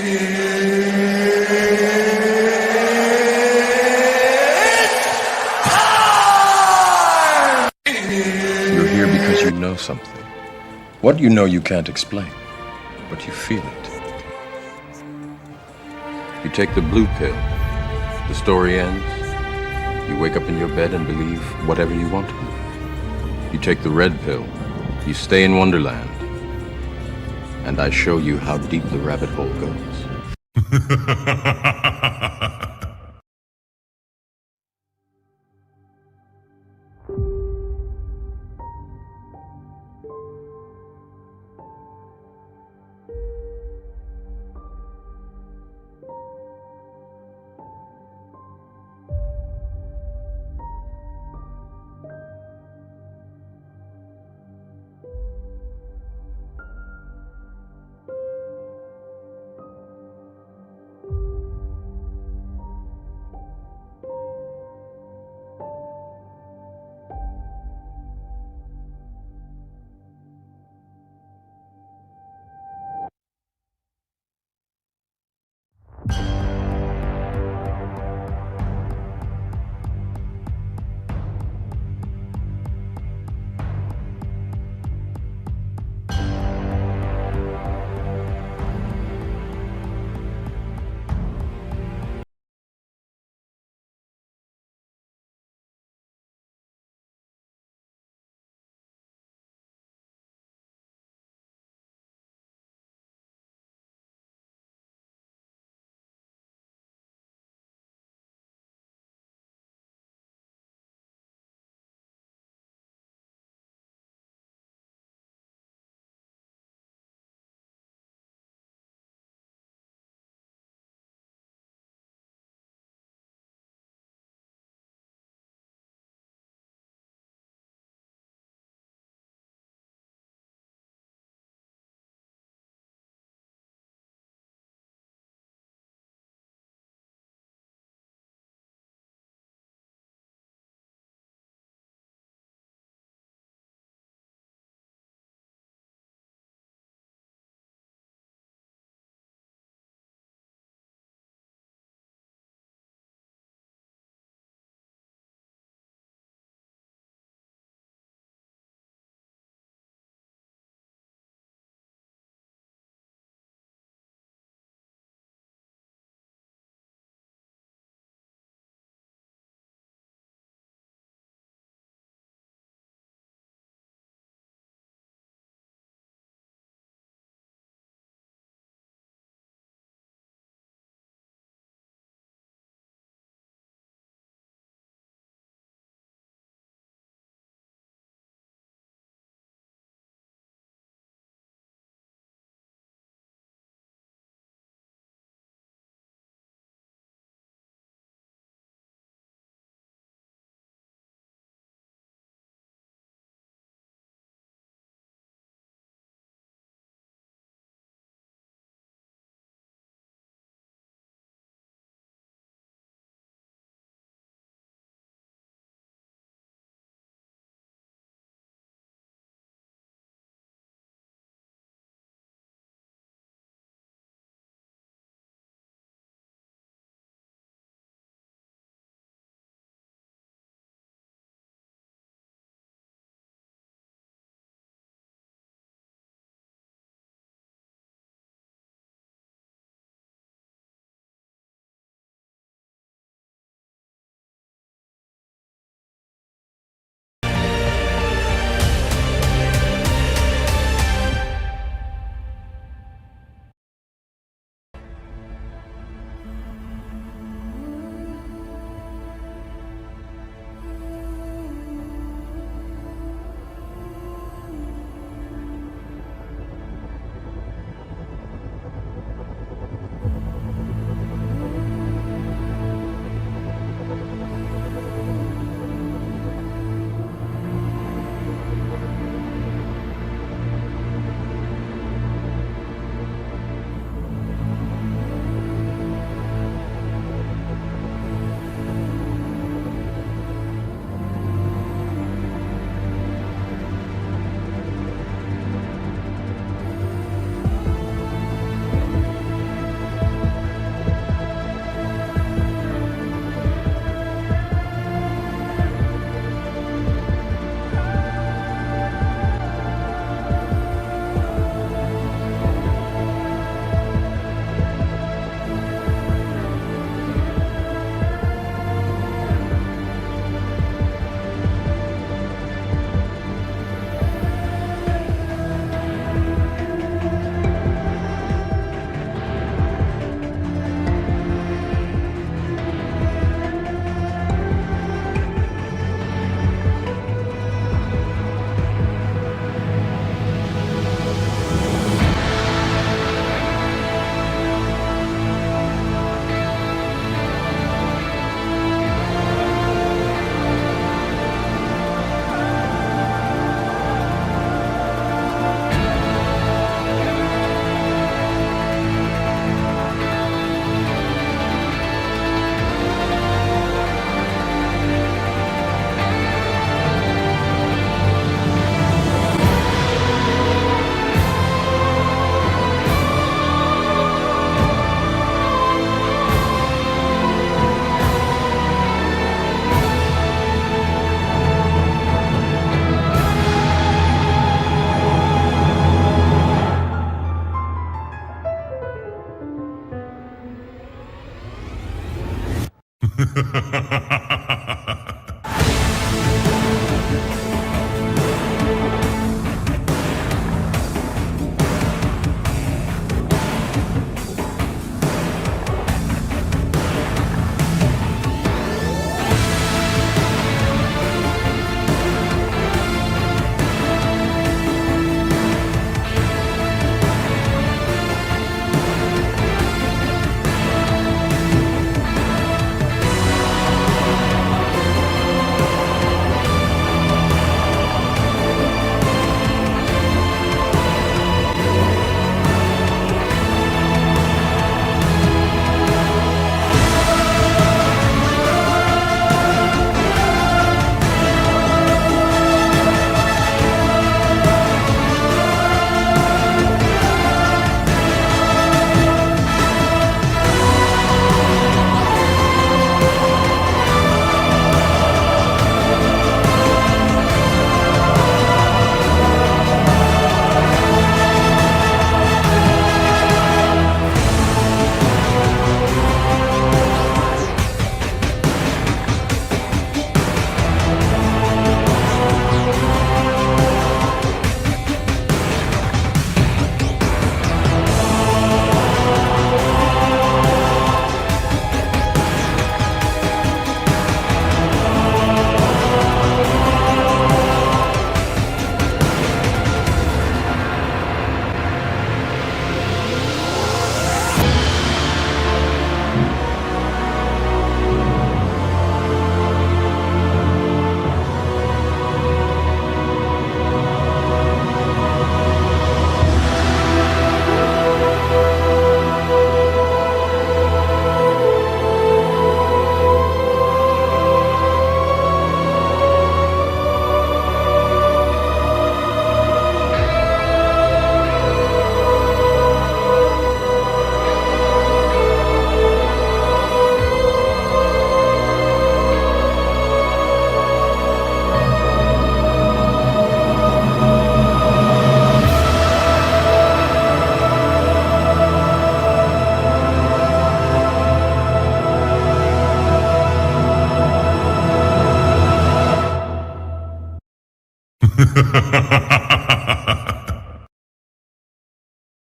You're here because you know something. What you know you can't explain, but you feel it. You take the blue pill. The story ends. You wake up in your bed and believe whatever you want to. You take the red pill. You stay in Wonderland. And I show you how deep the rabbit hole goes.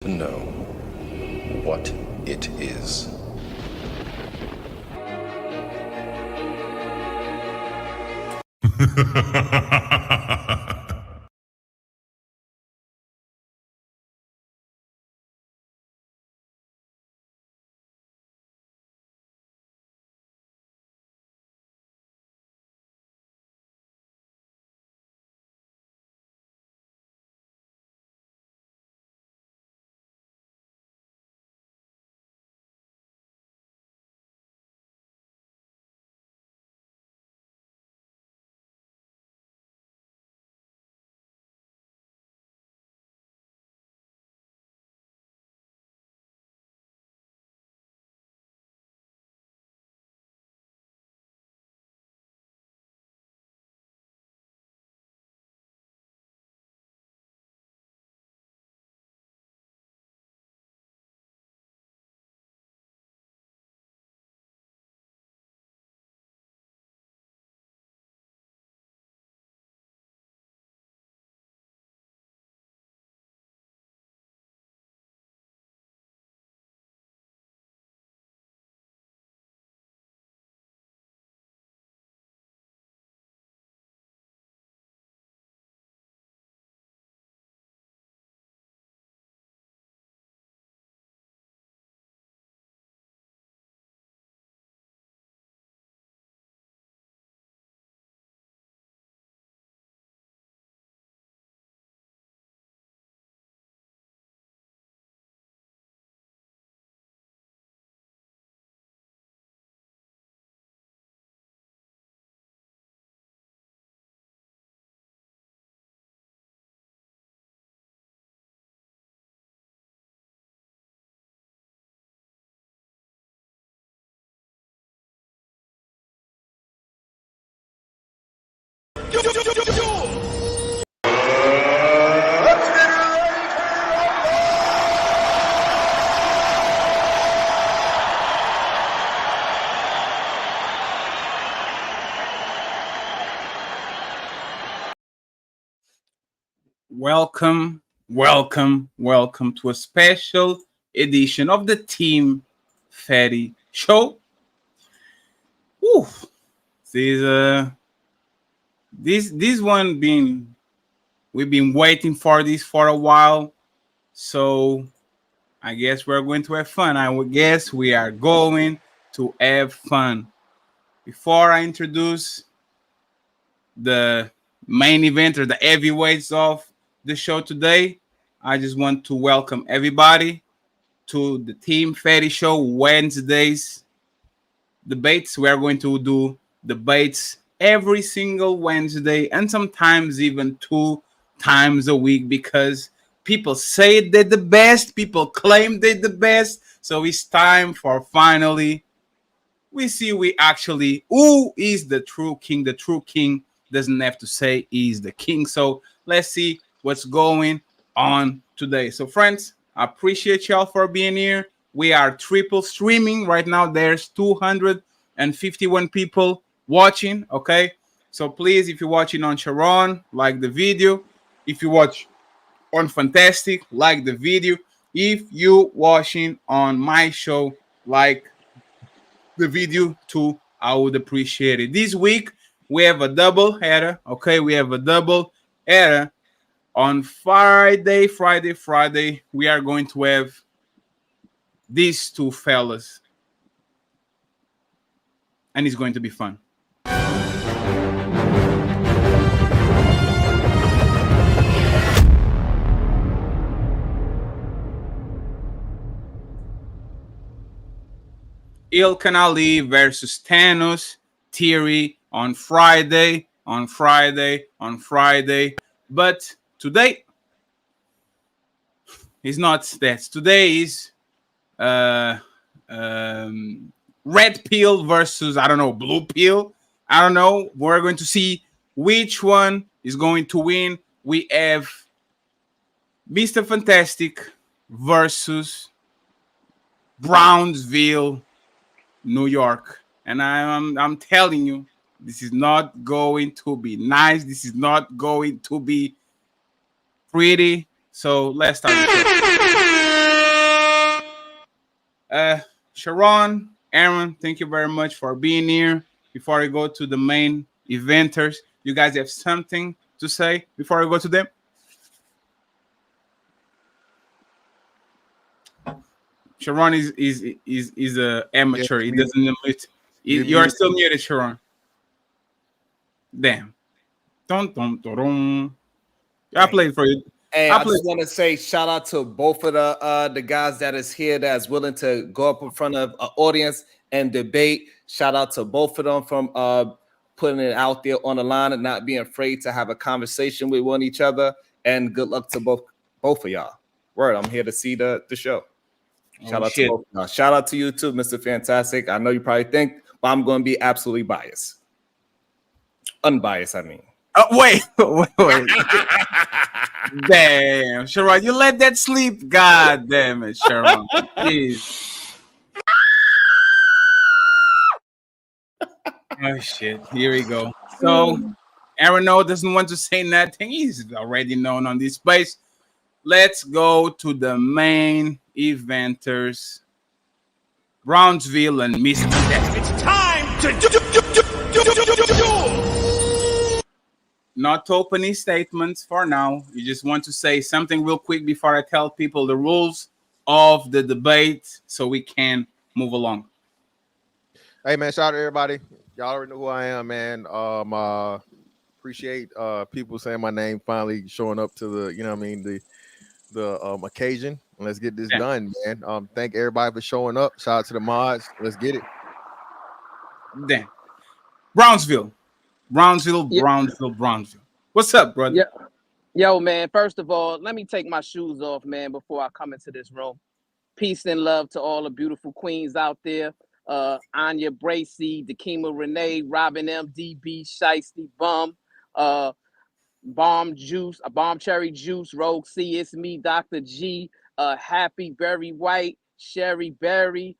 To know what it is. welcome, welcome to a special edition of the Team Fatty Show. Woo. This this one been we've been waiting for this for a while, so I guess we're going to have fun. I would guess we are going to have fun. Before I introduce the main event or the heavyweights of the show today, I just want to welcome everybody to the Team Fatty Show Wednesdays debates. We are going to do debates every single Wednesday and sometimes even 2 times a week because people say they're the best, people claim they're the best. So it's time for finally we see we actually who is the true king. The true king doesn't have to say he's the king. So let's see what's going on today. So friends, I appreciate y'all for being here. We are triple streaming right now. There's 251 people watching. Okay, so please, if you're watching on Sharon, like the video. If you watch on Fantastic, like the video. If you watching on my show, like the video too, I would appreciate it. This week we have a double header. Okay, we have a double header on Friday. We are going to have these two fellas, and it's going to be fun. Ilkan Ali versus Thanos Theory on Friday. But today is not that. Today is red pill versus, I don't know, blue pill. I don't know. We're going to see which one is going to win. We have Mr. Fantastic versus Brownsville, New York. And I'm telling you, this is not going to be nice. This is not going to be pretty. So let's start with it. Sharon, Aaron, thank you very much for being here. Before I go to the main eventers, you guys have something to say before I go to them? Sharon is a amateur. He doesn't admit. You are still muted, Sharon. Damn. I played for you. Hey, I just want to say shout out to both of the guys that is here that's willing to go up in front of an audience and debate. Shout out to both of them from putting it out there on the line and not being afraid to have a conversation with one each other. And good luck to both of y'all. Word, I'm here to see the show. Shout out to both of y'all. Shout out to you too, Mr. Fantastic. I know you probably think, but I'm going to be absolutely biased. Unbiased, I mean. Wait. Damn, Sharon, you let that sleep? God damn it, Sharon. Jeez. Oh, shit. Here we go. So, Aaron doesn't want to say nothing. He's already known on this space. Let's go to the main eventers. Brownsville and Mr. Death. It's time to Not opening statements for now. You just want to say something real quick before I tell people the rules of the debate so we can move along. Hey man, shout out to everybody. Y'all already know who I am, man. Appreciate people saying my name, finally showing up to the, you know what I mean, the occasion. Let's get this done, man. Thank everybody for showing up. Shout out to the mods. Let's get it. Damn. Brownsville. Brownsville. What's up, brother? Yeah. Yo, man, first of all, let me take my shoes off, man, before I come into this room. Peace and love to all the beautiful queens out there. Anya Bracy, Dakima Renee, Robin M, DB, Shiesty, Bum, Bomb Juice, Bomb Cherry Juice, Rogue C, it's me, Dr. G, Happy Berry White, Sherry Berry,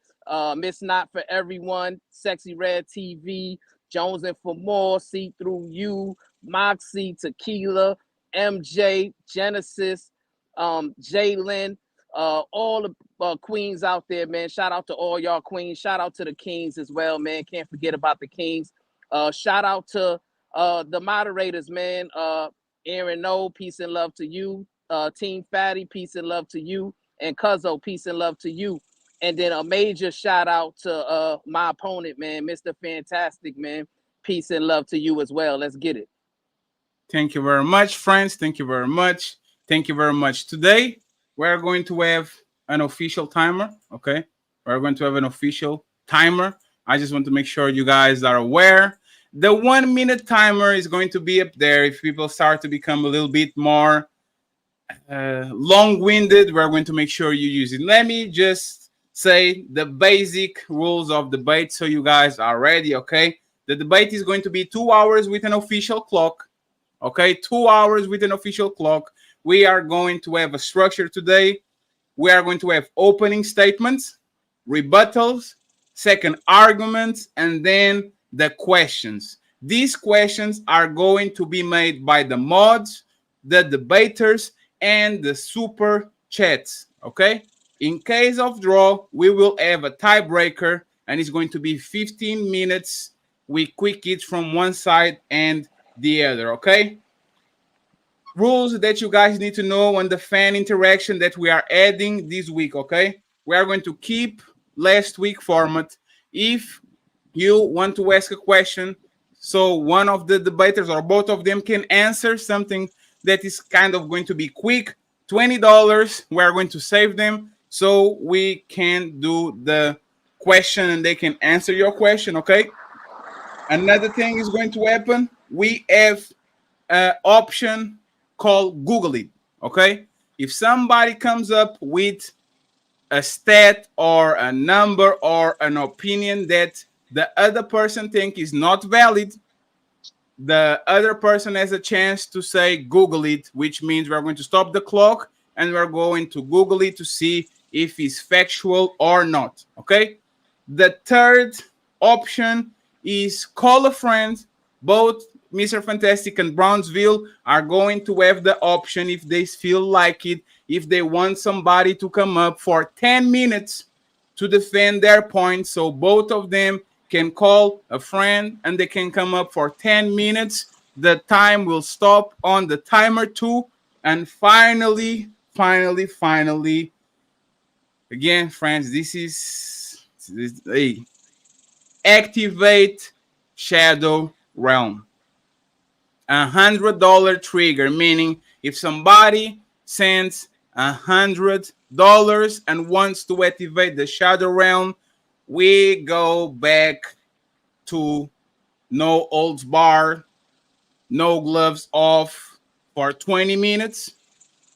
Miss Not for Everyone, Sexy Red TV, Jones and for More, See Through You, Moxie, Tequila, MJ, Genesis, Jalen, all the queens out there, man. Shout out to all y'all queens. Shout out to the kings as well, man. Can't forget about the kings. Shout out to the moderators, man. Aaron O, peace and love to you. Team Fatty, peace and love to you. And Cuzzo, peace and love to you. And then a major shout out to my opponent, man, Mr. Fantastic, man. Peace and love to you as well. Let's get it. Thank you very much, friends. Thank you very much. Thank you very much. Today, we're going to have an official timer, okay? We're going to have an official timer. I just want to make sure you guys are aware. The 1 minute timer is going to be up there. If people start to become a little bit more long-winded, we're going to make sure you use it. Let me just say the basic rules of debate so you guys are ready, okay? The debate is going to be 2 hours with an official clock, okay? 2 hours with an official clock. We are going to have a structure today. We are going to have opening statements, rebuttals, second arguments, and then the questions. These questions are going to be made by the mods, the debaters, and the super chats, okay? In case of draw, we will have a tiebreaker, and it's going to be 15 minutes with quick hits from one side and the other, okay? Rules that you guys need to know on the fan interaction that we are adding this week, okay? We are going to keep last week format. If you want to ask a question, so one of the debaters or both of them can answer something that is kind of going to be quick, $20, we are going to save them so we can do the question and they can answer your question, okay? Another thing is going to happen. We have an option called Google It, okay? If somebody comes up with a stat or a number or an opinion that the other person thinks is not valid, the other person has a chance to say Google it, which means we're going to stop the clock and we're going to Google it to see if it's factual or not, okay? The third option is call a friend. Both Mr. Fantastic and Brownsville are going to have the option, if they feel like it, if they want somebody to come up for 10 minutes to defend their point. So both of them can call a friend and they can come up for 10 minutes. The time will stop on the timer too. And finally, again, friends, this is activate Shadow Realm. $100 trigger, meaning if somebody sends $100 and wants to activate the Shadow Realm, we go back to no holds bar, no gloves off for 20 minutes.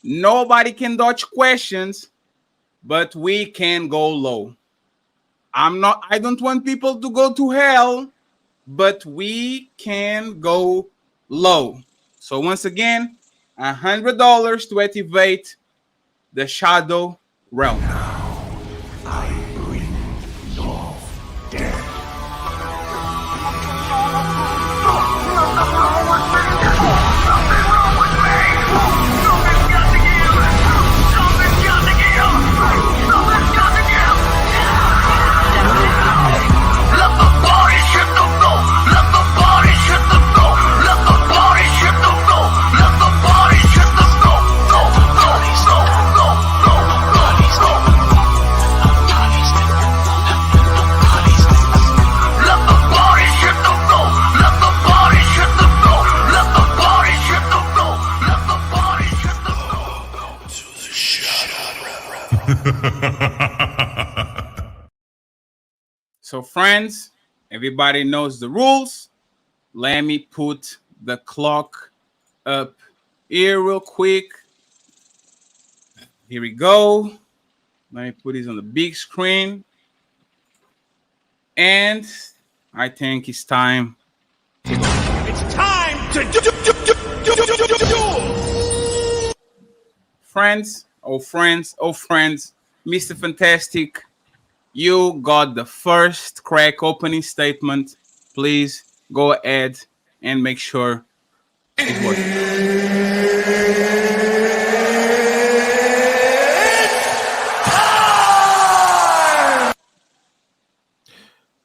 Nobody can dodge questions, but we can go low. I don't want people to go to hell, but we can go low. So once again, $100 to activate the Shadow Realm. So friends, everybody knows the rules. Let me put the clock up here real quick. Here we go. Let me put this on the big screen. And I think it's time. It's time to do. Friends, Mr. Fantastic, you got the first crack opening statement. Please go ahead and make sure it works.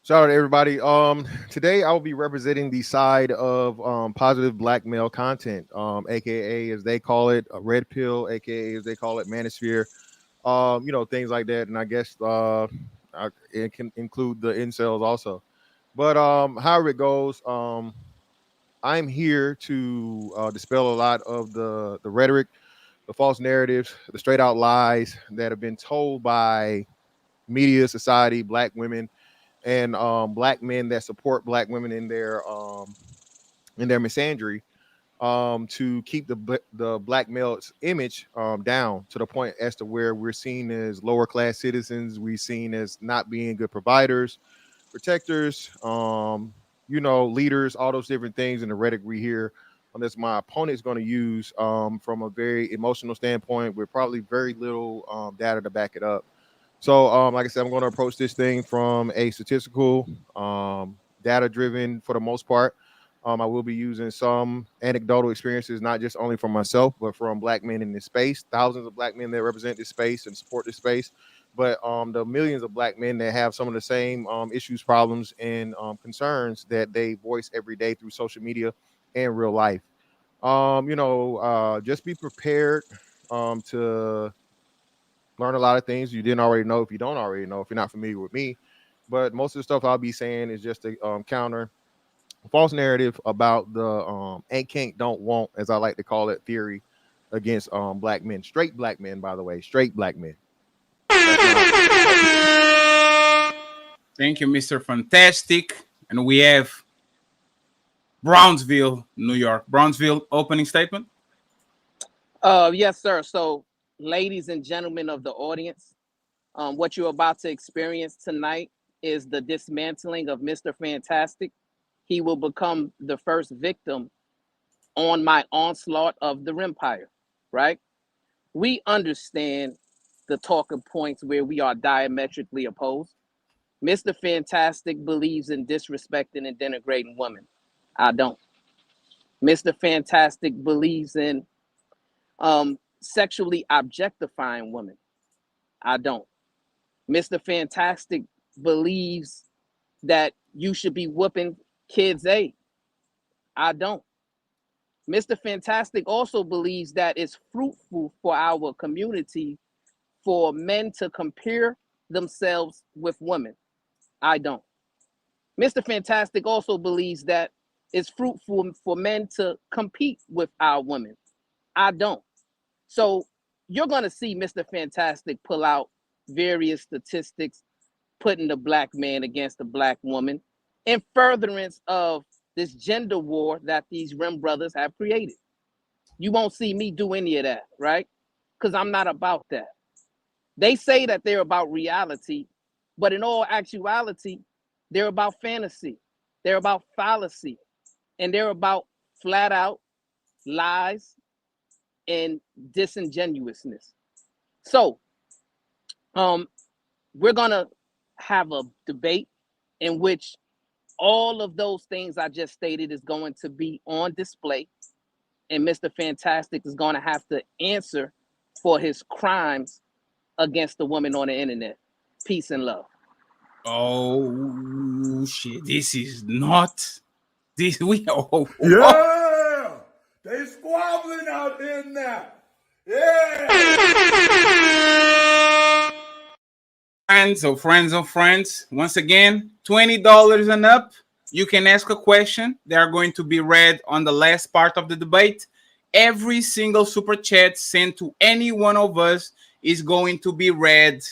Shout out to everybody. Today I will be representing the side of positive black male content, aka as they call it, a red pill, aka as they call it, manosphere. Things like that. And I guess it can include the incels also. But however it goes, I'm here to dispel a lot of the rhetoric, the false narratives, the straight out lies that have been told by media, society, black women, and black men that support black women in their misandry, to keep the black male's image down to the point as to where we're seen as lower class citizens, we're seen as not being good providers, protectors, leaders, all those different things in the rhetoric we hear. Unless my opponent's going to use from a very emotional standpoint with probably very little data to back it up. So, like I said, I'm going to approach this thing from a statistical, data-driven, for the most part. I will be using some anecdotal experiences, not just only from myself, but from black men in this space, thousands of black men that represent this space and support this space, but the millions of black men that have some of the same issues, problems, and concerns that they voice every day through social media and real life. Just be prepared to learn a lot of things you didn't already know if you don't already know, if you're not familiar with me. But most of the stuff I'll be saying is just a counter false narrative about the ain't can't don't want, as I like to call it, theory against black men. Straight black men, by the way. Straight black men. Thank you, Mr. Fantastic. And we have Brownsville, New York. Brownsville, opening statement. Yes, sir. So, ladies and gentlemen of the audience, what you're about to experience tonight is the dismantling of Mr. Fantastic. He will become the first victim on my onslaught of the Rempire, right? We understand the talking points where we are diametrically opposed. Mr. Fantastic believes in disrespecting and denigrating women. I don't. Mr. Fantastic believes in sexually objectifying women. I don't. Mr. Fantastic believes that you should be whooping kids' A. I don't. Mr. Fantastic also believes that it's fruitful for our community for men to compare themselves with women. I don't. Mr. Fantastic also believes that it's fruitful for men to compete with our women. I don't. So you're going to see Mr. Fantastic pull out various statistics, putting the black man against the black woman in furtherance of this gender war that these Rim brothers have created. You won't see me do any of that, right? Because I'm not about that. They say that they're about reality, but in all actuality, they're about fantasy. They're about fallacy. And they're about flat out lies and disingenuousness. So, we're gonna have a debate in which all of those things I just stated is going to be on display, and Mr. Fantastic is going to have to answer for his crimes against the woman on the internet. Peace and love. Oh shit! This is not this. We Yeah! They squabbling out there now. Yeah! Friends of friends. Once again, $20 and up. You can ask a question. They are going to be read on the last part of the debate. Every single super chat sent to any one of us is going to be read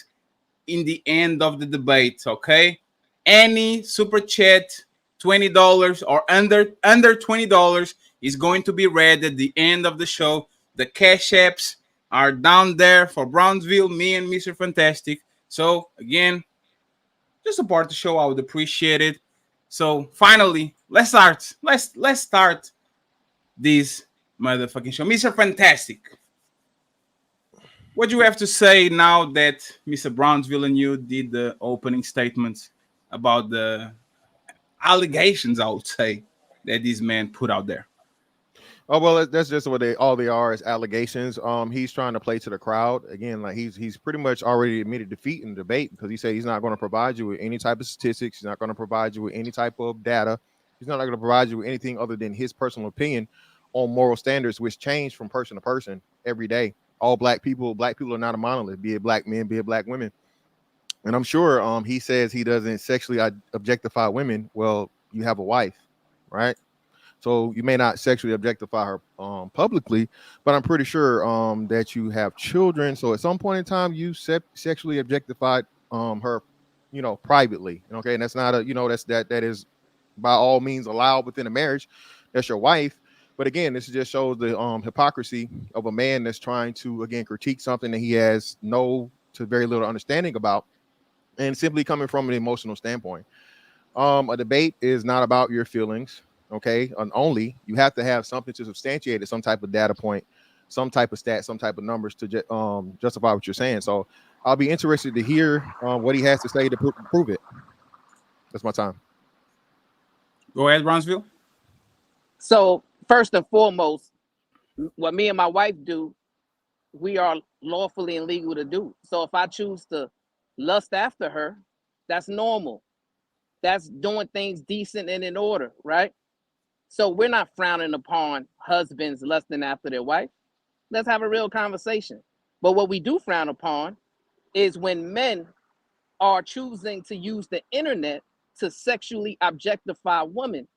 in the end of the debate. Okay, any super chat, $20 or under $20 is going to be read at the end of the show. The cash apps are down there for Brownsville, me and Mr. Fantastic. So again, just support the show. I would appreciate it. So finally, let's start. Let's start this motherfucking show. Mr. Fantastic, what do you have to say now that Mr. Brownsville and you did the opening statements about the allegations, I would say, that this man put out there? Oh well, that's just what all they are is allegations. He's trying to play to the crowd again. Like he's pretty much already admitted defeat in the debate because he said he's not going to provide you with any type of statistics. He's not going to provide you with any type of data. He's not going to provide you with anything other than his personal opinion on moral standards, which change from person to person every day. All black people are not a monolith. Be it black men, be it black women. And I'm sure he says he doesn't sexually objectify women. Well, you have a wife, right? So you may not sexually objectify her publicly, but I'm pretty sure that you have children. So at some point in time, you sexually objectified her, privately. Okay, and that's not that is by all means allowed within a marriage. That's your wife. But again, this just shows the hypocrisy of a man that's trying to again critique something that he has no to very little understanding about, and simply coming from an emotional standpoint. A debate is not about your feelings. Okay, and only you have to have something to substantiate it, some type of data point, some type of stat, some type of numbers to justify what you're saying. So I'll be interested to hear what he has to say to prove it. That's my time. Go ahead, Brownsville. So first and foremost, what me and my wife do, we are lawfully and legal to do. So if I choose to lust after her, that's normal. That's doing things decent and in order, right? So we're not frowning upon husbands lusting after their wife. Let's have a real conversation. But what we do frown upon is when men are choosing to use the internet to sexually objectify women,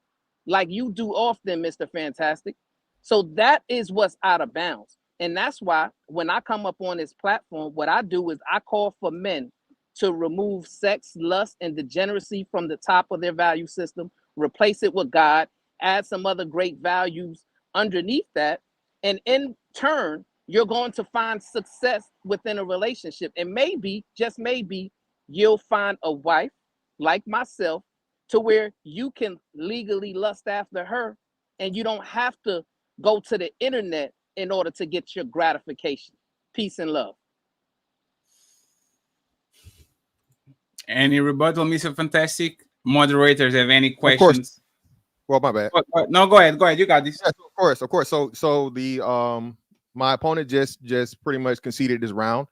like you do often, Mr. Fantastic. So that is what's out of bounds. And that's why when I come up on this platform, what I do is I call for men to remove sex, lust, and degeneracy from the top of their value system, replace it with God, add some other great values underneath that. And in turn, you're going to find success within a relationship. And maybe, just maybe, you'll find a wife like myself to where you can legally lust after her and you don't have to go to the internet in order to get your gratification. Peace and love. Any rebuttal, Mr. Fantastic? Moderators have any questions? Well, my bad. No, go ahead. You got this. Yes, of course. So the my opponent just pretty much conceded this round.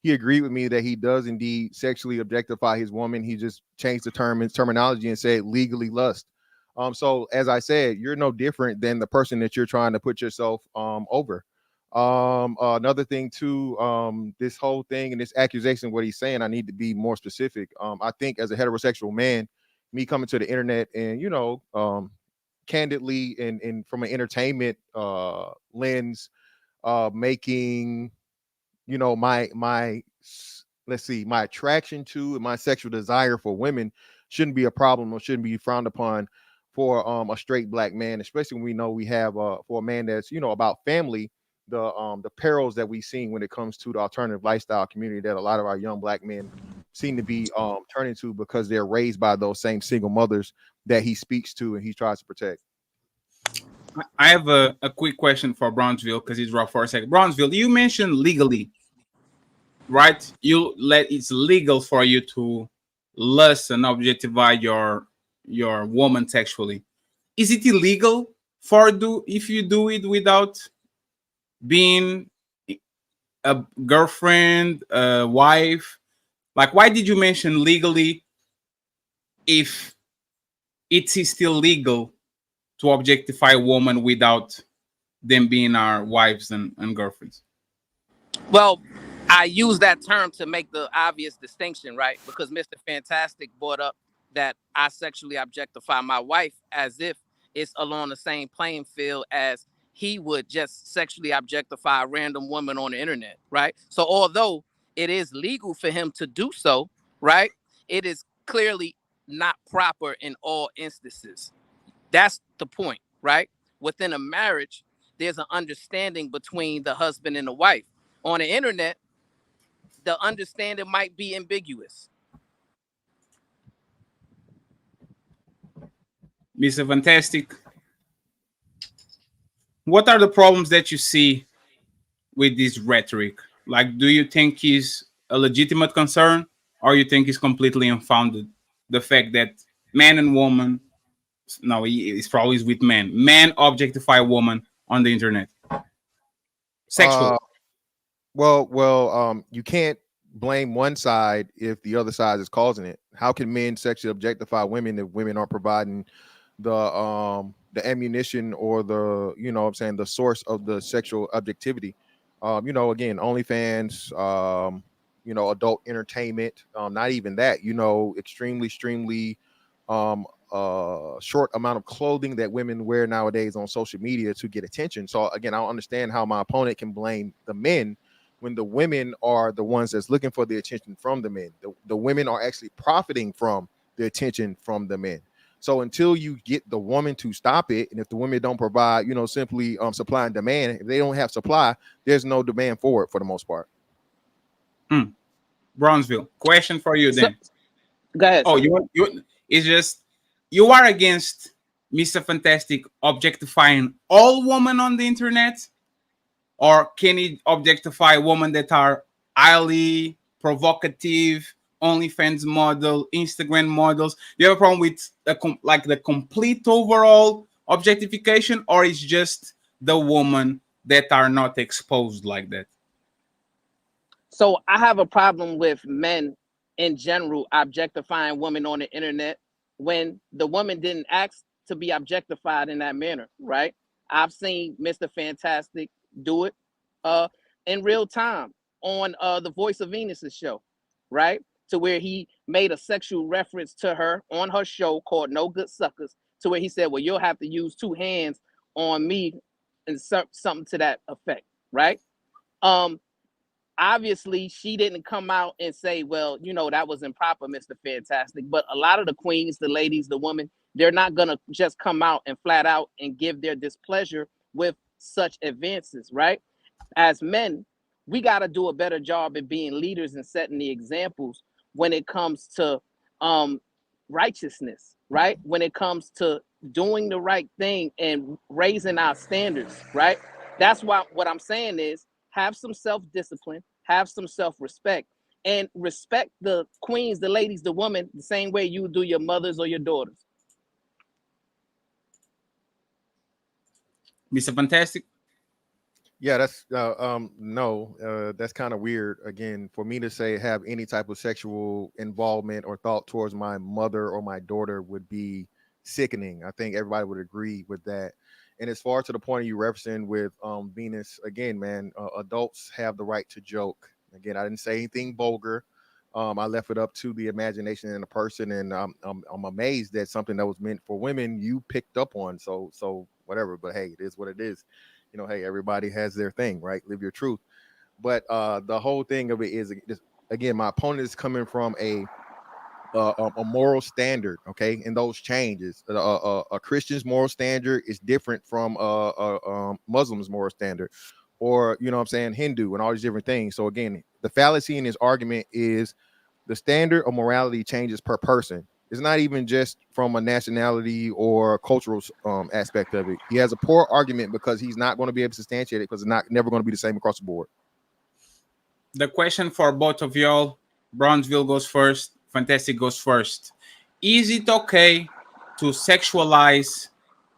He agreed with me that he does indeed sexually objectify his woman. He just changed the terminology and said legally lust. So as I said, you're no different than the person that you're trying to put yourself over. Another thing too, this whole thing and this accusation, what he's saying, I need to be more specific. I think as a heterosexual man, me coming to the internet and candidly and from an entertainment lens, making my attraction to and my sexual desire for women shouldn't be a problem or shouldn't be frowned upon for a straight black man, especially when we know we have for a man that's about family, the perils that we've seen when it comes to the alternative lifestyle community that a lot of our young black men seem to be turning to because they're raised by those same single mothers that he speaks to and he tries to protect. I have a quick question for Brownsville because he's rough for a second. Brownsville, you mentioned legally, right? It's legal for you to lust and objectify your woman sexually. Is it illegal if you do it without being a girlfriend, a wife? Like, why did you mention legally if it is still legal to objectify a woman without them being our wives and girlfriends? Well, I use that term to make the obvious distinction, right? Because Mr. Fantastic brought up that I sexually objectify my wife as if it's along the same playing field as he would just sexually objectify a random woman on the internet, right? So although it is legal for him to do so, right, it is clearly not proper in all instances. That's the point, right? Within a marriage, there's an understanding between the husband and the wife. On the internet, the understanding might be ambiguous. Mr. Fantastic, what are the problems that you see with this rhetoric? Like, do you think is a legitimate concern, or you think it's completely unfounded? The fact that man and woman, no, it's probably with men. Men objectify woman on the internet? Sexual. Well, you can't blame one side if the other side is causing it. How can men sexually objectify women if women aren't providing the ammunition or the, you know what I'm saying, the source of the sexual objectivity? You know, again, OnlyFans, you know, adult entertainment, not even that, you know, extremely short amount of clothing that women wear nowadays on social media to get attention. So again, I don't understand how my opponent can blame the men when the women are the ones that's looking for the attention from the men. The women are actually profiting from the attention from the men. So until you get the woman to stop it, and if the women don't provide, you know, simply supply and demand, if they don't have supply, there's no demand for it for the most part. Bronzeville, question for you then. Go ahead. Oh, you it's just you are against Mr. Fantastic objectifying all women on the internet, or can he objectify women that are highly provocative, OnlyFans model, Instagram models? Do you have a problem with the complete overall objectification, or is just the women that are not exposed like that? So I have a problem with men in general objectifying women on the internet when the woman didn't ask to be objectified in that manner, right? I've seen Mr. Fantastic do it in real time on the Voice of Venus's show, right? To where he made a sexual reference to her on her show called No Good Suckers, to where he said, well, you'll have to use 2 hands on me and something to that effect, right? Obviously, she didn't come out and say, well, you know, that was improper, Mr. Fantastic. But a lot of the queens, the ladies, the women, they're not going to just come out and flat out and give their displeasure with such advances, right? As men, we got to do a better job at being leaders and setting the examples when it comes to righteousness, right? When it comes to doing the right thing and raising our standards, right? That's why what I'm saying is have some self-discipline, have some self-respect, and respect the queens, the ladies, the women, the same way you do your mothers or your daughters. Mr. Fantastic? Yeah, that's no, that's kind of weird. Again, for me to say have any type of sexual involvement or thought towards my mother or my daughter would be sickening. I think everybody would agree with that. And as far to the point of you referencing with Venus, again, man, adults have the right to joke. Again, I didn't say anything vulgar. I left it up to the imagination and the person, and I'm amazed that something that was meant for women you picked up on. So whatever. But hey, it is what it is. You know, hey, everybody has their thing, right? Live your truth. But the whole thing of it is, again, my opponent is coming from a moral standard, okay, and those changes. A Christian's moral standard is different from a Muslim's moral standard, or, you know what I'm saying, Hindu, and all these different things. So again, the fallacy in his argument is the standard of morality changes per person. It's not even just from a nationality or a cultural aspect of it. He has a poor argument because he's not going to be able to substantiate it, because it's never going to be the same across the board. The question for both of y'all, Bronzeville goes first, Fantastic goes first. Is it okay to sexualize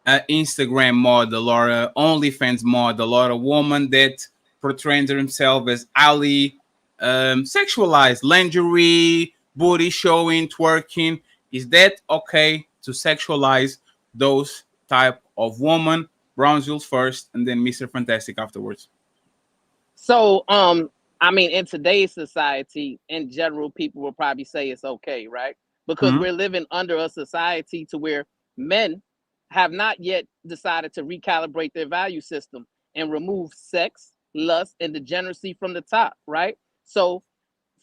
an Instagram model or an OnlyFans model or a woman that portrays herself as highly sexualized, lingerie, booty showing, twerking? Is that okay to sexualize those type of women? Bronzeville first, and then Mr. Fantastic afterwards. So, I mean, in today's society, in general, people will probably say it's okay, right? Because we're living under a society to where men have not yet decided to recalibrate their value system and remove sex, lust, and degeneracy from the top, right? So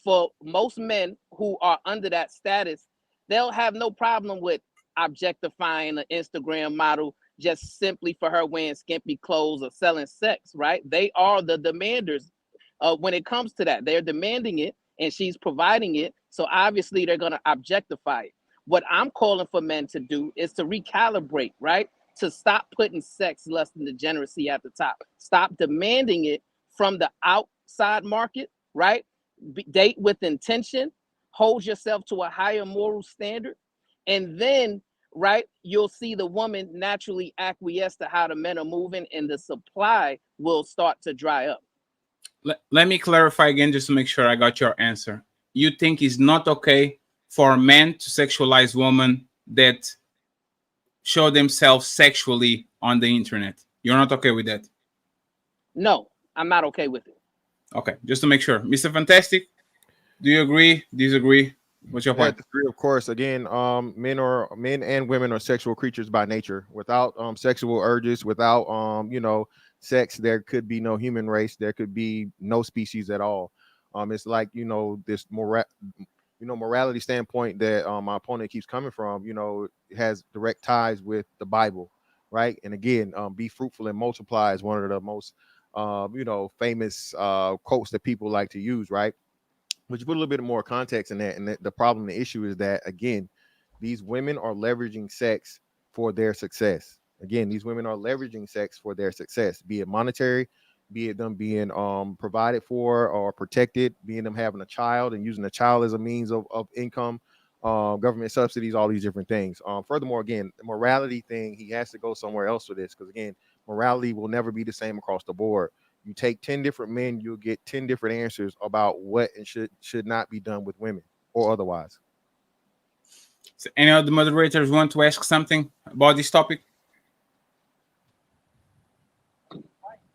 for most men who are under that status, they'll have no problem with objectifying an Instagram model just simply for her wearing skimpy clothes or selling sex, right? They are the demanders. When it comes to that, they're demanding it and she's providing it. So obviously they're going to objectify it. What I'm calling for men to do is to recalibrate, right? To stop putting sex, lust, and degeneracy at the top. Stop demanding it from the outside market, right? Date with intention, hold yourself to a higher moral standard, and then right, you'll see the woman naturally acquiesce to how the men are moving, and the supply will start to dry up. Let me clarify again just to make sure I got your answer. You think it's not okay for men to sexualize women that show themselves sexually on the internet? You're not okay with that? No, I'm not okay with it. Okay, just to make sure. Mr. Fantastic, do you agree? Disagree? What's your Yeah, point? disagree, of course. Again, men and women are sexual creatures by nature. Without sexual urges, without sex, there could be no human race. There could be no species at all. It's like this morality standpoint that my opponent keeps coming from. It has direct ties with the Bible, right? And again, be fruitful and multiply is one of the most famous quotes that people like to use, right? But you put a little bit more context in that, and the problem, the issue is that again, these women are leveraging sex for their success. Again, these women are leveraging sex for their success, be it monetary, be it them being provided for or protected, being them having a child and using a child as a means of income, government subsidies, all these different things. Furthermore, again, the morality thing, he has to go somewhere else for this, because again, morality will never be the same across the board. You take 10 different men, you'll get 10 different answers about what and should not be done with women or otherwise. So any of the moderators want to ask something about this topic?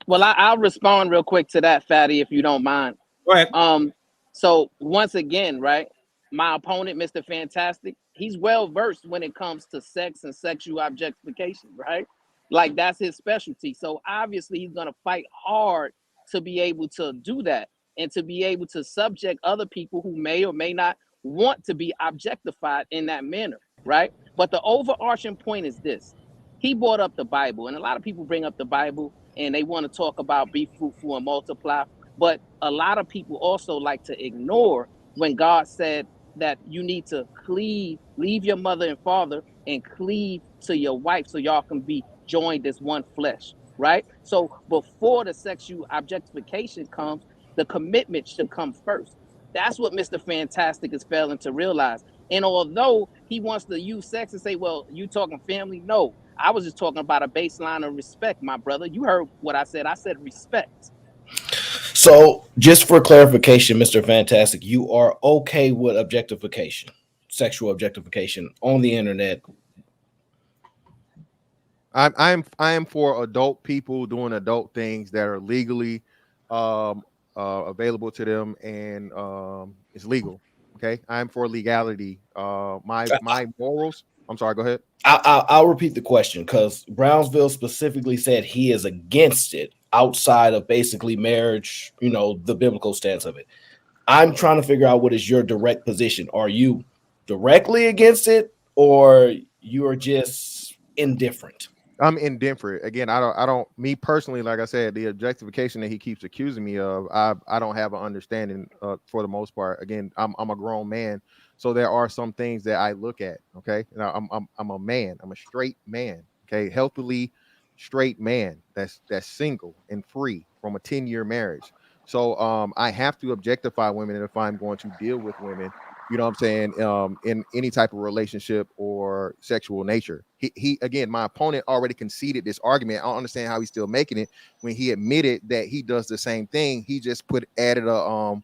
Well, I'll respond real quick to that, Fatty, if you don't mind. Go ahead. So once again, right, my opponent, Mr. Fantastic, he's well versed when it comes to sex and sexual objectification, right? Like that's his specialty. So obviously he's gonna fight hard to be able to do that and to be able to subject other people who may or may not want to be objectified in that manner, right? But the overarching point is this. He brought up the Bible, and a lot of people bring up the Bible and they want to talk about be fruitful and multiply. But a lot of people also like to ignore when God said that you need to leave your mother and father and cleave to your wife so y'all can be joined as one flesh, right? So before the sexual objectification comes, the commitment should come first. That's what Mr. Fantastic is failing to realize. And although he wants to use sex and say, well, you talking family? No, I was just talking about a baseline of respect, my brother. You heard what I said. I said respect. So just for clarification, Mr. Fantastic, you are okay with objectification, sexual objectification on the internet? I am for adult people doing adult things that are legally available to them, and it's legal. Okay, I'm for legality. My morals. I'm sorry. Go ahead. I'll repeat the question, because Brownsville specifically said he is against it outside of basically marriage, the biblical stance of it. I'm trying to figure out what is your direct position. Are you directly against it, or you are just indifferent? I'm indifferent. Again, I don't, me personally, like I said, the objectification that he keeps accusing me of, I don't have an understanding for the most part. Again, I'm a grown man, so there are some things that I look at. Okay, now I'm a man. I'm a straight man. Okay, healthily straight man that's single and free from a 10-year marriage. So I have to objectify women if I'm going to deal with women. You know what I'm saying? In any type of relationship or sexual nature. He again, my opponent already conceded this argument. I don't understand how he's still making it when he admitted that he does the same thing. He just added a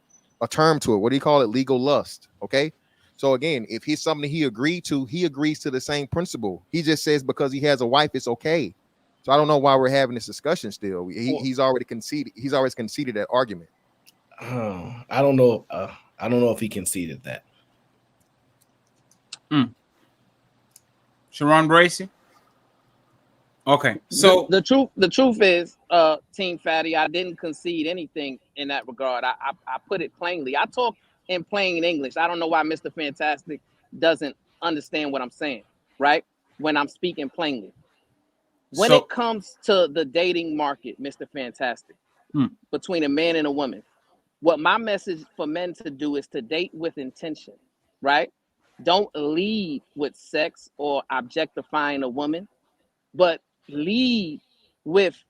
term to it. What do you call it? Legal lust. Okay. So again, if he's something he agreed to, he agrees to the same principle. He just says because he has a wife, it's okay. So I don't know why we're having this discussion still. He's already conceded. He's always conceded that argument. I don't know. I don't know if he conceded that. Sharon Bracy. Okay, so the truth is, Team Fatty, I didn't concede anything in that regard. I put it plainly. I talk in plain English. I don't know why Mr. Fantastic doesn't understand what I'm saying, right? When I'm speaking plainly. When it comes to the dating market, Mr. Fantastic, between a man and a woman, what my message for men to do is to date with intention, right? Don't lead with sex or objectifying a woman, but lead with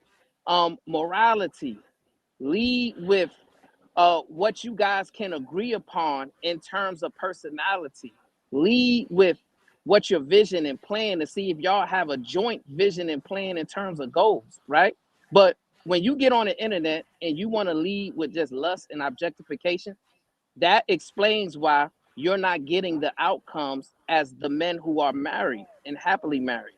morality. Lead with what you guys can agree upon in terms of personality. Lead with what your vision and plan to see if y'all have a joint vision and plan in terms of goals, right? But when you get on the internet and you want to lead with just lust and objectification, that explains why you're not getting the outcomes as the men who are married and happily married,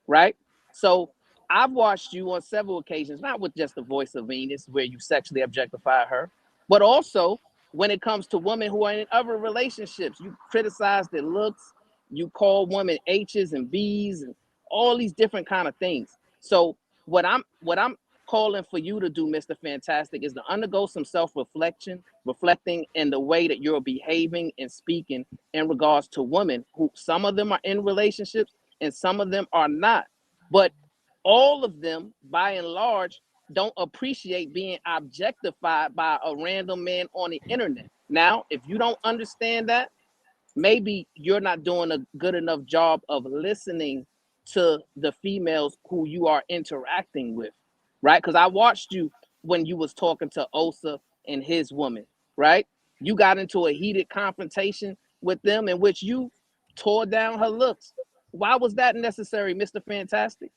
right? So I've watched you on several occasions, not with just the voice of Venus, where you sexually objectify her, but also when it comes to women who are in other relationships. You criticize their looks, you call women H's and B's and all these different kind of things. So what I'm calling for you to do, Mr. Fantastic, is to undergo some self-reflection, reflecting in the way that you're behaving and speaking in regards to women who some of them are in relationships and some of them are not. But all of them, by and large, don't appreciate being objectified by a random man on the internet. Now, if you don't understand that, maybe you're not doing a good enough job of listening to the females who you are interacting with, right? Because I watched you when you was talking to Osa and his woman, right? You got into a heated confrontation with them in which you tore down her looks. Why was that necessary, Mr. Fantastic?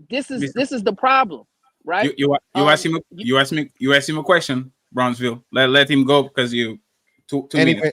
This is the problem, right? You ask him a question, Brownsville. Let him go because you two minutes.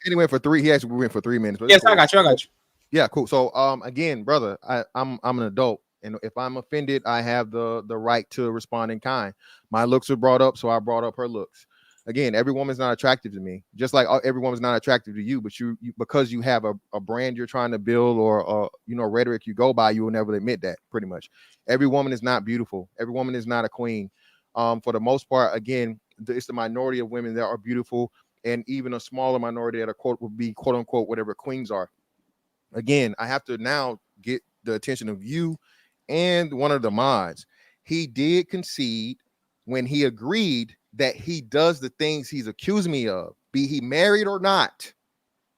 He went for 3. He actually went for 3 minutes. Yes, cool. I got you. Yeah, cool. So again, brother, I'm an adult, and if I'm offended, I have the right to respond in kind. My looks were brought up, so I brought up her looks. Again, every woman's not attractive to me, just like every woman's not attractive to you. But you because you have a brand you're trying to build or rhetoric you go by, you will never admit that. Pretty much, every woman is not beautiful. Every woman is not a queen. For the most part, again, it's the minority of women that are beautiful, and even a smaller minority that are would be quote unquote whatever queens are. Again, I have to now get the attention of you and one of the mods. He did concede when he agreed that he does the things he's accused me of, be he married or not.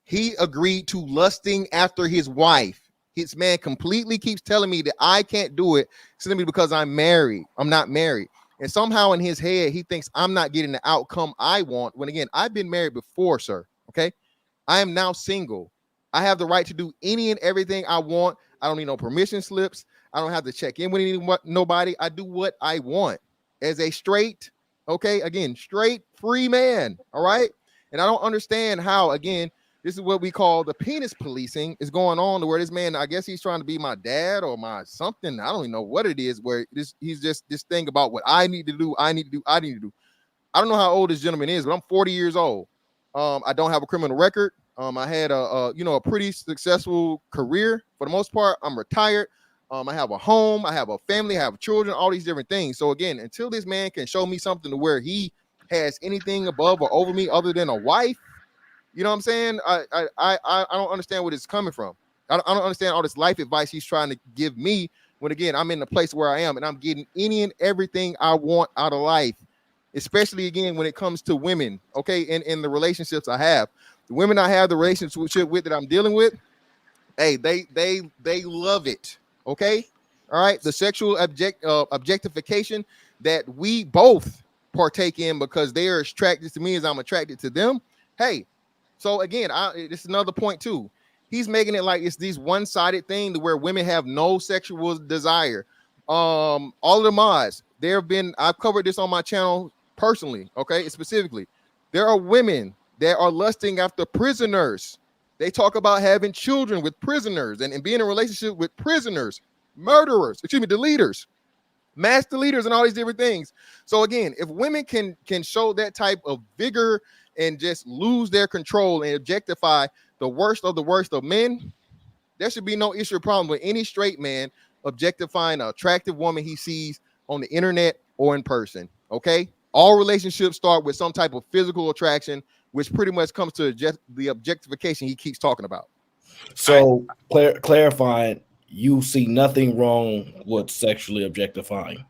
He agreed to lusting after his wife. His man completely keeps telling me that I can't do it simply because I'm married. I'm not married. And somehow in his head, he thinks I'm not getting the outcome I want. When again, I've been married before, sir. Okay. I am now single. I have the right to do any and everything I want. I don't need no permission slips. I don't have to check in with nobody. I do what I want as a straight, okay, again, straight free man. All right. And I don't understand how, again, this is what we call the penis policing is going on to where this man, I guess he's trying to be my dad or my something. I don't even know what it is, where he's just this thing about what I need to do. I don't know how old this gentleman is, but I'm 40 years old. I don't have a criminal record. I had a pretty successful career for the most part. I'm retired. I have a home. I have a family. I have children. All these different things. So again, until this man can show me something to where he has anything above or over me other than a wife, you know what I'm saying? I don't understand where it's coming from. I don't understand all this life advice he's trying to give me when again I'm in the place where I am and I'm getting any and everything I want out of life, especially again when it comes to women. Okay, in the relationships I have. The women I have the relationship with that I'm dealing with, hey, they love it. Okay, all right. The sexual objectification that we both partake in because they are attracted to me as I'm attracted to them. Hey, so again, this is another point too. He's making it like it's these one-sided thing to where women have no sexual desire. All of the mods, I've covered this on my channel personally. Okay, specifically, there are women that are lusting after prisoners. They talk about having children with prisoners and being in a relationship with prisoners, murderers, deleters, mass deleters, and all these different things. So again, if women can show that type of vigor and just lose their control and objectify the worst of men, there should be no issue or problem with any straight man objectifying an attractive woman he sees on the internet or in person. Okay, all relationships start with some type of physical attraction, which pretty much comes to the objectification he keeps talking about. So clarifying, you see nothing wrong with sexually objectifying.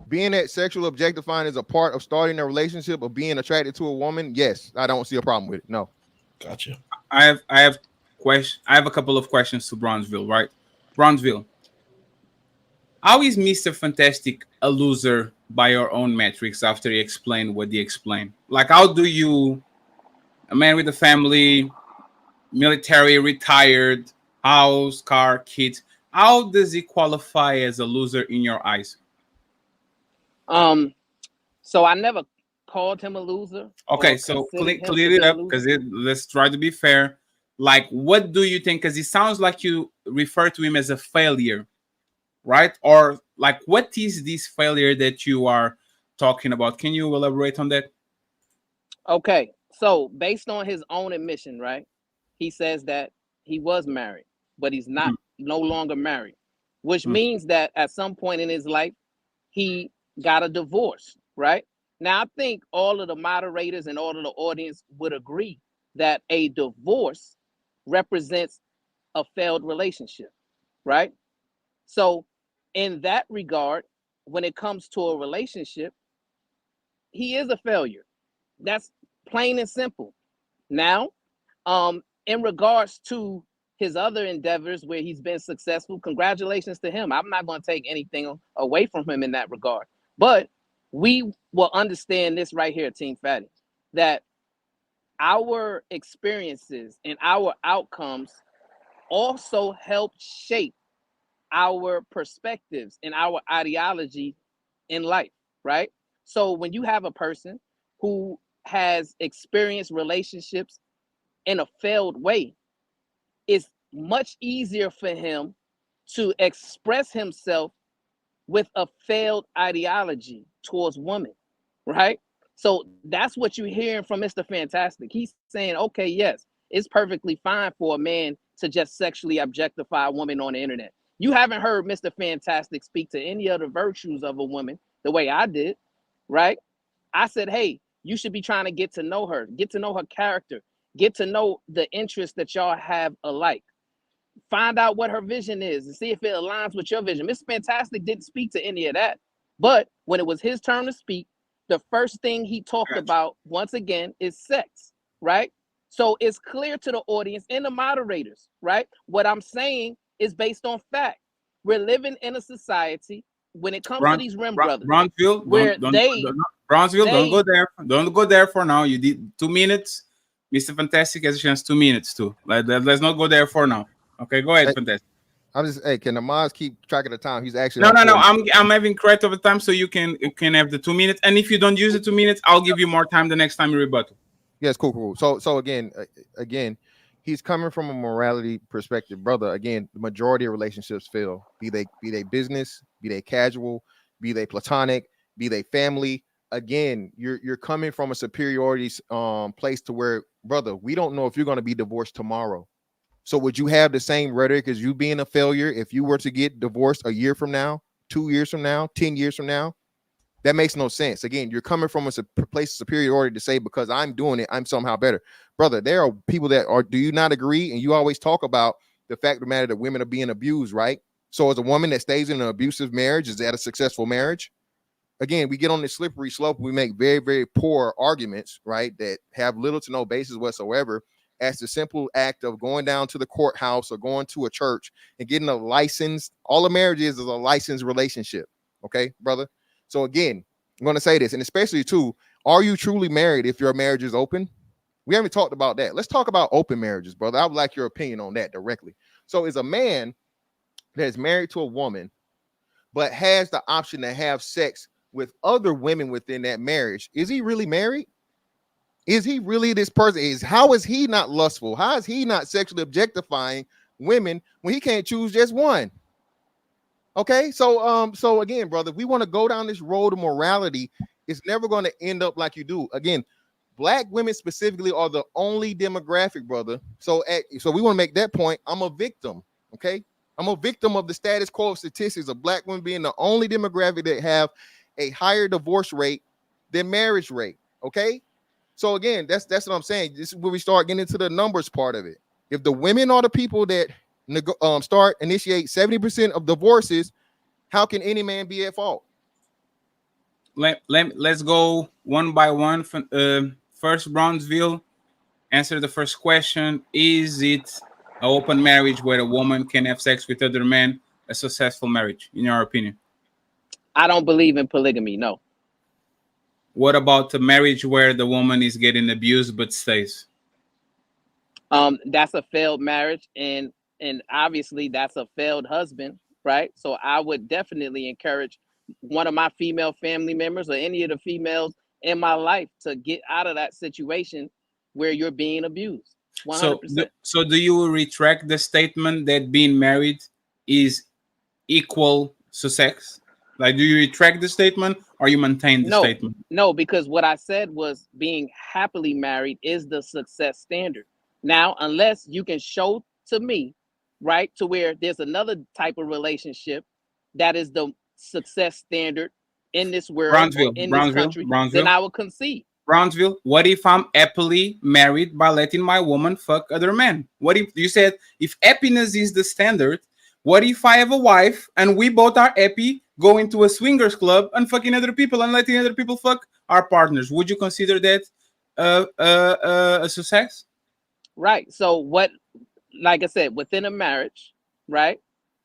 Being that sexual objectifying is a part of starting a relationship or being attracted to a woman, yes, I don't see a problem with it. No. Gotcha. I have a couple of questions to Bronzeville, right? Bronzeville, how is Mr. Fantastic a loser by your own metrics after he explained what he explained? Like, how do you, a man with a family, military, retired, house, car, kids. How does he qualify as a loser in your eyes? So I never called him a loser. Okay, or so considered him to clear be it a up loser. because let's try to be fair. Like, what do you think? Because it sounds like you refer to him as a failure, right? Or like, what is this failure that you are talking about? Can you elaborate on that? Okay, so based on his own admission, right? He says that he was married, but he's not no longer married, which means that at some point in his life, he got a divorce, right? Now, I think all of the moderators and all of the audience would agree that a divorce represents a failed relationship, right? So, in that regard, when it comes to a relationship, he is a failure. That's plain and simple. Now, in regards to his other endeavors where he's been successful, congratulations to him. I'm not going to take anything away from him in that regard. But we will understand this right here, Team Fatty, that our experiences and our outcomes also help shape our perspectives and our ideology in life, right? So when you have a person who has experienced relationships in a failed way, it's much easier for him to express himself with a failed ideology towards women, right? So that's what you're hearing from Mr. Fantastic. He's saying, okay, yes, it's perfectly fine for a man to just sexually objectify a woman on the internet. You haven't heard Mr. Fantastic speak to any of the virtues of a woman the way I did, right? I said, hey, you should be trying to get to know her character, get to know the interests that y'all have alike. Find out what her vision is and see if it aligns with your vision. Mr. Fantastic didn't speak to any of that. But when it was his turn to speak, the first thing he talked about, once again, is sex, right? So it's clear to the audience and the moderators, right? What I'm saying is based on fact. We're living in a society when it comes to these Rim brothers, Brownsville, where Brownsville, don't go there. Don't go there for now. You did 2 minutes. Mr. Fantastic has a chance 2 minutes too. Let's not go there for now. Okay, go ahead, Fantastic. I'm just, hey, can the mods keep track of the time? He's actually no. I'm having correct over time, so you can have the 2 minutes. And if you don't use the 2 minutes, I'll give you more time the next time you rebuttal. Yes, cool. So again, he's coming from a morality perspective, brother. Again, the majority of relationships fail. Be they business, be they casual, be they platonic, be they family. Again, you're coming from a superiority place to where, brother, we don't know if you're going to be divorced tomorrow. So would you have the same rhetoric as you being a failure if you were to get divorced a year from now, 2 years from now, 10 years from now? That makes no sense. Again, you're coming from a place of superiority to say, because I'm doing it, I'm somehow better. Brother, there are people that are, do you not agree? And you always talk about the fact of the matter that women are being abused, right? So as a woman that stays in an abusive marriage, is that a successful marriage? Again, we get on this slippery slope. We make very, very poor arguments, right, that have little to no basis whatsoever, as the simple act of going down to the courthouse or going to a church and getting a license. All a marriage is a licensed relationship. Okay, brother? So again, I'm going to say this, and especially too, are you truly married if your marriage is open? We haven't talked about that. Let's talk about open marriages, brother. I would like your opinion on that directly. So is a man that is married to a woman, but has the option to have sex with other women within that marriage, is he really married? Is he really this person? How is he not lustful? How is he not sexually objectifying women when he can't choose just one? Okay, so again, brother, if we want to go down this road of morality, it's never going to end up like you do. Again, black women specifically are the only demographic, brother. So we want to make that point. I'm a victim. Okay, I'm a victim of the status quo of statistics of black women being the only demographic that have a higher divorce rate than marriage rate. Okay. So again, that's what I'm saying. This is where we start getting into the numbers part of it. If the women are the people that initiate 70% of divorces, how can any man be at fault? Let's go one by one. First, Brownsville, answer the first question. Is it an open marriage where a woman can have sex with other men a successful marriage, in your opinion? I don't believe in polygamy, no. What about the marriage where the woman is getting abused but stays? That's a failed marriage, and obviously that's a failed husband, right? So I would definitely encourage one of my female family members or any of the females in my life to get out of that situation where you're being abused. 100%. So do you retract the statement that being married is equal to sex? Like, do you retract the statement or you maintain the statement? No, because what I said was being happily married is the success standard. Now, unless you can show to me, right, to where there's another type of relationship that is the success standard in this world, or in this country, then I will concede. Brownsville, what if I'm happily married by letting my woman fuck other men? What if you said if happiness is the standard? What if I have a wife and we both are happy going to a swingers club and fucking other people and letting other people fuck our partners? Would you consider that a success? Right. So what, like I said, within a marriage, right?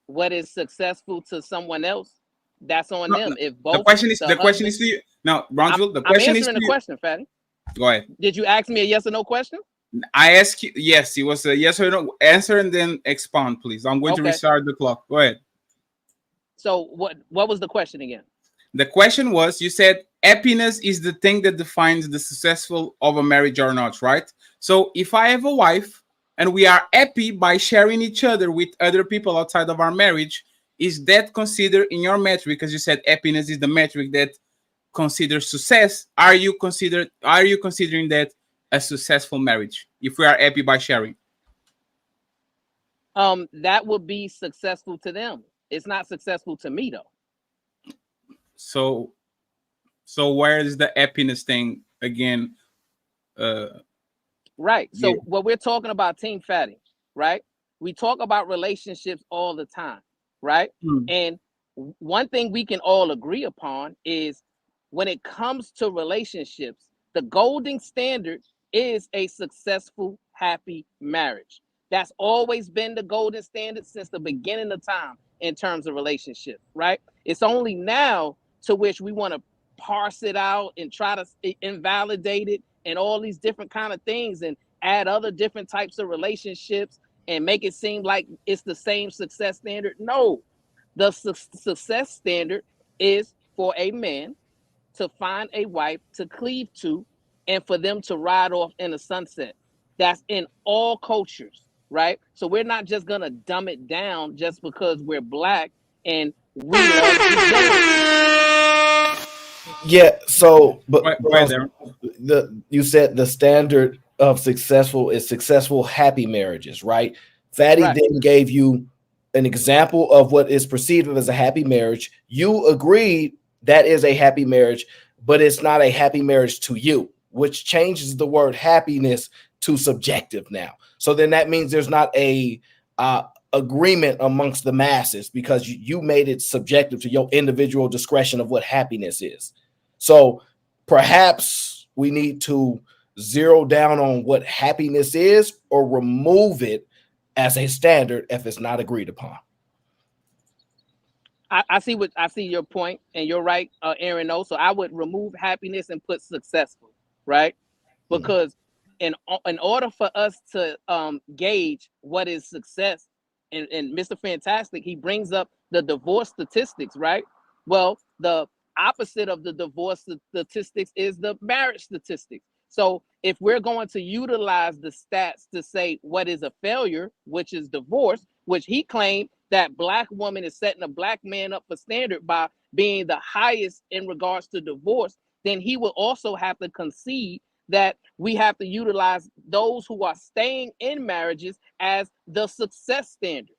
What is successful to someone else, that's on them. If both the question is to you. No, Brownsville, the question is to you. I'm answering the question, Fatty. Go ahead. Did you ask me a yes or no question? I asked you, yes, it was a yes or no answer, and then expound, please. I'm going to restart the clock. Go ahead. So what was the question again? The question was, you said happiness is the thing that defines the successful of a marriage or not, right? So if I have a wife and we are happy by sharing each other with other people outside of our marriage, is that considered in your metric? Because you said happiness is the metric that considers success. Are you considering that a successful marriage if we are happy by sharing? That would be successful to them. It's not successful to me though. So where is the happiness thing again? Right. So what we're talking about, Team Fatty, right? We talk about relationships all the time, right? And one thing we can all agree upon is when it comes to relationships, the golden standard is a successful, happy marriage. That's always been the golden standard since the beginning of time in terms of relationships, right? It's only now to which we want to parse it out and try to invalidate it and all these different kind of things and add other different types of relationships and make it seem like it's the same success standard. No, the success standard is for a man to find a wife to cleave to and for them to ride off in the sunset. That's in all cultures, right? So we're not just going to dumb it down just because we're black and we love Yeah, so but you said the standard of successful is successful happy marriages, right? Fatty then gave you an example of what is perceived as a happy marriage. You agreed that is a happy marriage, but it's not a happy marriage to you, which changes the word happiness to subjective now. So then that means there's not a agreement amongst the masses because you made it subjective to your individual discretion of what happiness is. So perhaps we need to zero down on what happiness is or remove it as a standard if it's not agreed upon. I see your point, and you're right, Aaron. So I would remove happiness and put successful, right? Because in order for us to gauge what is success, and Mr. Fantastic, he brings up the divorce statistics, right? Well, the opposite of the divorce statistics is the marriage statistics. So if we're going to utilize the stats to say what is a failure, which is divorce, which he claimed that black woman is setting a black man up for standard by being the highest in regards to divorce, then he will also have to concede that we have to utilize those who are staying in marriages as the success standard.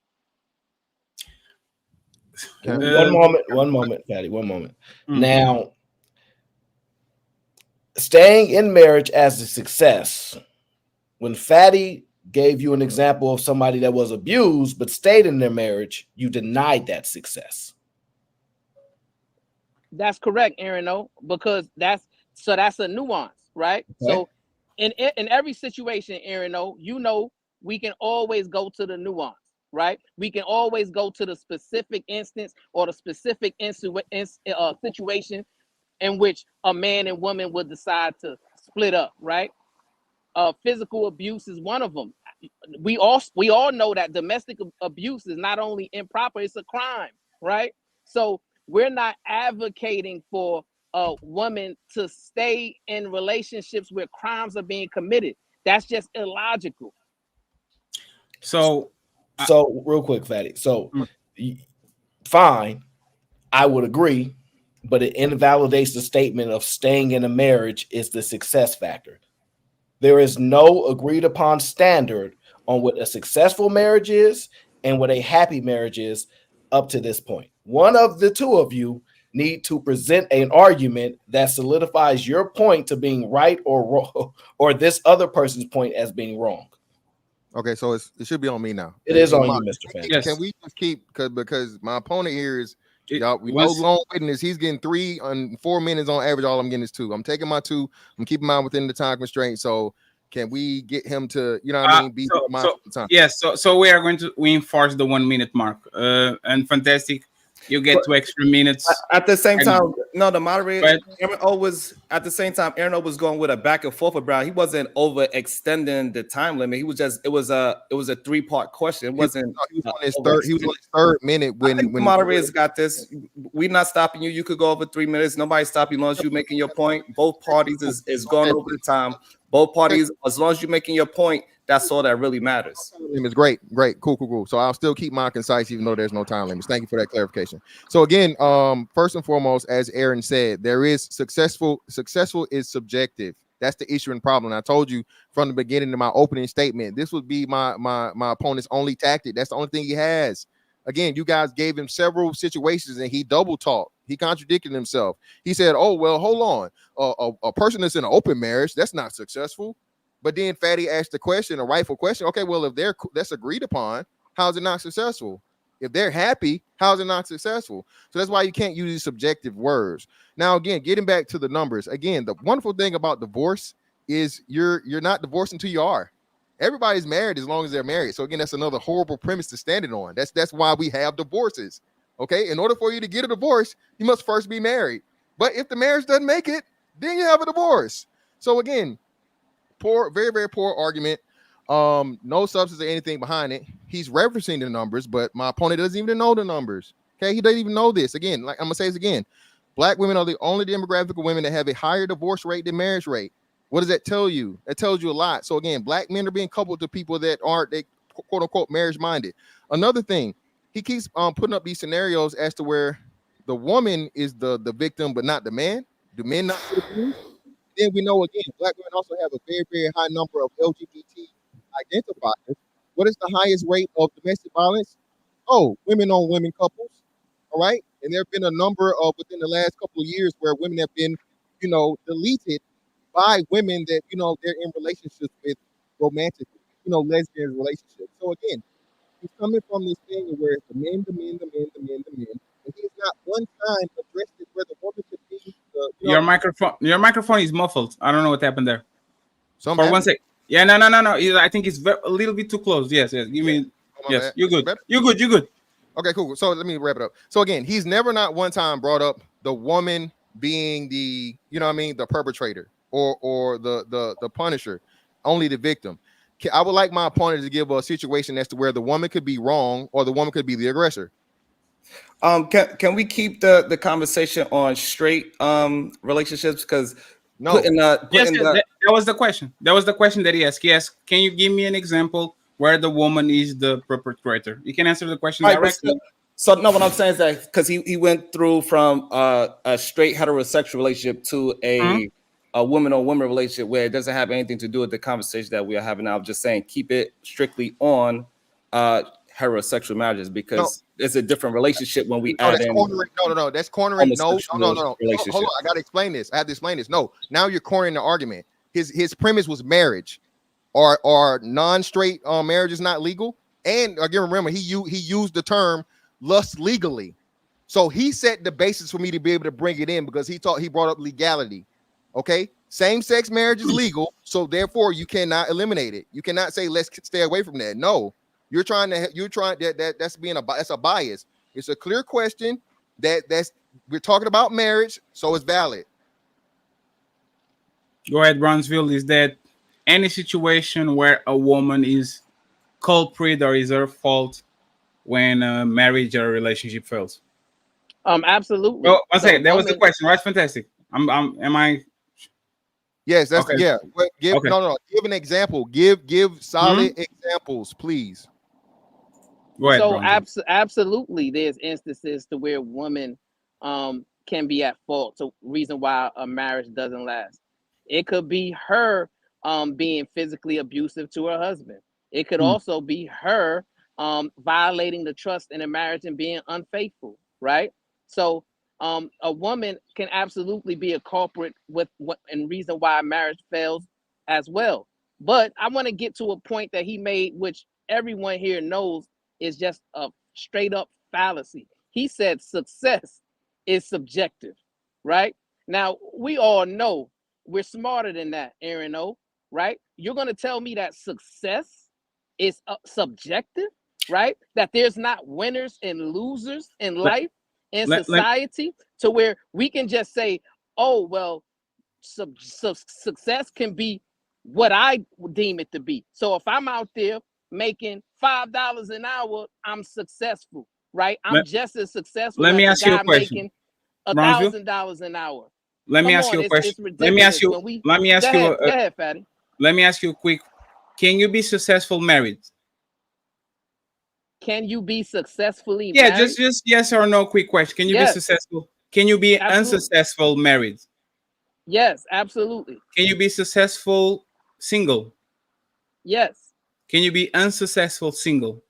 One moment, Patty, one moment. Now, staying in marriage as a success, when Fatty gave you an example of somebody that was abused but stayed in their marriage, you denied that success. That's correct, Aaron, because that's a nuance, right? Okay. So in every situation, Aaron, we can always go to the nuance, right? We can always go to the specific instance or the specific situation in which a man and woman would decide to split up, right? Physical abuse is one of them. we all know that domestic abuse is not only improper, it's a crime, right? So we're not advocating for a woman to stay in relationships where crimes are being committed. That's just illogical. So real quick, Fatty. So Mm. fine, I would agree, but it invalidates the statement of staying in a marriage is the success factor. There is no agreed upon standard on what a successful marriage is and what a happy marriage is up to this point. One of the two of you need to present an argument that solidifies your point to being right or wrong, or this other person's point as being wrong. Okay, so it should be on me now. It is on Mark, you, Mr. Fan. Yes. Can we just keep because my opponent here is y'all, we was- know long witness. He's getting 3 on 4 minutes on average. All I'm getting is 2. I'm taking my 2. I'm keeping mine within the time constraint. So can we get him to, you know what I mean, be mindful of the time? Yes, so we are going to enforce the 1 minute mark. And fantastic, you get 2 extra minutes. At the same And- time, no, the moderator, But- Aaron O was at the same time. Aaron O was going with a back and forth with Brown. He wasn't overextending the time limit. He was just it was a 3-part question. It wasn't. He was on his third. He was on his third minute I think the when moderators got this. We're not stopping you. You could go over 3 minutes. Nobody's stopping you as long as you're making your point. Both parties is going over the time. Both parties, as long as you're making your point, that's all that really matters. It's great, cool. So I'll still keep mine concise, even though there's no time limits. Thank you for that clarification. So again, first and foremost, as Aaron said, there is successful is subjective. That's the issue and problem. I told you from the beginning of my opening statement, this would be my opponent's only tactic. That's the only thing he has. Again, you guys gave him several situations and he double talked. He contradicted himself. He said, "Oh well, hold on. A person that's in an open marriage, that's not successful." But then Fatty asked the question, a rightful question. Okay, well, if that's agreed upon, how is it not successful? If they're happy, how is it not successful? So that's why you can't use these subjective words. Now, again, getting back to the numbers. Again, the wonderful thing about divorce is you're not divorced until you are. Everybody's married as long as they're married. So again, that's another horrible premise to stand it on. That's why we have divorces. Okay, in order for you to get a divorce, you must first be married. But if the marriage doesn't make it, then you have a divorce. So again, poor, very, very poor argument. No substance or anything behind it. He's referencing the numbers, but my opponent doesn't even know the numbers. Okay, he doesn't even know this. Again, like I'm gonna say this again. Black women are the only demographic of women that have a higher divorce rate than marriage rate. What does that tell you? It tells you a lot. So again, black men are being coupled to people that aren't, they quote unquote marriage minded. Another thing, he keeps putting up these scenarios as to where the woman is the victim, but not the man. Do men not feel abused? Then we know again, black women also have a very, very high number of LGBT identifiers. What is the highest rate of domestic violence? Oh, women on women couples. All right. And there have been a number of within the last couple of years where women have been, deleted by women that, they're in relationships with romantic, lesbian relationships. So again, he's coming from this thing where it's the men. And he's not one time addressed it where the woman could be Your microphone is muffled. I don't know what happened there. For Something 1 second. Yeah, no. I think it's a little bit too close. Yes. Give me. Yes, you're good. You're good. Okay, cool. So let me wrap it up. So again, he's never not one time brought up the woman being the, the perpetrator or the punisher, only the victim. I would like my opponent to give a situation as to where the woman could be wrong or the woman could be the aggressor. Can we keep the conversation on straight relationships? Because no, that was the question. That was the question that he asked. Yes, can you give me an example where the woman is the perpetrator? You can answer the question directly. So no, what I'm saying is that because he went through from a straight heterosexual relationship to a woman on woman relationship where it doesn't have anything to do with the conversation that we are having now. I'm just saying keep it strictly on heterosexual marriages because it's a different relationship when we add in. That's cornering. No. Hold on. I gotta explain this. I have to explain this. No, now you're cornering the argument. His premise was marriage. Are non-straight marriage is not legal. And again, remember, he used the term lust legally. So he set the basis for me to be able to bring it in because he brought up legality. Okay, same-sex marriage is legal, so therefore you cannot eliminate it. You cannot say let's stay away from that. No, that's a bias. It's a clear question we're talking about marriage, so it's valid. Go ahead, Brownsville. Is that any situation where a woman is culprit or is her fault when a marriage or a relationship fails? Absolutely. Well, one The second. That was the woman, question, right? Fantastic. Am I Yes, that's okay? yeah. But give Okay. no. Give an example. Give solid examples, please. Go ahead, so Bronze. absolutely, there's instances to where women can be at fault. So reason why a marriage doesn't last. It could be her being physically abusive to her husband. It could Hmm. also be her violating the trust in a marriage and being unfaithful, right? So a woman can absolutely be a culprit with what and reason why a marriage fails as well. But I want to get to a point that he made, which everyone here knows is just a straight up fallacy. He said success is subjective, right? Now, we all know we're smarter than that, Aaron O, right? You're going to tell me that success is subjective, right? That there's not winners and losers in Let, life, in let, let, society, to where we can just say, oh, well, success can be what I deem it to be. So if I'm out there making $5 an hour, I'm successful, right? I'm let, just as successful let as me a ask you a guy question, making Bronzeville. $1,000 an hour. Let me Come ask on, you a question. it's ridiculous when we Let me ask go you ahead, go ahead, Fatty. let me ask you a quick. Can you be successful married? Can you be successfully Yeah, married? just yes or no quick question. Can you be Yes, successful? Can you be absolutely. unsuccessful married? Yes, absolutely. Can you be successful single? Yes, Can you be unsuccessful single?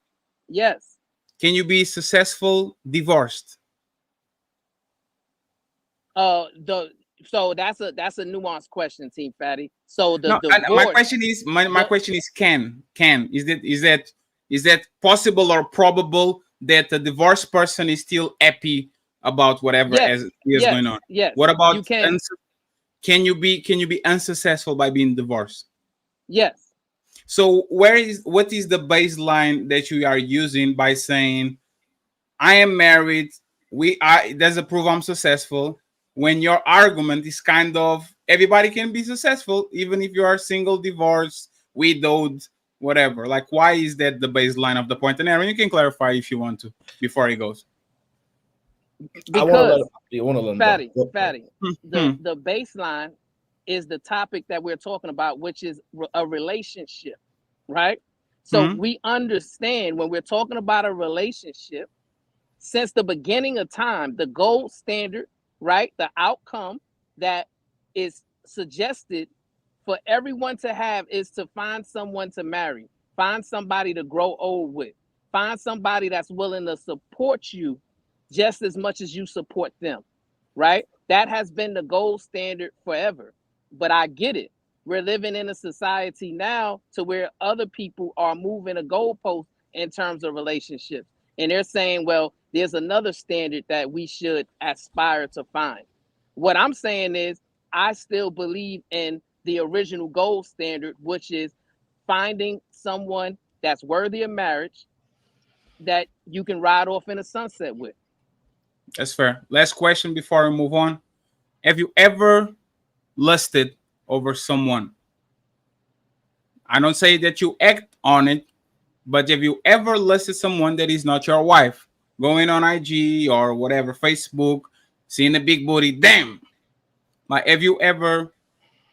yes. Can you be successful divorced? So that's a nuanced question, Team Fatty. So the No, my divorce, question is my the question is can is that possible or probable that the divorced person is still happy about whatever as yes, is going on? yes. What about You can, can you be unsuccessful by being divorced? yes. So what is the baseline that you are using by saying I am married, there's a proof I'm successful, when your argument is kind of everybody can be successful even if you are single, divorced, widowed, whatever. Like, why is that the baseline of the point? And Aaron, you can clarify if you want to before he goes. I want to let Because him Fatty, go. the baseline is the topic that we're talking about, which is a relationship, right? So we understand when we're talking about a relationship, since the beginning of time, the gold standard, right? The outcome that is suggested for everyone to have is to find someone to marry, find somebody to grow old with, find somebody that's willing to support you just as much as you support them, right? That has been the gold standard forever. But I get it. We're living in a society now to where other people are moving a goalpost in terms of relationships. And they're saying, well, there's another standard that we should aspire to find. What I'm saying is, I still believe in the original gold standard, which is finding someone that's worthy of marriage that you can ride off in a sunset with. That's fair. Last question before we move on. Have you ever lusted over someone? I don't say that you act on it, but have you ever lusted someone that is not your wife? Going on IG or whatever, Facebook, seeing a big booty, damn. Like, have you ever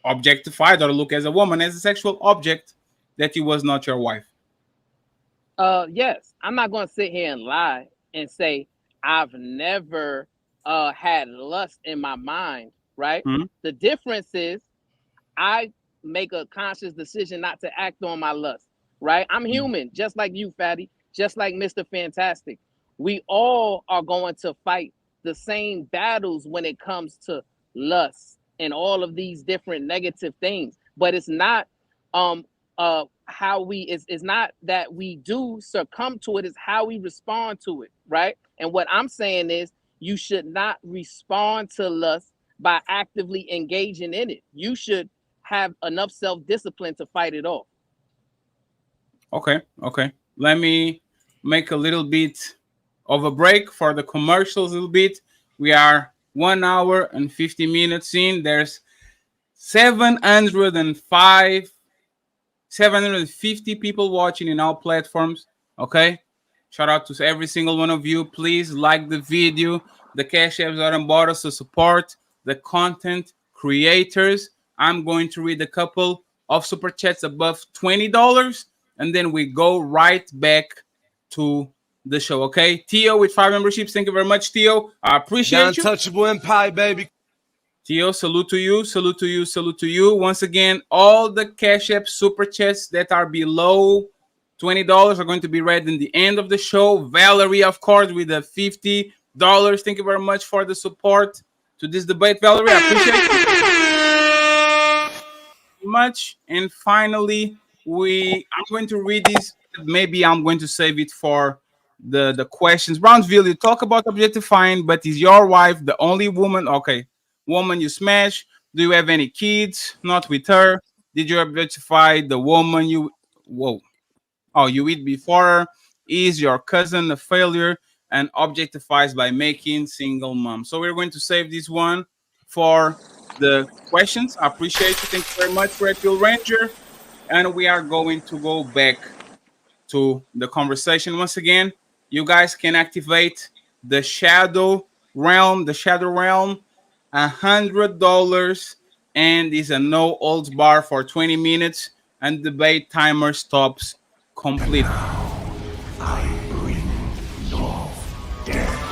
objectified or look as a woman as a sexual object that he was not your wife? Yes, I'm not going to sit here and lie and say I've never had lust in my mind, right? The difference is I make a conscious decision not to act on my lust, right? I'm human, just like you, Fatty, just like Mr. Fantastic. We all are going to fight the same battles when it comes to lust and all of these different negative things. But it's not how we it's not that we do succumb to it, it's how we respond to it, right? And what I'm saying is you should not respond to lust by actively engaging in it. You should have enough self-discipline to fight it off. Okay. Let me make a little bit of a break for the commercials a little bit. We are 1 hour and 50 minutes in. There's 705 750 people watching in all platforms. Okay. Shout out to every single one of you. Please like the video. The cash apps are on bottom to support the content creators. I'm going to read a couple of super chats above $20, and then we go right back to the show. Okay, Theo with 5 memberships. Thank you very much, Theo. I appreciate you. Untouchable Empire, baby. Theo, salute to you, salute to you, salute to you. Once again, all the Cash App super chats that are below $20 are going to be read in the end of the show. Valerie, of course, with the $50. Thank you very much for the support to this debate, Valerie. I appreciate it much. And finally, I'm going to read this. Maybe I'm going to save it for the questions. Brownsville, you talk about objectifying, but is your wife the only woman? Okay. Woman you smash? Do you have any kids? Not with her. Did you objectify the woman you you eat before her? Is your cousin a failure and objectifies by making single mom? So we're going to save this one for the questions. I appreciate you. Thank you very much, Red Pill Ranger. And we are going to go back to the conversation once again. You guys can activate the Shadow Realm. The Shadow Realm, $100, and is a no holds bar for 20 minutes, and debate timer stops completely. I bring North death.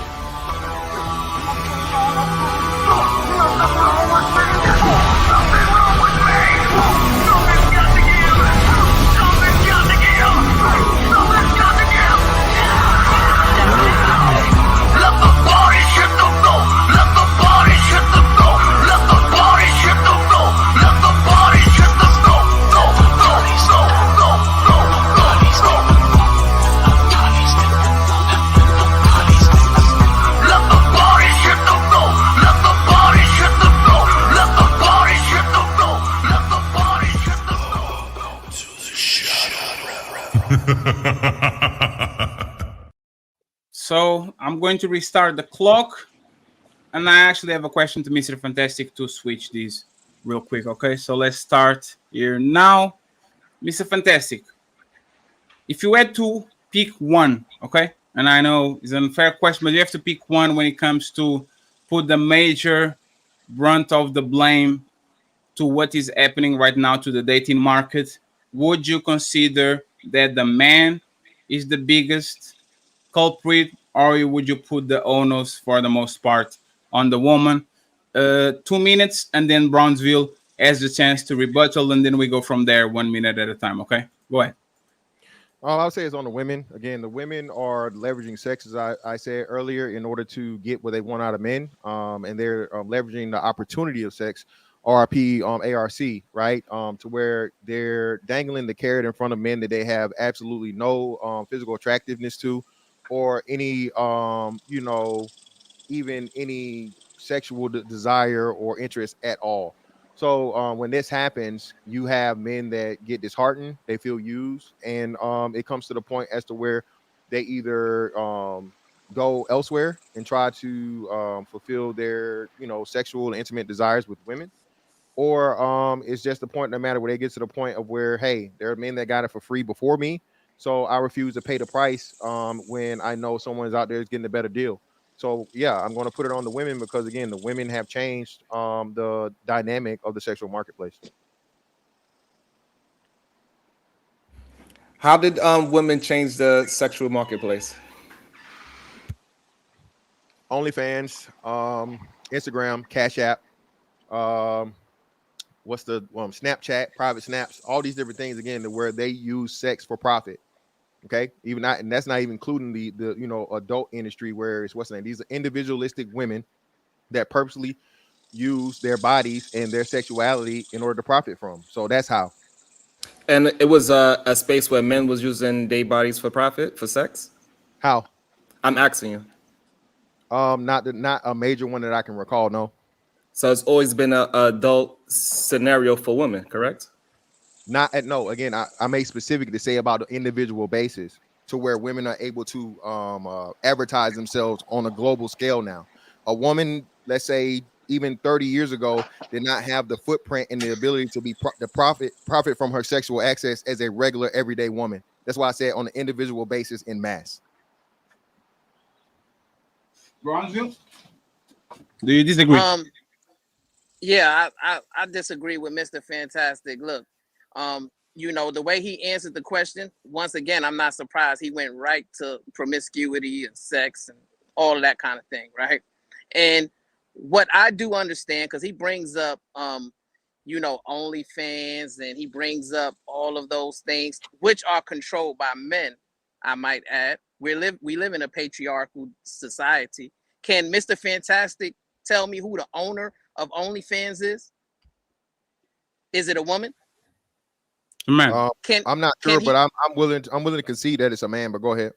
So I'm going to restart the clock, and I actually have a question to Mr. Fantastic to switch these real quick. Okay, so let's start here now. Mr. Fantastic, if you had to pick one, okay, and I know it's an unfair question, but you have to pick one when it comes to put the major brunt of the blame to what is happening right now to the dating market, would you consider that the man is the biggest culprit, or would you put the onus for the most part on the woman? 2 minutes, and then Brownsville has the chance to rebuttal, and then we go from there 1 minute at a time. Okay, go ahead. All I'll say is on the women. Again, the women are leveraging sex, as I said earlier, in order to get what they want out of men, and they're leveraging the opportunity of sex, RP, ARC, right, to where they're dangling the carrot in front of men that they have absolutely no physical attractiveness to, or any even any sexual desire or interest at all. So when this happens, you have men that get disheartened, they feel used, and it comes to the point as to where they either go elsewhere and try to fulfill their sexual and intimate desires with women, or it's just the point in the matter where they get to the point of where, hey, there are men that got it for free before me, so I refuse to pay the price when I know someone's out there is getting a better deal. So yeah, I'm going to put it on the women because, again, the women have changed the dynamic of the sexual marketplace. How did women change the sexual marketplace? OnlyFans, Instagram, Cash App, Snapchat, private snaps, all these different things, again, to where they use sex for profit. Okay, even not, and that's not even including the adult industry where it's what's the name? These are individualistic women that purposely use their bodies and their sexuality in order to profit from. So that's how. And it was a space where men was using their bodies for profit, for sex. How? I'm asking you. Not a major one that I can recall. No. So it's always been an adult scenario for women, correct? No. Again, I made specific to say about the individual basis to where women are able to advertise themselves on a global scale now. A woman, let's say, even 30 years ago did not have the footprint and the ability to be profit from her sexual access as a regular everyday woman. That's why I said on an individual basis in mass. Bronzeville, do you disagree? Yeah, I disagree with Mr. Fantastic. Look, you know, the way he answered the question, once again, I'm not surprised. He went right to promiscuity and sex and all of that kind of thing, right? And what I do understand, because he brings up, you know, OnlyFans, and he brings up all of those things, which are controlled by men, I might add. We live in a patriarchal society. Can Mr. Fantastic tell me who the owner of OnlyFans is? Is it a woman? Man, I'm not sure, but I'm willing to concede that it's a man. But go ahead.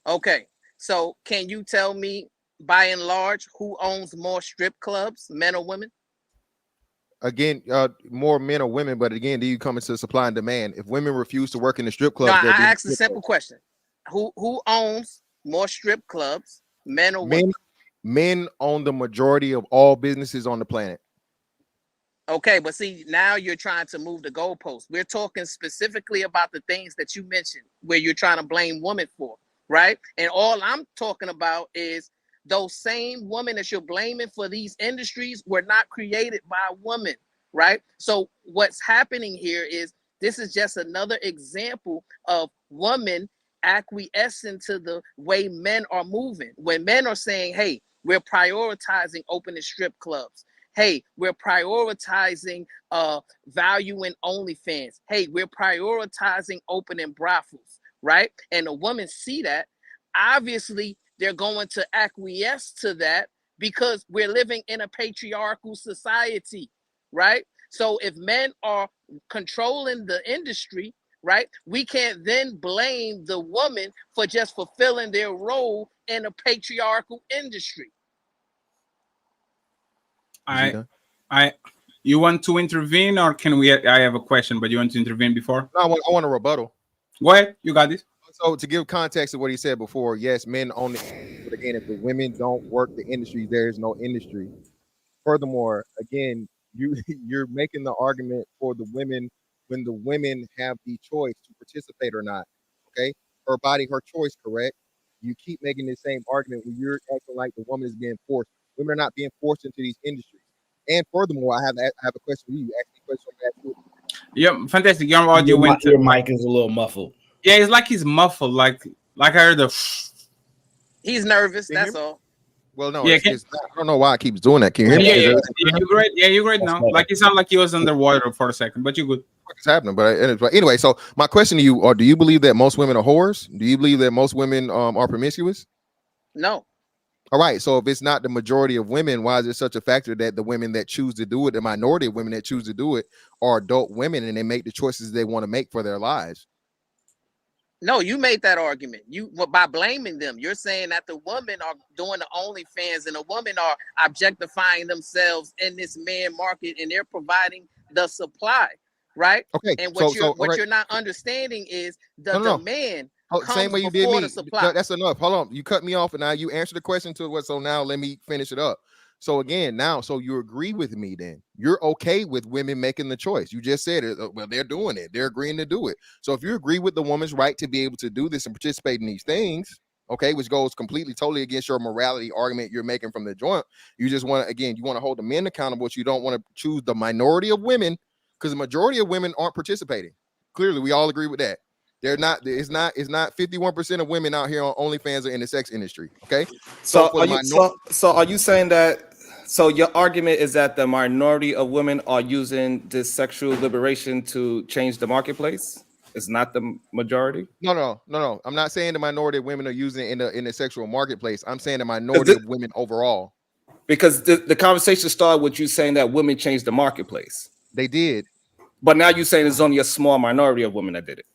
Okay, so can you tell me, by and large, who owns more strip clubs, men or women? Again, more men or women, but again, do you come into supply and demand? If women refuse to work in the strip No, clubs, I asked a simple question: Who owns more strip clubs, men or women? Men own the majority of all businesses on the planet. Okay, but see, now you're trying to move the goalpost. We're talking specifically about the things that you mentioned, where you're trying to blame women for, right? And all I'm talking about is those same women that you're blaming for these industries were not created by women, right? So what's happening here is this is just another example of women acquiescing to the way men are moving. When men are saying, hey, we're prioritizing opening strip clubs. Hey, we're prioritizing value in OnlyFans. Hey, we're prioritizing opening brothels, right? And the women see that. Obviously, they're going to acquiesce to that because we're living in a patriarchal society, right? So if men are controlling the industry, right, we can't then blame the woman for just fulfilling their role in a patriarchal industry. You want to intervene, or can we? I have a question, but you want to intervene before? No, I want a rebuttal. Go ahead, you got this. So to give context of what he said before, yes, men own it, but again, if the women don't work the industry, there is no industry. Furthermore, again, you're making the argument for the women when the women have the choice to participate or not. Okay, her body, her choice, correct? You keep making the same argument when you're acting like the woman is being forced. Women are not being forced into these industries. And furthermore, I have a question for you. You asked me a question. Yeah, fantastic. Your audio your mic is a little muffled. Yeah, it's like he's muffled. Like I heard the. He's nervous. That's all. Well, no, yeah, I don't know why it keeps doing that. Can you hear me? Yeah, you're great. Yeah, you're great now. Like it sounded like he was underwater for a second, but you're good. What's happening? But anyway, so my question to you: do you believe that most women are whores? Do you believe that most women are promiscuous? No. All right. So if it's not the majority of women, why is it such a factor that the women that choose to do it, the minority of women that choose to do it, are adult women and they make the choices they want to make for their lives? No, you made that argument. By blaming them, you're saying that the women are doing the OnlyFans and the women are objectifying themselves in this man market, and they're providing the supply, right? Okay. And what you're not understanding is the demand. Same way you did me. That's enough. Hold on. You cut me off, and now you answered the question to what. So now let me finish it up. So again, so you agree with me then. You're okay with women making the choice. You just said it. Well, they're doing it. They're agreeing to do it. So if you agree with the woman's right to be able to do this and participate in these things, okay, which goes totally against your morality argument you're making from the joint. You just want to, again, you want to hold the men accountable, but you don't want to choose the minority of women because the majority of women aren't participating. Clearly, we all agree with that. They're not. It's not 51% of women out here on OnlyFans are in the sex industry. Okay. So are you saying that? So your argument is that the minority of women are using this sexual liberation to change the marketplace? It's not the majority? No. I'm not saying the minority of women are using it in the sexual marketplace. I'm saying the minority of women overall. Because the conversation started with you saying that women changed the marketplace. They did. But now you're saying it's only a small minority of women that did it.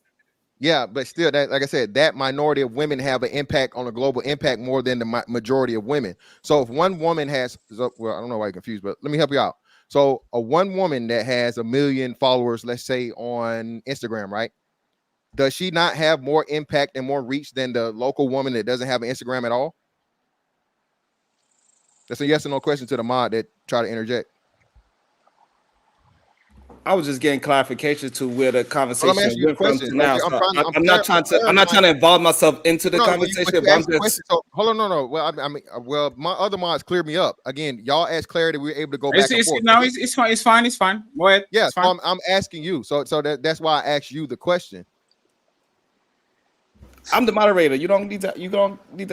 Yeah, but still, that, like I said, that minority of women have an impact on a global impact more than the majority of women. So if one woman has, well, I don't know why you're confused, but let me help you out. So a one woman that has 1 million followers, let's say on Instagram, right? Does she not have more impact and more reach than the local woman that doesn't have an Instagram at all? That's a yes or no question to the mod that try to interject. I was just getting clarification to where the Well, conversation I'm asking you the went from question. to now. I'm So trying. I'm not trying to involve myself into the No, conversation, but but I'm asked the just question. So hold on, no. Well, I mean, well, my other mods cleared me up. Again, y'all asked clarity. We were able to go back and forth. No, it's fine. It's fine. It's fine. Go ahead. Yeah, It's so fine. I'm asking you. So that's why I asked you the question. I'm the moderator. You don't need to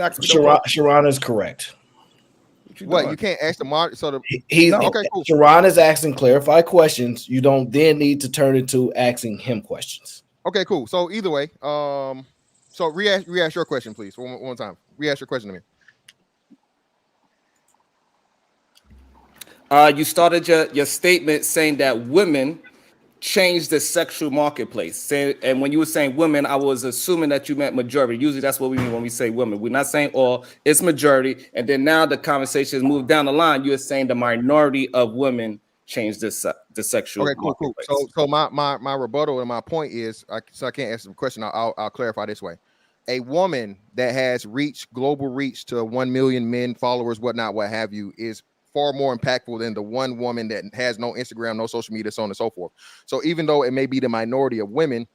ask me. Sharon is correct. What you can't ask the mod. So Okay, cool. Sharon is asking clarified questions. You don't then need to turn it to asking him questions. Okay, cool. So either way, so re-ask your question, please. One time. Re-ask your question to me. You started your statement saying that women changed the sexual marketplace. And when you were saying women, I was assuming that you meant majority. Usually that's what we mean when we say women. We're not saying all, it's majority. And then now the conversation has moved down the line. You're saying the minority of women changed the sexual marketplace. So my rebuttal and my point is, so I can't answer the question. I'll clarify this way. A woman that has global reach to 1 million men, followers, whatnot, what have you, is far more impactful than the one woman that has no Instagram, no social media, so on and so forth. So even though it may be the minority of women,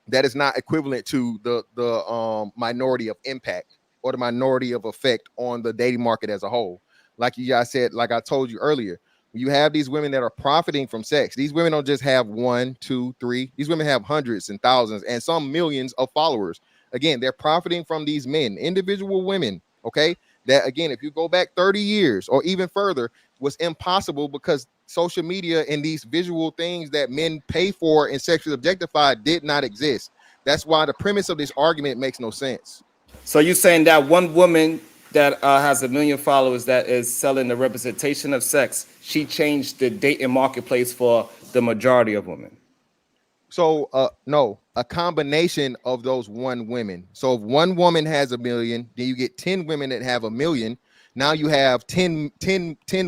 that is not equivalent to the minority of impact or the minority of effect on the dating market as a whole. Like you guys said, like I told you earlier, when you have these women that are profiting from sex, these women don't just have 1, 2, 3. These women have hundreds and thousands and some millions of followers. Again, they're profiting from these men, individual women. Okay. That again, if you go back 30 years or even further, was impossible because social media and these visual things that men pay for and sexually objectify did not exist. That's why the premise of this argument makes no sense. So you're saying that one woman that has 1 million followers that is selling the representation of sex, she changed the dating marketplace for the majority of women? So no, a combination of those one women. So if one woman has 1 million, then you get 10 women that have 1 million. Now you have 10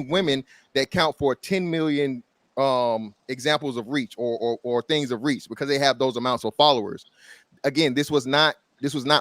women that count for 10 million examples of reach or things of reach because they have those amounts of followers. Again, this was not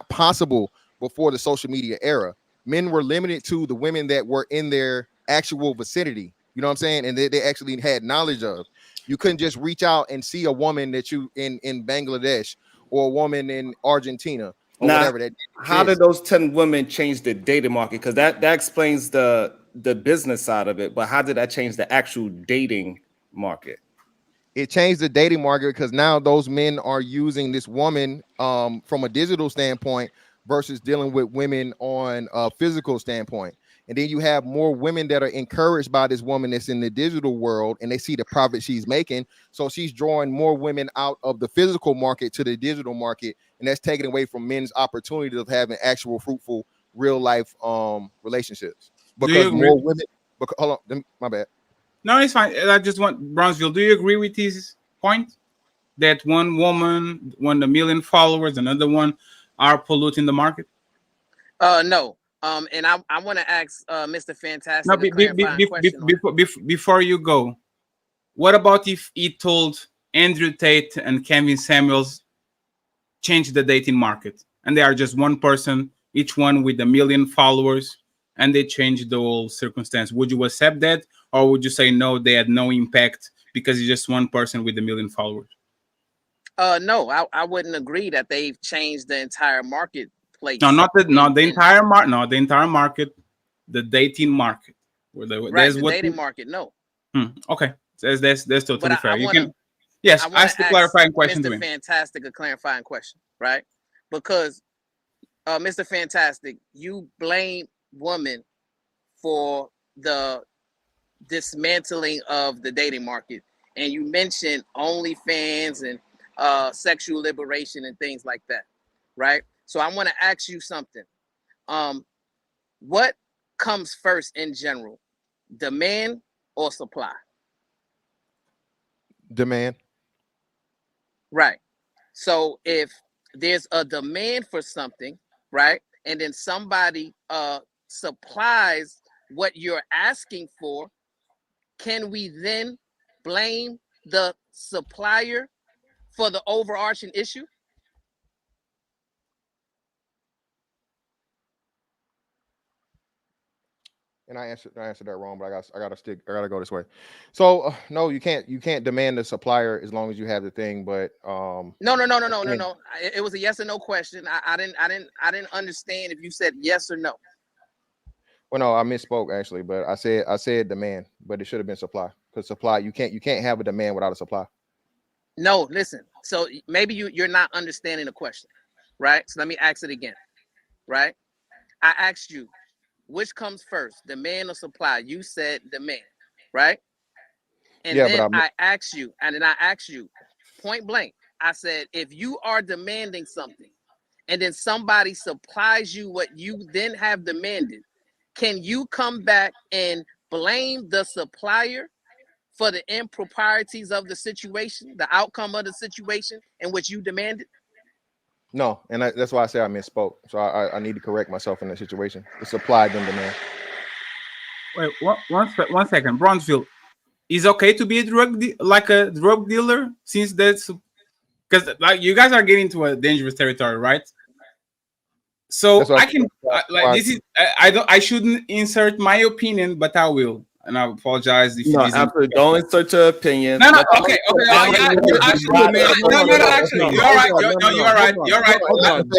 possible before the social media era. Men were limited to the women that were in their actual vicinity. You know what I'm saying? And they actually had knowledge of. You couldn't just reach out and see a woman that you in Bangladesh or a woman in Argentina or whatever. How did those 10 women change the dating market? Because that explains the business side of it, but how did that change the actual dating market? It changed the dating market because now those men are using this woman from a digital standpoint versus dealing with women on a physical standpoint. And then you have more women that are encouraged by this woman that's in the digital world and they see the profit she's making. So she's drawing more women out of the physical market to the digital market. And that's taken away from men's opportunity of having actual fruitful real life relationships. Because more women, hold on, my bad. No, it's fine. I just want Brownsville. Do you agree with his point that one woman, 1 million followers, another one are polluting the market? No. And I want to ask Mr. Fantastic before you go, what about if he told Andrew Tate and Kevin Samuels change the dating market and they are just one person, each one with 1 million followers, and they change the whole circumstance? Would you accept that, or would you say no, they had no impact because it's just one person with 1 million followers? No, I wouldn't agree that they've changed the entire market. No, not the entire market. No, the entire market, the dating market. Dating market. No. Okay, that's totally fair. Ask the clarifying question to me. Mr. Fantastic, a clarifying question, right? Because Mr. Fantastic, you blame women for the dismantling of the dating market, and you mentioned OnlyFans and sexual liberation and things like that, right? So I want to ask you something. What comes first in general, demand or supply? Demand. Right. So if there's a demand for something, right, and then somebody supplies what you're asking for, can we then blame the supplier for the overarching issue? and I answered that wrong, but I gotta go this way. So no, you can't demand the supplier as long as you have the thing. But No. again, It was a yes or no question. I didn't understand if you said yes or no. well, no, I misspoke actually, but I said demand, but it should have been supply, because supply you can't have a demand without a supply. No, listen. So maybe you're not understanding the question, right? So let me ask it again, right? I asked you, which comes first, demand or supply? You said demand, right? And Yeah, then but I asked you point blank. I said, if you are demanding something and then somebody supplies you what you then have demanded, can you come back and blame the supplier for the improprieties of the situation, the outcome of the situation in which you demanded? no, and that's why I say I misspoke. So I need to correct myself in that situation. The supply then demand. Wait, one second. Bronzeville, is okay to be a like a drug dealer, since that's because like you guys are getting to a dangerous territory, right? So That's what I can like this is I shouldn't insert my opinion, but I will, and I apologize if No, it isn't. absolutely. Don't insert your opinion. No, Let the- okay. No, You're right. You're right. You're right. Hold on.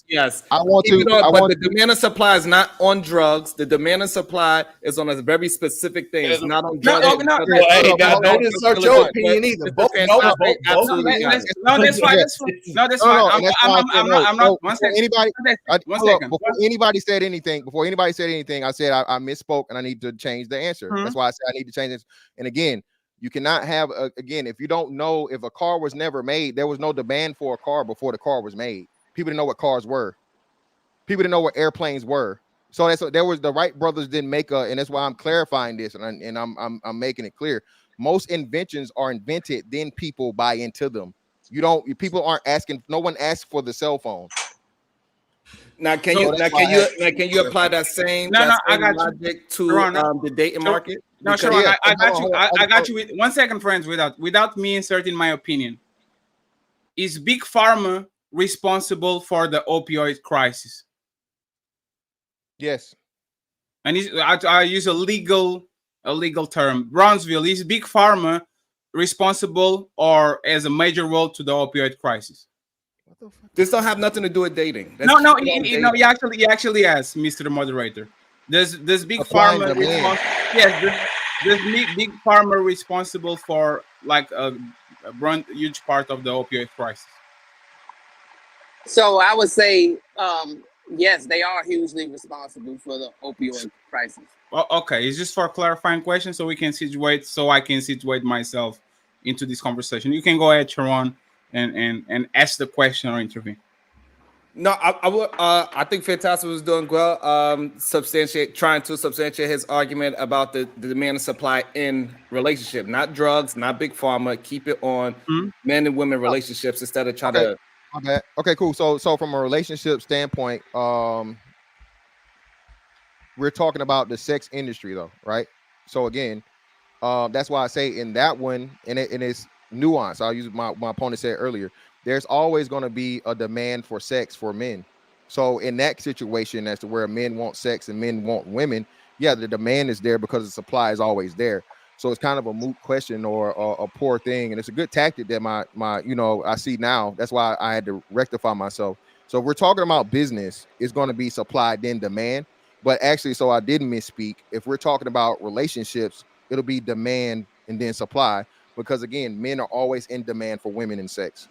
Yes. I want Keep to. it on, I but want the demand and supply is not on drugs. The demand and supply is on a very specific thing. It's not on drugs. Hey, now don't insert your opinion either. Absolutely. No, that's fine. That's fine. No, that's fine. I'm not. One second. Before anybody said anything, I said I misspoke and I need to change the answer. That's why I said I need to change this. And again, you cannot have if you don't know, if a car was never made, there was no demand for a car before the car was made. People didn't know what cars were. People didn't know what airplanes were. So there was the Wright brothers didn't make and that's why I'm clarifying this and I'm making it clear. Most inventions are invented, then people buy into them. People aren't asking. No one asks for the cell phone. Now, can you apply that same logic to the dating market? No, Sharon, I got you. I got you. With 1 second, friends. Without me inserting my opinion, is Big Pharma responsible for the opioid crisis? Yes. And I use a legal term. Brownsville, is Big Pharma responsible or as a major role to the opioid crisis? This don't have nothing to do with dating. No, you actually asked, Mr. Moderator. Does Big Pharma Big Pharma responsible for like a huge part of the opioid crisis? So I would say yes, they are hugely responsible for the opioid crisis. Well, okay, it's just for a clarifying question, so I can situate myself into this conversation. You can go ahead, Sharon, and ask the question or intervene. No, I think Fantastic was doing well, trying to substantiate his argument about the demand and supply in relationship, not drugs, not Big Pharma. Keep it on men and women relationships instead of trying to. Okay, cool. So from a relationship standpoint, we're talking about the sex industry, though, right? So again, that's why I say in that one, and it's nuance. I'll use my opponent said earlier. There's always going to be a demand for sex for men. So in that situation, as to where men want sex and men want women, yeah, the demand is there because the supply is always there. So it's kind of a moot question or a poor thing, and it's a good tactic that my I see now. That's why I had to rectify myself. So if we're talking about business, it's going to be supply then demand. But actually, so I didn't misspeak. If we're talking about relationships, it'll be demand and then supply, because again, men are always in demand for women and sex.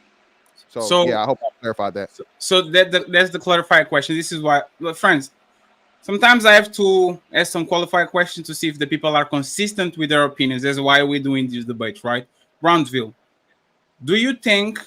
So yeah, I hope I clarified that. So that's the clarified question. This is why, friends, sometimes I have to ask some qualified questions to see if the people are consistent with their opinions. That's why we're doing this debate, right? Brownsville, do you think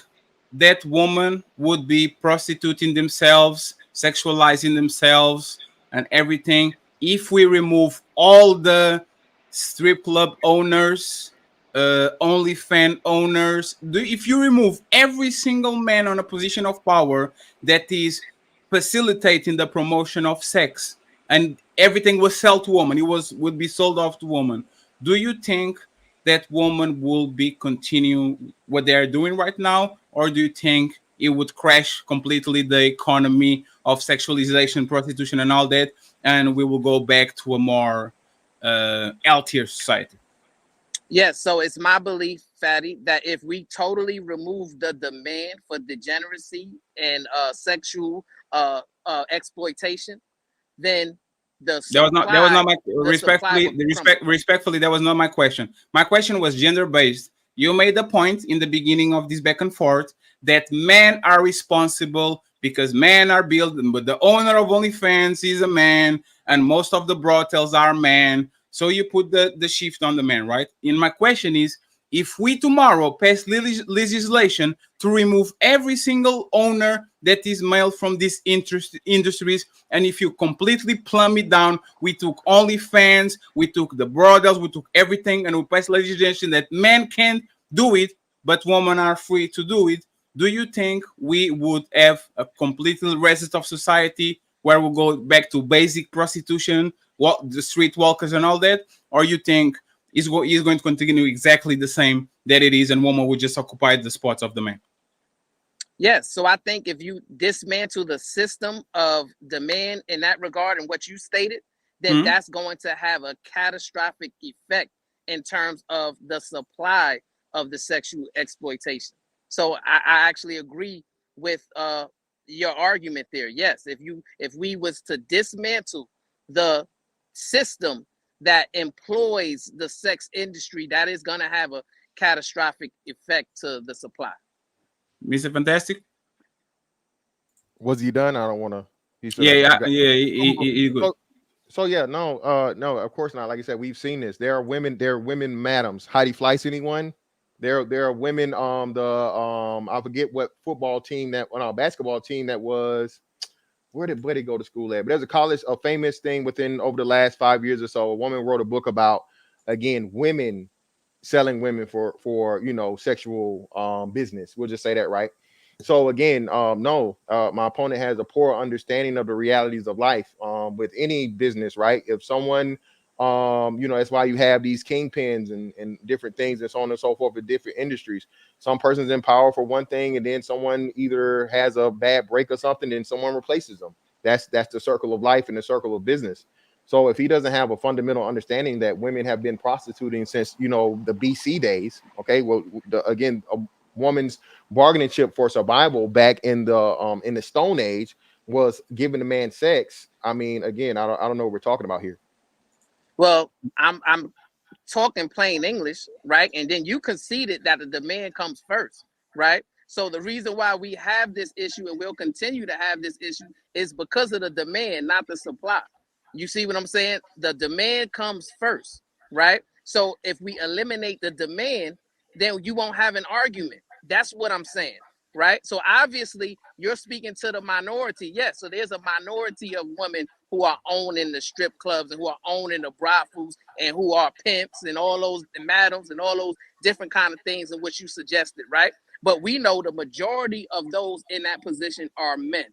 that women would be prostituting themselves, sexualizing themselves, and everything if we remove all the strip club owners, OnlyFans owners? If you remove every single man on a position of power that is facilitating the promotion of sex, and everything was sold to women, would be sold off to women, do you think that women will be continuing what they are doing right now, or do you think it would crash completely the economy of sexualization, prostitution, and all that, and we will go back to a more healthier society. Yes, so it's my belief, Fatty, that if we totally remove the demand for degeneracy and sexual exploitation, then the That was not my the supply respectfully will the crumble. respectfully that was not my question. My question was gender based. You made the point in the beginning of this back and forth that men are responsible because men are built, but the owner of OnlyFans is a man, and most of the brothels are men. So you put the shift on the man, right? And my question is, if we tomorrow pass legislation to remove every single owner that is male from these industries, and if you completely plumb it down, we took OnlyFans, we took the brothels, we took everything, and we passed legislation that men can't do it, but women are free to do it. Do you think we would have a completely reset of society where we go back to basic prostitution, the street walkers and all that? Or you think is going to continue exactly the same that it is, and women will just occupy the spots of the man? Yes, so I think if you dismantle the system of demand in that regard and what you stated, then that's going to have a catastrophic effect in terms of the supply of the sexual exploitation. So I actually agree with your argument there. Yes, if we was to dismantle the system that employs the sex industry, that is going to have a catastrophic effect to the supply. Mr. Fantastic? Was he done? I don't want to. Yeah, he good. So yeah, no, of course not. Like I said, we've seen this. There are women madams. Heidi Fleiss, anyone? There are women. I forget what basketball team that was. Where did go to school at? But there's a famous thing within over the last 5 years or so. A woman wrote a book about, again, women selling women for sexual business. We'll just say that, right? So again, my opponent has a poor understanding of the realities of life with any business, right? If someone, that's why you have these kingpins and different things and so on and so forth in different industries. Some person's in power for one thing, and then someone either has a bad break or something, and someone replaces them. That's the circle of life and the circle of business. So if he doesn't have a fundamental understanding that women have been prostituting since, the BC days, okay, well, a woman's bargaining chip for survival back in the Stone Age was giving the man sex. I mean, again, I don't know what we're talking about here. Well, I'm talking plain English, right? And then you conceded that the demand comes first, right? So the reason why we have this issue and we'll continue to have this issue is because of the demand, not the supply. You see what I'm saying? The demand comes first, right? So if we eliminate the demand, then you won't have an argument. That's what I'm saying, right? So obviously you're speaking to the minority. Yes, so there's a minority of women who are owning the strip clubs and who are owning the brothels and who are pimps and all those madams and all those different kind of things in which you suggested, right? But we know the majority of those in that position are men,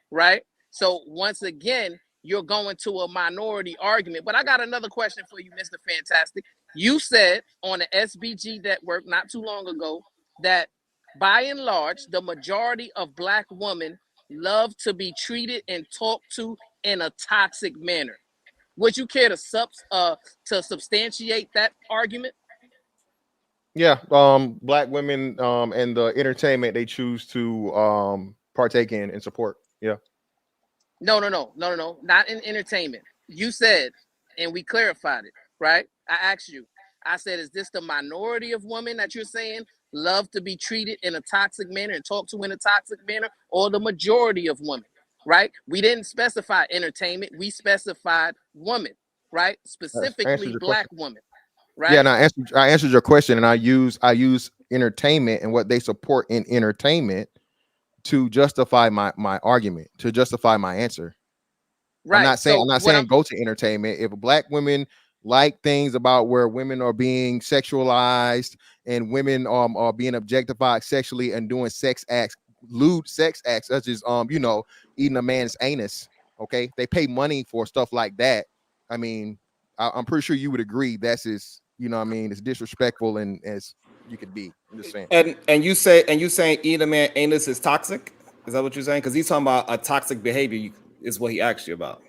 right? So once again, you're going to a minority argument. But I got another question for you, Mr. Fantastic. You said on the SBG network not too long ago that by and large, the majority of Black women love to be treated and talked to in a toxic manner. Would you care to substantiate that argument? Yeah, Black women and the entertainment they choose to partake in and support. Yeah. No, not in entertainment. You said, and we clarified it, right? I asked you, I said, is this the minority of women that you're saying love to be treated in a toxic manner and talked to in a toxic manner, or the majority of women, right? We didn't specify entertainment. We specified women, right? Specifically Black women, right? Yeah, and I answered your question, and I use entertainment and what they support in entertainment to justify my argument, to justify my answer. Right. I'm not saying go to entertainment. If Black women like things about where women are being sexualized and women are being objectified sexually and doing lewd sex acts, such as eating a man's anus, okay, they pay money for stuff like that. I mean, I'm pretty sure you would agree that's as it's disrespectful and as you could be. I'm just saying. And you saying eating a man's anus is toxic? Is that what you're saying? Because he's talking about a toxic behavior is what he asked you about.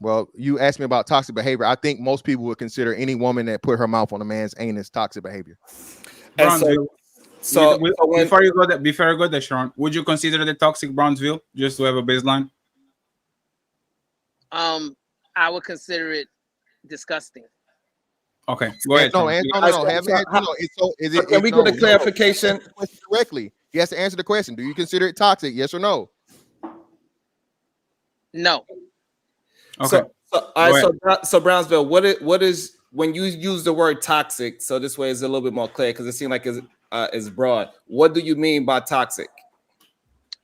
Well, you asked me about toxic behavior. I think most people would consider any woman that put her mouth on a man's anus toxic behavior. And Brownsville. so when, Before you go there, Sharon, would you consider the toxic Brownsville just to have a baseline? I would consider it disgusting. Okay, go ahead. No, Sharon. no. can we get a clarification? Directly. He has to answer the question. Do you consider it toxic? Yes or no? No. Okay. So Brownsville, what is when you use the word toxic? So this way is a little bit more clear because it seems like it's broad. What do you mean by toxic?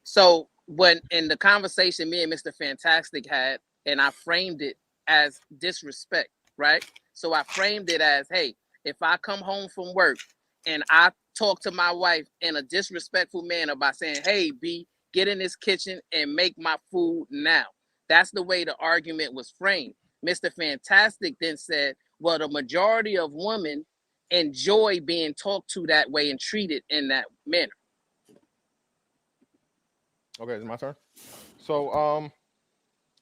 So when in the conversation me and Mr. Fantastic had, and I framed it as disrespect, right? So I framed it as, hey, if I come home from work and I talk to my wife in a disrespectful manner by saying, hey, B, get in this kitchen and make my food now. That's the way the argument was framed. Mr. Fantastic then said, well, the majority of women enjoy being talked to that way and treated in that manner. Okay, it's my turn. So,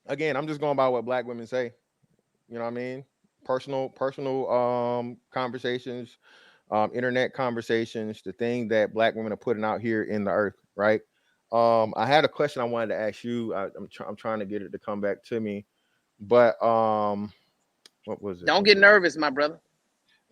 again, I'm just going by what black women say. You know what I mean? Personal conversations, internet conversations, the thing that black women are putting out here in the earth, right? I had a question I wanted to ask you. I'm trying to get it to come back to me, but what was it? Don't get nervous, my brother.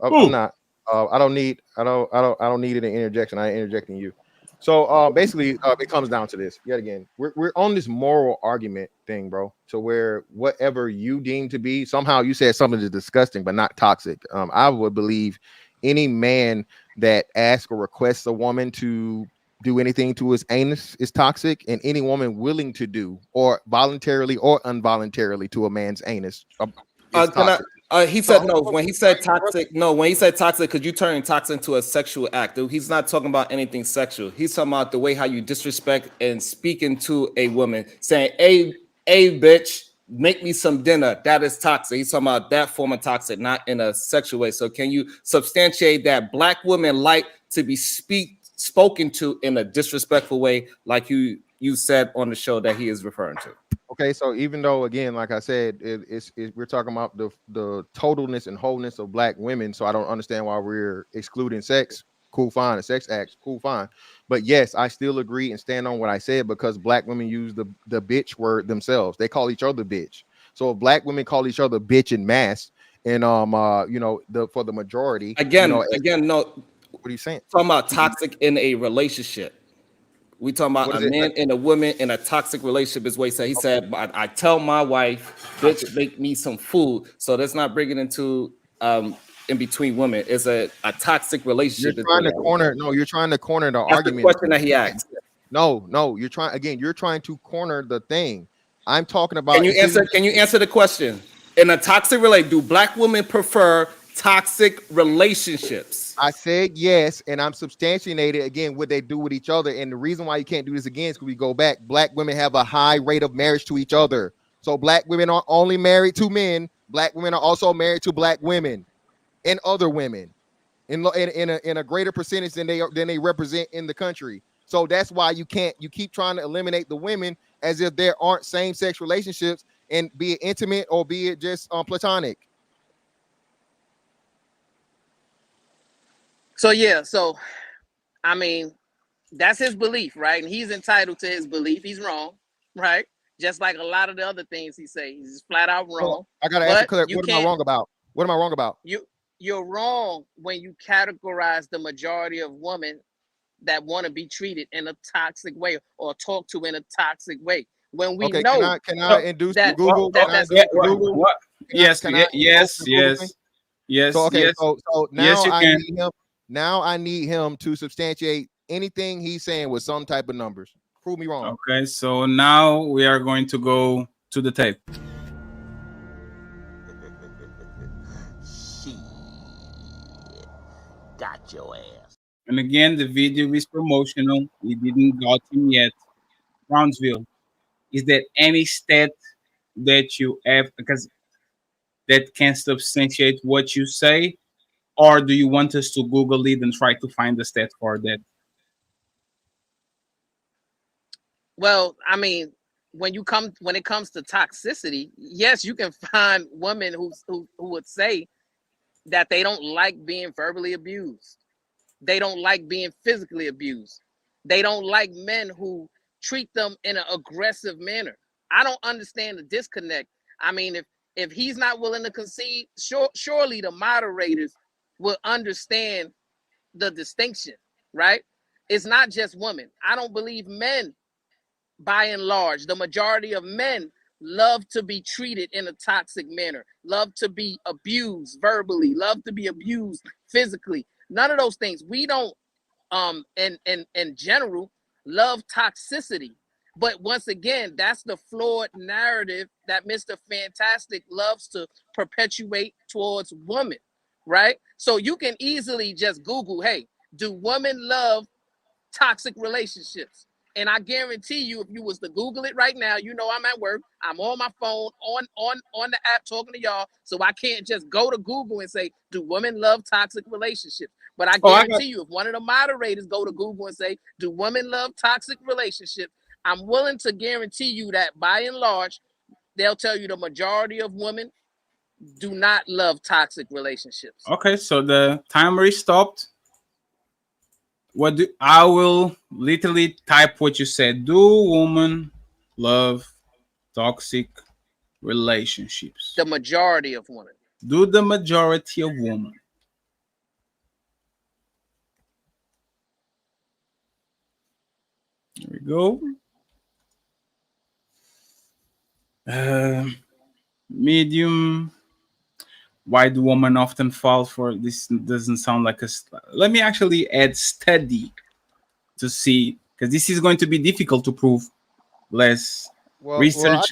I'm not. I don't need an interjection. I ain't interjecting you. So basically, it comes down to this. Yet again, we're on this moral argument thing, bro. So where whatever you deem to be, somehow you said something that's disgusting, but not toxic. I would believe any man that asks or requests a woman to do anything to his anus is toxic, and any woman willing to do or voluntarily or involuntarily to a man's anus is toxic. He said no. When he said toxic, because you turn toxic into a sexual act. He's not talking about anything sexual. He's talking about the way how you disrespect and speaking to a woman, saying, "Hey, bitch, make me some dinner." That is toxic. He's talking about that form of toxic, not in a sexual way. So can you substantiate that black women like to be spoken to in a disrespectful way, like you said on the show that he is referring to? Okay, so even though, again, like I said, we're talking about the totalness and wholeness of black women, so I don't understand why we're excluding sex. Cool, fine. A sex act, cool, fine. But yes, I still agree and stand on what I said because black women use the bitch word themselves. They call each other bitch. So if black women call each other bitch in mass, and for the majority, again, no. What are you saying? Talking about toxic in a relationship. We talking about a man and a woman in a toxic relationship is what he said. He said, I tell my wife, bitch, make me some food. So that's not bringing into in between women. It's a toxic relationship. You're trying to corner the that's argument. The question that he asked. No, you're trying to corner the thing. I'm talking about. Can you answer the question? In a toxic relationship, do black women prefer toxic relationships? I said yes, and I'm substantiating again what they do with each other. And the reason why you can't do this again is because we go back. Black women have a high rate of marriage to each other. So black women aren't only married to men. Black women are also married to black women and other women in a greater percentage than they represent in the country. So that's why you keep trying to eliminate the women as if there aren't same-sex relationships, and be it intimate or be it just platonic. So yeah, I mean, that's his belief, right? And he's entitled to his belief. He's wrong, right? Just like a lot of the other things he says, he's flat out wrong. I gotta ask you, what am I wrong about? What am I wrong about? You're wrong when you categorize the majority of women that want to be treated in a toxic way or talked to in a toxic way. When we know, can I induce that, Google? Google? Yes. So okay, so now yes, you can. need him. Now I need him to substantiate anything he's saying with some type of numbers. Prove me wrong. Okay, so now we are going to go to the tape. Shit. Got your ass. And again, the video is promotional. We didn't got him yet. Brownsville, is there any stat that you have that can substantiate what you say? Or do you want us to Google it and try to find the stat for that? well, I mean, when it comes to toxicity, yes, you can find women who would say that they don't like being verbally abused. They don't like being physically abused. They don't like men who treat them in an aggressive manner. I don't understand the disconnect. I mean, if he's not willing to concede, surely the moderators will understand the distinction, right? It's not just women. I don't believe men, by and large, the majority of men love to be treated in a toxic manner, love to be abused verbally, love to be abused physically. None of those things. We don't in general love toxicity. But once again, that's the flawed narrative that Mr. Fantastic loves to perpetuate towards women, right? So you can easily just Google, hey, do women love toxic relationships? And I guarantee you, if you was to Google it right now, you know I'm at work, I'm on my phone, on the app talking to y'all, so I can't just go to Google and say, do women love toxic relationships? But I guarantee you, if one of the moderators go to Google and say, do women love toxic relationships? I'm willing to guarantee you that by and large, they'll tell you the majority of women do not love toxic relationships. Okay, so the timer is stopped. I will literally type what you said. Do women love toxic relationships? The majority of women. Do the majority of women? There we go. Medium. Why do women often fall for this? Doesn't sound like a. Let me actually add study to see, because this is going to be difficult to prove. Less research.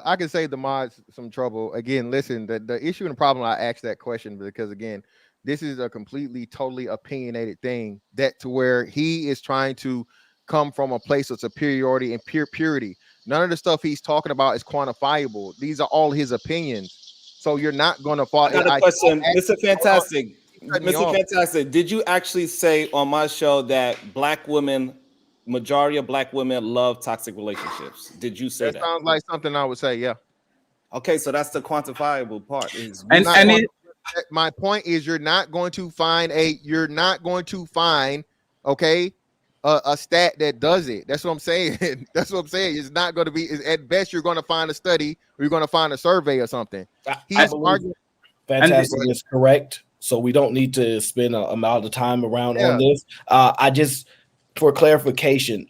I can save the mods some trouble. Again, listen, the issue and the problem, I asked that question because, again, this is a completely, totally opinionated thing that to where he is trying to come from a place of superiority and purity. None of the stuff he's talking about is quantifiable. These are all his opinions. So you're not going to fall. I got a question, Mr. Fantastic. Mr. Fantastic, did you actually say on my show that majority of black women love toxic relationships? Did you say that? That sounds like something I would say, yeah. Okay, so that's the quantifiable part. My point is, you're not going to find okay, a stat that does it. That's what I'm saying. That's what I'm saying. It's not going to be. At best, you're going to find a study, or you're going to find a survey or something. He's arguing. Fantastic is correct. So we don't need to spend a amount of time around on this. I just, for clarification,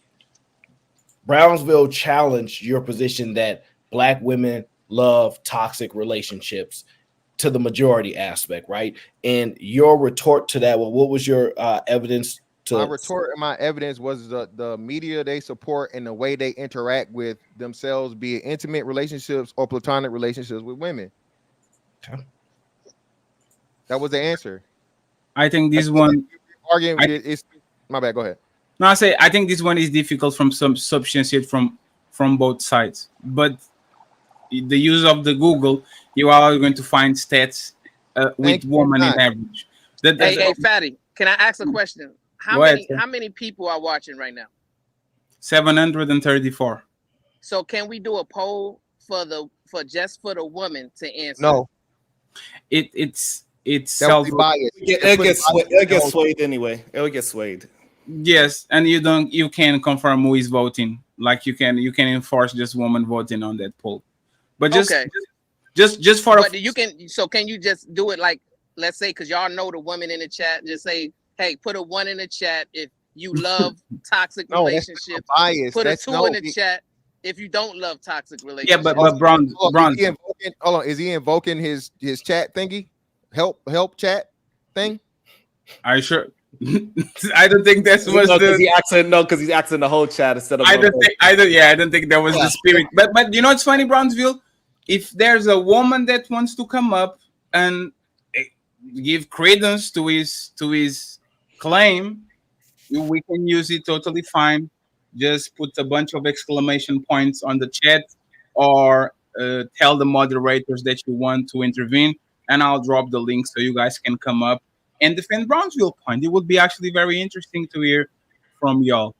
Brownsville challenged your position that black women love toxic relationships to the majority aspect, right? And your retort to that, well, what was your evidence? My retort and my evidence was the media they support and the way they interact with themselves, be it intimate relationships or platonic relationships with women. Okay. That was the answer. I think this one arguing is my bad. Go ahead. No, I think this one is difficult from some substantiate from both sides. But the use of the Google, you are going to find stats with women in average. Hey, Fatty, can I ask a question? How many people are watching right now? 734. So can we do a poll for just the woman to answer? No. It's self-biased. It'll get swayed anyway. It'll get swayed. Yes, and you can confirm who is voting. Like you can enforce just woman voting on that poll. But just for can you just do it, like, let's say, because y'all know the women in the chat, just say, hey, put a 1 in the chat if you love toxic relationships. Put a 2 in the chat if you don't love toxic relationships. Yeah, but Bron. Hold on, is he invoking his chat thingy? Help chat thing? Are you sure? I don't think that's what because he's asking the whole chat instead of. I don't think that was the spirit. But you know what's funny, Brownsville? If there's a woman that wants to come up and give credence to his claim, we can use it totally fine. Just put a bunch of exclamation points on the chat, or tell the moderators that you want to intervene, and I'll drop the link so you guys can come up and defend Brownsville point. It would be actually very interesting to hear from y'all.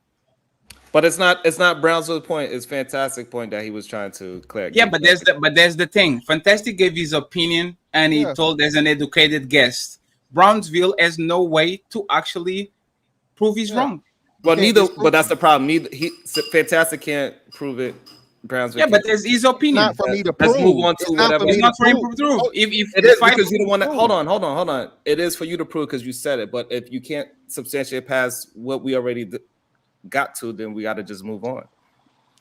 But it's not Brownsville's point. It's fantastic point that he was trying to clear. Yeah, but there's the thing. Fantastic gave his opinion, and he told as an educated guest. Brownsville has no way to actually prove he's wrong. Well, but that's the problem. Fantastic can't prove it. Brownsville. Yeah, but there's his opinion. Not for me to prove. Let's move on to whatever. It's not for him to prove. If it is because you don't want to. Hold on. It is for you to prove because you said it. But if you can't substantiate past what we already got to, then we got to just move on.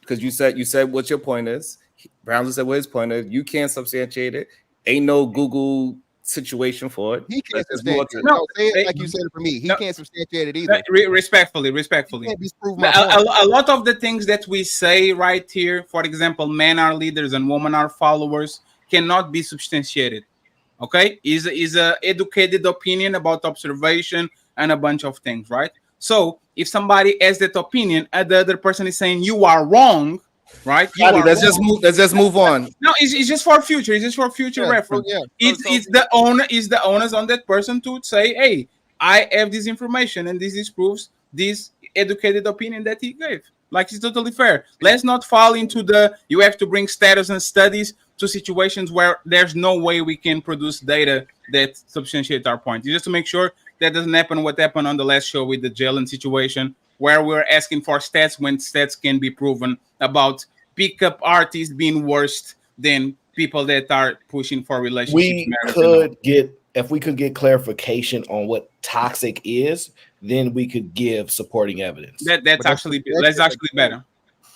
Because you said what your point is. Brownsville said what his point is. You can't substantiate it. Ain't no Google situation for it. He can't substantiate it. No, say it like you said it for me. He can't substantiate it either. Respectfully. A lot of the things that we say right here, for example, men are leaders and women are followers, cannot be substantiated. Okay? Is a educated opinion about observation and a bunch of things, right? So if somebody has that opinion and the other person is saying you are wrong, right? Let's just move on. No, it's just for future. It's just for future reference. Yeah. It's the onus on that person to say, hey, I have this information and this proves this educated opinion that he gave. Like, it's totally fair. Let's not fall into you have to bring status and studies to situations where there's no way we can produce data that substantiate our point. Just to make sure that doesn't happen what happened on the last show with the Jalen situation, where we're asking for stats when stats can be proven about pickup artists being worse than people that are pushing for relationships. If we could get clarification on what toxic is, then we could give supporting evidence. That's actually better.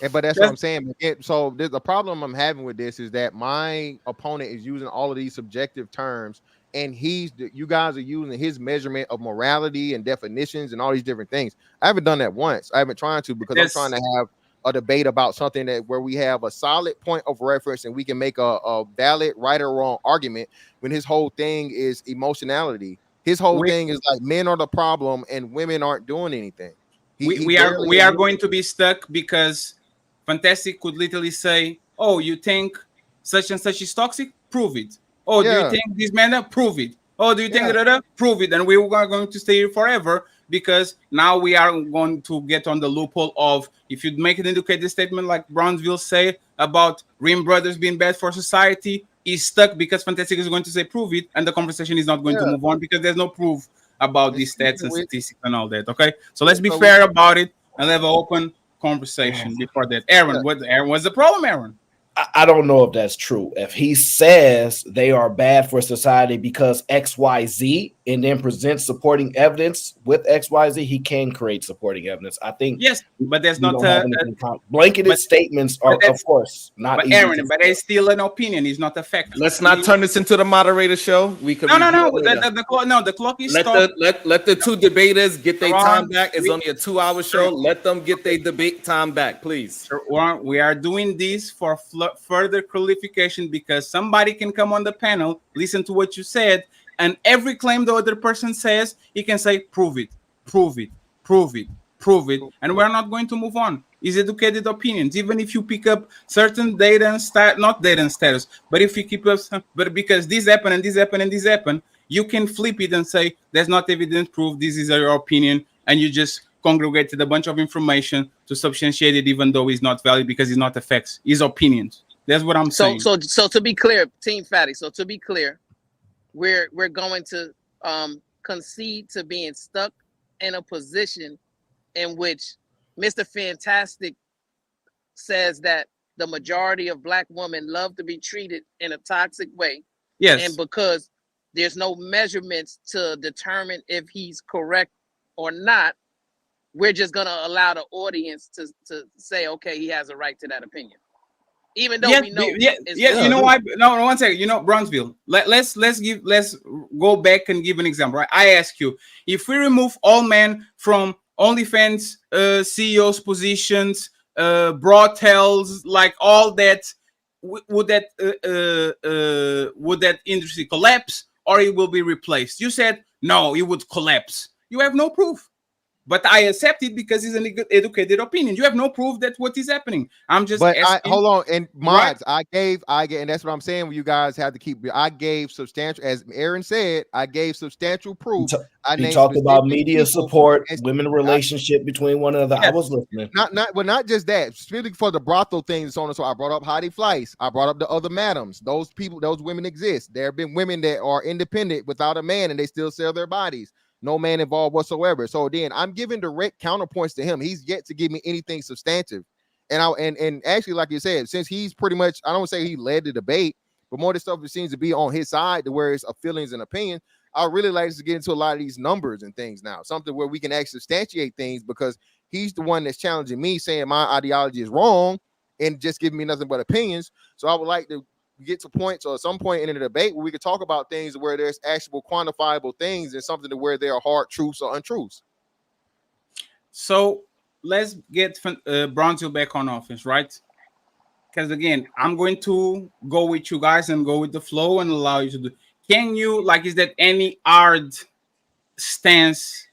Yeah, but that's what I'm saying. So there's a problem I'm having with this is that my opponent is using all of these subjective terms, and you guys are using his measurement of morality and definitions and all these different things. I haven't done that once. I haven't tried to because I'm trying to have a debate about something where we have a solid point of reference and we can make a valid right or wrong argument, when his whole thing is emotionality. His whole thing is like men are the problem and women aren't doing anything. We are going to be stuck because Fantastic could literally say, oh, you think such and such is toxic? Prove it. Oh, do you think this man? Prove it. Oh, do you think that? Prove it. And we are going to stay here forever because now we are going to get on the loophole of, if you make an educated statement like Brownsville say about Rim Brothers being bad for society, he's stuck because Fantastic is going to say prove it, and the conversation is not going to move on because there's no proof about these stats and statistics and all that. Okay, so let's be fair about it and have an open conversation before that. Aaron, what's the problem, Aaron? I don't know if that's true. If he says they are bad for society because XYZ and then presents supporting evidence with XYZ, he can create supporting evidence. I think yes, but there's not blanketed statements are, of course, not. But Aaron, but it's still an opinion. It's not a fact. Let's not turn this into the moderator show. We could no. The clock is stopped. Let the two debaters get their time back. It's only a 2-hour show. Let them get their debate time back, please. We are doing this for further clarification because somebody can come on the panel, listen to what you said, and every claim the other person says, he can say, prove it, and we're not going to move on. It's educated opinions. Even if you pick up certain data and not data and status, but if you keep up, but because this happened and this happened and this happened, you can flip it and say, there's not evidence proof, this is your opinion, and you just congregated a bunch of information to substantiate it, even though it's not valid because it's not facts, it's opinions. That's what I'm saying. So to be clear, Team Fatty. So to be clear, we're going to concede to being stuck in a position in which Mr. Fantastic says that the majority of Black women love to be treated in a toxic way. Yes. And because there's no measurements to determine if he's correct or not, we're just going to allow the audience to say, okay, he has a right to that opinion. Even though we know, you know why? No, 1 second. You know, Brownsville. Let's go back and give an example. Right? I ask you, if we remove all men from OnlyFans CEOs positions, brothels, like all that, would that industry collapse or it will be replaced? You said no, it would collapse. You have no proof. but I accept it because it's an educated opinion. You have no proof that what is happening. I'm just But asking. hold on, and Right. mods, I gave, and that's what I'm saying. You guys have to keep. I gave substantial, as Aaron said, I gave substantial proof. I He named talked about specific media people support, and women relationship between one another. I Yes. was listening. not just that. Specifically for the brothel thing and so on and so. I brought up Heidi Fleiss. I brought up the other madams. Those people, those women exist. There have been women that are independent without a man, and they still sell their bodies. No man involved whatsoever. So then I'm giving direct counterpoints to him. He's yet to give me anything substantive. And actually, like you said, since he's pretty much, I don't say he led the debate, but more of the stuff that seems to be on his side, to where it's feelings and opinion. I really like us to get into a lot of these numbers and things now, something where we can actually substantiate things, because he's the one that's challenging me, saying my ideology is wrong and just giving me nothing but opinions. So I would like to get to points or some point in the debate where we could talk about things where there's actual quantifiable things and something to where there are hard truths or untruths. So let's get Bronzeville back on offense, right? Because again, I'm going to go with you guys and go with the flow and allow you to do. Can you, like, is that any hard stance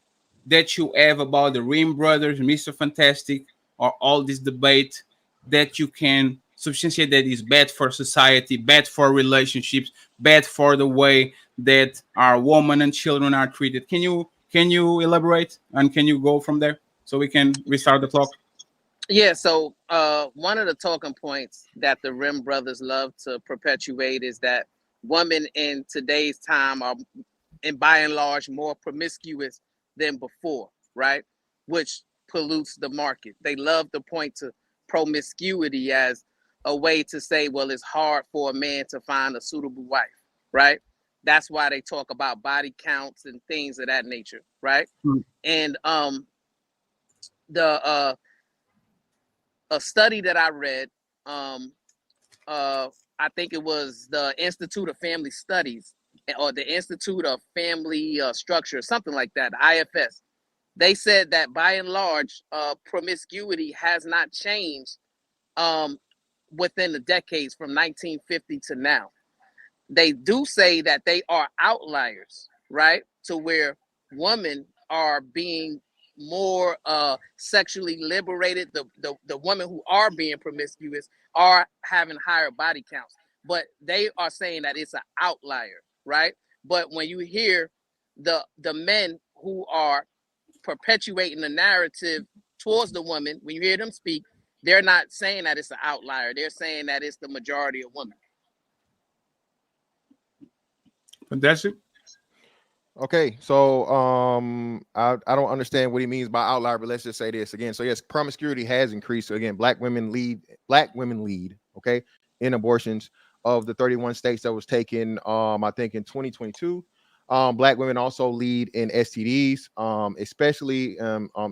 that you have about the Rim brothers, Mr. Fantastic, or all this debate that you can substantiate that is bad for society, bad for relationships, bad for the way that our women and children are treated? Can you elaborate, and can you go from there so we can restart the clock? Yeah, so one of the talking points that the Rim brothers love to perpetuate is that women in today's time are, and by and large, more promiscuous than before, right? Which pollutes the market. They love to point to promiscuity as a way to say, well, it's hard for a man to find a suitable wife, right? That's why they talk about body counts and things of that nature, right? Mm. And a study that I read, I think it was the Institute of Family Studies or the Institute of Family Structure, something like that, IFS. They said that by and large, promiscuity has not changed within the decades from 1950 to now. They do say that they are outliers, right? To where women are being more sexually liberated. The women who are being promiscuous are having higher body counts, but they are saying that it's an outlier, right? But when you hear the men who are perpetuating the narrative towards the woman, when you hear them speak, they're not saying that it's an outlier. They're saying that it's the majority of women. Fantastic. Okay, so I don't understand what he means by outlier, but let's just say this again. So yes, promiscuity has increased. So again, black women lead, okay, in abortions. Of the 31 states that was taken, I think in 2022. Black women also lead in STDs, especially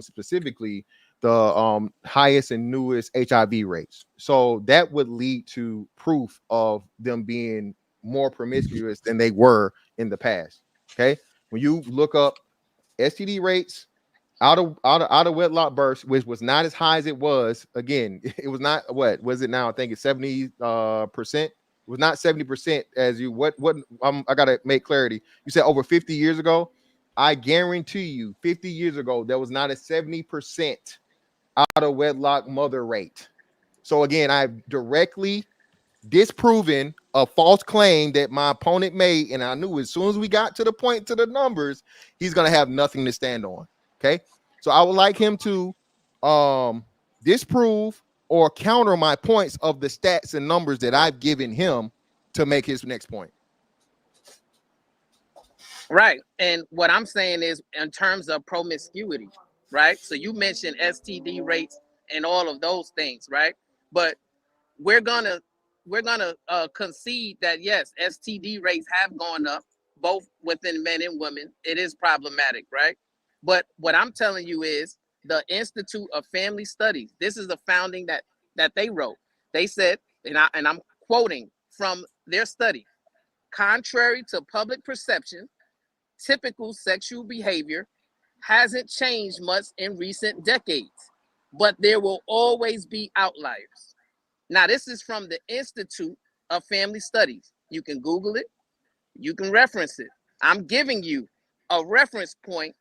specifically the highest and newest HIV rates. So that would lead to proof of them being more promiscuous than they were in the past. Okay, when you look up STD rates, out of wedlock births, which was not as high as it was. Again, it was not, what was it now? I think it's 70%. It was not 70% as you I gotta make clarity. You said over 50 years ago. I guarantee you, 50 years ago, there was not a 70% out of wedlock mother rate. So again, I've directly disproven a false claim that my opponent made, and I knew as soon as we got to the point to the numbers, he's gonna have nothing to stand on. Okay, so I would like him to disprove or counter my points of the stats and numbers that I've given him to make his next point. Right. And what I'm saying is in terms of promiscuity, right? So you mentioned STD rates and all of those things, right? But we're gonna concede that yes, STD rates have gone up both within men and women. It is problematic, right? But what I'm telling you is the Institute of Family Studies. This is the founding that they wrote. They said, and I'm quoting from their study, contrary to public perception, typical sexual behavior hasn't changed much in recent decades, but there will always be outliers. Now, this is from the Institute of Family Studies. You can Google it. You can reference it. I'm giving you a reference point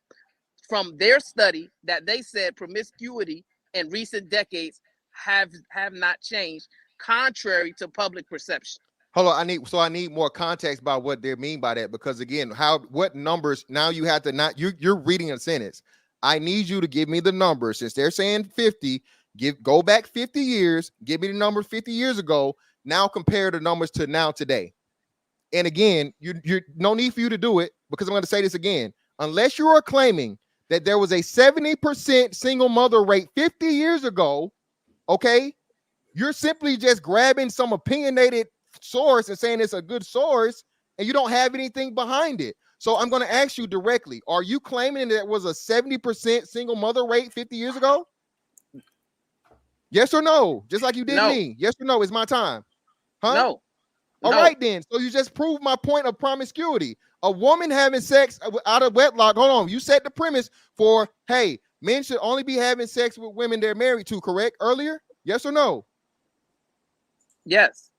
from their study that they said promiscuity in recent decades have not changed, contrary to public perception. Hold on, I need more context about what they mean by that, because again, what numbers now you have to not you're reading a sentence. I need you to give me the numbers since they're saying 50. Go back 50 years, give me the numbers 50 years ago. Now compare the numbers to now today. And again, you're no need for you to do it, because I'm going to say this again. Unless you are claiming that there was a 70% single mother rate 50 years ago, okay, you're simply just grabbing some opinionated source and saying it's a good source, and you don't have anything behind it. So I'm going to ask you directly, are you claiming that it was a 70% single mother rate 50 years ago? Yes or no? Just like you did me. Yes or no? It's my time. Huh? No. All right, then. So you just proved my point of promiscuity. A woman having sex out of wedlock. Hold on. You set the premise for, hey, men should only be having sex with women they're married to, correct? Earlier? Yes or no? Yes.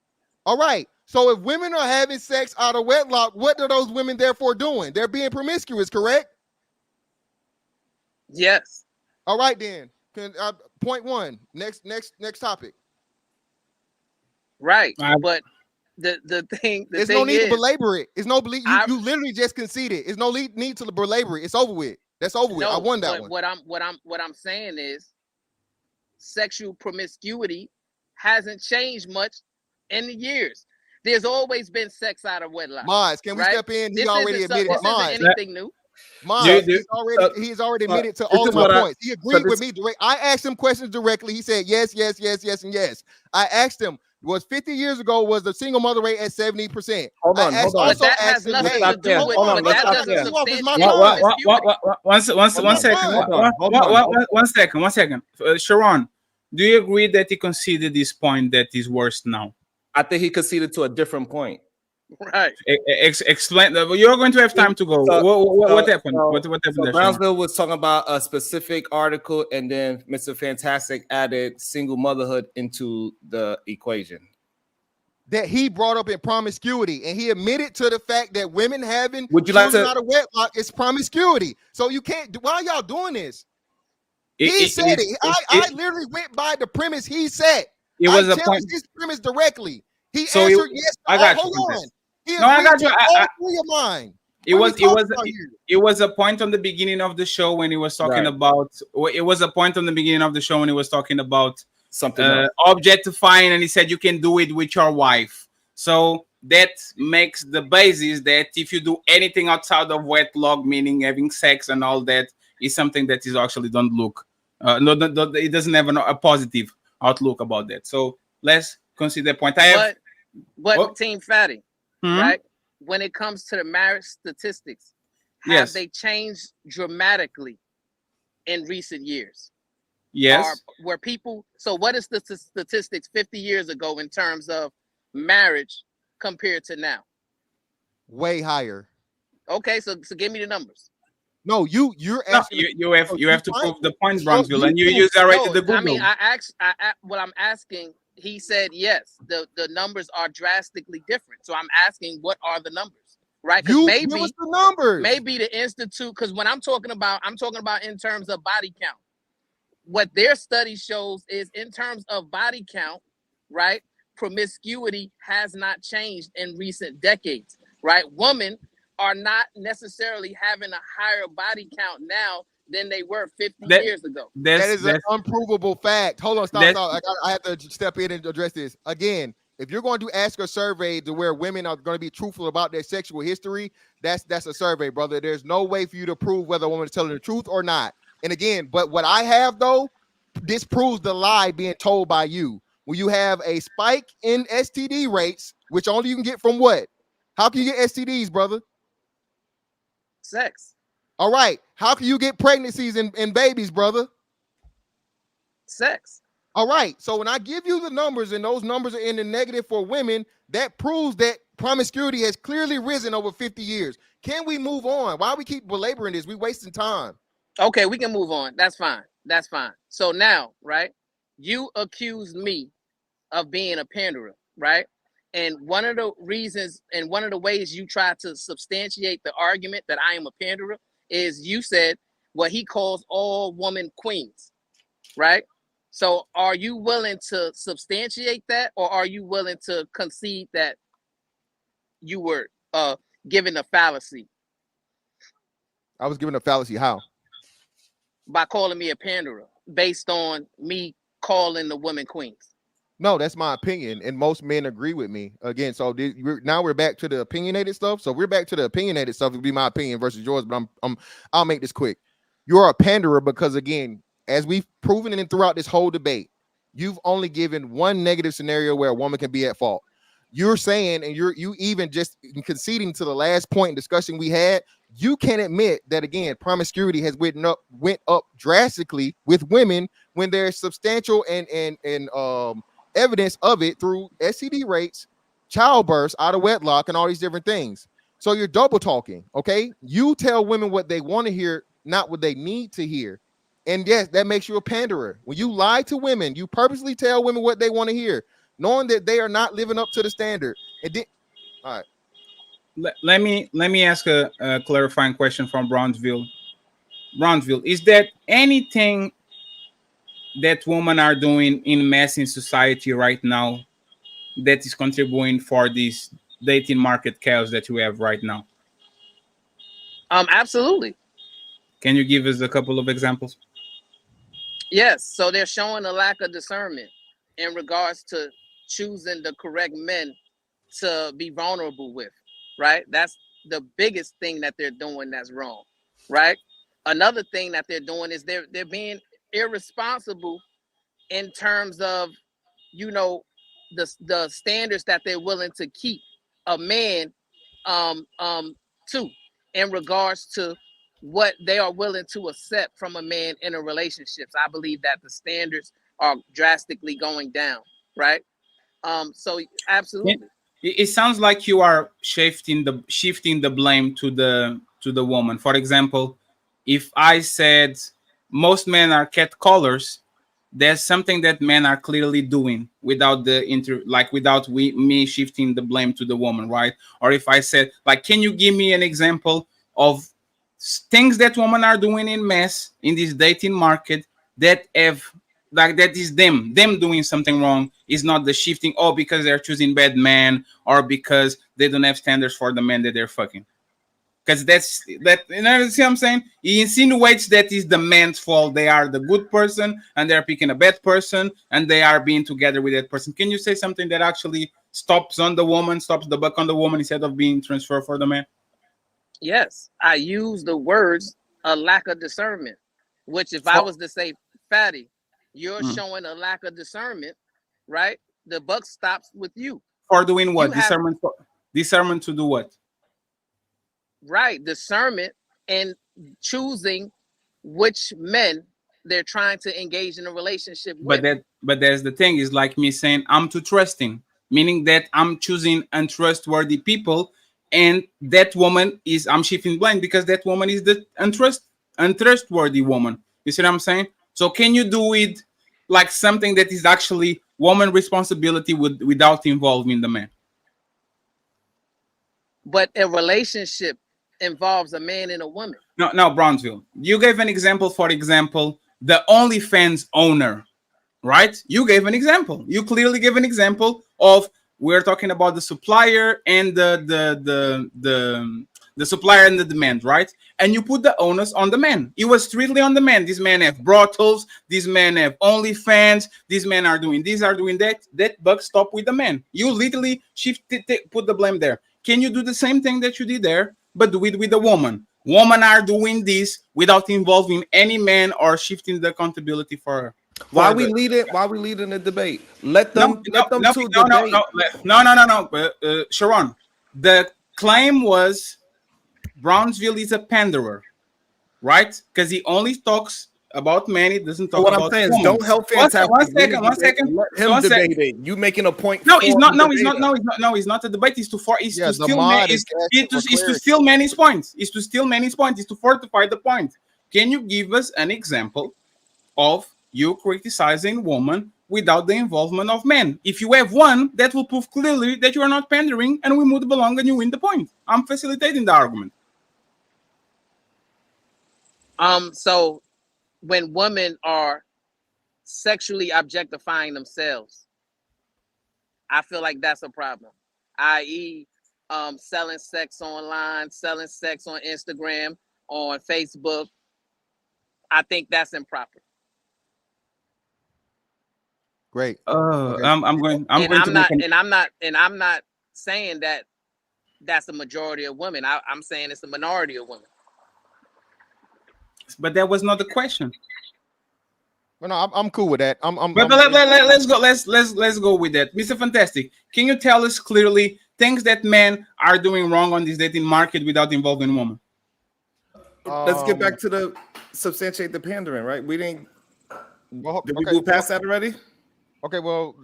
All right. So if women are having sex out of wedlock, what are those women therefore doing? They're being promiscuous, correct? Yes. All right, then. Point one. Next topic. Right. But the thing There's no need to belabor it. It's no you literally just conceded. It's no need to belabor it. It's over with. That's over with. I won that one. What I'm saying is sexual promiscuity hasn't changed much in the years. There's always been sex out of wedlock. Maz, can we step in? He already admitted. Maz, isn't anything new. Maz, he's already admitted to all of my points. He agreed with me direct. I asked him questions directly. He said yes, yes, yes, yes, and yes. I asked him, was 50 years ago, was the single mother rate at 70%? Hold on. But that has nothing to do with it. But that doesn't substantiate. One second. Sharon, do you agree that he conceded this point that is worse now? I think he conceded to a different point. Right. Explain. You're going to have time to go. What happened? What happened? So Brownsville was talking about a specific article, and then Mr. Fantastic added single motherhood into the equation. That he brought up in promiscuity, and he admitted to the fact that women having children out of wedlock is promiscuity. So you can't. Why are y'all doing this? He said it. I literally went by the premise he said. It was a point. His premise directly. He answered yes. I got you. Hold on. No, I got you. All three of mine. It was a point on the beginning of the show when he was talking about. It was a point on the beginning of the show when he was talking about something objectifying, and he said you can do it with your wife. So that makes the basis that if you do anything outside of wedlock, meaning having sex and all that, is something that is actually don't look. It doesn't have a positive outlook about that. So let's consider the point. But Team Fatty, right? When it comes to the marriage statistics, have they changed dramatically in recent years? Yes. Where people, so what is the statistics 50 years ago in terms of marriage compared to now? Way higher. Okay, so give me the numbers. No, you're asking. You have to prove the points, Brownsville, and you use already the Google. I mean, what I'm asking. He said yes. The numbers are drastically different. So I'm asking, what are the numbers? Right? Because maybe give us the numbers. Maybe the institute. Because when I'm talking about in terms of body count. What their study shows is in terms of body count, right? Promiscuity has not changed in recent decades, right? Women are not necessarily having a higher body count now than they were 50 years ago. That is an unprovable fact. Hold on, stop. I have to step in and address this. Again, if you're going to ask a survey to where women are going to be truthful about their sexual history, that's a survey, brother. There's no way for you to prove whether a woman is telling the truth or not. And again, but what I have, though, disproves the lie being told by you. When you have a spike in STD rates, which only you can get from what? How can you get STDs, brother? Sex. All right. How can you get pregnancies and babies, brother? Sex. All right. So when I give you the numbers and those numbers are in the negative for women, that proves that promiscuity has clearly risen over 50 years. Can we move on? Why we keep belaboring this? We're wasting time. Okay, we can move on. That's fine. That's fine. So now, right, you accused me of being a panderer, right? And one of the reasons and one of the ways you try to substantiate the argument that I am a panderer is you said what he calls all woman queens, right? So are you willing to substantiate that, or are you willing to concede that you were given a fallacy I was given a fallacy. How? by calling me a panderer based on me calling the women queens? No, that's my opinion, and most men agree with me. Again, so now we're back to the opinionated stuff. So we're back to the opinionated stuff. It'll be my opinion versus yours, but I'll make this quick. You're a panderer because, again, as we've proven it throughout this whole debate, you've only given one negative scenario where a woman can be at fault. You're saying, and you even just conceding to the last point in discussion we had, you can admit that, again, promiscuity has went up drastically with women when there's substantial and evidence of it through STD rates, childbirths out of wedlock, and all these different things. So you're double talking, okay? You tell women what they want to hear, not what they need to hear. And yes, that makes you a panderer. When you lie to women, you purposely tell women what they want to hear, knowing that they are not living up to the standard. And then, all right. Let me ask a clarifying question from Brownsville. Brownsville, is there anything that women are doing in mass in society right now that is contributing for this dating market chaos that we have right now? Absolutely. Can you give us a couple of examples? Yes. So they're showing a lack of discernment in regards to choosing the correct men to be vulnerable with, right? That's the biggest thing that they're doing that's wrong, right? Another thing that they're doing is they're being irresponsible in terms of, you know, the standards that they're willing to keep a man to, in regards to what they are willing to accept from a man in a relationship. I believe that the standards are drastically going down, right? So absolutely. It sounds like you are shifting the blame to the woman. For example, if I said most men are catcallers, there's something that men are clearly doing without me shifting the blame to the woman, right? Or if I said, like, can you give me an example of things that women are doing in mass in this dating market that have, like, that is them doing something wrong, is not the shifting, because they're choosing bad men or because they don't have standards for the men that they're fucking. Because that's that, you know, see what I'm saying? He insinuates that is the man's fault. They are the good person and they're picking a bad person and they are being together with that person. Can you say something that actually stops the buck on the woman instead of being transferred for the man? Yes, I use the words a lack of discernment, which if I was to say, Fatty, you're showing a lack of discernment, right? The buck stops with you. For doing what? Discernment to do what? Right, discernment and choosing which men they're trying to engage in a relationship with. But there's the thing, is like me saying I'm too trusting, meaning that I'm choosing untrustworthy people, and that woman is, I'm shifting blame because that woman is the untrustworthy woman. You see what I'm saying? So can you do it like something that is actually woman responsibility without involving the man? But a relationship involves a man and a woman. No, Brownsville. You gave an example, for example, the OnlyFans owner, right? You gave an example. You clearly gave an example of, we're talking about the supplier and the supplier and the demand, right? And you put the onus on the man. It was strictly on the man. These men have brothels. These men have OnlyFans. These men are doing this, are doing that. That buck stopped with the man. You literally put the blame there. Can you do the same thing that you did there, but do it with the woman? Women are doing this without involving any man or shifting the accountability for her. Why we leading the debate? Let them debate. No. Sharon, the claim was Brownsville is a panderer, right? Because he only talks about men. He doesn't talk about women. Don't help Fantastic. One second. Let him debate it. You making a point? No, he's not. No, he's not. No, he's not a debate. It's to steal Manny's points. It's to steal Manny's points. It's to fortify the point. Can you give us an example of you criticizing women without the involvement of men? If you have one, that will prove clearly that you are not pandering, and we move along and you win the point. I'm facilitating the argument. So when women are sexually objectifying themselves, I feel like that's a problem. I.e., selling sex online, selling sex on Instagram, on Facebook. I think that's improper. Great. Okay. I'm going to make I'm not saying that that's a majority of women. I'm saying it's a minority of women. but that was not the question. Well, no, I'm cool with that. But let's go. Let's go with that, Mr. Fantastic. Can you tell us clearly things that men are doing wrong on this dating market without involving women? Let's get back to the substantiate the pandering, right? We didn't. Well, Did we okay. move past that already? Okay, well,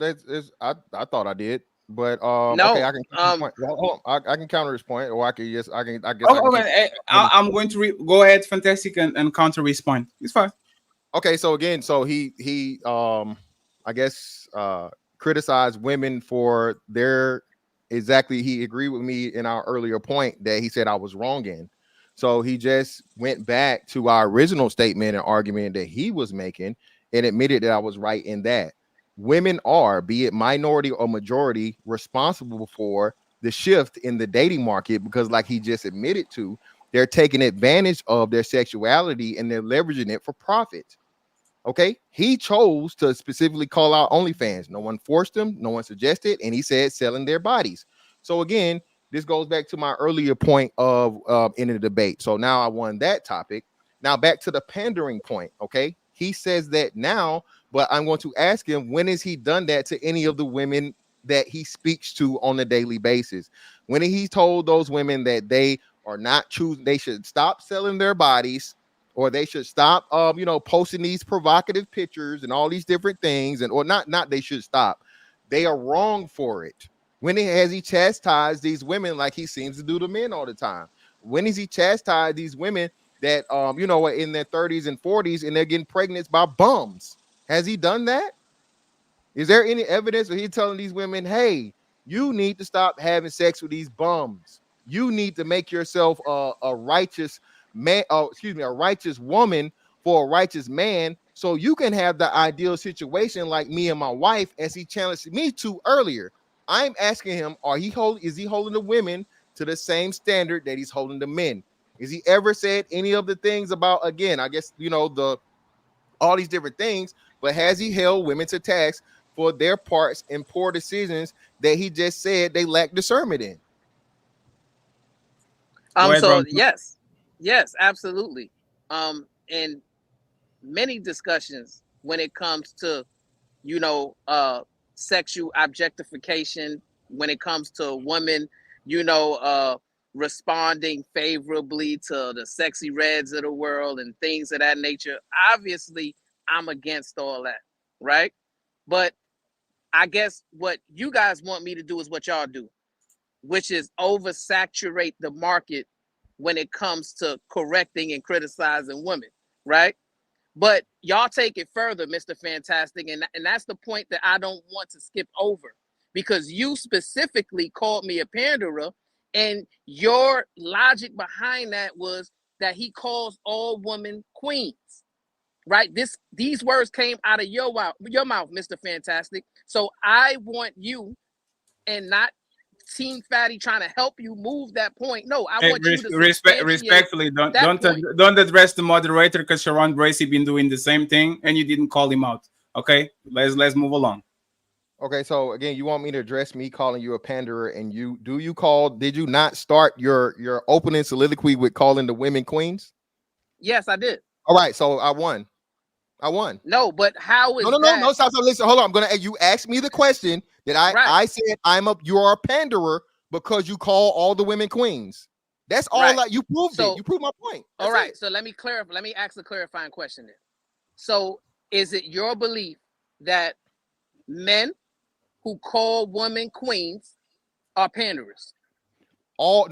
I thought I did, but No, okay, I can well, I can counter his point, or I guess I can. I'm going to go ahead, Fantastic, and counter his point. It's fine. Okay, so again, so he I guess criticized women for their exactly. He agreed with me in our earlier point that he said I was wrong in. So he just went back to our original statement and argument that he was making and admitted that I was right in that. Women are, be it minority or majority, responsible for the shift in the dating market because, like he just admitted to, they're taking advantage of their sexuality and they're leveraging it for profit. Okay, he chose to specifically call out OnlyFans. No one forced him, no one suggested, and he said selling their bodies. So again, this goes back to my earlier point of in the debate. So now I won that topic. Now back to the pandering point. Okay, he says that now. But I'm going to ask him, when has he done that to any of the women that he speaks to on a daily basis? When he told those women that they are not choosing, they should stop selling their bodies, or they should stop, posting these provocative pictures and all these different things, and or not they should stop. They are wrong for it. When has he chastised these women like he seems to do to men all the time? When has he chastised these women that are in their 30s and 40s and they're getting pregnant by bums? Has he done that? Is there any evidence that he's telling these women, hey, you need to stop having sex with these bums? You need to make yourself a righteous man, a righteous woman for a righteous man, so you can have the ideal situation like me and my wife, as he challenged me to earlier. I'm asking him, is he holding the women to the same standard that he's holding the men? Is he ever said any of the things about, again, I guess, all these different things, but has he held women to task for their parts in poor decisions that he just said they lack discernment in? So yes, absolutely. In many discussions when it comes to, sexual objectification, when it comes to women, responding favorably to the sexy reds of the world and things of that nature. Obviously, I'm against all that, right? But I guess what you guys want me to do is what y'all do, which is oversaturate the market when it comes to correcting and criticizing women, right? But y'all take it further, Mr. Fantastic, and that's the point that I don't want to skip over, because you specifically called me a panderer, and your logic behind that was that he calls all women queens, right? These words came out of your mouth, Mr. Fantastic. So I want you, and not Team Fatty trying to help you move that point. No, I want you to respectfully don't address the moderator, because Sharon Bracey been doing the same thing and you didn't call him out. Okay, let's move along. Okay, so again, you want me to address me calling you a panderer, and did you not start your opening soliloquy with calling the women queens? Yes, I did. All right, so I won. No, but how is no, stop, listen, hold on. You asked me the question that I said you are a panderer because you call all the women queens. That's all. Right. You proved it. You proved my point. All right. So let me clarify. Let me ask a clarifying question then. So is it your belief that men who call women queens are panderers? All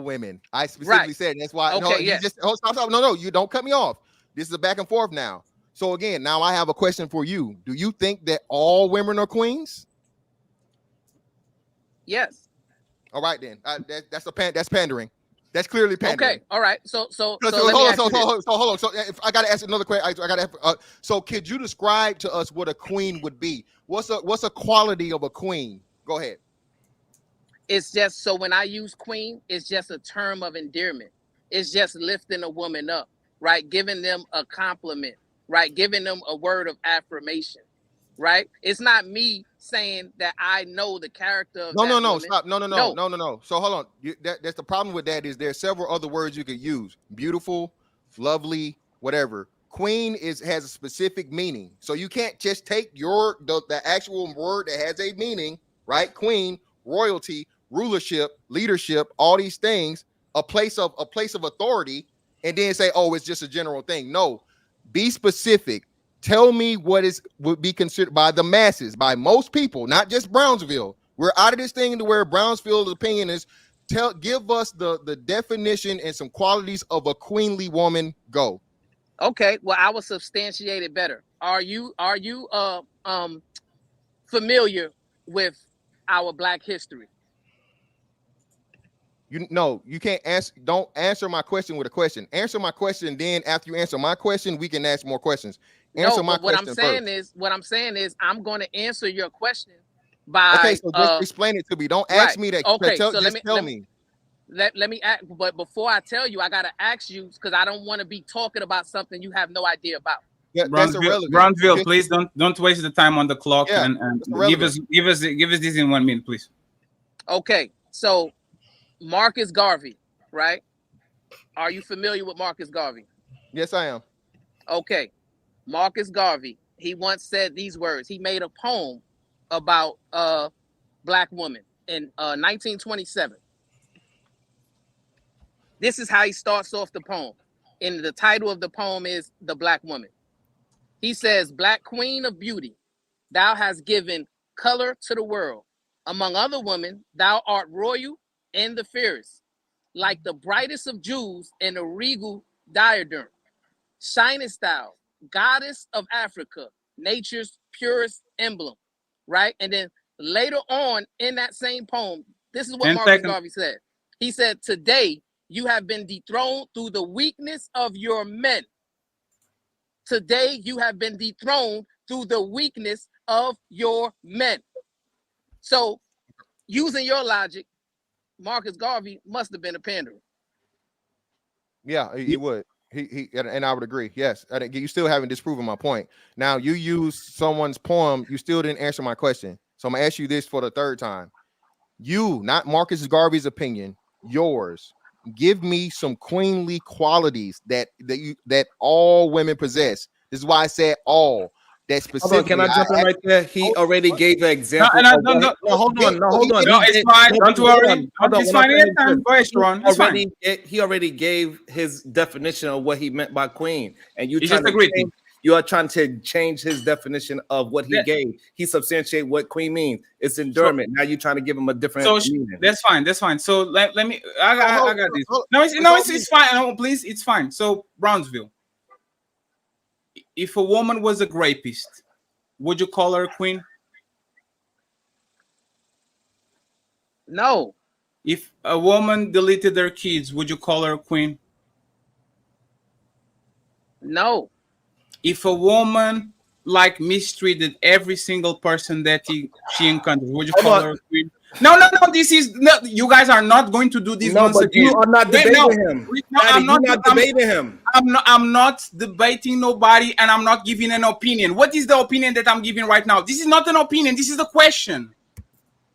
women. I specifically said that's why. Okay, No, you don't cut me off. This is a back and forth now. So again, now I have a question for you. Do you think that all women are queens? Yes. All right then. That's pandering. That's clearly pandering. Okay, all right. So So let me hold ask you this. on. So if I gotta ask another question, I gotta. So could you describe to us what a queen would be? What's a quality of a queen? Go ahead. It's just, so when I use queen, it's just a term of endearment. It's just lifting a woman up, right? Giving them a compliment, right? Giving them a word of affirmation, right? It's not me saying that I know the character of No, that no, no, woman. stop. No. So hold on. That's the problem with that is there are several other words you could use. Beautiful, lovely, whatever. Queen has a specific meaning. So you can't just take the actual word that has a meaning, right? Queen, royalty, rulership, leadership, all these things, a place of authority, and then say, oh, it's just a general thing. No, be specific. Tell me what would be considered by the masses, by most people, not just Brownsville. We're out of this thing to where Brownsville's opinion is. Give us the definition and some qualities of a queenly woman. Go. Okay, well, I will substantiate it better. Are you familiar with our Black history? You can't answer. Don't answer my question with a question. Answer my question, then after you answer my question, we can ask more questions. Answer my what question what I'm saying is I'm going to answer your question by okay. So just explain it to me. Don't ask me that. Okay, tell me. Let me act, but before I tell you, I gotta ask you because I don't want to be talking about something you have no idea about. Yeah, that's irrelevant. Brownsville, please don't waste the time on the clock, Yeah, and give us this in 1 minute, please. Okay, so Marcus Garvey, right? Are you familiar with Marcus Garvey? Yes, I am. Okay, Marcus Garvey. He once said these words. He made a poem about Black woman in 1927. This is how he starts off the poem. And the title of the poem is The Black Woman. He says, Black queen of beauty, thou hast given color to the world. Among other women, thou art royal and the fairest, like the brightest of jewels in a regal diadem. Shinest thou, goddess of Africa, nature's purest emblem, right? And then later on in that same poem, this is what Marcus Garvey said. He said, today, you have been dethroned through the weakness of your men. Today, you have been dethroned through the weakness of your men. So, using your logic, Marcus Garvey must have been a panderer. Yeah, he would. He and I would agree. Yes, you still haven't disproven my point. Now, you used someone's poem. You still didn't answer my question. So I'm gonna ask you this for the third time. You, not Marcus Garvey's opinion, yours. Give me some queenly qualities that all women possess. This is why I said all. That specifically. Can I jump in right there? He already gave an example. No, hold on. No, it's fine. Don't worry. It's fine. Anytime. Go ahead, Sharon. It's fine. He already gave his definition of what he meant by queen, and you just you are trying to change his definition of what he gave. He substantiated what queen means. It's endurement. Now you're trying to give him a different meaning. That's fine. So let me. I got this. It's fine. No, please, it's fine. So Brownsville. If a woman was a rapist, would you call her a queen? No. If a woman deleted her kids, would you call her a queen? No. If a woman mistreated every single person that she encountered, would you call her a queen? No. This is not. You guys are not going to do this once again. You are not debating him. I'm not debating him. I'm not debating nobody, and I'm not giving an opinion. What is the opinion that I'm giving right now? This is not an opinion. This is the question.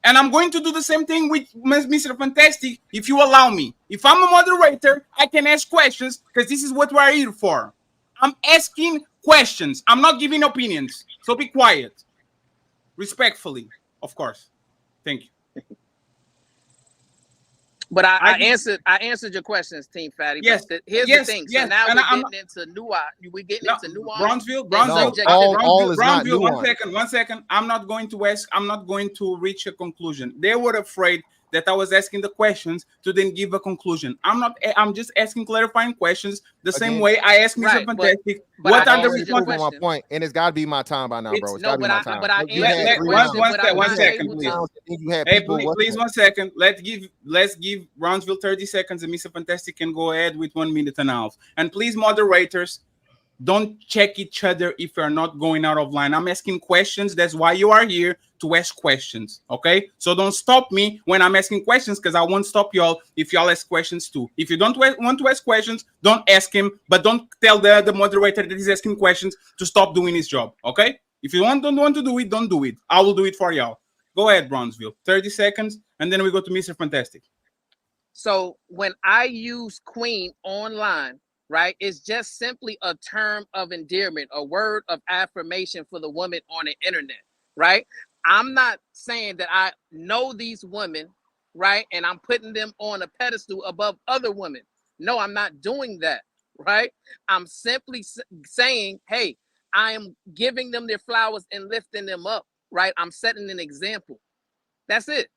And I'm going to do the same thing with Mr. Fantastic if you allow me. If I'm a moderator, I can ask questions because this is what we're here for. I'm asking questions. I'm not giving opinions. So be quiet. Respectfully, of course. Thank you. But I answered your questions, Team Fatty. Yes. Here's the thing. So now we're getting into nuance. We're getting into nuance. Brownsville. All is not nuance. One second. I'm not going to reach a conclusion. They were afraid that I was asking the questions to then give a conclusion. I'm just asking clarifying questions the same Again, way I asked Mr. Right, Fantastic. but What I are the answered your responses? on my question. point, and it's got to be my time by now, bro. It's got to be my time. But I You answered had the three question. rounds. But I'm one not second, able please. to. And you had Hey, people. please 1 second. Let's give Brownsville 30 seconds, and Mr. Fantastic can go ahead with 1 minute and a half. And please, moderators, don't check each other if you're not going out of line. I'm asking questions. That's why you are here, to ask questions. Okay? So don't stop me when I'm asking questions, because I won't stop y'all if y'all ask questions too. If you don't want to ask questions, don't ask him, but don't tell the moderator that he's asking questions to stop doing his job. Okay? If you don't want to do it, don't do it. I will do it for y'all. Go ahead, Brownsville. 30 seconds, and then we go to Mr. Fantastic. So when I use queen online, right, it's just simply a term of endearment, a word of affirmation for the woman on the internet, right? I'm not saying that I know these women, right, and I'm putting them on a pedestal above other women. No, I'm not doing that, right? I'm simply saying, hey, I am giving them their flowers and lifting them up, right? I'm setting an example. That's it.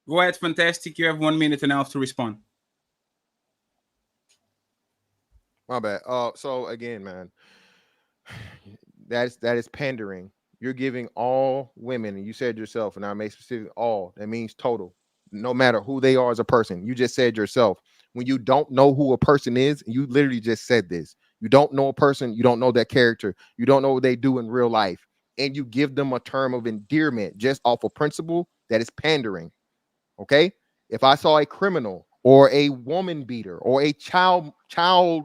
Go ahead, Fantastic. You have 1 minute and a half to respond. My bad. So again, man, that is pandering. You're giving all women, and you said yourself, and I made specific all. That means total, no matter who they are as a person. You just said yourself, when you don't know who a person is, and you literally just said this. You don't know a person, you don't know their character, you don't know what they do in real life, and you give them a term of endearment just off of principle. That is pandering. Okay, if I saw a criminal or a woman beater or a child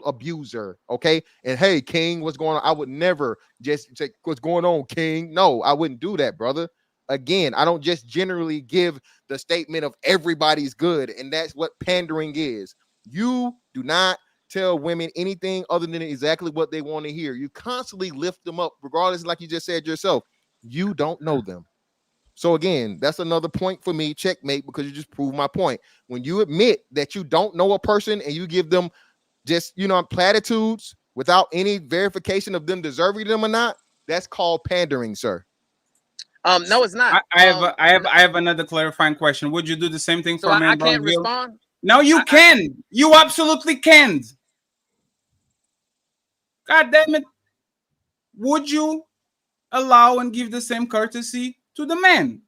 abuser, okay, and hey, King, what's going on? I would never just say, what's going on, King? No, I wouldn't do that, brother. Again, I don't just generally give the statement of everybody's good, and that's what pandering is. You do not tell women anything other than exactly what they want to hear. You constantly lift them up, regardless, like you just said yourself. You don't know them. So again, that's another point for me, checkmate, because you just proved my point. When you admit that you don't know a person and you give them just, platitudes without any verification of them deserving them or not, that's called pandering, sir. No, it's not. I have another clarifying question. Would you do the same thing So for me? I can't respond. No, you can. You absolutely can. God damn it. Would you allow and give the same courtesy to the man?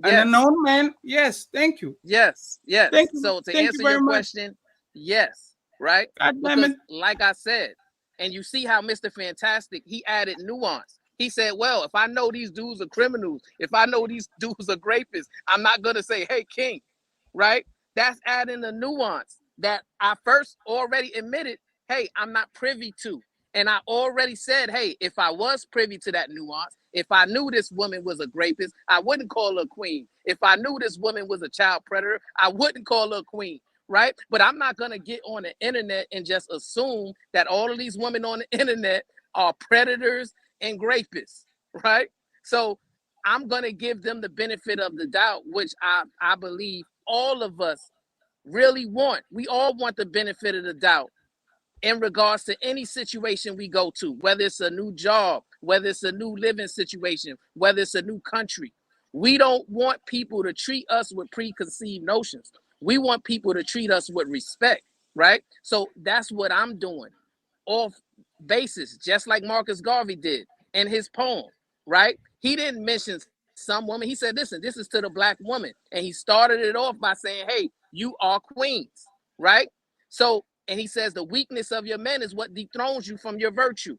Yes. An unknown man? Yes. Thank you. Yes. Thank you. So to Thank answer you very your much. question, yes. Right? God damn Because it. like I said, and you see how Mr. Fantastic, he added nuance. He said, well, if I know these dudes are criminals, if I know these dudes are rapists, I'm not going to say, hey, King, right? That's adding a nuance that I first already admitted, hey, I'm not privy to. And I already said, hey, if I was privy to that nuance, if I knew this woman was a rapist, I wouldn't call her queen. If I knew this woman was a child predator, I wouldn't call her queen, right? But I'm not going to get on the internet and just assume that all of these women on the internet are predators and rapists, right? So I'm going to give them the benefit of the doubt, which I believe all of us really want. We all want the benefit of the doubt in regards to any situation we go to, whether it's a new job, whether it's a new living situation, whether it's a new country. We don't want people to treat us with preconceived notions. We want people to treat us with respect, right? So that's what I'm doing off basis, just like Marcus Garvey did in his poem, right? He didn't mention some woman. He said, listen, this is to the black woman. And he started it off by saying, hey, you are queens, right? So, and he says the weakness of your men is what dethrones you from your virtue,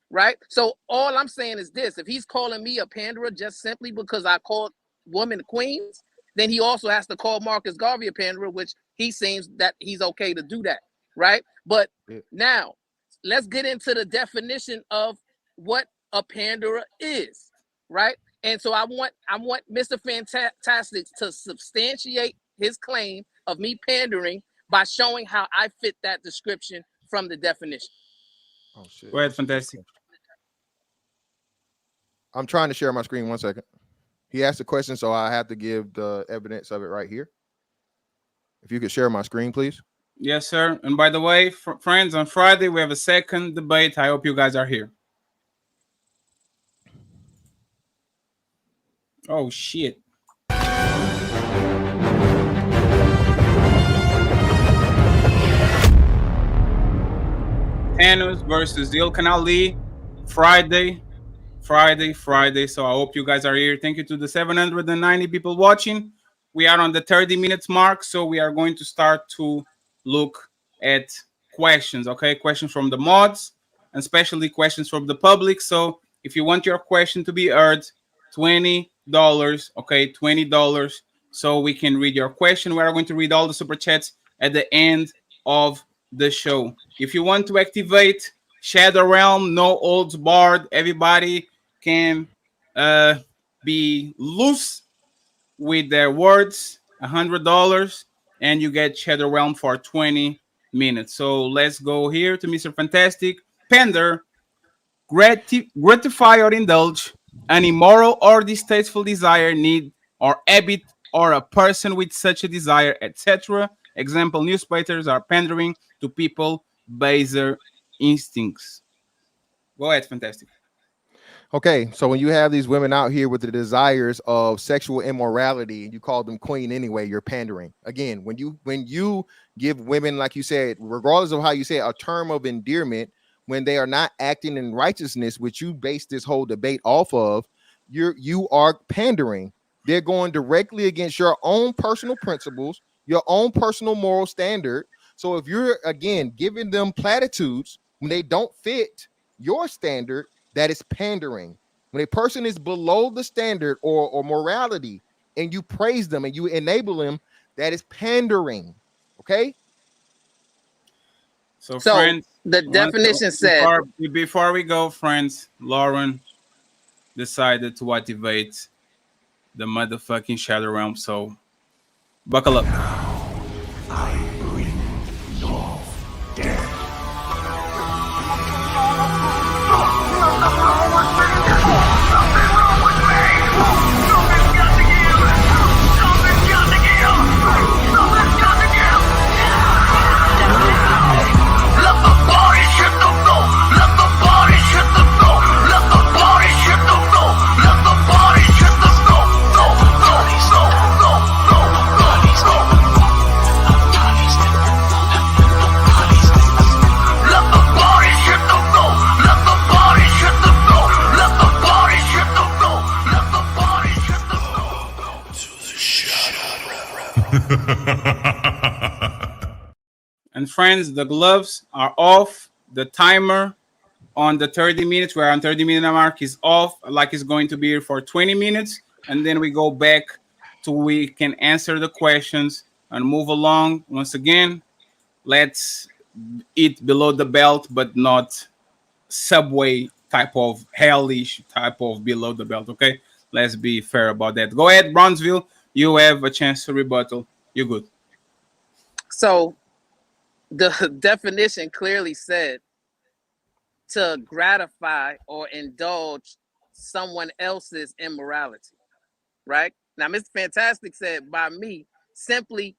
right? So all I'm saying is this: if he's calling me a panderer just simply because I called women queens, then he also has to call Marcus Garvey a panderer, which he seems that he's okay to do that, right? But now let's get into the definition of what a panderer is, right? And so I want Mr. Fantastic to substantiate his claim of me pandering by showing how I fit that description from the definition. Oh shit. Go ahead, Fantastic. I'm trying to share my screen. 1 second. He asked a question, so I have to give the evidence of it right here. If you could share my screen, please. Yes, sir. And by the way, friends, on Friday we have a second debate. I hope you guys are here. Oh shit. Thanos versus Ilkan Ali. Friday. So I hope you guys are here. Thank you to the 790 people watching. We are on the 30 minutes mark, so we are going to start to look at questions. Okay, questions from the mods, and especially questions from the public. So if you want your question to be heard, $20. Okay, $20. So we can read your question. We are going to read all the super chats at the end of the show. If you want to activate Shadow Realm, no holds barred, everybody can be loose with their words. $100, and you get Shadow Realm for 20 minutes. So let's go here to Mr. Fantastic. Pender, gratify or indulge an immoral or distasteful desire, need, or habit, or a person with such a desire, etc. Example, newspapers are pandering to people baser instincts. Go ahead, Fantastic. Okay, so when you have these women out here with the desires of sexual immorality, and you call them queen anyway, you're pandering. Again, when you give women, like you said, regardless of how you say it, a term of endearment, when they are not acting in righteousness, which you base this whole debate off of, you are pandering. They're going directly against your own personal principles, your own personal moral standard. So if you're, again, giving them platitudes when they don't fit your standard, that is pandering. When a person is below the standard or morality, and you praise them and you enable them, that is pandering. Okay. So friends, the definition said, before we go, friends, Lauren decided to activate the motherfucking Shadow Realm. So buckle up. Now I bring North death. And friends, the gloves are off. The timer on the 30 minutes, we're on 30-minute mark, is off, like it's going to be here for 20 minutes. And then we go back to we can answer the questions and move along. Once again, let's eat below the belt, but not Subway type of hellish type of below the belt. Okay, let's be fair about that. Go ahead, Bronzeville. You have a chance to rebuttal. You're good. So the definition clearly said to gratify or indulge someone else's immorality, right? Now, Mr. Fantastic said, by me simply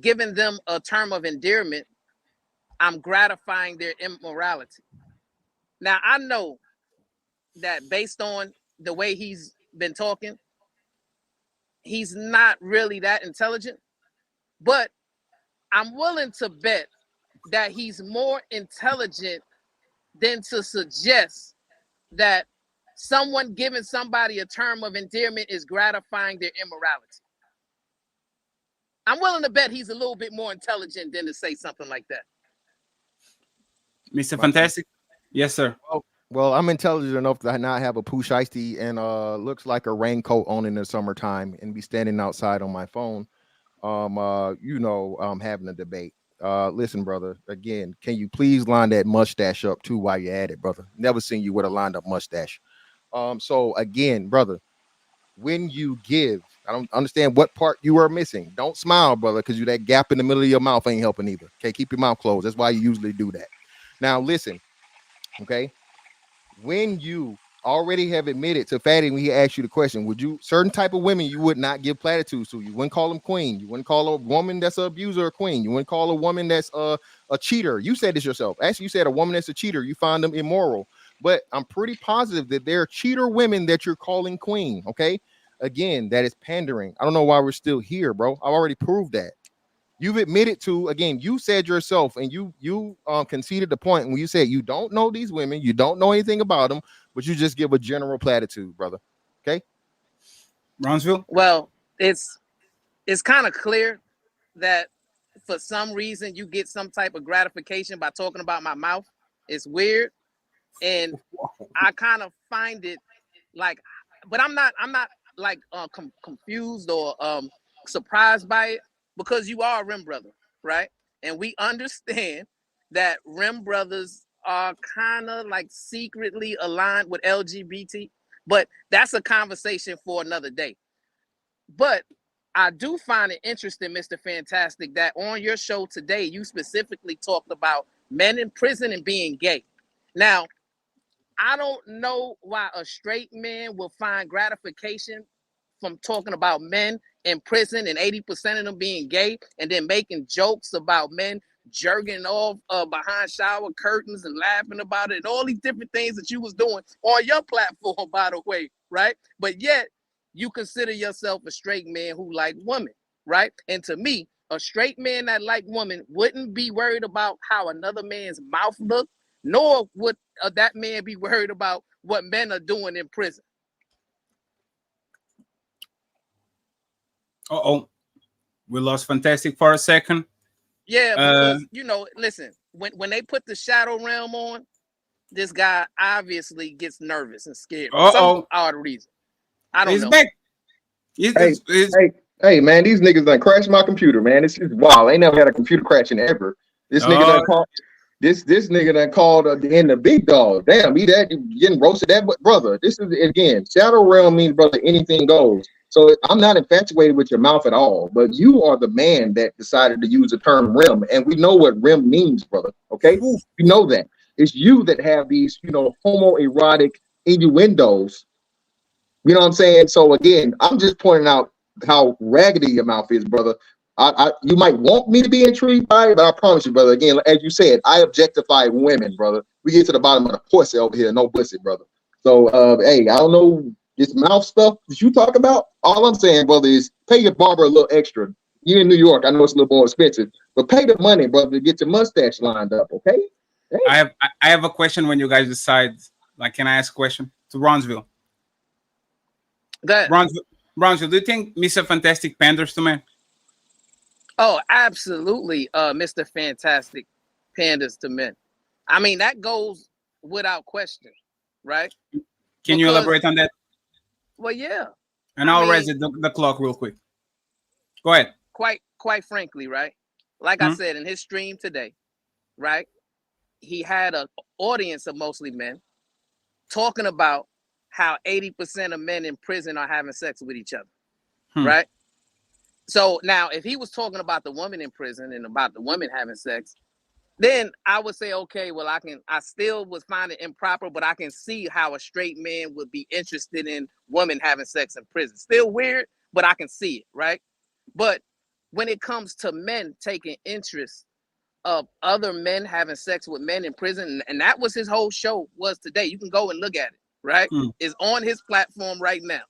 giving them a term of endearment, I'm gratifying their immorality. Now, I know that based on the way he's been talking, he's not really that intelligent, but I'm willing to bet that he's more intelligent than to suggest that someone giving somebody a term of endearment is gratifying their immorality. I'm willing to bet he's a little bit more intelligent than to say something like that. Mr. Fantastic? Yes, sir. Well, I'm intelligent enough to not have a poo shiesty and looks like a raincoat on in the summertime and be standing outside on my phone. Having a debate. Listen, brother, again, can you please line that mustache up too while you're at it, brother? Never seen you with a lined up mustache. So again, brother, when you give, I don't understand what part you are missing. Don't smile, brother, because you that gap in the middle of your mouth ain't helping either. Okay, keep your mouth closed. That's why you usually do that. Now listen, okay. When you already have admitted to Fatty when he asked you the question, would you certain type of women you would not give platitudes to? You wouldn't call them queen. You wouldn't call a woman that's an abuser a queen. You wouldn't call a woman that's a cheater. You said this yourself. Actually, you said a woman that's a cheater, you find them immoral. But I'm pretty positive that there are cheater women that you're calling queen. Okay. again, that is pandering. I don't know why we're still here, bro. I've already proved that. You've admitted to, again, you said yourself, and you conceded the point when you said you don't know these women, you don't know anything about them, but you just give a general platitude, brother. Okay? Brownsville? Well, it's kind of clear that for some reason you get some type of gratification by talking about my mouth. It's weird, and I kind of find it like, but I'm not like confused or surprised by it, because you are a Rim brother, right? And we understand that Rim brothers are kind of like secretly aligned with LGBT, but that's a conversation for another day. But I do find it interesting, Mr. Fantastic, that on your show today, you specifically talked about men in prison and being gay. Now, I don't know why a straight man will find gratification from talking about men in prison and 80% of them being gay, and then making jokes about men jerking off behind shower curtains and laughing about it, and all these different things that you was doing on your platform, by the way, right? But yet, you consider yourself a straight man who like women, right? And to me, a straight man that like women wouldn't be worried about how another man's mouth looked, nor would that man be worried about what men are doing in prison. Uh-oh. We lost Fantastic for a second. Yeah, because, you know, listen, when they put the Shadow Realm on, this guy obviously gets nervous and scared for some odd reason. I don't know. Back. Hey, man, these niggas done crashed my computer, man. It's wild. I ain't never had a computer crashing ever. This nigga done called. This nigga done called in the big dog. Damn, he getting roasted. That, but brother, this is again, Shadow Realm means, brother, anything goes. So I'm not infatuated with your mouth at all, but you are the man that decided to use the term rim, and we know what rim means, brother. Okay, we know that it's you that have these, you know, homoerotic innuendos. You know what I'm saying? So again, I'm just pointing out how raggedy your mouth is, brother. You might want me to be intrigued by it, but I promise you, brother, again, as you said, I objectify women, brother. We get to the bottom of the pussy over here, no pussy, brother. So, hey, I don't know this mouth stuff that you talk about. All I'm saying, brother, is pay your barber a little extra. You're in New York. I know it's a little more expensive, but pay the money, brother, to get your mustache lined up, okay? Hey. I have a question when you guys decide. Like, can I ask a question to Bronzeville? Bronzeville, do you think Mr. Fantastic panders to men? Oh, absolutely, Mr. Fantastic panders to men. I mean, that goes without question, right? Can you elaborate on that? Well, yeah. And I'll raise the clock real quick. Go ahead. Quite frankly, right? Like I said in his stream today, right? He had an audience of mostly men talking about how 80% of men in prison are having sex with each other, right? So now, if he was talking about the woman in prison and about the women having sex, then I would say, okay, well, I still would find it improper, but I can see how a straight man would be interested in women having sex in prison. Still weird, but I can see it, right? But when it comes to men taking interest of other men having sex with men in prison, and that was his whole show was today. You can go and look at it, right? It's on his platform right now.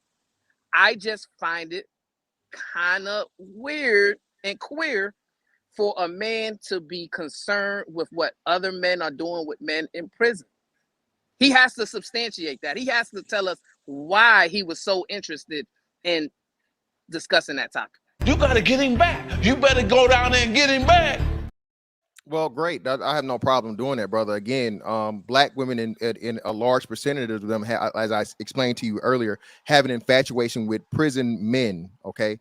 I just find it kind of weird and queer for a man to be concerned with what other men are doing with men in prison. He has to substantiate that. He has to tell us why he was so interested in discussing that topic. You gotta get him back. You better go down there and get him back. Well, great. I have no problem doing that, brother. Again, black women in a large percentage of them, as I explained to you earlier, have an infatuation with prison men. Okay.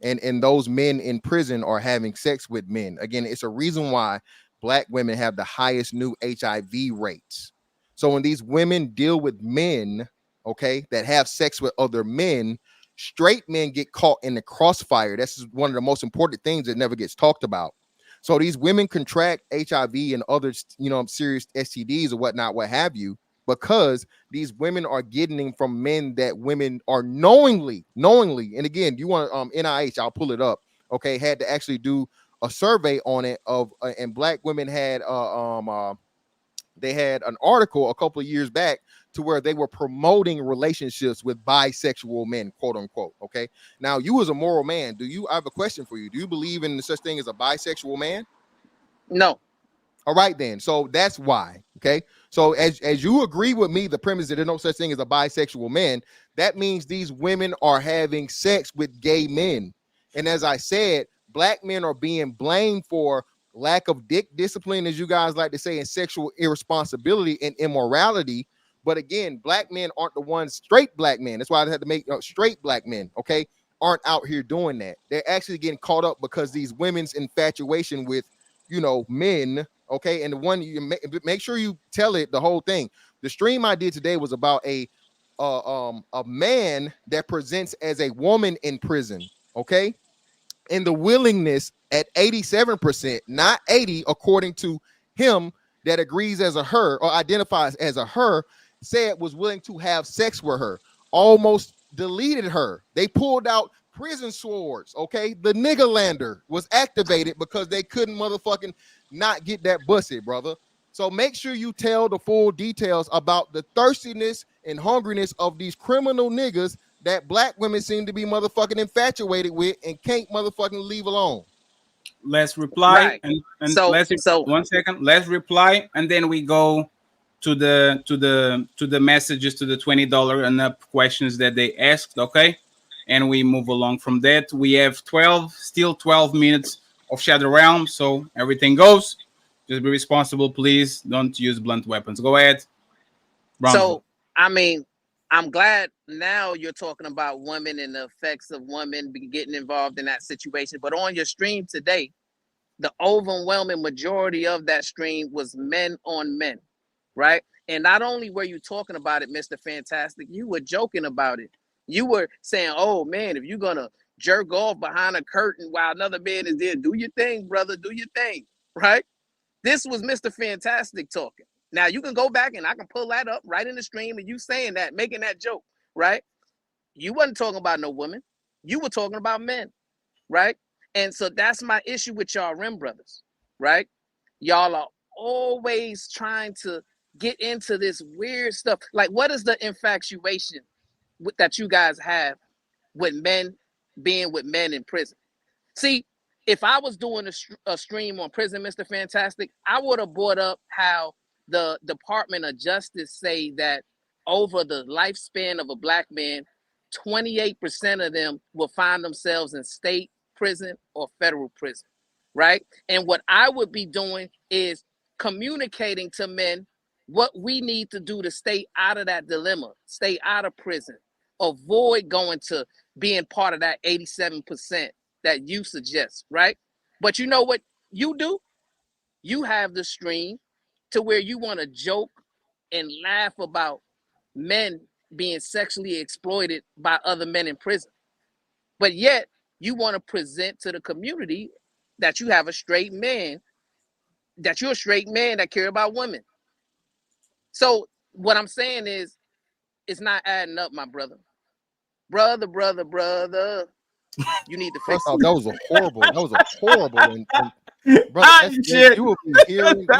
And those men in prison are having sex with men. Again, it's a reason why black women have the highest new HIV rates. So when these women deal with men, okay, that have sex with other men, straight men get caught in the crossfire. That's one of the most important things that never gets talked about. So these women contract HIV and other, serious STDs or whatnot, what have you, because these women are getting them from men that women are knowingly, and again, you want NIH, I'll pull it up, okay, had to actually do a survey on it and black women had they had an article a couple of years back to where they were promoting relationships with bisexual men, quote unquote. Okay. Now, you as a moral man, I have a question for you. Do you believe in such thing as a bisexual man? No. All right, then. So that's why. Okay. So as you agree with me, the premise that there's no such thing as a bisexual man, that means these women are having sex with gay men. And as I said, black men are being blamed for lack of dick discipline, as you guys like to say, and sexual irresponsibility and immorality. But again, black men aren't the ones, straight black men. That's why I had to make straight black men, okay, aren't out here doing that. They're actually getting caught up because these women's infatuation with, men, okay? And the one, you make sure you tell it the whole thing. The stream I did today was about a man that presents as a woman in prison, okay? And the willingness at 87%, not 80, according to him, that agrees as a her or identifies as a her, said was willing to have sex with her, almost deleted her. They pulled out prison swords, okay? The niggerlander was activated because they couldn't motherfucking not get that bussy, brother. So make sure you tell the full details about the thirstiness and hungriness of these criminal niggas that black women seem to be motherfucking infatuated with and can't motherfucking leave alone. Let's reply, Right. and So- let's 1 second. Let's reply, and then we go to the messages, to the $20 and up questions that they asked. Okay, and we move along from that. We have 12 minutes of Shadow Realm, so everything goes. Just be responsible, please. Don't use blunt weapons. Go ahead. So, I mean, I'm glad now you're talking about women and the effects of women getting involved in that situation. But on your stream today, the overwhelming majority of that stream was men on men, right? And not only were you talking about it, Mr. Fantastic, you were joking about it. You were saying, oh, man, if you're going to jerk off behind a curtain while another man is there, do your thing, brother, do your thing, right? This was Mr. Fantastic talking. Now, you can go back and I can pull that up right in the stream and you saying that, making that joke, right? You wasn't talking about no women. You were talking about men, right? And so that's my issue with y'all Rim brothers, right? Y'all are always trying to get into this weird stuff. Like, what is the infatuation that you guys have with men being with men in prison? See, if I was doing a stream on prison, Mr. Fantastic, I would have brought up how the Department of Justice say that over the lifespan of a black man, 28% of them will find themselves in state prison or federal prison, right? And what I would be doing is communicating to men what we need to do to stay out of that dilemma, stay out of prison, avoid going to being part of that 87% that you suggest, right? But you know what you do? You have the stream to where you want to joke and laugh about men being sexually exploited by other men in prison. But yet you want to present to the community that you have a straight man, that you're a straight man that care about women. So what I'm saying is, it's not adding up, my brother. Brother. You need to fix it. That was a horrible. And brother, you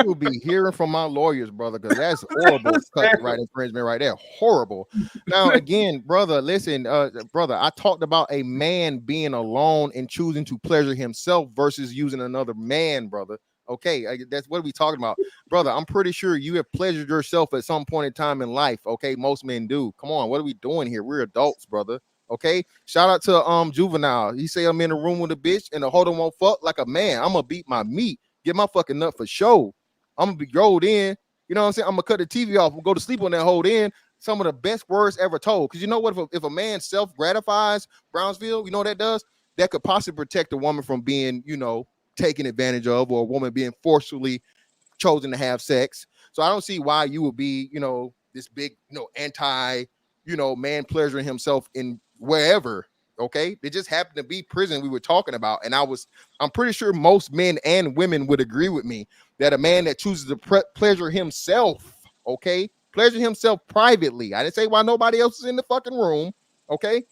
will be hearing from my lawyers, brother, because that's horrible copyright infringement right there. Horrible. Now, again, brother, listen, brother, I talked about a man being alone and choosing to pleasure himself versus using another man, brother. Okay, that's what we talking about, brother. I'm pretty sure you have pleasured yourself at some point in time in life. Okay, most men do. Come on, what are we doing here? We're adults, brother. Okay, shout out to Juvenile. He say I'm in a room with a bitch and the holder won't fuck like a man. I'm gonna beat my meat, get my fucking nut for show. I'm gonna be rolled in. You know what I'm saying? I'm gonna cut the TV off and go to sleep on that hold in. Some of the best words ever told. Because you know what? If a man self gratifies, Brownsville, you know what that does? That could possibly protect a woman from being, taken advantage of, or a woman being forcefully chosen to have sex. So I don't see why you would be, this big, anti, man pleasuring himself in wherever. Okay, it just happened to be prison we were talking about, and I'm pretty sure most men and women would agree with me that a man that chooses to pleasure himself, okay, pleasure himself privately, I didn't say why nobody else is in the fucking room, okay,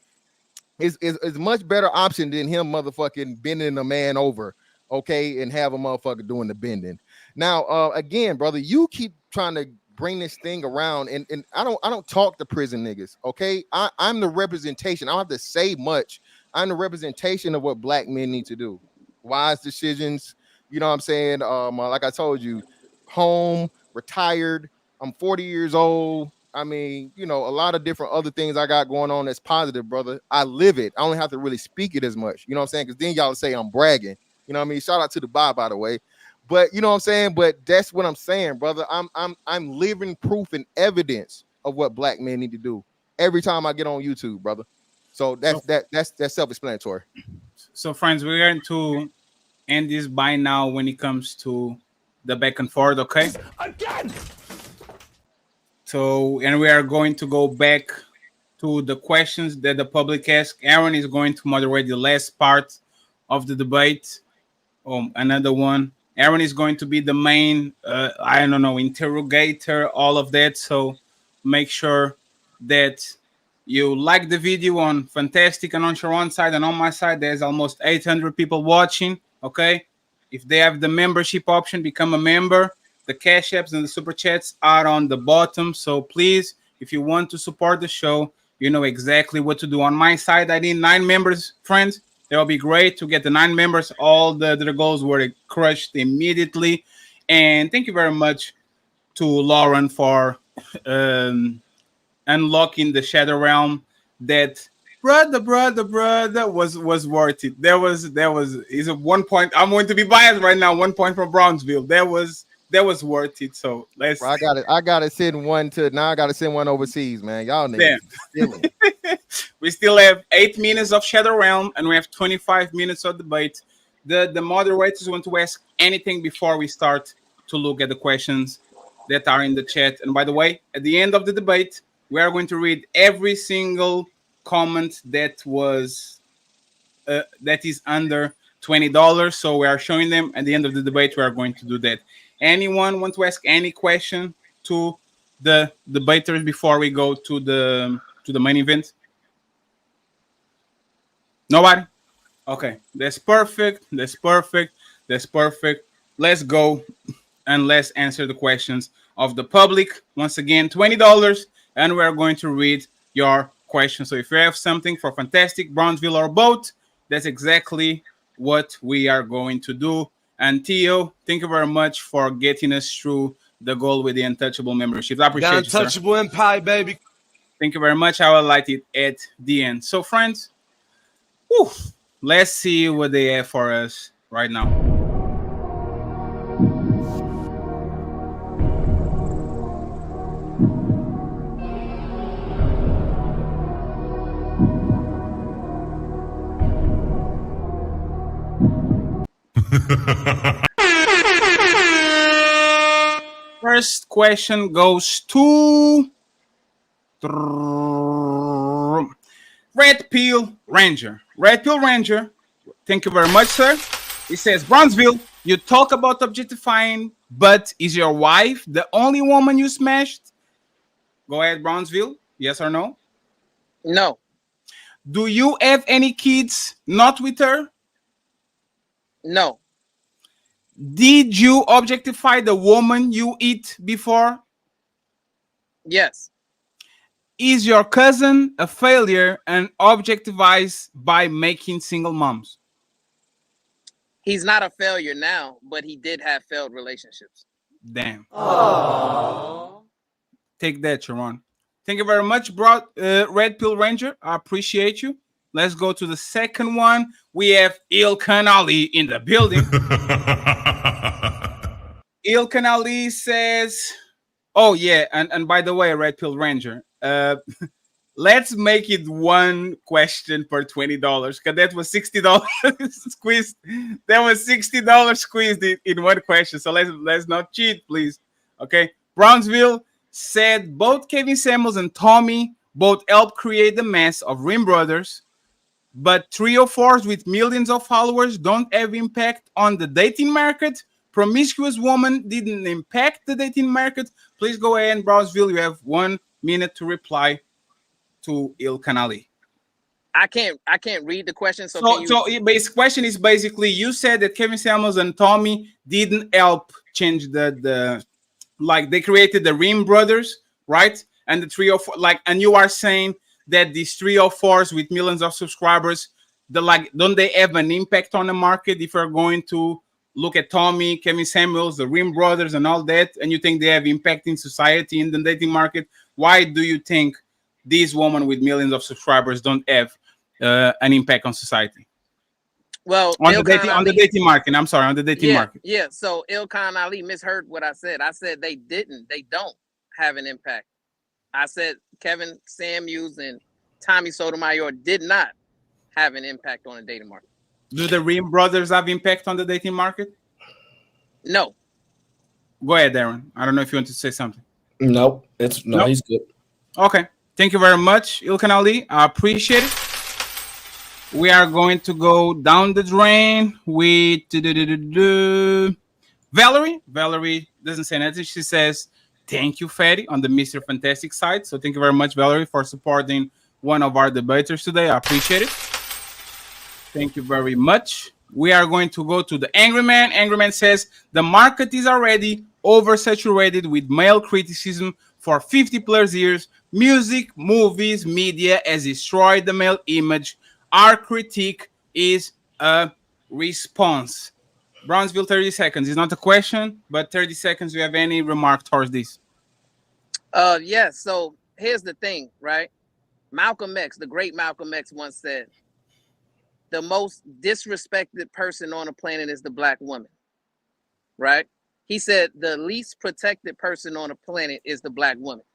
is a much better option than him motherfucking bending a man over, okay, and have a motherfucker doing the bending. Now, again, brother, you keep trying to bring this thing around, and I don't talk to prison niggas. Okay, I'm the representation. I don't have to say much. I'm the representation of what black men need to do. Wise decisions. You know what I'm saying? Like I told you, home, retired. I'm 40 years old. I mean, you know, a lot of different other things I got going on that's positive, brother. I live it. I only have to really speak it as much. You know what I'm saying? Because then y'all say I'm bragging. You know what I mean? Shout out to the by the way. But you know what I'm saying? But that's what I'm saying, brother. I'm living proof and evidence of what black men need to do every time I get on YouTube, brother. So that's self-explanatory. So, friends, we're going to end this by now when it comes to the back and forth, okay? Again! So, and we are going to go back to the questions that the public asked. Aaron is going to moderate the last part of the debate. Another one. Aaron is going to be the main, I don't know, interrogator, all of that. So make sure that you like the video on Fantastic and on Sharon's side, and on my side, there's almost 800 people watching, okay? If they have the membership option, become a member. The cash apps and the super chats are on the bottom. So please, if you want to support the show, you know exactly what to do. On my side, I need 9 members, friends. That will be great to get the 9 members. All the goals were crushed immediately. And thank you very much to Lauren for unlocking the Shadow Realm. That brother was worth it. There was is a 1 point. I'm going to be biased right now. 1 point from Brownsville. That was worth it. So let's. Bro, I gotta send one to now. I gotta send one overseas, man. Y'all niggas. We still have 8 minutes of Shadow Realm, and we have 25 minutes of debate. The moderators want to ask anything before we start to look at the questions that are in the chat. And by the way, at the end of the debate, we are going to read every single comment that was that is under $20. So we are showing them at the end of the debate. We are going to do that. Anyone want to ask any question to the debaters before we go to the main event? Nobody? Okay, that's perfect. That's perfect. That's perfect. Let's go and let's answer the questions of the public. Once again, $20, and we're going to read your questions. So if you have something for Fantastic, Brownsville, or both, that's exactly what we are going to do. And Theo, thank you very much for getting us through the goal with the Untouchable membership. I appreciate the you, sir. Untouchable Empire, baby. Thank you very much. I will light it at the end. So, friends, let's see what they have for us right now. First question goes to Red Pill Ranger. Red Pill Ranger, thank you very much, sir. He says, Brownsville, you talk about objectifying, but is your wife the only woman you smashed? Go ahead, Brownsville. Yes or no? No. Do you have any kids not with her? No. Did you objectify the woman you eat before? Yes. Is your cousin a failure and objectivized by making single moms? He's not a failure now, but he did have failed relationships. Damn. Aww. Take that, Sharon. Thank you very much, Red Pill Ranger. I appreciate you. Let's go to the second one. We have Ilkan Ali in the building. Ilkan Ali says, oh, yeah, and by the way, Red Pill Ranger, let's make it one question per $20, because that was $60 squeezed. That was $60 squeezed in one question. So let's not cheat, please. Okay. Brownsville said both Kevin Samuels and Tommy both helped create the mess of Rim Brothers, but 304s with millions of followers don't have impact on the dating market. Promiscuous woman didn't impact the dating market. Please go ahead, Brownsville. You have 1 minute to reply to Ilkan Ali. I can't read the question. So his question is basically, you said that Kevin Samuels and Tommy didn't help change the like they created the Rim Brothers, right? And the 304, like, and you are saying that these 304s with millions of subscribers, the like, don't they have an impact on the market? If you're going to look at Tommy, Kevin Samuels, the Rim Brothers, and all that, and you think they have impact in society, in the dating market, why do you think these women with millions of subscribers don't have an impact on society? Well, On the dating market. I'm sorry, on the dating market. Yeah. So Ilkan Ali misheard what I said. I said they don't have an impact. I said Kevin Samuels and Tommy Sotomayor did not have an impact on the dating market. Do the Rim Brothers have impact on the dating market? No. Go ahead, Darren. I don't know if you want to say something. Nope. He's good. Okay. Thank you very much, Ilkan Ali. I appreciate it. We are going to go down the drain with Valerie. Valerie doesn't say anything. She says, thank you, Fatty, on the Mr. Fantastic side. So thank you very much, Valerie, for supporting one of our debaters today. I appreciate it. Thank you very much. We are going to go to the Angry Man. Angry Man says, the market is already oversaturated with male criticism for 50 plus years. Music, movies, media has destroyed the male image. Our critique is a response. Brownsville, 30 seconds. It's not a question, but 30 seconds. Do you have any remark towards this? Yes. So here's the thing, right? Malcolm X, the great Malcolm X once said, the most disrespected person on the planet is the black woman, right? He said the least protected person on the planet is the black woman.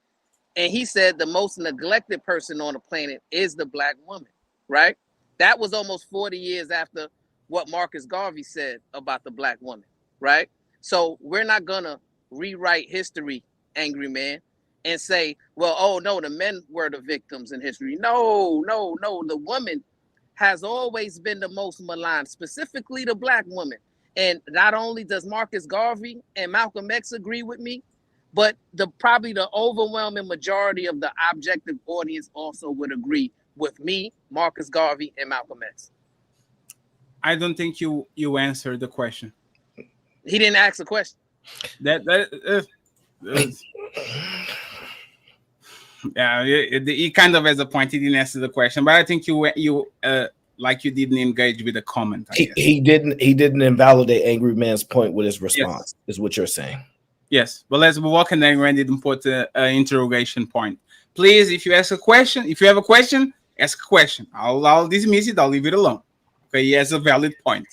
And he said the most neglected person on the planet is the black woman, right? That was almost 40 years after what Marcus Garvey said about the black woman, right? So we're not gonna rewrite history, Angry Man, and say, well, oh no, the men were the victims in history. No, the woman has always been the most maligned, specifically the black woman. And not only does Marcus Garvey and Malcolm X agree with me, but probably the overwhelming majority of the objective audience also would agree with me, Marcus Garvey, and Malcolm X. I don't think you answered the question. He didn't ask a question. Yeah, he kind of has a point. He didn't answer the question, but I think you didn't engage with the comment. He didn't invalidate Angry Man's point with his response. Yes. Is what you're saying. Yes, but let's move on. And then Randy didn't put an interrogation point. Please, if you have a question, ask a question. I'll dismiss it. I'll leave it alone. Okay, he has a valid point.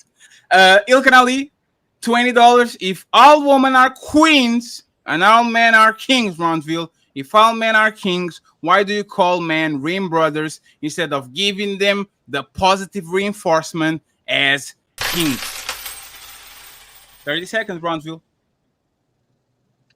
Ilkan Ali, $20. If all women are queens and all men are kings, Brownsville. If all men are kings, why do you call men Rim Brothers instead of giving them the positive reinforcement as kings? 30 seconds, Brownsville.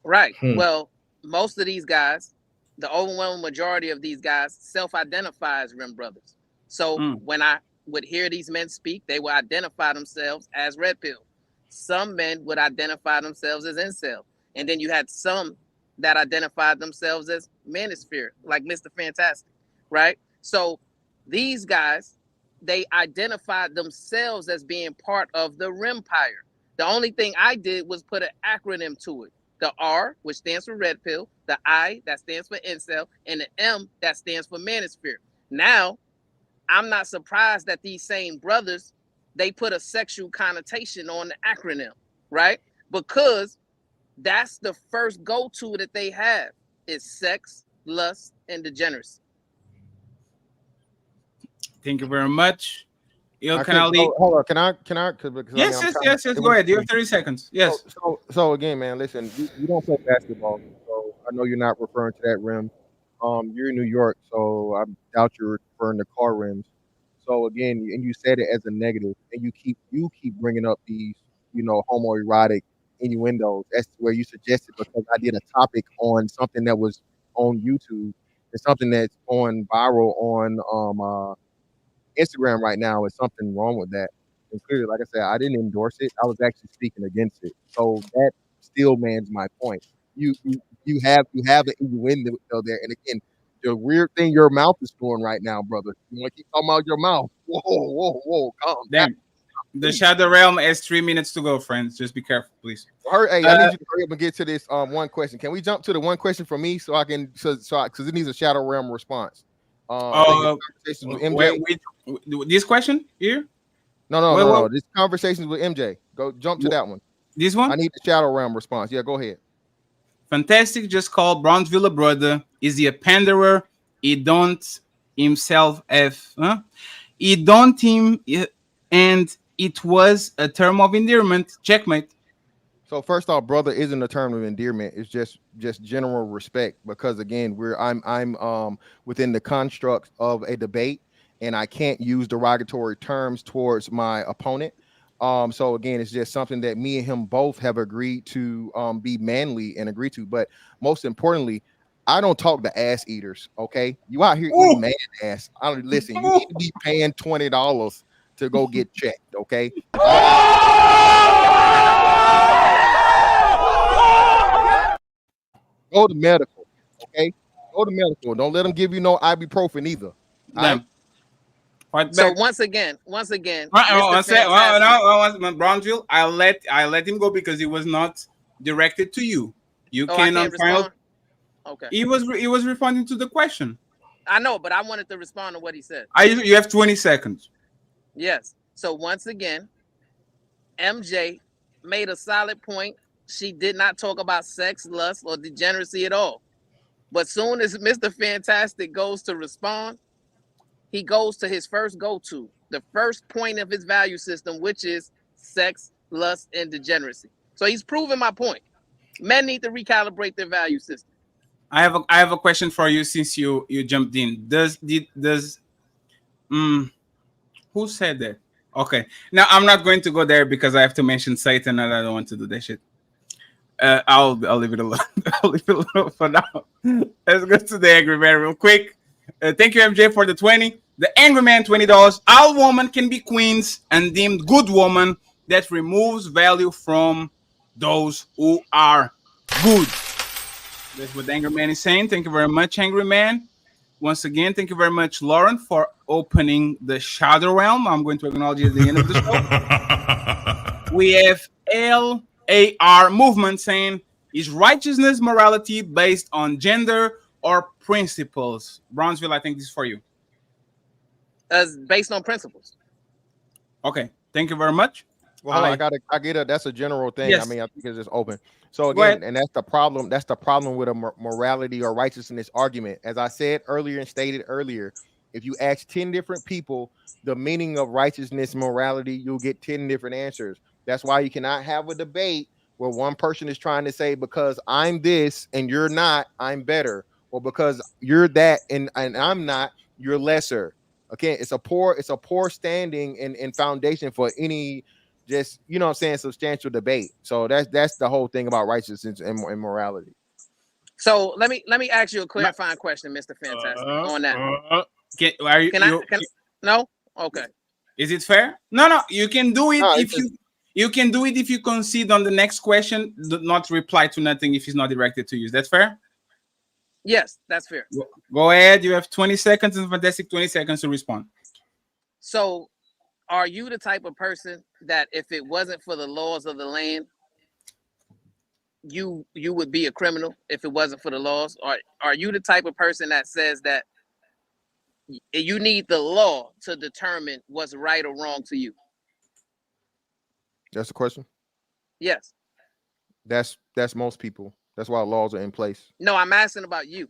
Right. Well, most of these guys, the overwhelming majority of these guys, self-identify as Rim Brothers. So when I would hear these men speak, they would identify themselves as Red Pill. Some men would identify themselves as Incel. And then you had some that identified themselves as Manosphere, like Mr. Fantastic, right? So these guys, they identified themselves as being part of the Rimpire. The only thing I did was put an acronym to it. The R, which stands for Red Pill, the I, that stands for Incel, and the M, that stands for Manosphere. Now, I'm not surprised that these same brothers, they put a sexual connotation on the acronym, right? Because that's the first go-to that they have is sex, lust, and degeneracy. Thank you very much. Hold on, can I? Yes. Go ahead. You have 30 seconds. Yes. So again, man, listen. You don't play basketball, so I know you're not referring to that rim. You're in New York, so I doubt you're referring to car rims. So again, and you said it as a negative, and you keep bringing up these, homoerotic innuendos. That's where you suggested, because I did a topic on something that was on YouTube and something that's on viral on Instagram right now. Is something wrong with that? And clearly, like I said, I didn't endorse it. I was actually speaking against it. So that still mans my point. You have an innuendo there, and again, the weird thing your mouth is doing right now, brother. You want to keep talking about your mouth? Whoa, calm down. The Shadow Realm has 3 minutes to go, friends. Just be careful, please. I need you to hurry up and get to this one question. Can we jump to the one question from me so I can because it needs a Shadow Realm response. Conversations with MJ. This question here? No. This conversations with MJ. Go jump to that one. This one? I need the Shadow Realm response. Yeah, go ahead. Fantastic. Just called Brownsville a brother. Is he a panderer? He don't himself He don't him, and it was a term of endearment. Checkmate. So first off, brother isn't a term of endearment. It's just general respect, because again, I'm within the construct of a debate, and I can't use derogatory terms towards my opponent. So again, it's just something that me and him both have agreed to be manly and agree to. But most importantly, I don't talk to ass eaters. Okay, you out here eating man ass. I don't listen. You need to be paying $20 to go get checked. Okay. Go to medical. Okay, go to medical. Don't let them give you no ibuprofen either. So once again, Brownsville, I let him go because he was not directed to you. You cannot respond. Okay. He was responding to the question. I know, but I wanted to respond to what he said. You have 20 seconds. Yes. So once again, MJ made a solid point. She did not talk about sex, lust, or degeneracy at all. But soon as Mr. Fantastic goes to respond, he goes to his first go-to, the first point of his value system, which is sex, lust, and degeneracy. So he's proving my point. Men need to recalibrate their value system. I have a question for you since you jumped in. Who said that? Okay. Now I'm not going to go there because I have to mention Satan and I don't want to do that shit. I'll leave it alone. I'll leave it alone for now. Let's go to the Angry Man real quick. Thank you, MJ, for the 20. The Angry Man, $20. All women can be queens and deemed good woman. That removes value from those who are good. That's what the Angry Man is saying. Thank you very much, Angry Man. Once again, thank you very much, Lauren, for opening the Shadow Realm. I'm going to acknowledge you at the end of the show. We have LAR Movement saying, is righteousness morality based on gender or principles? Brownsville, I think this is for you. As based on principles. Okay, thank you very much. Well, I get it. That's a general thing. Yes. I mean, I think it's just open. So again, and that's the problem. That's the problem with a morality or righteousness argument. As I said earlier and stated earlier, if you ask 10 different people the meaning of righteousness, morality, you'll get 10 different answers. That's why you cannot have a debate where one person is trying to say, because I'm this and you're not, I'm better, or because you're that and I'm not, you're lesser. Okay, it's a poor standing and foundation for any, just, you know what I'm saying, substantial debate. So that's the whole thing about righteousness and morality. So let me ask you a clarifying question, Mr. Fantastic, on that. No? Okay. Is it fair? No. You can do it you can do it if you concede on the next question. Do not reply to nothing if it's not directed to you. Is that fair? Yes, that's fair. Go ahead. You have 20 seconds and Fantastic 20 seconds to respond. So are you the type of person that if it wasn't for the laws of the land, you would be a criminal if it wasn't for the laws? Or are you the type of person that says that you need the law to determine what's right or wrong to you? That's the question? Yes. That's most people. That's why laws are in place. No, I'm asking about you.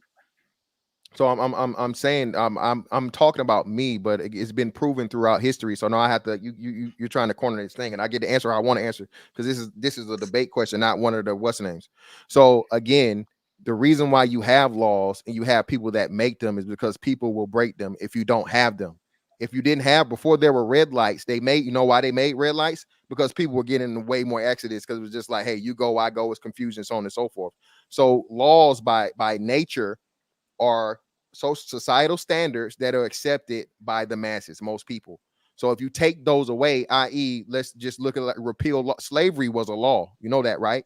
So I'm saying I'm talking about me, but it's been proven throughout history. So now I have to you're trying to corner this thing, and I get the answer I want to answer, because this is a debate question, not one of the what's names. So again, the reason why you have laws and you have people that make them is because people will break them if you don't have them. If you didn't have, before there were red lights, they made, you know why they made red lights? Because people were getting in way more accidents, because it was just like, hey, you go, I go, it's confusion, so on and so forth. So laws by nature are societal standards that are accepted by the masses, most people. So if you take those away, i.e., let's just look at like repeal slavery was a law. You know that, right?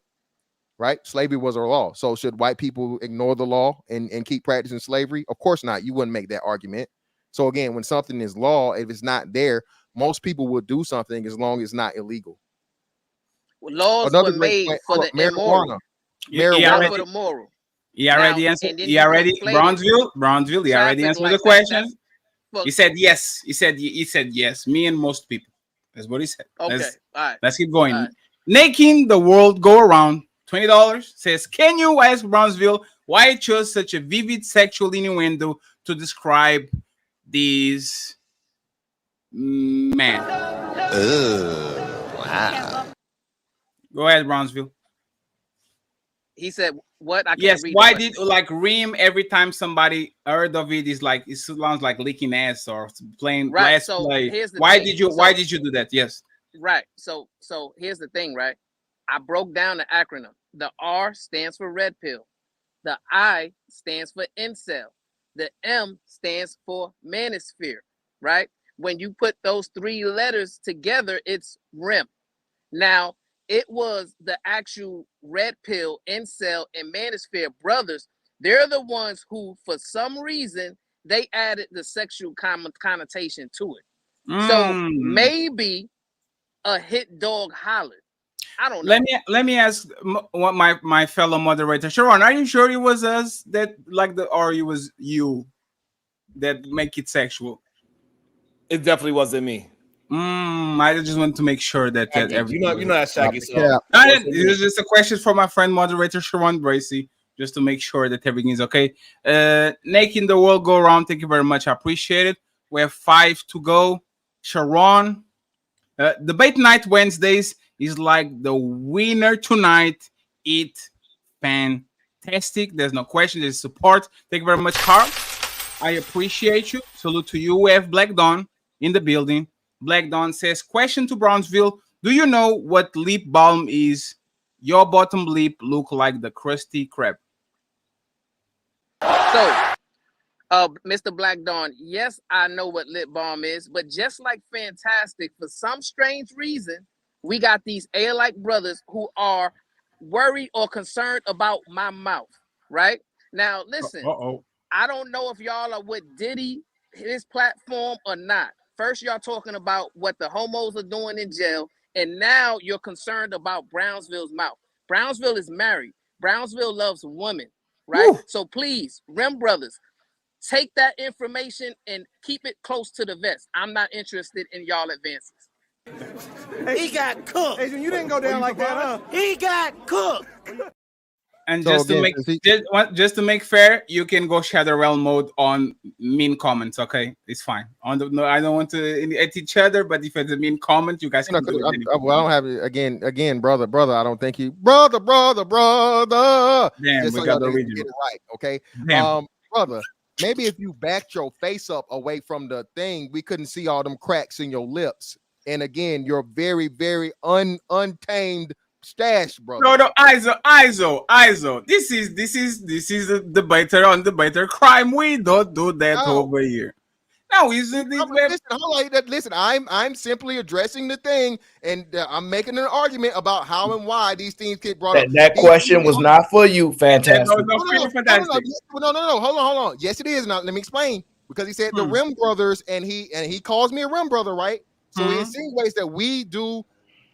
Right? Slavery was a law. So should white people ignore the law and keep practicing slavery? Of course not. You wouldn't make that argument. So again, when something is law, if it's not there, most people will do something as long as it's not illegal. Laws Another were great made point. for Hold the up, immoral, He marijuana. not already, for the moral. he already Now, answered. and then He you already conflated Brownsville. He already traffic answered the lights. question. For, He said yes. He said yes. Me and most people. That's what he said. okay, all right. Let's keep going. All right. Making the world go around. $20 says, can you ask Brownsville why it chose such a vivid sexual innuendo to describe these men? Wow. Go ahead, Brownsville. He said, "What? I can't Yes. read." Why the did question. like Reem every time somebody heard of it is like it sounds like licking ass or playing Right, last so play. here's the Why thing. did you do that? Yes. Right. So here's the thing, right? I broke down the acronym. The R stands for red pill. The I stands for incel. The M stands for manosphere, right? When you put those three letters together, it's REM. Now, it was the actual red pill, incel, and manosphere brothers. They're the ones who, for some reason, they added the sexual connotation to it. So maybe a hit dog hollered. I don't know. Let me ask what my fellow moderator Sharon. Are you sure it was us that like the or it was you that make it sexual? It definitely wasn't me. I just want to make sure that You know that Shaggy. So it was just a question for my friend moderator Sharon Bracy, just to make sure that everything is okay. Making the world go around. Thank you very much. I appreciate it. We have 5 to go. Sharon, debate night Wednesdays is like the winner tonight. It fantastic. There's no question. There's support. Thank you very much, Carl. I appreciate you. Salute to you. We have Black Dawn in the building. Black Dawn says, question to Brownsville. Do you know what lip balm is? Your bottom lip look like the Krusty Krab. So, Mr. Black Dawn, yes, I know what lip balm is, but just like Fantastic, for some strange reason, we got these A-like brothers who are worried or concerned about my mouth, right? Now, listen, I don't know if y'all are with Diddy, his platform, or not. First, y'all talking about what the homos are doing in jail, and now you're concerned about Brownsville's mouth. Brownsville is married. Brownsville loves women, right? Woo. So please, Rem Brothers, take that information and keep it close to the vest. I'm not interested in y'all advances. He got cooked. Adrian, you didn't go down like that, huh? He got cooked. And so just to make fair, you can go Shadow Realm mode on mean comments. Okay, it's fine. No, I don't want to at each other, but if it's a mean comment, you guys can do it. Well, I don't have it again, brother. I don't think you, brother. Damn, just we so got y'all the get it right, okay? Damn. Brother. Maybe if you backed your face up away from the thing, we couldn't see all them cracks in your lips. And again, you're very, very untamed stash, brother. No, ISO. This is a debater on debater crime. We don't do that over here. No, listen, I'm simply addressing the thing, and I'm making an argument about how and why these things get brought up. That question was not for you, Fantastic. No, hold on. Yes, it is. Now let me explain. Because he said the Rim Brothers, and he calls me a Rim Brother, right? So he insinuates that we do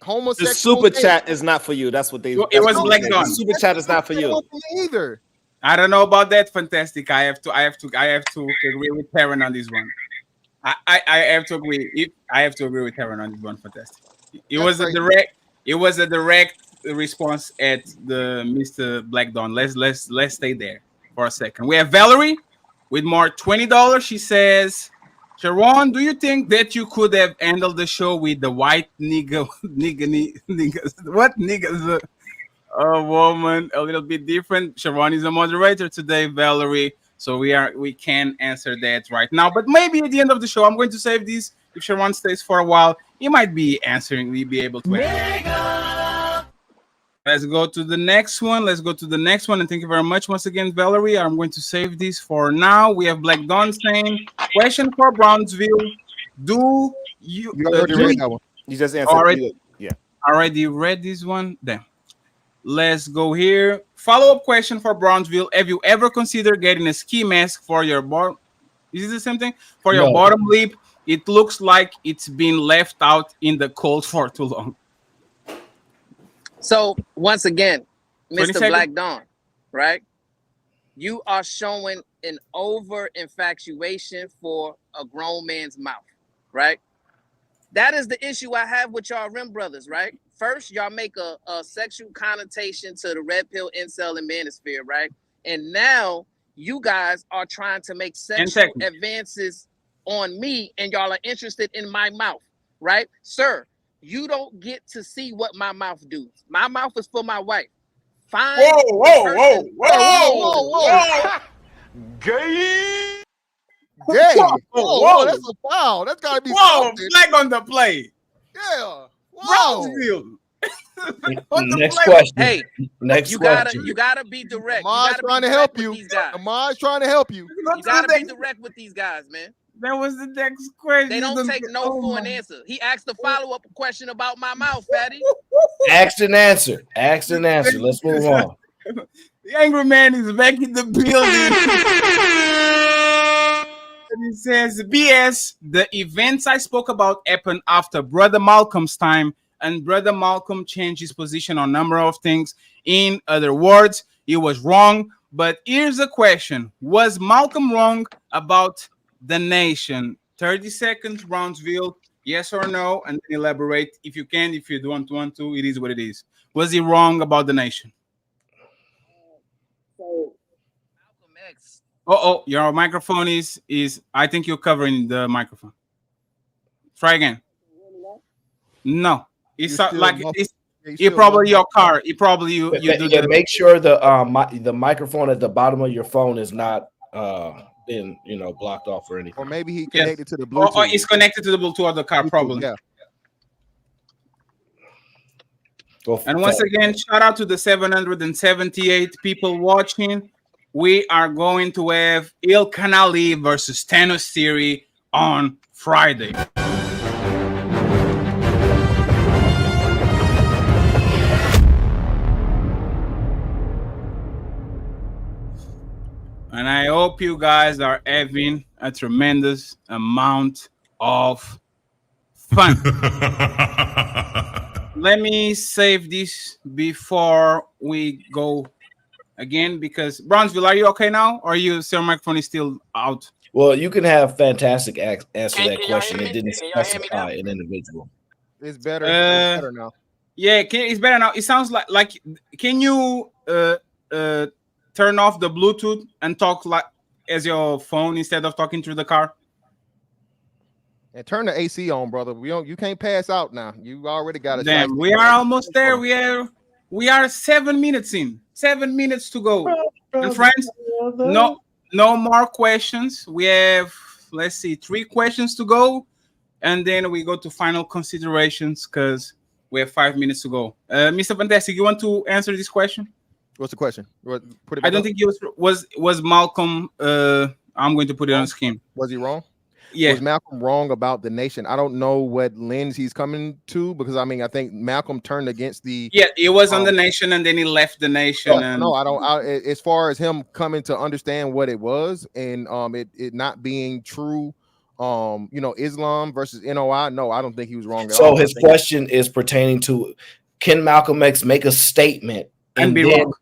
homosexual. The super chat is not for you. That's what they. It was Black Dawn. Super chat is not for you either. I don't know about that. Fantastic. I have to agree with Heron on this one. I have to agree. I have to agree with Heron on this one. Fantastic. It was a direct response at the Mr. Black Dawn. Let's stay there for a second. We have Valerie with more $20. She says, Sharon, do you think that you could have handled the show with the white niggas? What niggas? A woman, a little bit different. Sharon is a moderator today, Valerie. So we can answer that right now. But maybe at the end of the show, I'm going to save this. If Sharon stays for a while, he might be answering. We'll be able to answer. Let's go to the next one. And thank you very much once again, Valerie. I'm going to save this for now. We have Black Dawn saying, question for Brownsville. Do you already read that one? You just answered. Already read this one? Damn. Let's go here. Follow-up question for Brownsville. Have you ever considered getting a ski mask for your bottom? Is it the same thing? For your bottom lip? It looks like it's been left out in the cold for too long. So once again, 20 Mr. seconds. Black Dawn, right? You are showing an over infatuation for a grown man's mouth, right? That is the issue I have with y'all Rim brothers, right? First, y'all make a sexual connotation to the red pill, incel, and manosphere, right? And now you guys are trying to make sexual advances on me, and y'all are interested in my mouth, right? Sir, you don't get to see what my mouth do. My mouth is for my wife. Find Gay. Gay. Whoa, that's a foul. That's gotta be something. Flag on the play. Yeah. Whoa. Next question. Hey, next you question. gotta be direct. Ahmad's trying to help you. Ahmad's trying to help you. You gotta be direct with these guys, man. That was the next question. They don't take no for an answer. He asked a follow-up question about my mouth, fatty. Asked and answer. Asked and answer. Let's move on. The angry man is back in the building. And he says, BS, the events I spoke about happened after Brother Malcolm's time, and Brother Malcolm changed his position on a number of things. In other words, he was wrong. But here's the question. Was Malcolm wrong about the nation? 30 seconds, Brownsville, yes or no, and then elaborate if you can. If you don't want to, it is what it is. Was he wrong about the nation? So, Malcolm X. Your microphone is I think you're covering the microphone. Try again. No, it's like it's probably your car. It probably you do that. Make sure the microphone at the bottom of your phone is not been blocked off or anything. Or maybe he connected to the Bluetooth. Or it's connected to the Bluetooth of the car, probably. Yeah. And once again, shout out to the 778 people watching. We are going to have Ilkan Ali versus Thanos Theory on Friday. And I hope you guys are having a tremendous amount of fun. Let me save this before we go again, because Brownsville, are you okay now? Or your microphone is still out? Well, you can have fantastic answer that question. It didn't specify an individual. It's better. It's better now. Yeah, it's better now. It sounds like can you turn off the Bluetooth and talk like as your phone instead of talking through the car? And turn the AC on, brother. You can't pass out now. You already got it. Damn, we are almost there. We are 7 minutes in. 7 minutes to go. And friends, no more questions. We have, let's see, 3 questions to go, and then we go to final considerations because we have 5 minutes to go. Mr. Fantastic, you want to answer this question? What's the question? I don't think it was Malcolm. I'm going to put it on screen. Was he wrong? Yeah. Was Malcolm wrong about the nation? I don't know what lens he's coming to, because I think Malcolm turned against the. Yeah, he was on the nation and then he left the nation. No, I don't. As far as him coming to understand what it was and it not being true, Islam versus NOI. No, I don't think he was wrong at all. So his question is pertaining to: can Malcolm X make a statement and be wrong,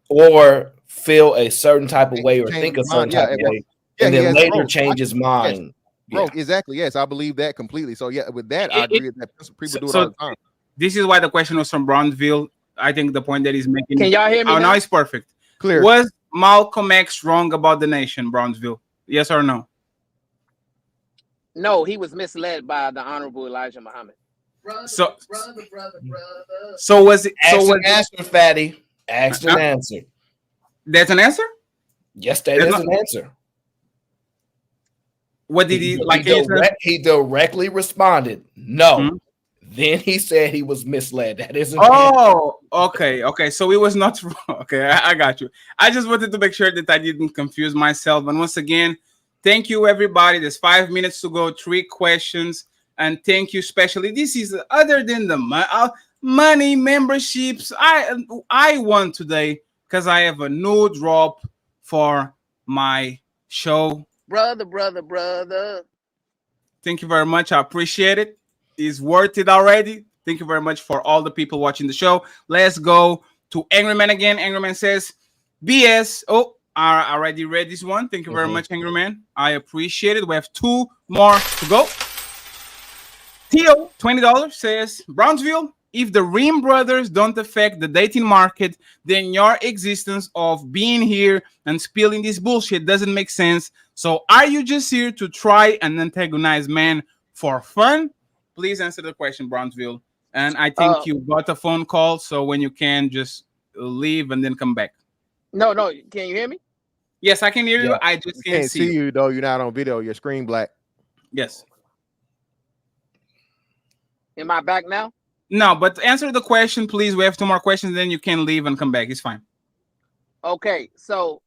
or feel a certain type of way, or think a certain type of way, and then later change his mind? Bro, exactly. Yes, I believe that completely. So yeah, with that, I agree that people do it all the time. This is why the question was from Brownsville. I think the point that he's making. Can y'all hear me? Now it's perfect. Clear. Was Malcolm X wrong about the nation, Brownsville? Yes or no? No, he was misled by the Honorable Elijah Muhammad. So was it? Answer, fatty. Asked and answer. That's an answer? Yes, that is an answer. What did he like? He directly responded, no. Mm-hmm. Then he said he was misled. That isn't. Okay. So it was not wrong. Okay, I got you. I just wanted to make sure that I didn't confuse myself. And once again, thank you, everybody. There's 5 minutes to go, 3 questions, and thank you especially. This is other than the money memberships. I won today because I have a new drop for my show. Brother. Thank you very much. I appreciate it. It's worth it already. Thank you very much for all the people watching the show. Let's go to Angry Man again. Angry Man says, BS. Oh, I already read this one. Thank you very much, Angry Man. I appreciate it. We have 2 more to go. Theo, $20, says, Brownsville, if the Rim brothers don't affect the dating market, then your existence of being here and spilling this bullshit doesn't make sense. So are you just here to try and antagonize men for fun? Please answer the question, Brownsville. And I think you got a phone call, so when you can, just leave and then come back. No, can you hear me? Yes, I can hear you. I just can't see you though. You're not on video. Your screen black. Yes. Am I back now? No, but answer the question, please. We have 2 more questions, then you can leave and come back. It's fine. Okay, so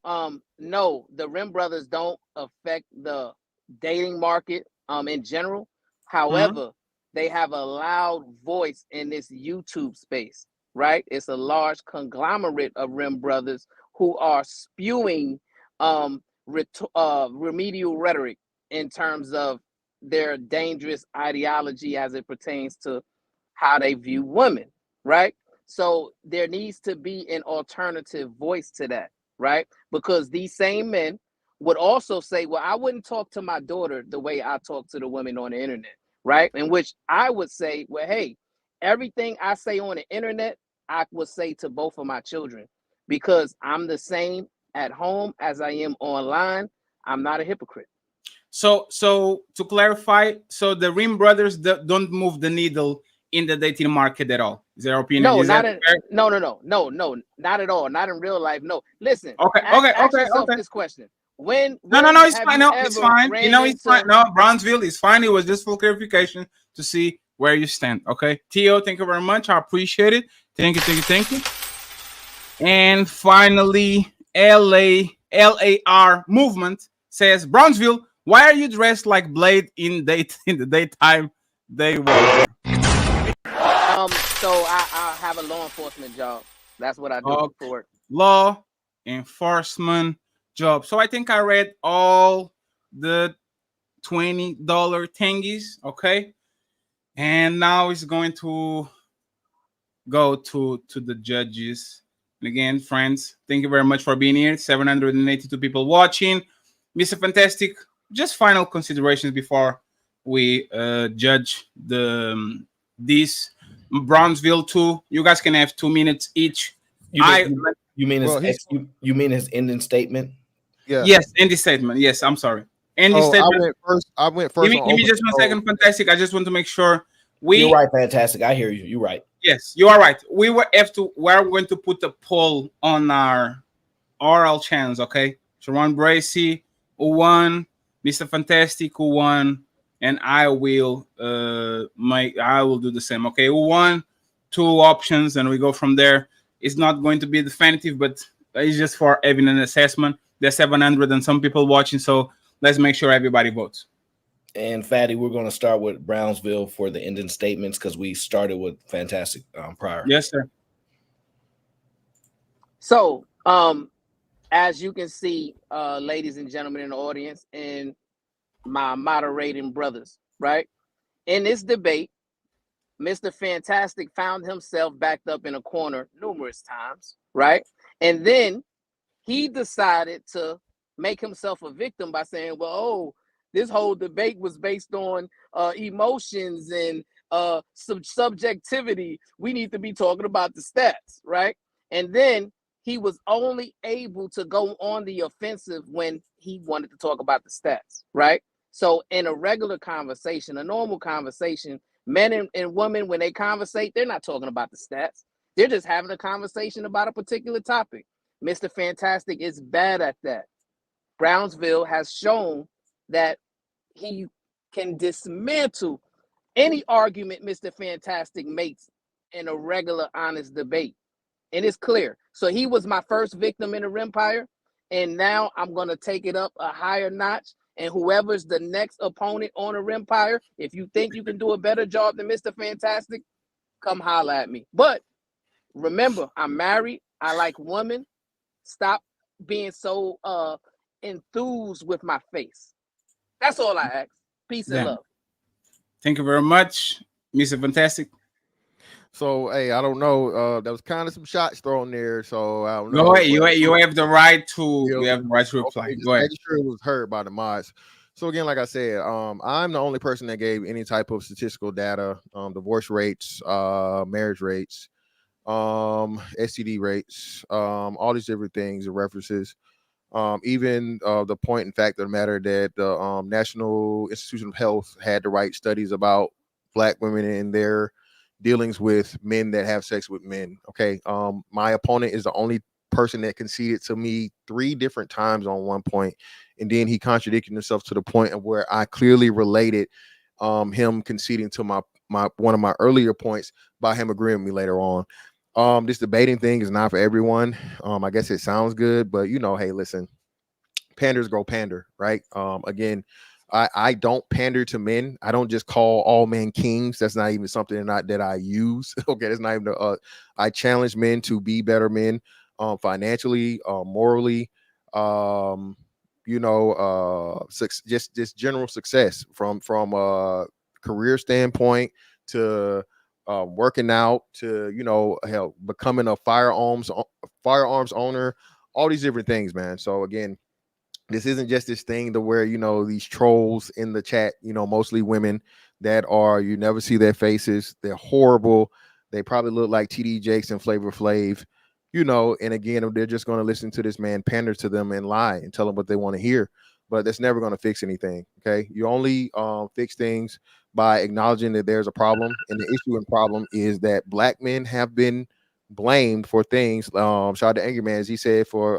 no, the Rim brothers don't affect the dating market in general. However, they have a loud voice in this YouTube space, right? It's a large conglomerate of Rim brothers who are spewing remedial rhetoric in terms of their dangerous ideology as it pertains to how they view women, right? So there needs to be an alternative voice to that, right? Because these same men would also say, well, I wouldn't talk to my daughter the way I talk to the women on the internet, right? In which I would say, well, hey, everything I say on the internet, I would say to both of my children, because I'm the same at home as I am online. I'm not a hypocrite. So to clarify, so the Rim brothers don't move the needle in the dating market at all. Is their opinion? No, Is not that no, not at all. Not in real life. No. Listen. Okay. Ask yourself this question. When No, it's fine. No, it's fine. You know, it's fine. into- No, Brownsville is fine. It was just for clarification to see where you stand. Okay, Theo, thank you very much. I appreciate it. Thank you. And finally, LAR movement says, Brownsville, why are you dressed like Blade in the daytime? They were. So I have a law enforcement job. That's what I do for work. Law enforcement job. So I think I read all the $20 thingies. Okay, and now it's going to go to the judges. And again, friends, thank you very much for being here. 782 people watching. Mr. Fantastic, just final considerations before we judge this Brownsville 2. You guys can have 2 minutes each. You mean his ending statement? Yeah. Yes, ending statement. Yes, I'm sorry. Ending statement. I went first. Give me just 1 second, Fantastic. I just want to make sure You're right, Fantastic. I hear you. You're right. Yes, you are right. We're going to put a poll on our oral channels, okay? Sharon Bracy, who won, Mr. Fantastic, who won, and I will do the same, okay? Who won? 2 options, and we go from there. It's not going to be definitive, but it's just for having an assessment. There's 700 and some people watching, so let's make sure everybody votes. And Fatty, we're going to start with Brownsville for the ending statements because we started with Fantastic prior. Yes, sir. So, as you can see, ladies and gentlemen in the audience, and my moderating brothers, right? In this debate, Mr. Fantastic found himself backed up in a corner numerous times, right? And then he decided to make himself a victim by saying, well, this whole debate was based on emotions and subjectivity. We need to be talking about the stats, right? And then he was only able to go on the offensive when he wanted to talk about the stats, right? So in a regular conversation, a normal conversation, men and women, when they conversate, they're not talking about the stats. They're just having a conversation about a particular topic. Mr. Fantastic is bad at that. Brownsville has shown that he can dismantle any argument Mr. Fantastic makes in a regular, honest debate. And it's clear. So he was my first victim in the Rimpire, and now I'm going to take it up a higher notch. And whoever's the next opponent on the Rimpire, if you think you can do a better job than Mr. Fantastic, come holler at me. But remember, I'm married. I like women. Stop being so enthused with my face. That's all I ask. Peace and love. Thank you very much, Mr. Fantastic. So hey, I don't know. There was kind of some shots thrown there, so I don't know. Go ahead. You have the right to Yeah, you have the right to reply. okay, just Go ahead. making sure it was heard by the mods. So again, like I said, I'm the only person that gave any type of statistical data, divorce rates, marriage rates, STD rates, all these different things and references. Even the point and fact of the matter that the National Institute of Health had to write studies about Black women and their dealings with men that have sex with men. Okay, my opponent is the only person that conceded to me 3 different times on one point, and then he contradicted himself to the point of where I clearly related him conceding to my one of my earlier points by him agreeing with me later on. This debating thing is not for everyone. I guess it sounds good, but you know, hey, listen, panders grow pander, right? Again, I don't pander to men. I don't just call all men kings. That's not even something that I use. Okay, that's not even. I challenge men to be better men, financially, morally, just general success from career standpoint to working out to hell, becoming a firearms owner, all these different things, man. So again, this isn't just this thing to where these trolls in the chat, mostly women that are, you never see their faces, they're horrible, they probably look like TD Jakes and Flavor Flav, and again, they're just going to listen to this man pander to them and lie and tell them what they want to hear, but that's never going to fix anything. Okay, you only fix things by acknowledging that there's a problem, and the issue and problem is that Black men have been blamed for things. Shout out to Angry Man, as he said, for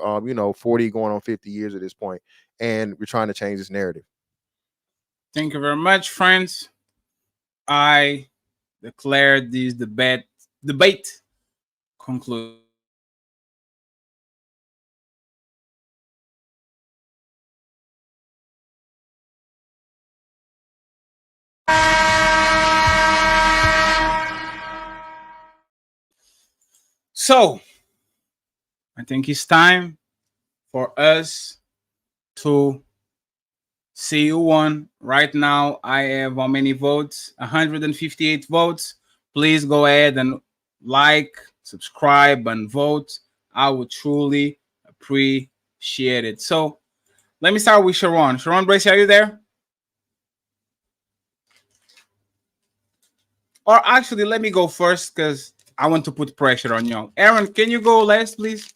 40 going on 50 years at this point, and we're trying to change this narrative. Thank you very much, friends. I declare this debate concluded. So, I think it's time for us to see who won. Right now, I have how many votes? 158 votes. Please go ahead and like, subscribe, and vote. I would truly appreciate it. So, let me start with Sharon. Sharon Bracy, are you there? Or actually, let me go first because I want to put pressure on you. Aaron, can you go last, please?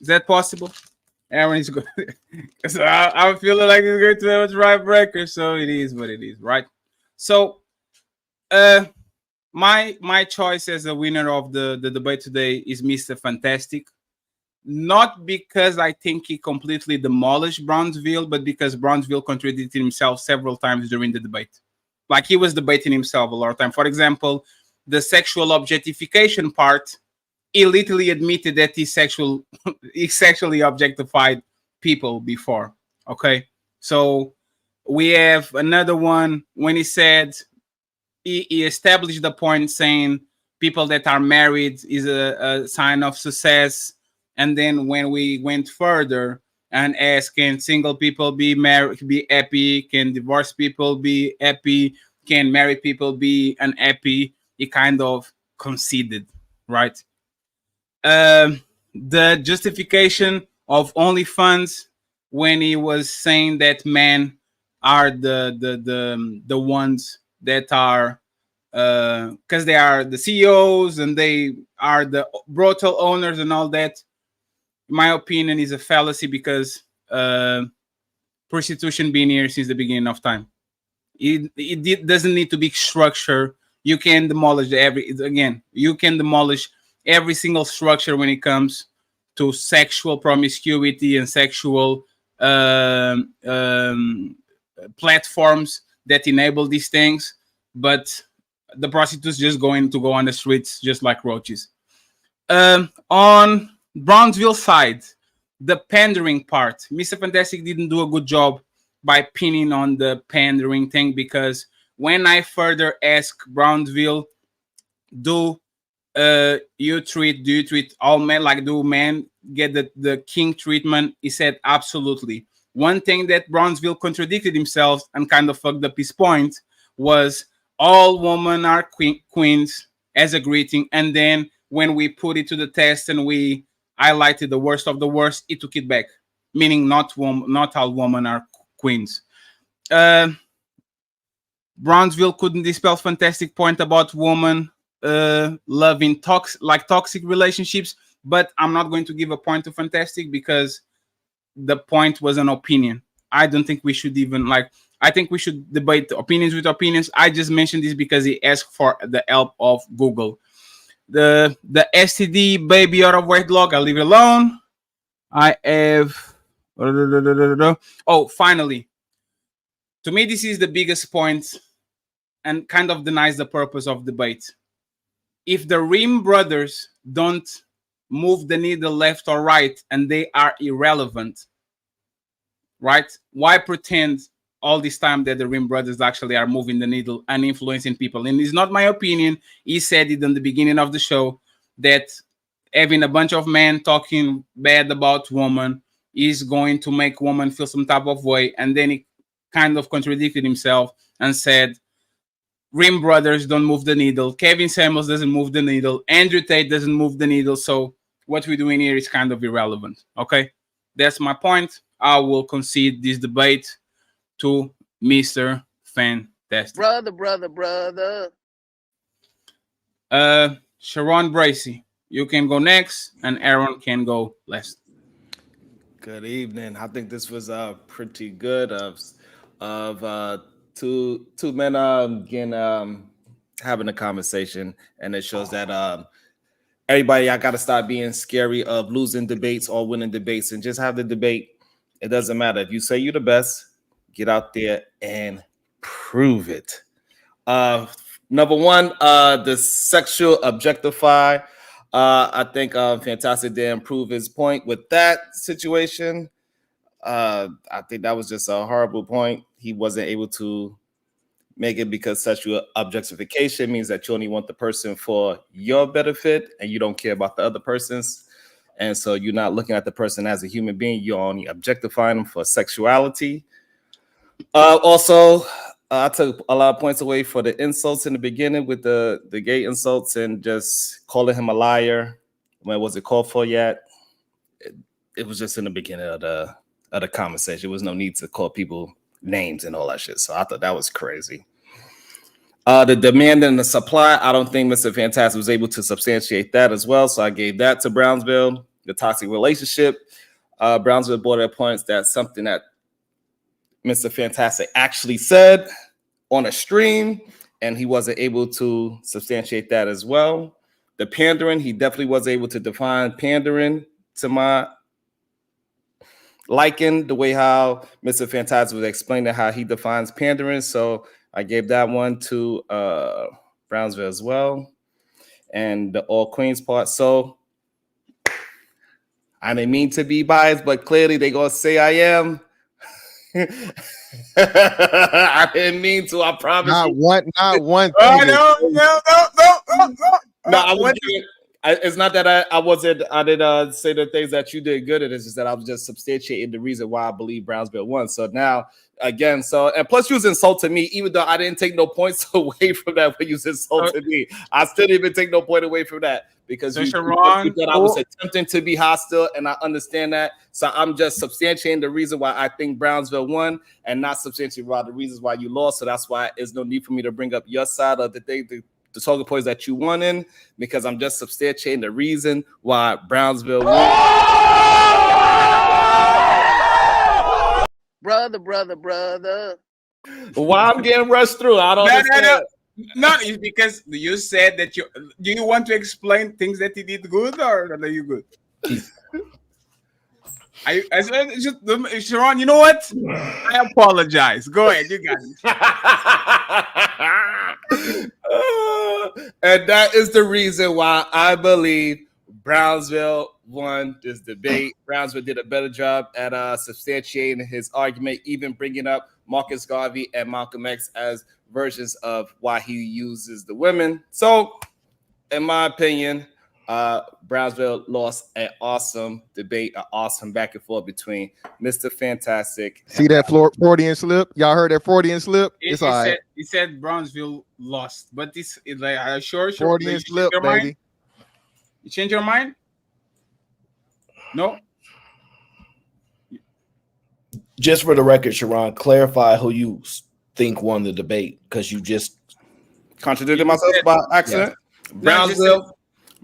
Is that possible? Aaron is good. So I'm feeling like it's going to have a right breaker, so it is what it is, right? So, my choice as a winner of the debate today is Mr. Fantastic. Not because I think he completely demolished Brownsville, but because Brownsville contradicted himself several times during the debate. Like he was debating himself a lot of time. For example, the sexual objectification part, he literally admitted that he sexually objectified people before. Okay, so we have another one when he said he established the point saying people that are married is a sign of success, and then when we went further and asked, can single people be married, be happy? Can divorced people be happy? Can married people be unhappy? He kind of conceded, right? The justification of OnlyFans when he was saying that men are the ones that are because they are the CEOs and they are the brothel owners and all that. In my opinion, is a fallacy because prostitution been here since the beginning of time. It doesn't need to be structure. You can demolish you can demolish every single structure when it comes to sexual promiscuity and sexual platforms that enable these things. But the prostitutes just going to go on the streets just like roaches. On Brownsville side, the pandering part, Mr. Fantastic didn't do a good job by pinning on the pandering thing, because when I further ask Brownsville, do you treat all men, like do men get the king treatment? He said absolutely. One thing that Brownsville contradicted himself and kind of fucked up his point was all women are queens as a greeting. And then when we put it to the test and we highlighted the worst of the worst, it took it back, meaning not all women are queens. Brownsville couldn't dispel Fantastic point about women loving toxic relationships, but I'm not going to give a point to Fantastic because the point was an opinion. I don't think we should even I think we should debate opinions with opinions. I just mentioned this because he asked for the help of Google. The STD baby out of wedlock, I'll leave it alone. I have finally, to me this is the biggest point and kind of denies the purpose of debate. If the Rim brothers don't move the needle left or right and they are irrelevant, right? Why pretend all this time that the Rim brothers actually are moving the needle and influencing people? And it's not my opinion. He said it in the beginning of the show that having a bunch of men talking bad about women is going to make women feel some type of way. And then he kind of contradicted himself and said, Rim brothers don't move the needle. Kevin Samuels doesn't move the needle. Andrew Tate doesn't move the needle. So what we're doing here is kind of irrelevant. Okay, that's my point. I will concede this debate to Mr. Fantastic. Brother. Sharon Bracey, you can go next, and Aaron can go last. Good evening. I think this was pretty good of two men again having a conversation, and it shows that everybody, I gotta stop being scary of losing debates or winning debates and just have the debate. It doesn't matter. If you say you're the best, get out there and prove it. Number one, the sexual objectify. I think Fantastic didn't prove his point with that situation. I think that was just a horrible point. He wasn't able to make it because sexual objectification means that you only want the person for your benefit and you don't care about the other person's. And so you're not looking at the person as a human being. You're only objectifying them for sexuality. Also, I took a lot of points away for the insults in the beginning with the gay insults and just calling him a liar when it wasn't called for yet. It was just in the beginning of the conversation. There was no need to call people names and all that shit. So I thought that was crazy. The demand and the supply, I don't think Mr. Fantastic was able to substantiate that as well. So I gave that to Brownsville. The toxic relationship, Brownsville brought up points that's something that Mr. Fantastic actually said on a stream, and he wasn't able to substantiate that as well. The pandering, he definitely was able to define pandering to my liking, the way how Mr. Fantastic was explaining how he defines pandering. So I gave that one to Brownsville as well. And the all queens part. So I didn't mean to be biased, but clearly they're going to say I am. I didn't mean to, I promise. Not one No, I was it's not that I didn't say the things that you did good. It's just that I was just substantiating the reason why I believe Brownsville won. So now again, and plus you was insulting me, even though I didn't take no points away from that when you insulted me. I still didn't even take no point away from that because you thought I was attempting to be hostile, and I understand that. So I'm just substantiating the reason why I think Brownsville won and not substantiating the reasons why you lost. So that's why there's no need for me to bring up your side of the thing, the talking points that you won in, because I'm just substantiating the reason why Brownsville won. Brother. Why I'm getting rushed through? I don't understand. No, it's because you said that do you want to explain things that he did good, or are you good? Sharon, you know what? I apologize. Go ahead, you got it. And that is the reason why I believe Brownsville won this debate. Brownsville did a better job at substantiating his argument, even bringing up Marcus Garvey and Malcolm X as versions of why he uses the women. So, in my opinion, Brownsville lost an awesome debate, an awesome back and forth between Mr. Fantastic. See that Freudian slip? Y'all heard that Freudian slip? It's all right. He said Brownsville lost, but this is like sure. Freudian slip, baby. Mind? You change your mind? No. Just for the record, Sharon, clarify who you think won the debate, because you just contradicted myself by accident. Yeah.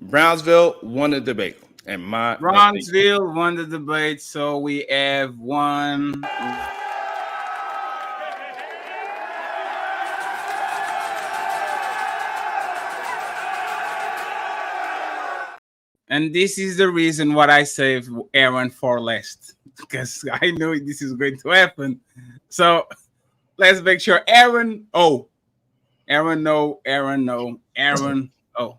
Brownsville won the debate, and Brownsville won the debate. So we have one. And this is the reason why I saved Aaron for last, because I know this is going to happen. So let's make sure Aaron. Oh, Aaron, no. Aaron, no. Aaron, oh.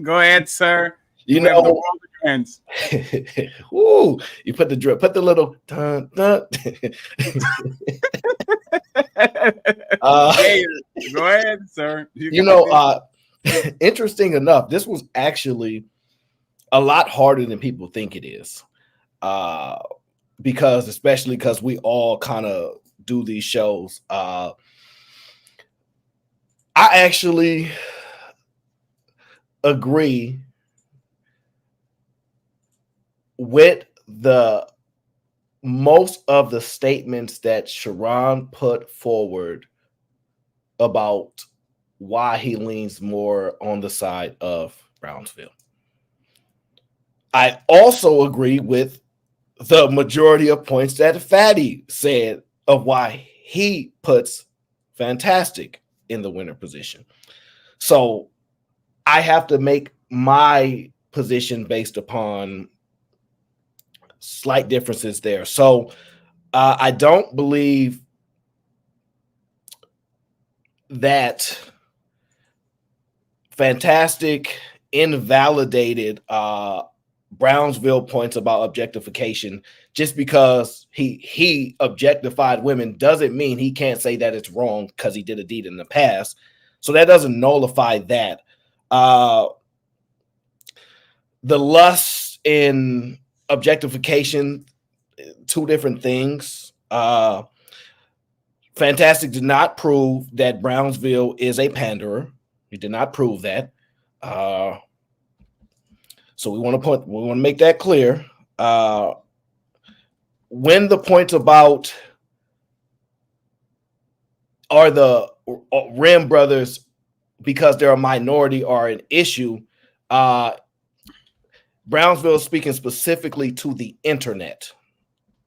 Go ahead, sir. You know, ooh, you put the drip, put the little dun, dun. Hey, go ahead, sir. Interesting enough, this was actually a lot harder than people think it is. Especially because we all kind of do these shows. I actually agree with the most of the statements that Sharon put forward about why he leans more on the side of Brownsville. I also agree with the majority of points that Fatty said of why he puts Fantastic in the winner position. So I have to make my position based upon slight differences there. So I don't believe that Fantastic invalidated Brownsville points about objectification. Just because he objectified women doesn't mean he can't say that it's wrong because he did a deed in the past. So that doesn't nullify that. The lust in objectification, two different things. Fantastic did not prove that Brownsville is a panderer. He did not prove that. So we want to make that clear. When the points about are the Rim brothers because they're a minority are an issue, Brownsville is speaking specifically to the internet.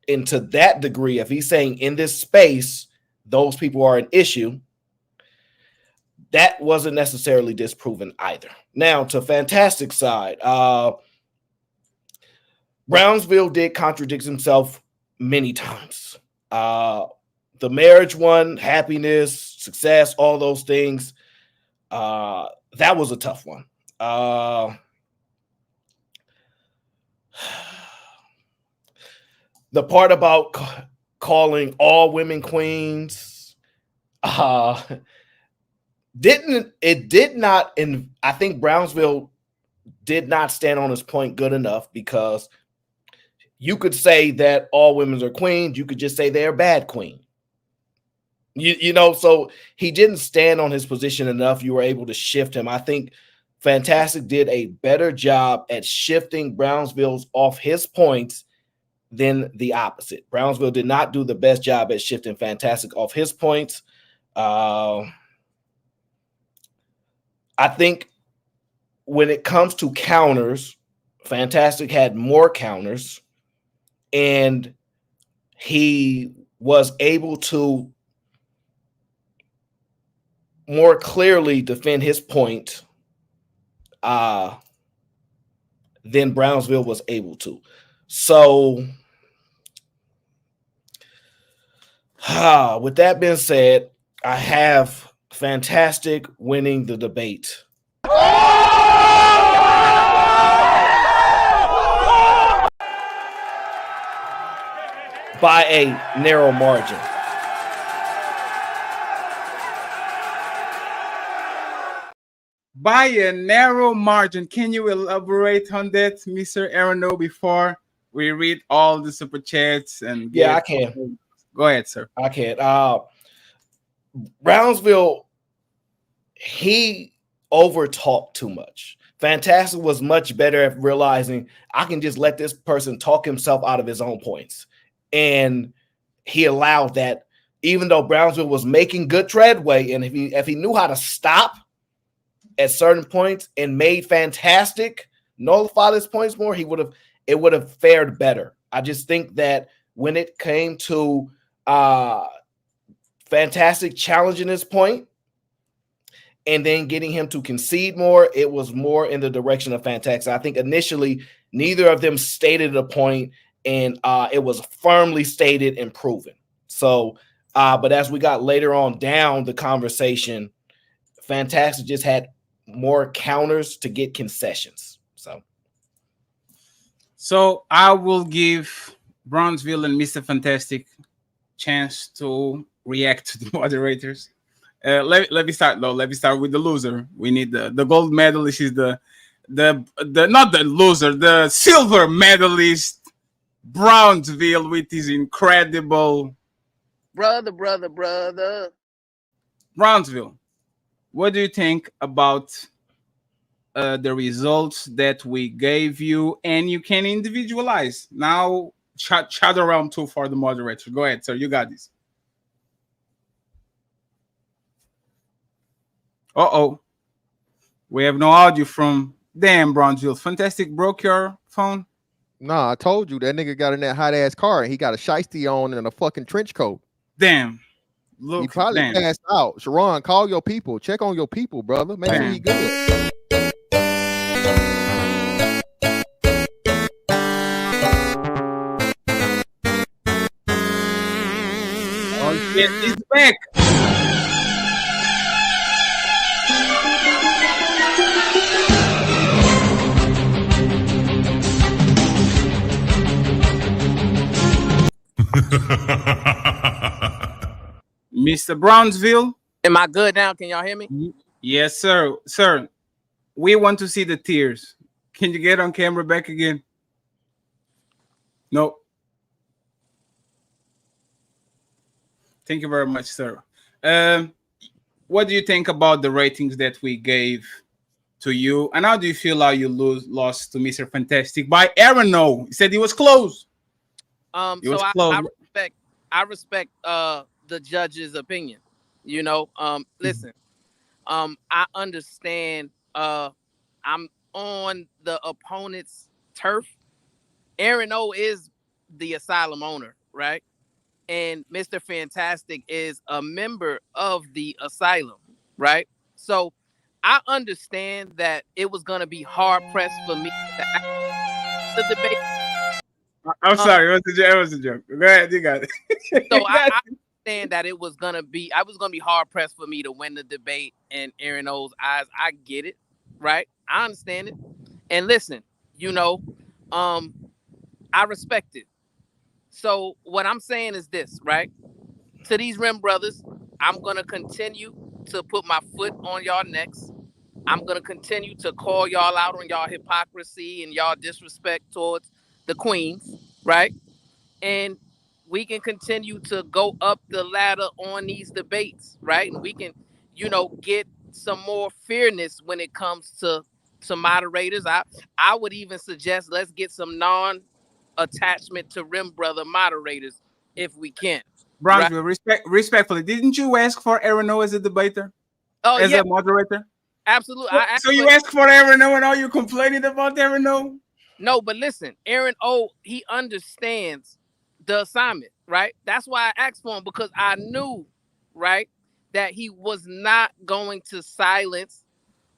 And to that degree, if he's saying in this space, those people are an issue, that wasn't necessarily disproven either. Now, to Fantastic side, Brownsville did contradict himself many times. The marriage one, happiness, success, all those things, that was a tough one. The part about calling all women queens, I think Brownsville did not stand on his point good enough, because you could say that all women are queens. You could just say they're bad queen. So he didn't stand on his position enough. You were able to shift him. I think Fantastic did a better job at shifting Brownsville's off his points than the opposite. Brownsville did not do the best job at shifting Fantastic off his points. I think when it comes to counters, Fantastic had more counters, and he was able to more clearly defend his point than Brownsville was able to. So, with that being said, I have Fantastic winning the debate. By a narrow margin. by a narrow margin. Can you elaborate on that, Mr. Arano, before we read all the super chats and Yeah, I can. Go ahead, sir. I can. Brownsville, he over-talked too much. Fantastic was much better at realizing I can just let this person talk himself out of his own points. And he allowed that, even though Brownsville was making good treadway, and if he knew how to stop at certain points and made Fantastic nullify his points more, it would have fared better. I just think that when it came to Fantastic challenging his point and then getting him to concede more, it was more in the direction of Fantastic. I think initially neither of them stated a point, and it was firmly stated and proven. So, but as we got later on down the conversation, Fantastic just had more counters to get concessions. So I will give Brownsville and Mr. Fantastic chance to react to the moderators. Let me start though. Let me start with the loser. We need the gold medalist is the not the loser, the silver medalist, Brownsville, with his incredible brother. Brownsville, what do you think about the results that we gave you? And you can individualize now. Chat around too for the moderator. Go ahead, sir. You got this. We have no audio from Brownsville. Fantastic broke your phone. Nah, I told you that nigga got in that hot ass car and he got a shiesty on and a fucking trench coat. Damn. Look, he probably passed out. Sharon, call your people. Check on your people, brother. Make sure he good. Oh shit, he's back. Mr. Brownsville. Am I good now? Can y'all hear me? Yes, sir. Sir, we want to see the tears. Can you get on camera back again? No. Thank you very much, sir. What do you think about the ratings that we gave to you? And how do you feel how you lost to Mr. Fantastic by Aaron? No, he said he was close. I respect the judge's opinion. You know, listen, I understand I'm on the opponent's turf. Aaron O is the asylum owner, right? And Mr. Fantastic is a member of the asylum, right? So I understand that it was going to be hard pressed for me to act the debate. I'm sorry, it was a joke. Go ahead, you got it. So I understand that it was gonna be hard pressed for me to win the debate in Aaron O's eyes. I get it, right? I understand it. And listen, you know, I respect it. So what I'm saying is this, right? To these Rim brothers, I'm gonna continue to put my foot on y'all necks. I'm gonna continue to call y'all out on y'all hypocrisy and y'all disrespect towards the queens, right? And we can continue to go up the ladder on these debates, right? And we can, you know, get some more fairness when it comes to moderators. I would even suggest let's get some non-attachment to Rim brother moderators if we can. Brownsville, right? Respectfully, didn't you ask for Aaron O as a debater? As a moderator? Absolutely. So you asked for Aaron O and all you complaining about Aaron O? No, but listen, Aaron O, he understands the assignment, right? That's why I asked for him, because I knew, right, that he was not going to silence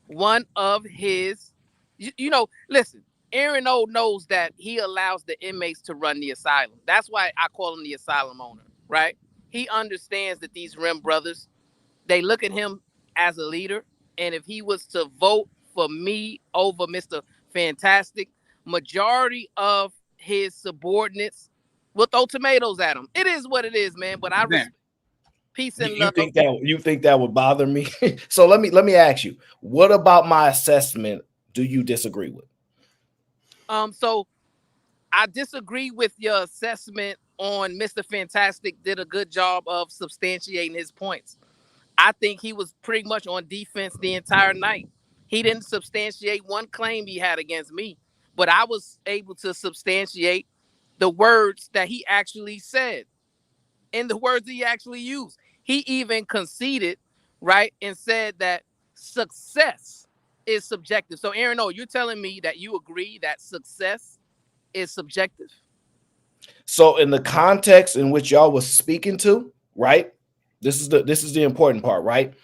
one of his, you know, listen, Aaron O knows that he allows the inmates to run the asylum. That's why I call him the asylum owner, right? He understands that these Rim brothers, they look at him as a leader. And if he was to vote for me over Mr. Fantastic, majority of his subordinates will throw tomatoes at him. It is what it is, man. But I respect Peace and You love. think that would bother me? So let me ask you, what about my assessment do you disagree with? So I disagree with your assessment on Mr. Fantastic did a good job of substantiating his points. I think he was pretty much on defense the entire night. He didn't substantiate one claim he had against me, but I was able to substantiate the words that he actually said and the words he actually used. He even conceded, right, and said that success is subjective. So, Aaron, you're telling me that you agree that success is subjective? So, in the context in which y'all was speaking to, right? This is the important part, right?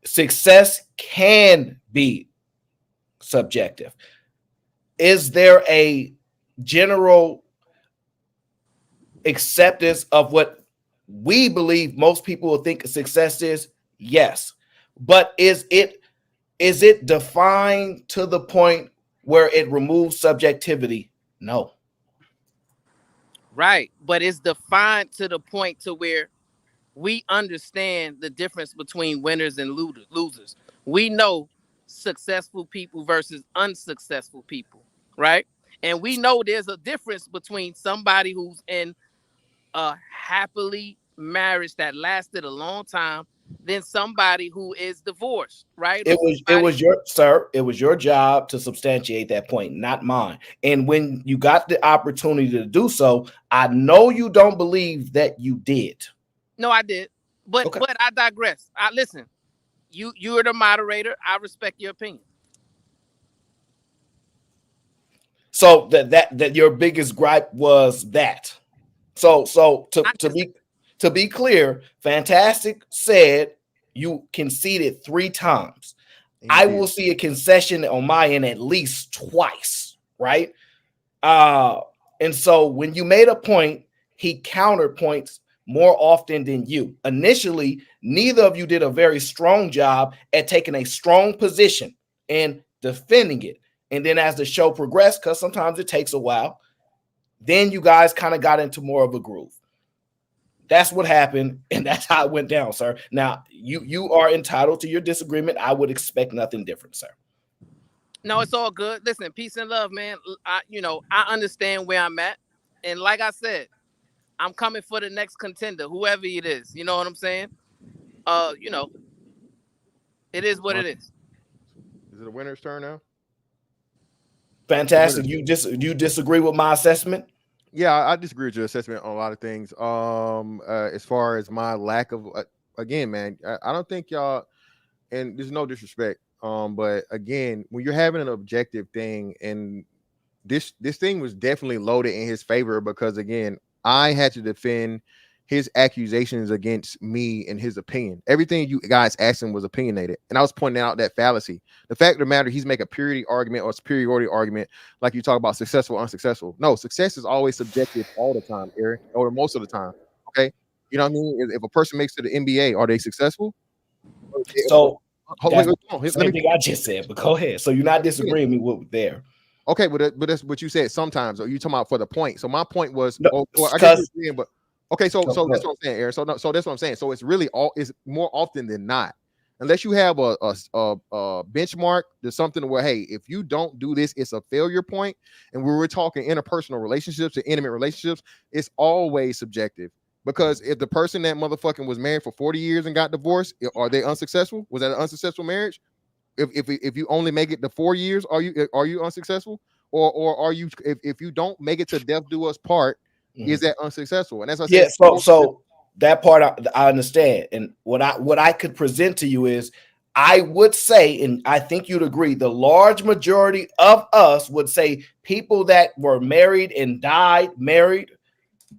Success can be subjective. Is there a general acceptance of what we believe most people will think success is? Yes. But is it defined to the point where it removes subjectivity? No. Right. But it's defined to the point to where we understand the difference between winners and losers. We know successful people versus unsuccessful people, right? And we know there's a difference between somebody who's in a happily marriage that lasted a long time than somebody who is divorced, right? It was your job to substantiate that point, not mine. And when you got the opportunity to do so, I know you don't believe that you did. No, I did. But Okay. But I digress. Listen, you're the moderator. I respect your opinion. So that your biggest gripe was that. So to be clear, Fantastic said you conceded 3 times. I will see a concession on my end at least twice, right? And so when you made a point, he counterpoints more often than you. Initially, neither of you did a very strong job at taking a strong position and defending it. And then as the show progressed, because sometimes it takes a while, then you guys kind of got into more of a groove. That's what happened, and that's how it went down, sir. Now, you are entitled to your disagreement. I would expect nothing different, sir. No, it's all good. Listen, peace and love, man. I understand where I'm at. And like I said, I'm coming for the next contender, whoever it is. You know what I'm saying? It is what it is. Is it a winner's turn now? Fantastic. You disagree with my assessment? Yeah, I disagree with your assessment on a lot of things. As far as my lack of, again, man, I don't think y'all, and there's no disrespect, but again, when you're having an objective thing, and this thing was definitely loaded in his favor because, again, I had to defend his accusations against me and his opinion. Everything you guys asked him was opinionated, and I was pointing out that fallacy. The fact of the matter, he's making a purity argument or superiority argument, like you talk about successful, unsuccessful. No, success is always subjective all the time, Eric, or most of the time. Okay, you know what I mean? If a person makes it to the NBA, are they successful? So let same thing I just said, but go ahead. So you're not disagreeing with me there. Okay, but that's what you said sometimes. Or you talking about for the point. So my point was, I guess you're saying, but okay, so that's what I'm saying, Aaron. So that's what I'm saying. So it's really it's more often than not, unless you have a benchmark, there's something where, hey, if you don't do this, it's a failure point. And when we're talking interpersonal relationships and intimate relationships, it's always subjective. Because if the person that motherfucking was married for 40 years and got divorced, are they unsuccessful? Was that an unsuccessful marriage? If you only make it to 4 years, are you unsuccessful? Or are you, if you don't make it to death do us part, is that unsuccessful? And that's what I said. So that part I understand. And what I could present to you is, I would say, and I think you'd agree, the large majority of us would say people that were married and died married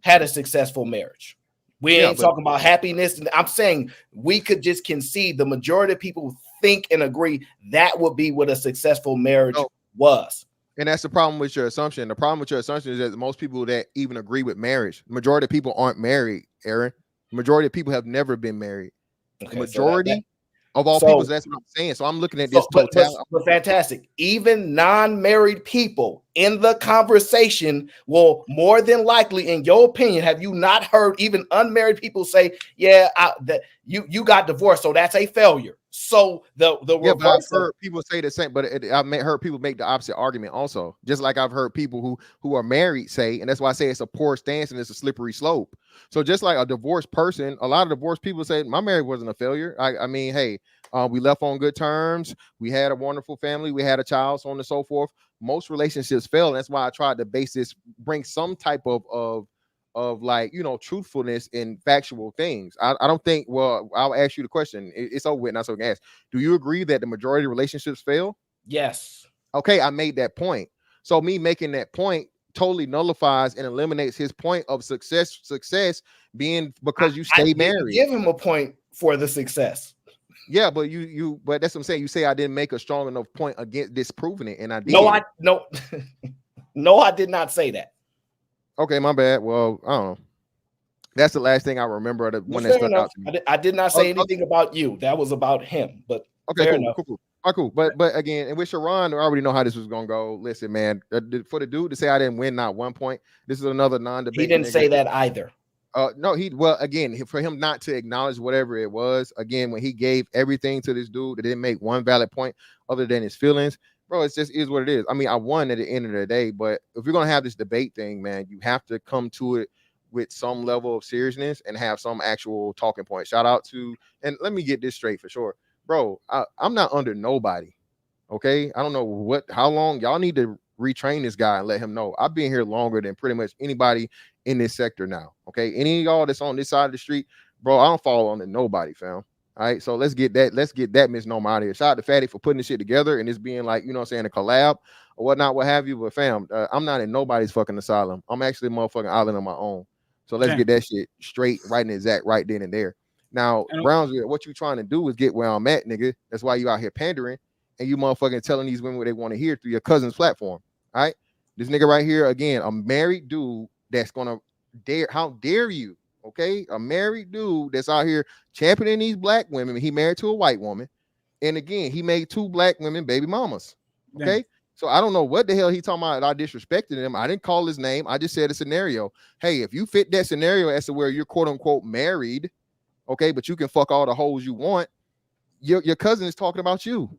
had a successful marriage. We ain't talking about happiness. And I'm saying we could just concede the majority of people think and agree that would be what a successful marriage was. And that's the problem with your assumption. The problem with your assumption is that most people that even agree with marriage, the majority of people aren't married, Aaron. The majority of people have never been married. Okay, the majority Of all So- people, that's what I'm saying. So I'm looking at this but totality. fantastic. Even non-married people in the conversation will more than likely, in your opinion, have you not heard even unmarried people say, "Yeah, that you got divorced, so that's a failure." So the Yeah, but I've reverse. heard people say the same, but I've heard people make the opposite argument also. Just like I've heard people who are married say, and that's why I say it's a poor stance and it's a slippery slope. So just like a divorced person, a lot of divorced people say my marriage wasn't a failure. I mean, hey, we left on good terms. We had a wonderful family. We had a child, so on and so forth. Most relationships fail. And that's why I tried to bring some type of like, you know, truthfulness in factual things. I don't think, well, I'll ask you the question. It's over with, not so I can ask. Do you agree that the majority of relationships fail? Yes. Okay, I made that point. So me making that point totally nullifies and eliminates his point of success being because you stay married. Give him a point for the success. Yeah, but but that's what I'm saying. You say I didn't make a strong enough point against disproving it, and I did. No, I did not say that. Okay, my bad. Well, I don't know. That's the last thing I remember of the one that stuck out to me. I did not say anything about you. That was about him. But okay, cool. Oh, cool. But again, and with Sharon, I already know how this was gonna go. Listen, man, for the dude to say I didn't win not 1 point, this is another non-debate. He didn't say that either. No, again, for him not to acknowledge whatever it was, again, when he gave everything to this dude that didn't make one valid point other than his feelings, bro, it's just is what it is. I mean, I won at the end of the day, but if you're gonna have this debate thing, man, you have to come to it with some level of seriousness and have some actual talking point. Shout out to, and let me get this straight for sure, bro. I'm not under nobody. Okay, I don't know how long y'all need to retrain this guy and let him know. I've been here longer than pretty much anybody in this sector now. Okay, any of y'all that's on this side of the street, bro, I don't follow under nobody, fam. All right, so let's get that misnomer out of here. Shout out to Fatty for putting this shit together and it's being like, you know what I'm saying, a collab or whatnot, what have you. But fam, I'm not in nobody's fucking asylum. I'm actually a motherfucking island on my own. So let's get that shit straight, right and exact, right then and there. Now, Brownsville, what you trying to do is get where I'm at, nigga. That's why you out here pandering and you motherfucking telling these women what they want to hear through your cousin's platform. All right, this nigga right here, again, a married dude that's gonna how dare you? Okay, a married dude that's out here championing these black women. He married to a white woman, and again, he made 2 black women baby mamas. Okay, yeah. So I don't know what the hell he talking about. I disrespected him. I didn't call his name. I just said a scenario. Hey, if you fit that scenario as to where you're quote unquote married, okay, but you can fuck all the hoes you want, your cousin is talking about you.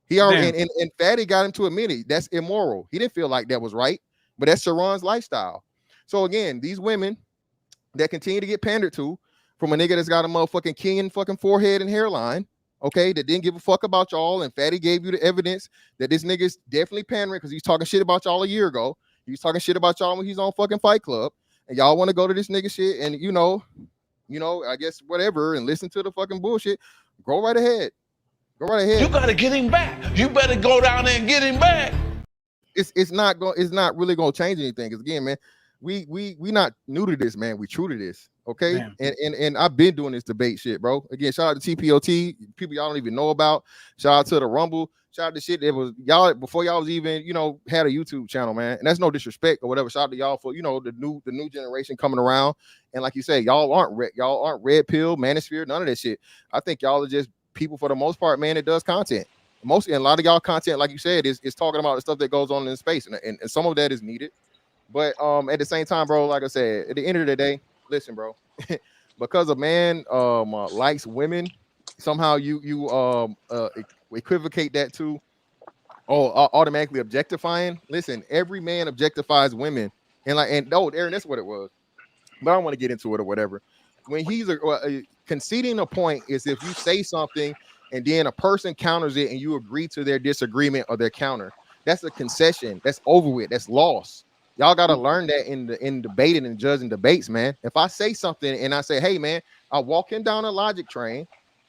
He already and Fatty got him to admit it. That's immoral. He didn't feel like that was right, but that's Sharon's lifestyle. So again, these women that continue to get pandered to from a nigga that's got a motherfucking king fucking forehead and hairline, okay, that didn't give a fuck about y'all, and Fatty gave you the evidence that this nigga's definitely pandering because he's talking shit about y'all a year ago. He was talking shit about y'all when he's on fucking Fight Club, and y'all want to go to this nigga shit, and you know, I guess whatever, and listen to the fucking bullshit. Go right ahead. Go right ahead. You gotta get him back. You better go down there and get him back. It's not really gonna change anything. Because again, man, we not new to this, man. We true to this. Okay. And I've been doing this debate shit, bro. Again, shout out to TPOT, people y'all don't even know about. Shout out to the Rumble. Shout out to shit that was y'all before y'all was even, had a YouTube channel, man. And that's no disrespect or whatever. Shout out to y'all for, the new generation coming around. And like you say, y'all aren't red pill, manosphere, none of that shit. I think y'all are just people for the most part, man, that does content. And a lot of y'all content, like you said, is talking about the stuff that goes on in space, and some of that is needed. But at the same time, bro, like I said, at the end of the day, listen, bro, because a man likes women, somehow you equivocate that to automatically objectifying. Listen, every man objectifies women, Aaron, that's what it was. But I don't want to get into it or whatever. When he's conceding a point is if you say something and then a person counters it and you agree to their disagreement or their counter. That's a concession. That's over with. That's lost. Y'all got to learn that in debating and judging debates, man. If I say something and I say, hey, man, I walking down a logic train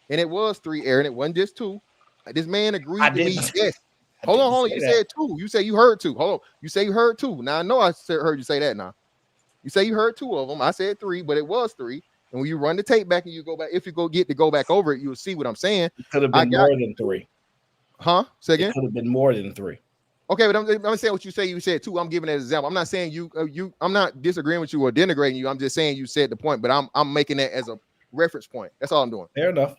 and it was 3, Aaron. It wasn't just 2. This man agreed to me. Yes. Hold on. You said 2. You say you heard 2. Hold on. You say you heard 2. Now I know I heard you say that now. You say you heard 2 of them. I said 3, but it was 3. And when you run the tape back and you go back, if you get to go back over it, you'll see what I'm saying. It could have been more than 3. Huh? Say again? It could have been more than 3. Okay, but I'm saying what you say. You said 2. I'm giving an example. I'm not saying you. I'm not disagreeing with you or denigrating you. I'm just saying you said the point, but I'm making that as a reference point. That's all I'm doing. Fair enough.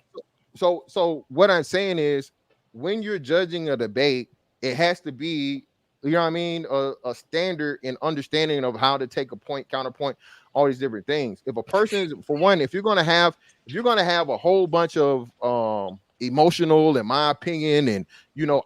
So what I'm saying is, when you're judging a debate, it has to be, you know what I mean, a standard and understanding of how to take a point, counterpoint, all these different things. If a person is, for one, if you're gonna have a whole bunch of emotional, in my opinion, and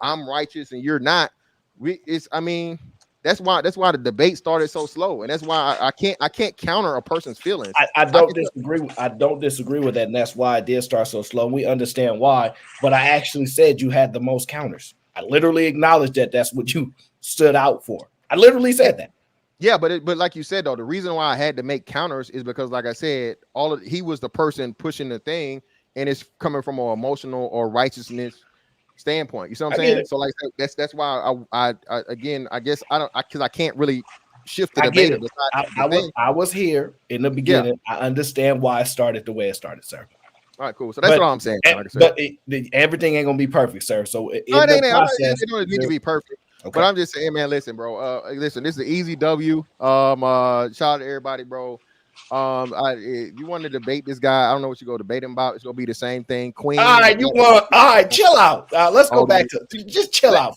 I'm righteous and you're not, that's why the debate started so slow, and that's why I can't counter a person's feelings. I don't disagree. I don't disagree with that, and that's why it did start so slow. We understand why, but I actually said you had the most counters. I literally acknowledged that. That's what you stood out for. I literally said that. Yeah, but like you said though, the reason why I had to make counters is because, like I said, he was the person pushing the thing, and it's coming from an emotional or righteousness standpoint. You see what I'm saying? So like that's why I again, I guess because I can't really shift the debate. I was here in the beginning. Yeah. I understand why it started the way it started, sir. All right, cool. So that's what I'm saying. But everything ain't gonna be perfect, sir. So it don't need to be perfect. Okay. But I'm just saying, man, listen, bro. Listen, this is an easy W. Shout out to everybody, bro. If you want to debate this guy, I don't know what you go debate him about. It's gonna be the same thing. Queen. All right, chill out. Let's go back to just chill out.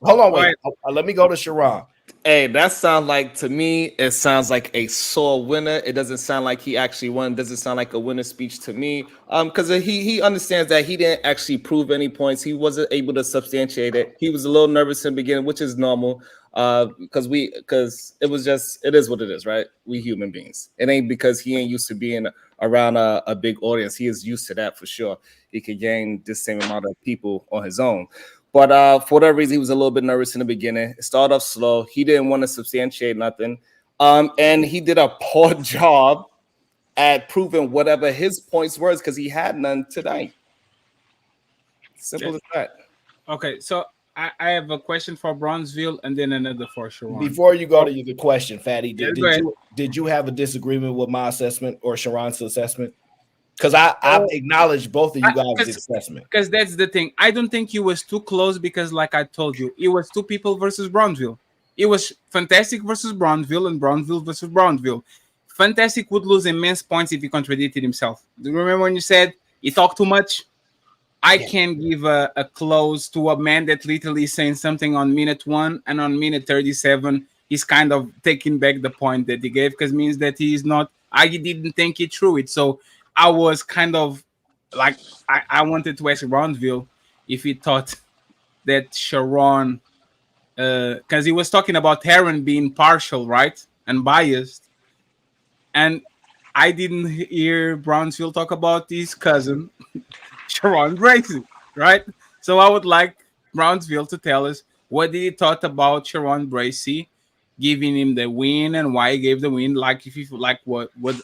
Hold on, wait. Let me go to Sharon. Hey, that sounds like, to me, it sounds like a sore winner. It doesn't sound like he actually won. It doesn't sound like a winner speech to me. Because he understands that he didn't actually prove any points. He wasn't able to substantiate it. He was a little nervous in the beginning, which is normal. Because it is what it is, right? We human beings. It ain't because he ain't used to being around a big audience. He is used to that for sure. He could gain the same amount of people on his own. But for whatever reason, he was a little bit nervous in the beginning. It started off slow. He didn't want to substantiate nothing. And he did a poor job at proving whatever his points were, because he had none tonight. Simple as that. Okay, so I have a question for Bronzeville and then another for Sharon. Before you go to the question, Fatty, did you have a disagreement with my assessment or Sharon's assessment? Because I acknowledge both of you guys' assessment. Because that's the thing. I don't think it was too close because, like I told you, it was two people versus Bronzeville. It was Fantastic versus Bronzeville and Bronzeville versus Bronzeville. Fantastic would lose immense points if he contradicted himself. Do you remember when you said he talked too much? I can't give a close to a man that literally saying something on minute 1 and on minute 37 he's kind of taking back the point that he gave, because it means that he's not. I didn't think it through it. So I was kind of like, I wanted to ask Bronzeville if he thought that Sharon, because he was talking about Heron being partial, right, and biased, and I didn't hear Bronzeville talk about his cousin, Sharon Bracey, right? So I would like Bronzeville to tell us what did he thought about Sharon Bracey giving him the win and why he gave the win. Like, if you like,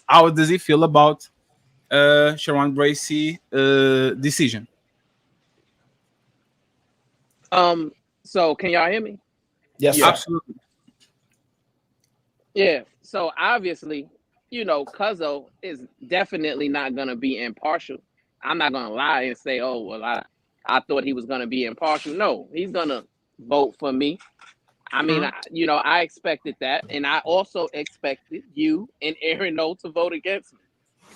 how does he feel about Sharon Bracey decision? So can y'all hear me? Yes, absolutely. Yeah. So obviously, Cuzzo is definitely not gonna be impartial. I'm not gonna lie and say, oh well, I thought he was gonna be impartial. No, he's gonna vote for me. I mean, I expected that, and I also expected you and Aaron O to vote against me.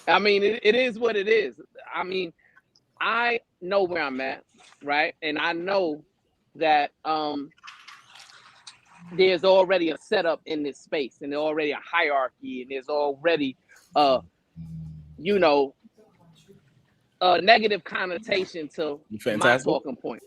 I mean, it is what it is. I mean, I know where I'm at, right? And I know that there's already a setup in this space, and there's already a hierarchy, and there's already a negative connotation to my talking point.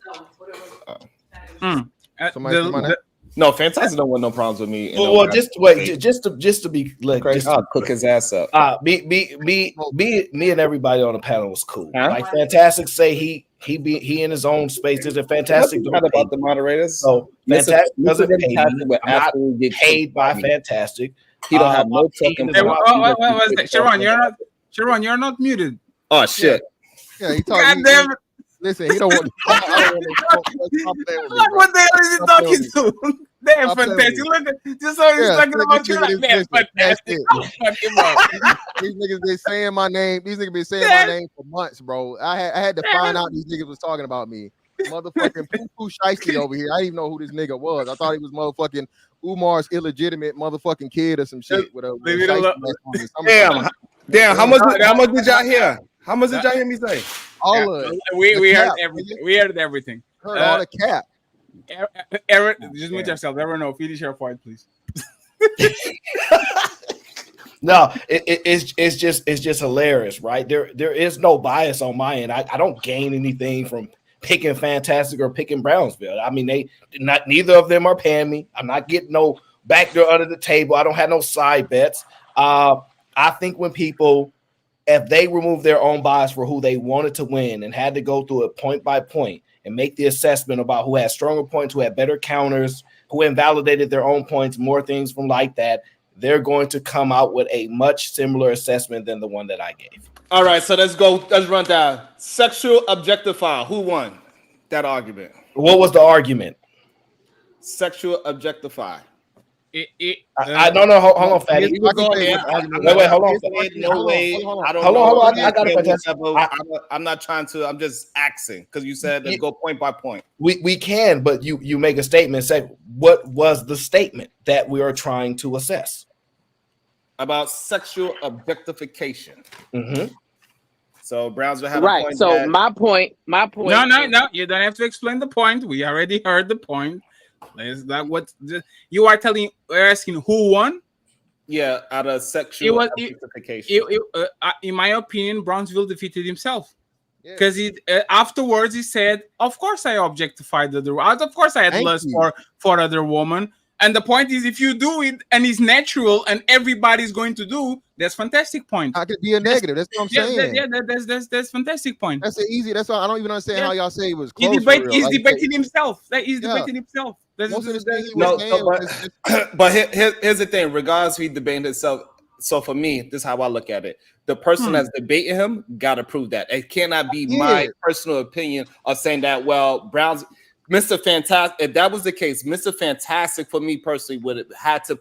No, Fantastic don't want no problems with me. Well, just wait, just to be like, I'll cook his ass up. Me and everybody on the panel was cool. Huh? Like Fantastic say he in his own space. Is a Fantastic not about the moderators. So Fantastic doesn't pay me. I'm not paid by Fantastic. He don't have no fucking. What was that? Sharon, you're not muted. Oh shit. Yeah, he talking. God damn it. Listen, he don't want. Like, what the hell is he talking to? Damn, Fantastic. Look at just so he's talking about you. Like, damn, Fantastic. These niggas been saying my name. These niggas been saying my name for months, bro. I had to find out these niggas was talking about me. Motherfucking Poo Shiesty over here. I didn't even know who this nigga was. I thought he was motherfucking Umar's illegitimate motherfucking kid or some shit with a damn. How much did y'all hear? How much did y'all hear me say? All of it. We The heard cap, everything. nigga. We heard everything. Heard all the cap. Aaron, just mute yourself. Everyone know. Finish your point, please. No, it's just hilarious, right? There is no bias on my end. I don't gain anything from picking Fantastic or picking Brownsville. I mean, neither of them are paying me. I'm not getting no backdoor under the table. I don't have no side bets. I think when people, if they remove their own bias for who they wanted to win and had to go through it point by point and make the assessment about who had stronger points, who had better counters, who invalidated their own points, more things from like that, they're going to come out with a much similar assessment than the one that I gave. All right, so let's go. Let's run down. Sexual objectify. Who won that argument? What was the argument? Sexual objectify. I don't know. Hold on, Fatty. Wait, hold on. No way. I don't Hold know. on. I got it. I'm not trying to. I'm just asking because you said let's go point by point. We can, but you make a statement. Say what was the statement that we are trying to assess about sexual objectification. Mm-hmm. So Brownsville had right. A point. So that... my point. No. You don't have to explain the point. We already heard the point. Is that what you are telling? We're asking who won? Yeah, out of sexual objectification. In my opinion, Brownsville defeated himself because afterwards he said, "Of course, I objectified other. Of course, I had lust for other women." And the point is, if you do it and it's natural and everybody's going to do, that's fantastic point. I could be a negative. That's what I'm saying. That's fantastic point. That's easy. That's why I don't even understand how y'all say it was close. He's debating himself. He's debating himself. But here's the thing. Regardless, he debated himself. So for me, this is how I look at it. The person that's debating him got to prove that. It cannot be my personal opinion of saying that. Well, Browns. Mr. Fantastic, if that was the case, Mr. Fantastic for me personally would have had to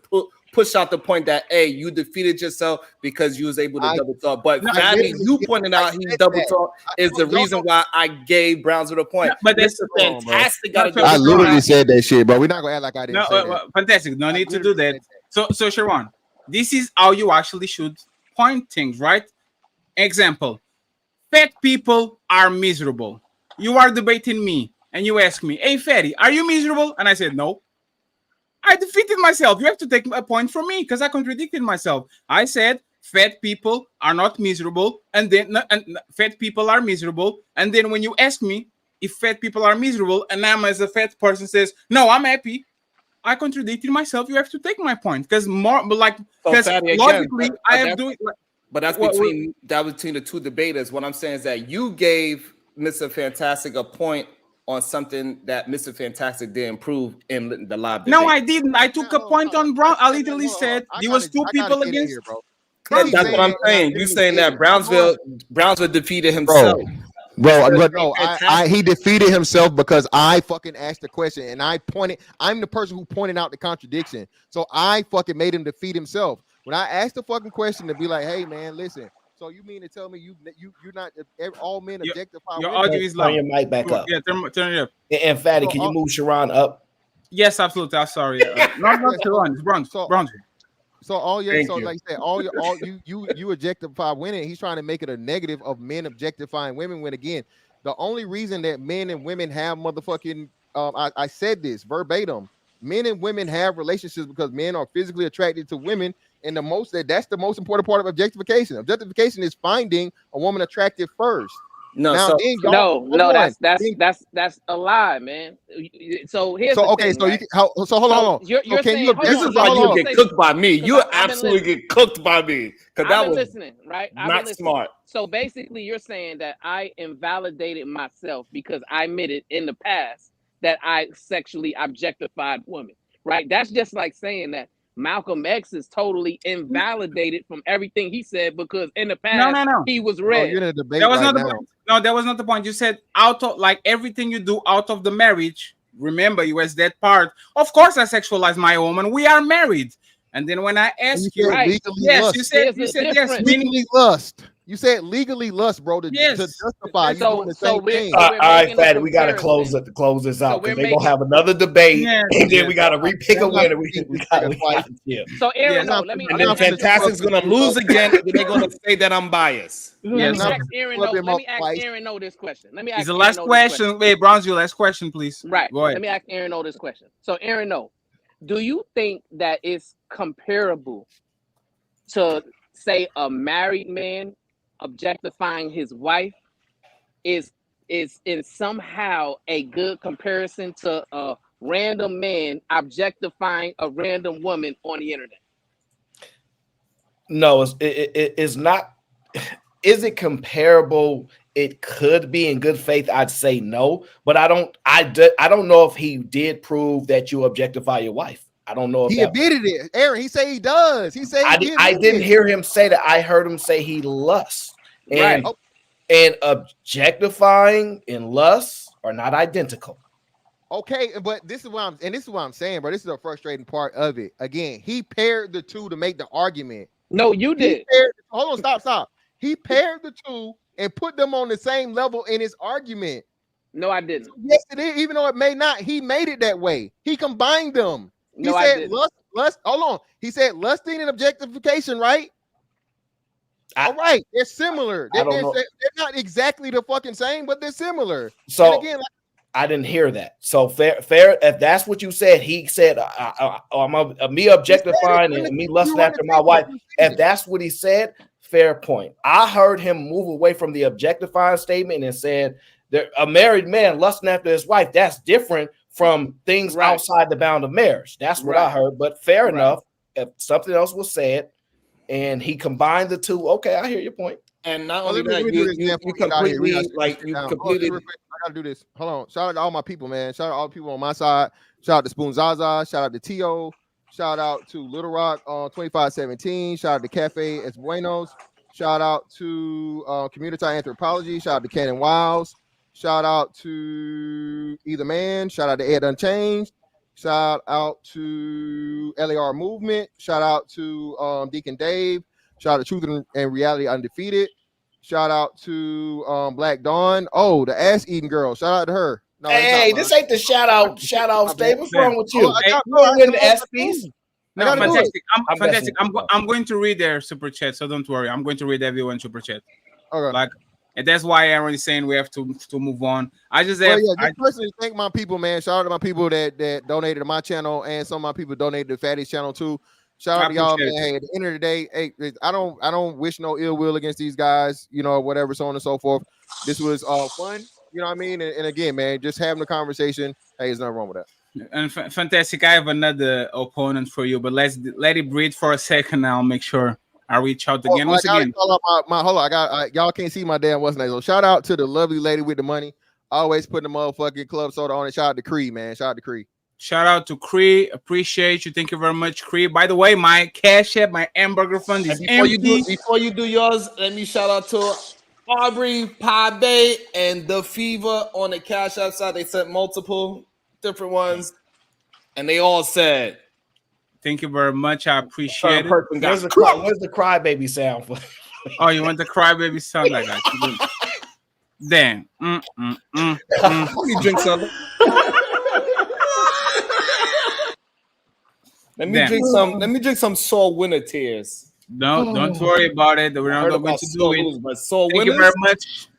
push out the point that you defeated yourself because you was able to double talk. But Fatty, you pointed out he double talk is the reason why I gave Brownsville a point. But that's Mr. Fantastic. I literally said that shit, but we're not gonna act like I didn't say that. Fantastic. No need to do that. So Sharon, this is how you actually should point things, right? Example: fat people are miserable. You are debating me. And you ask me, hey, Fatty, are you miserable? And I said, no. I defeated myself. You have to take a point from me because I contradicted myself. I said, fat people are not miserable. And then fat people are miserable. And then when you ask me if fat people are miserable, and I'm as a fat person says, no, I'm happy. I contradicted myself. You have to take my point because logically, I am doing. But that's between the two debaters. What I'm saying is that you gave Mr. Fantastic a point on something that Mr. Fantastic didn't prove in the live debate. No, I didn't. I took a point on Brown. I literally said there was two people against. That's what I'm saying. You saying that Brownsville defeated himself. Bro, no, he defeated himself because I fucking asked the question and I'm the person who pointed out the contradiction. So I fucking made him defeat himself. When I asked the fucking question to be like, hey man, listen. So you mean to tell me you're not all men objectify? Your audio is loud. Turn your mic back up. Yeah, turn it up. And Fatty, can you move Sharon up? Yes, absolutely. I'm sorry. Not Sharon. It's Bronze. So like I said, all you objectify women. He's trying to make it a negative of men objectifying women. When again, the only reason that men and women have motherfucking I said this verbatim. Men and women have relationships because men are physically attracted to women. And that's the most important part of objectification. Objectification is finding a woman attractive first. That's a lie, man. So here's the thing, right? Hold on. You're saying, this is why you get cooked by me. You absolutely get cooked by me because that was listening, right? Not smart. So basically, you're saying that I invalidated myself because I admitted in the past that I sexually objectified women, right? That's just like saying that Malcolm X is totally invalidated from everything he said because in the past he was red. You're in a debate that was right not the point. No, that was not the point. You said out of like everything you do out of the marriage. Remember, you was that part. Of course, I sexualize my woman. We are married. And then when I ask you, right? Yes, you said yes. Legally lust. You said legally lust, bro, to justify you doing the same thing. All right, Fatty, we got to close this out because they're gonna have another debate, and then we got to repick a winner. So Aaron, no, let me. And then Fantastic's gonna lose again. And they're gonna say that I'm biased. Yes. Let me ask Aaron No this question. Let me ask. It's the last question. Wait, Bronze, your last question, please. Right. Go ahead. Let me ask Aaron No this question. So Aaron No, do you think that it's comparable to say a married man objectifying his wife is in somehow a good comparison to a random man objectifying a random woman on the internet? No, it's not. Is it comparable? It could be in good faith. I'd say no, but I don't know if he did prove that you objectify your wife. I don't know if he admitted it. Aaron, he said he does. He said I didn't hear him say that. I heard him say he lusts. And, and objectifying and lust are not identical. Okay, but this is what I'm saying, bro. This is the frustrating part of it. Again, he paired the two to make the argument. No, you did. Hold on, stop. He paired the two and put them on the same level in his argument. No, I didn't. Yes, it is. Even though it may not, he made it that way. He combined them. He No, said lust. Hold on. He said lusting and objectification, right? All right, they're similar. They're not exactly the fucking same, but they're similar. So and again, I didn't hear that. So fair. If that's what you said, he said, me objectifying and me lusting after my wife. If that's what he said, fair point. I heard him move away from the objectifying statement and said a married man lusting after his wife. That's different from things outside the bound of marriage. That's what I heard. But fair enough. If something else was said and he combined the two, okay, I hear your point. And not only that, you completely I gotta do this. Hold on. Shout out to all my people, man. Shout out to all the people on my side. Shout out to Spoon Zaza. Shout out to Tio. Shout out to Little Rock on 2517. Shout out to Cafe Es Buenos. Shout out to Community Anthropology. Shout out to Cannon Wiles. Shout out to Either Man. Shout out to Ed Unchanged. Shout out to LAR Movement. Shout out to Deacon Dave. Shout out to Truth and Reality Undefeated. Shout out to Black Dawn. Oh, the ass eating girl. Shout out to her. No, hey, this ain't the shout out state. What's wrong with you? No, fantastic. Fantastic. I'm going to read their super chat, so don't worry. I'm going to read everyone's super chat. Okay. And that's why Aaron is saying we have to move on. I just personally thank my people, man. Shout out to my people that donated to my channel, and some of my people donated to Fatty's channel too. Shout out to y'all, man. Hey, at the end of the day, hey, I don't wish no ill will against these guys, whatever, so on and so forth. This was fun, you know what I mean? And again, man, just having a conversation. Hey, there's nothing wrong with that. And fantastic. I have another opponent for you, but let it breathe for a second now. I'll make sure I reach out again. Once again, hold on, y'all can't see my damn what's name. So shout out to the lovely lady with the money, always putting the motherfucking club soda on it. Shout out to Cree, man. Shout out to Cree. Shout out to Cree. Appreciate you. Thank you very much, Cree. By the way, my Cash App, my hamburger fund is empty. Before you do yours, let me shout out to Aubrey, Pi Bay, and The Fever on the Cash App side. They sent multiple different ones, and they all said, "Thank you very much. I appreciate it." Where's the crybaby sound for? Oh, you want the crybaby sound? Like that? Damn. Let me drink some. Let me drink some Soul Winner tears. No, don't worry about it. We're not going to do it. But Soul Thank Winners? you very much.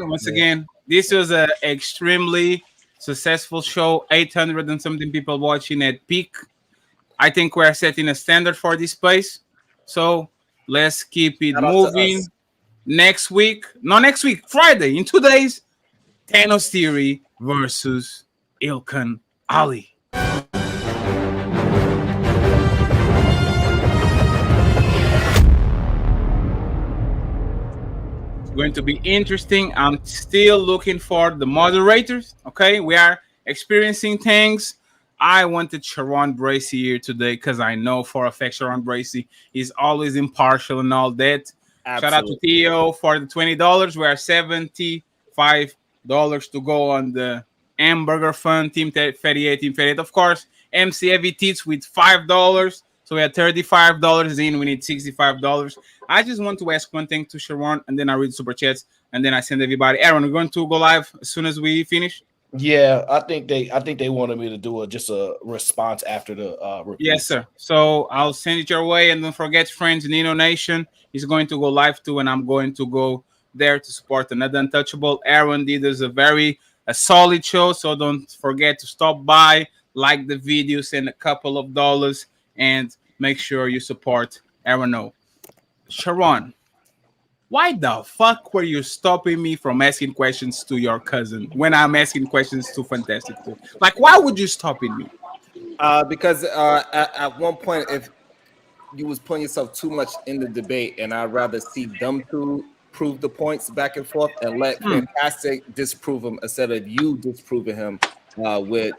Once again, this was an extremely successful show. 800 and something people watching at peak. I think we're setting a standard for this place. So let's keep it moving. Friday, in 2 days, Thanos Theory versus Ilkan Ali. Going to be interesting. I'm still looking for the moderators. Okay, we are experiencing things. I wanted Sharon Bracey here today because I know for a fact Sharon Bracey is always impartial and all that. Absolutely. Shout out to Theo for the $20. We are $75 to go on the hamburger fund. Team 38, Team 38. Of course, MC Heavy Teats with $5. So we had $35 in. We need $65. I just want to ask one thing to Sharon, and then I read super chats, and then I send everybody. Aaron, we're going to go live as soon as we finish. Yeah, I think they wanted me to do just a response after the review. Yes, sir. So I'll send it your way, and don't forget, friends, Nino Nation is going to go live too, and I'm going to go there to support Another Untouchable. Aaron did us a solid show, so don't forget to stop by, like the video, send a couple of dollars, and make sure you support Aaron O. Sharon, why the fuck were you stopping me from asking questions to your cousin when I'm asking questions to Fantastic too? Like, why would you stopping me? Because at one point, if you was putting yourself too much in the debate, and I'd rather see them two prove the points back and forth and let Fantastic disprove them instead of you disproving him with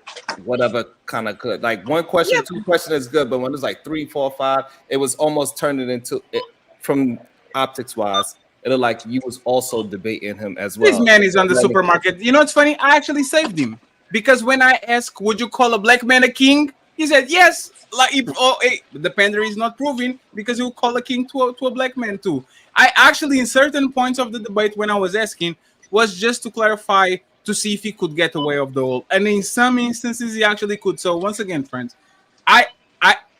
whatever kind of good. Like one question, two questions is good, but when it's like 3, 4, 5, it was almost turning into it from optics wise. It looked like you was also debating him as well. This man is on the supermarket. You know what's funny? I actually saved him because when I asked, "Would you call a black man a king?" he said yes. Like, the Pender is not proving because he will call a king to a black man too. I actually, in certain points of the debate, when I was asking, was just to clarify to see if he could get away of the whole. And in some instances, he actually could. So once again, friends,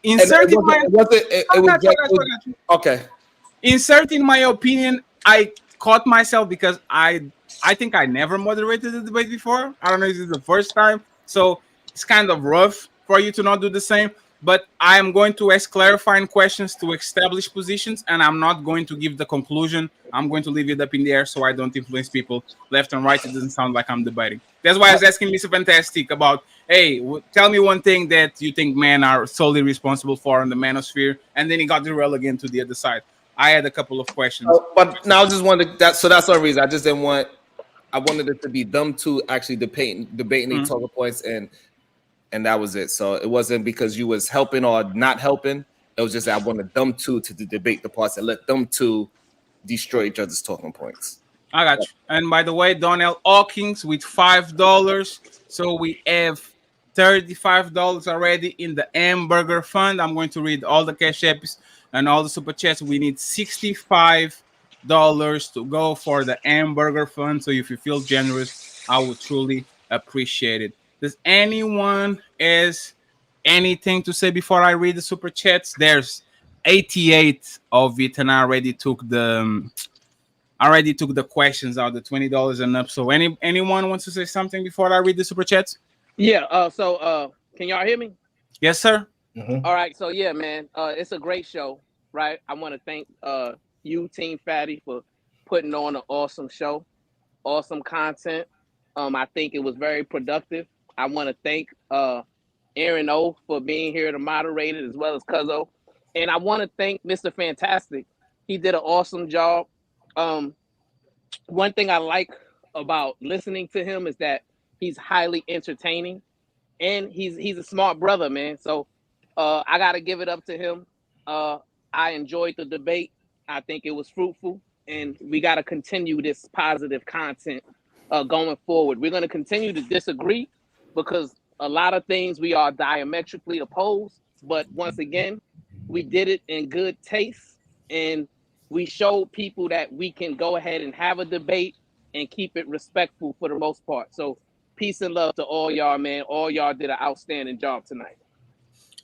inserting my opinion, I caught myself because I think I never moderated the debate before. I don't know if this is the first time, so it's kind of rough for you to not do the same. But I am going to ask clarifying questions to establish positions, and I'm not going to give the conclusion. I'm going to leave it up in the air so I don't influence people left and right. It doesn't sound like I'm debating. That's why I was asking Mr. Fantastic about, hey, tell me one thing that you think men are solely responsible for in the manosphere, and then he got derailed again to the other side. I had a couple of questions. But now I just wanted that, so that's the reason. I just didn't want. I wanted it to be them two actually debating each talking points, and that was it. So it wasn't because you was helping or not helping. It was just that I wanted them two to debate the parts and let them two destroy each other's talking points. I got you. And by the way, Donnell Hawkins with $5. So we have $35 already in the hamburger fund. I'm going to read all the cash apps and all the super chats. We need $65 to go for the hamburger fund. So if you feel generous, I would truly appreciate it. Does anyone has anything to say before I read the super chats? There's 88 of it, and I already took the questions out, the $20 and up. So anyone wants to say something before I read the super chats? Yeah. So can y'all hear me? Yes, sir. Mm-hmm. All right. So yeah, man, it's a great show, right? I want to thank you, Team Fatty, for putting on an awesome show, awesome content. I think it was very productive. I want to thank Aaron O for being here to moderate it, as well as Cuzzo. And I want to thank Mr. Fantastic. He did an awesome job. One thing I like about listening to him is that he's highly entertaining, and he's a smart brother, man. So I got to give it up to him. I enjoyed the debate. I think it was fruitful, and we got to continue this positive content going forward. We're going to continue to disagree because a lot of things we are diametrically opposed, but once again, we did it in good taste, and we showed people that we can go ahead and have a debate and keep it respectful for the most part. So peace and love to all y'all, man. All y'all did an outstanding job tonight.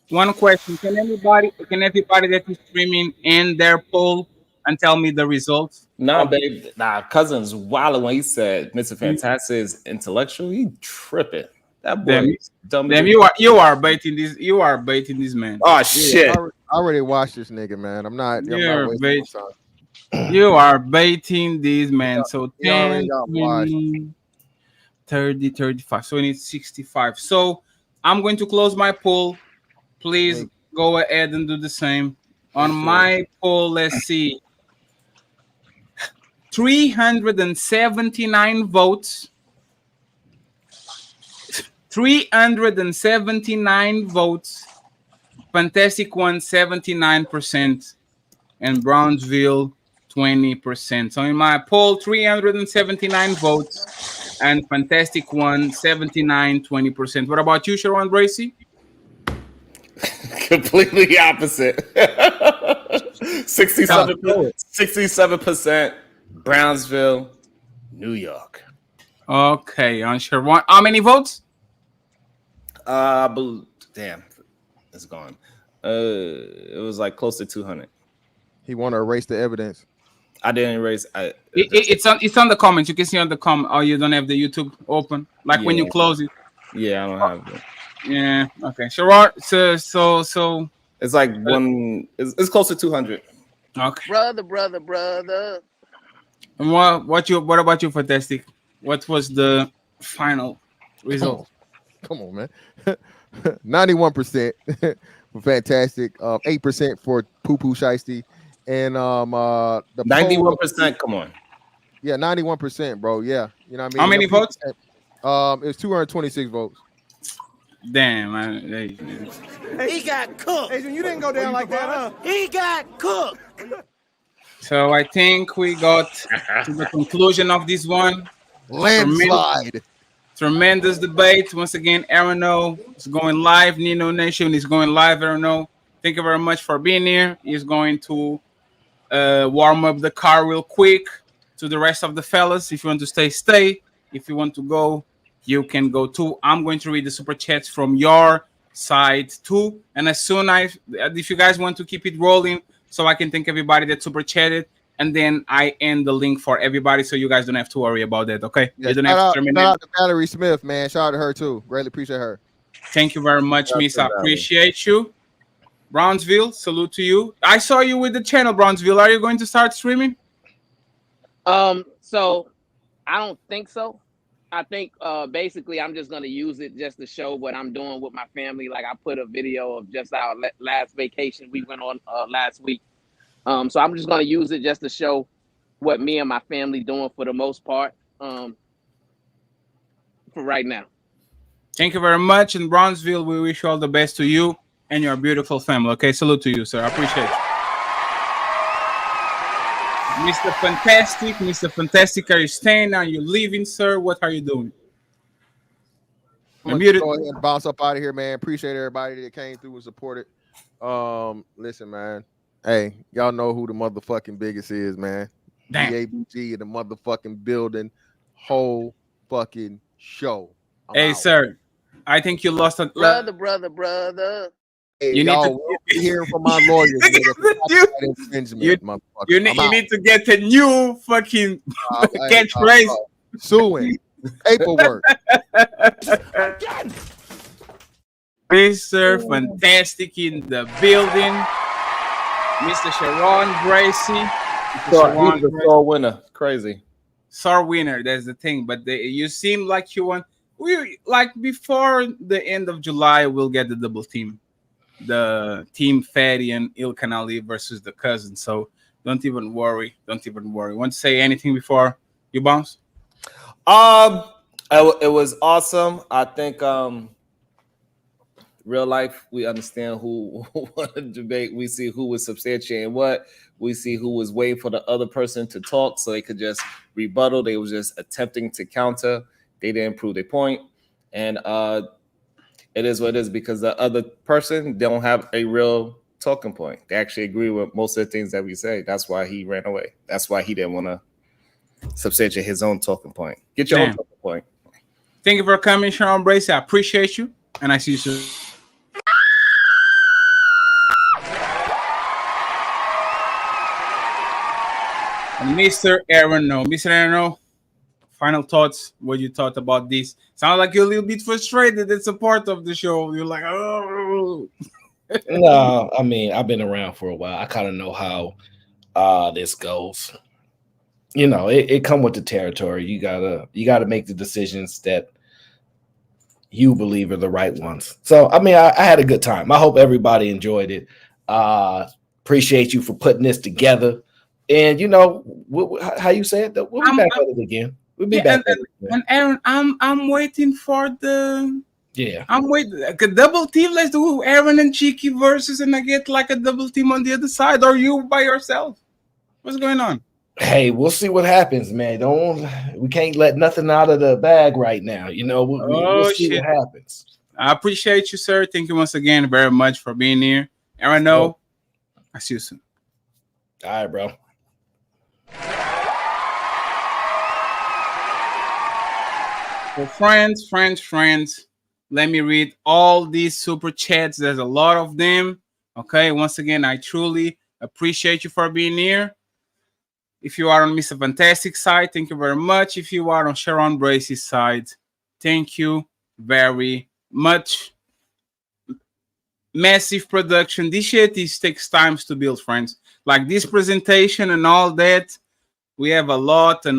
One question: Can everybody that is streaming end their poll and tell me the results? Nah, babe. Nah, Cousin's wild when he said Mr. Fantastic is intellectual. He tripping. That boy, damn, you are baiting this. You are baiting this man. Oh shit! I already watched this nigga, man. I'm not wasting my time. You are baiting this man. So 10, 20, 30, 35. So we need 65. So I'm going to close my poll. Please go ahead and do the same. On my poll, let's see. 379 votes. 379 votes. Fantastic won 79%, and Brownsville 20%. So in my poll, 379 votes, and Fantastic won 79, 20%. What about you, Sharon Bracy? Completely opposite. 67% Brownsville, New York. Okay, on Sharon. How many votes? Damn, it's gone. It was like close to 200. He want to erase the evidence. I didn't erase. It's on the comments. You can see on the comment. Oh, you don't have the YouTube open. Like when you close it. Yeah, I don't have it. Yeah. Okay. Sharon. So. It's like it's close to 200. Okay. Brother. And what about you, Fantastic? What was the final result? Come on, man. 91% for Fantastic, 8% for Poo Poo Shiesty, and the 91%. Come on. Yeah, 91%, bro. Yeah, you know what I mean. How many votes? It's 226 votes. Damn, He got cooked. Adrian, you didn't go down like that, huh? He got cooked. So I think we got to the conclusion of this one. Landslide. Tremendous debate. Once again, Aaron O is going live. Nino Nation is going live. Aaron O, thank you very much for being here. He's going to warm up the car real quick. To the rest of the fellas, if you want to stay. If you want to go, you can go too. I'm going to read the super chats from your side too. And as soon as if you guys want to keep it rolling, so I can thank everybody that super chatted, and then I end the link for everybody, so you guys don't have to worry about that. Okay? Yeah, you don't have to terminate. Shout out to Valerie Smith, man. Shout out to her too. Greatly appreciate her. Thank you very much, Miss. I appreciate you. Brownsville, salute to you. I saw you with the channel, Brownsville. Are you going to start streaming? So I don't think so. I think basically I'm just gonna use it just to show what I'm doing with my family. Like I put a video of just our last vacation we went on last week. So I'm just gonna use it just to show what me and my family doing for the most part. For right now. Thank you very much. In Brownsville, we wish all the best to you and your beautiful family. Okay, salute to you, sir. I appreciate you. Mr. Fantastic, are you staying? Are you leaving, sir? What are you doing? I'm gonna go ahead and bounce up out of here, man. Appreciate everybody that came through and supported. Listen, man. Hey, y'all know who the motherfucking biggest is, man. DABG in the motherfucking building. Whole fucking show. Hey, sir. I think you lost a brother. Hey, you need to hear from my lawyers. You need to get a new fucking catchphrase. Suing. Paperwork. Mr. Fantastic in the building. Mr. Sharon Bracy. He's the sore winner. Crazy. Sore winner, that's the thing. But you seem like you want. We like before the end of July, we'll get the double team. The team Fatty and Ilkan Ali versus the cousins. So don't even worry. Want to say anything before you bounce? It was awesome. I think real life, we understand who won the debate. We see who was substantiating what. We see who was waiting for the other person to talk so they could just rebuttal. They was just attempting to counter. They didn't prove their point. And it is what it is because the other person don't have a real talking point. They actually agree with most of the things that we say. That's why he ran away. That's why he didn't want to substantiate his own talking point. Get your own talking point. Thank you for coming, Sharon Bracy. I appreciate you. And I see you soon. And Mr. Aaron O. Mr. Aaron O, final thoughts. What you thought about this? Sound like you're a little bit frustrated. It's a part of the show. You're like, oh. No, I mean, I've been around for a while. I kind of know how this goes. You know, it come with the territory. You gotta make the decisions that you believe are the right ones. So, I mean, I had a good time. I hope everybody enjoyed it. Appreciate you for putting this together. And you know, how you say it? We'll be back at it again. We'll be back. And Aaron, I'm waiting for the. Yeah, I'm waiting. Like a double team. Let's do Aaron and Cheeky versus, and I get like a double team on the other side, or you by yourself. What's going on? Hey, we'll see what happens, man. We can't let nothing out of the bag right now. You know, we'll see what happens. I appreciate you, sir. Thank you once again very much for being here. Aaron, no, I see you soon. All right, bro. So friends, let me read all these super chats. There's a lot of them. Okay, once again, I truly appreciate you for being here. If you are on Mr. Fantastic side, thank you very much. If you are on Sharon Bracey's side, thank you very much. Massive production. This shit takes time to build, friends. Like this presentation and all that, we have a lot of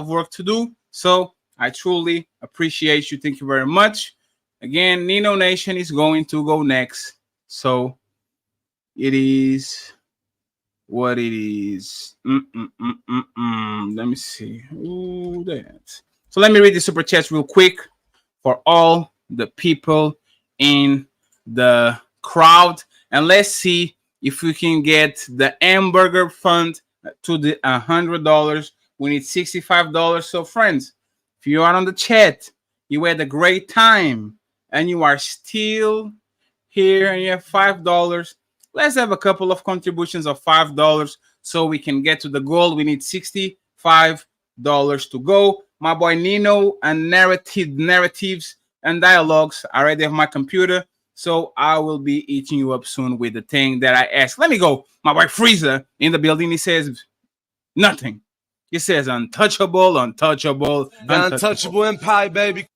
work to do. So I truly appreciate you. Thank you very much. Again, Nino Nation is going to go next. So it is what it is. Let me see. Ooh, that. So let me read the super chats real quick for all the people in the crowd. And let's see if we can get the hamburger fund to the $100. We need $65. So friends, if you are on the chat, you had a great time and you are still here and you have $5, let's have a couple of contributions of $5 so we can get to the goal. We need $65 to go. My boy Nino and narratives and dialogues are already on my computer. So I will be eating you up soon with the thing that I asked. Let me go. My boy Freezer in the building. He says nothing. He says untouchable Empire, baby.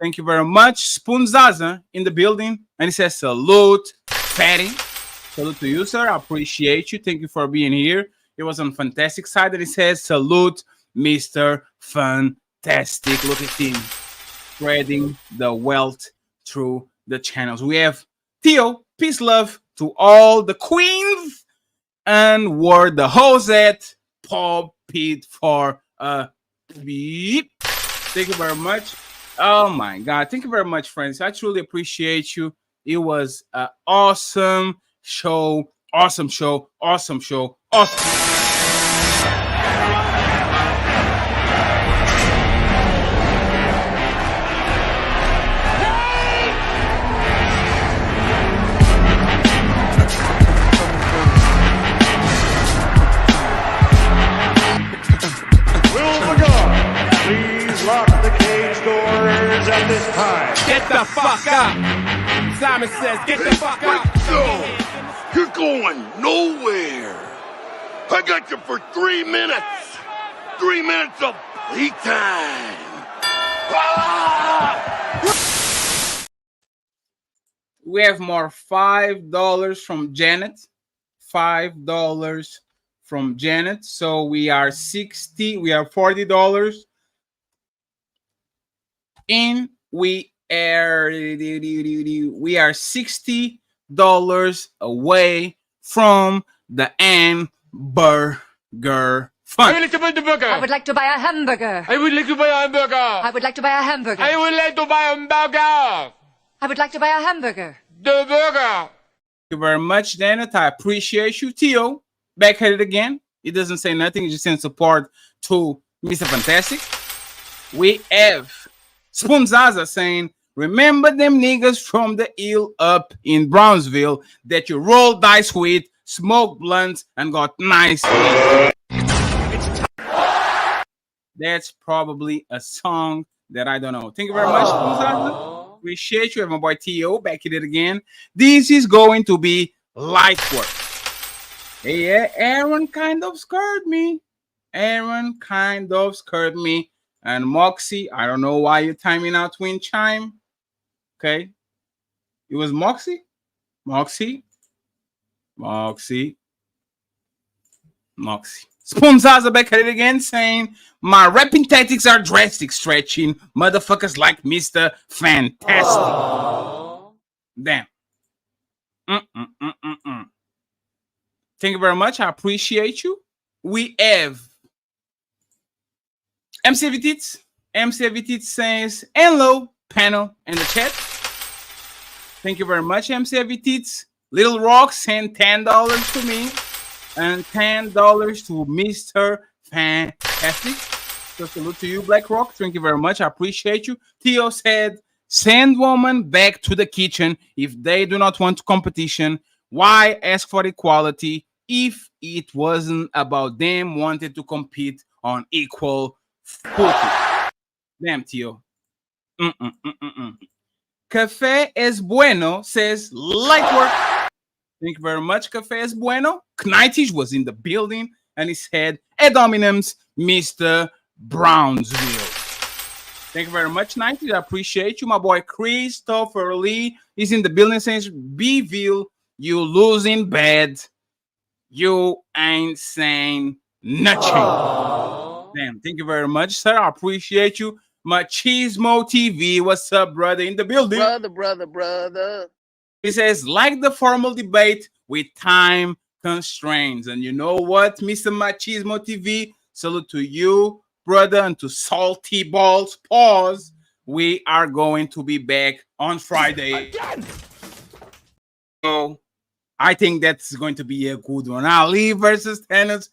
Thank you very much. Spoon Zaza in the building. And he says salute, fatty. Salute to you, sir. I appreciate you. Thank you for being here. It was on Fantastic side that he says salute, Mr. Fantastic. Look at him spreading the wealth through the channels. We have Theo, peace, love to all the queens, and word the hoes at Paul Pete for a beep. Thank you very much. Oh my God. Thank you very much, friends. I truly appreciate you. It was an awesome show. Awesome. Lock the cage doors at this time. Get the fuck out. Simon says, get the fuck out. No, you're going nowhere. I got you for 3 minutes. 3 minutes of playtime. We have more $5 from Janet. $5 from Janet. So we are $40. And we are $60 away from the hamburger fund. I would like to buy the burger. I would like to buy a hamburger. I would like to buy a hamburger. I would like to buy a hamburger. I would like to buy a hamburger. I would like to buy a hamburger. The burger. Thank you very much, Janet. I appreciate you. Theo, back at it again. He doesn't say nothing. He just sends support to Mr. Fantastic. We have Spoon Zaza saying, remember them niggas from the hill up in Brownsville that you rolled dice with, smoked blunts, and got nice. That's probably a song that I don't know. Thank you very much, Spoon Zaza. Appreciate you. I have my boy T.O. back at it again. This is going to be light work. Yeah, Aaron kind of scared me. And Moxie, I don't know why you're timing out Twin Chime. Okay. It was Moxie. Spoon Zaza back at it again saying, my rapping tactics are drastic, stretching motherfuckers like Mr. Fantastic. Aww. Damn. Thank you very much. I appreciate you. We have MCV Tits says, hello, panel in the chat. Thank you very much, MCV Tits. Little Rock sent $10 to me and $10 to Mr. Fantastic. So salute to you, Black Rock. Thank you very much. I appreciate you. Theo said Send women back to the kitchen if they do not want competition. Why ask for equality if it wasn't about them wanting to compete on equal footing? Damn, Tio. Café es bueno says light work. Thank you very much, Café es bueno. Knightage was in the building and he said, "Ad hominems, Mr. Brownsville." Thank you very much, Knightage. I appreciate you. My boy Christopher Lee is in the building saying, "Bville, you losing bad. You ain't saying nothing." Damn, thank you very much, sir. I appreciate you. Machismo TV, what's up, brother, in the building? Brother. He says, like the formal debate with time constraints. And you know what, Mr. Machismo TV? Salute to you, brother, and to Salty Balls. Pause. We are going to be back on Friday. Again. So I think that's going to be a good one. Ali versus Tennis.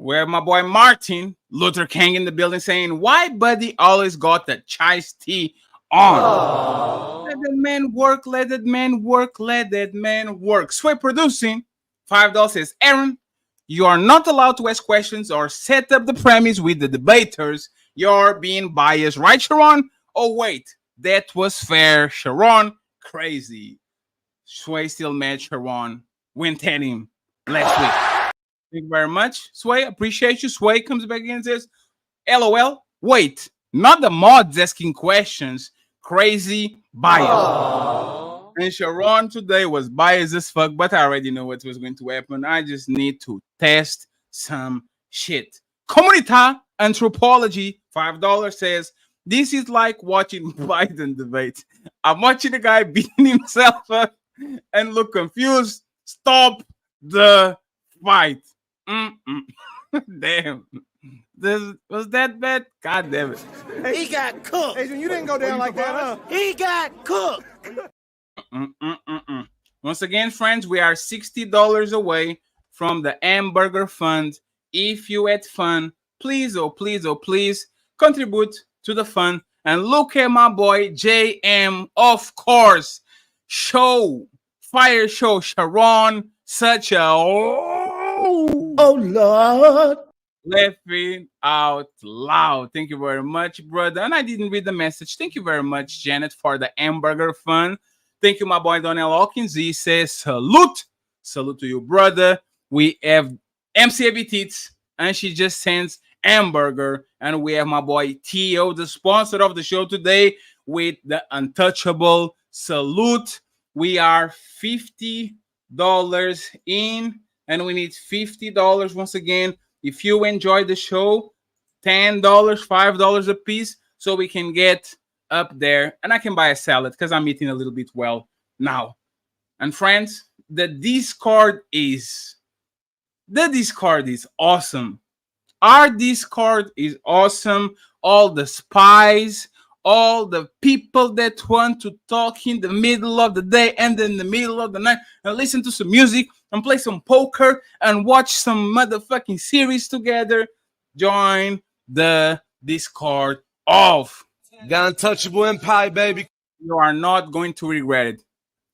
Where my boy Martin Luther King in the building saying, "Why Buddy always got the chai tea on?" Aww. Let that man work, let that man work, let that man work. Sweat Producing, $5 says, "Aaron, you are not allowed to ask questions or set up the premise with the debaters. You're being biased, right, Sharon?" Oh, wait, that was fair, Sharon. Crazy. Sway still mad Sharon. Went at him last week. Thank you very much, Sway. Appreciate you. Sway comes back in and says, "LOL. Wait, not the mods asking questions. Crazy bias." Aww. And Sharon today was biased as fuck, but I already know what was going to happen. I just need to test some shit. Comunita Anthropology, $5 says, "This is like watching Biden debate. I'm watching the guy beating himself up and look confused. Stop the fight." Damn. Was that bad? God damn it. He got cooked. Adrian, you didn't go down like that, huh? He got cooked. Once again, friends, we are $60 away from the Hamburger Fund. If you had fun, please, oh please, oh please, contribute to the fund. And look at my boy JM, of course. Fire show Sharon, such a oh Lord, laughing out loud. Thank you very much, brother. And I didn't read the message. Thank you very much, Janet, for the Hamburger Fund. Thank you, my boy Donnell Hawkins. He says salute to you, brother. We have MC Abitits, and she just sends hamburger. And we have my boy Tio, the sponsor of the show today, with the Untouchable salute. We are $50 in, and we need $50 once again. If you enjoy the show, $10, $5 a piece, so we can get up there, and I can buy a salad because I'm eating a little bit well now. And friends, the Discord is awesome. Our Discord is awesome. All the spies, all the people that want to talk in the middle of the day and in the middle of the night and listen to some music and play some poker and watch some motherfucking series together, join the Discord of The Untouchable Empire, baby. You are not going to regret it.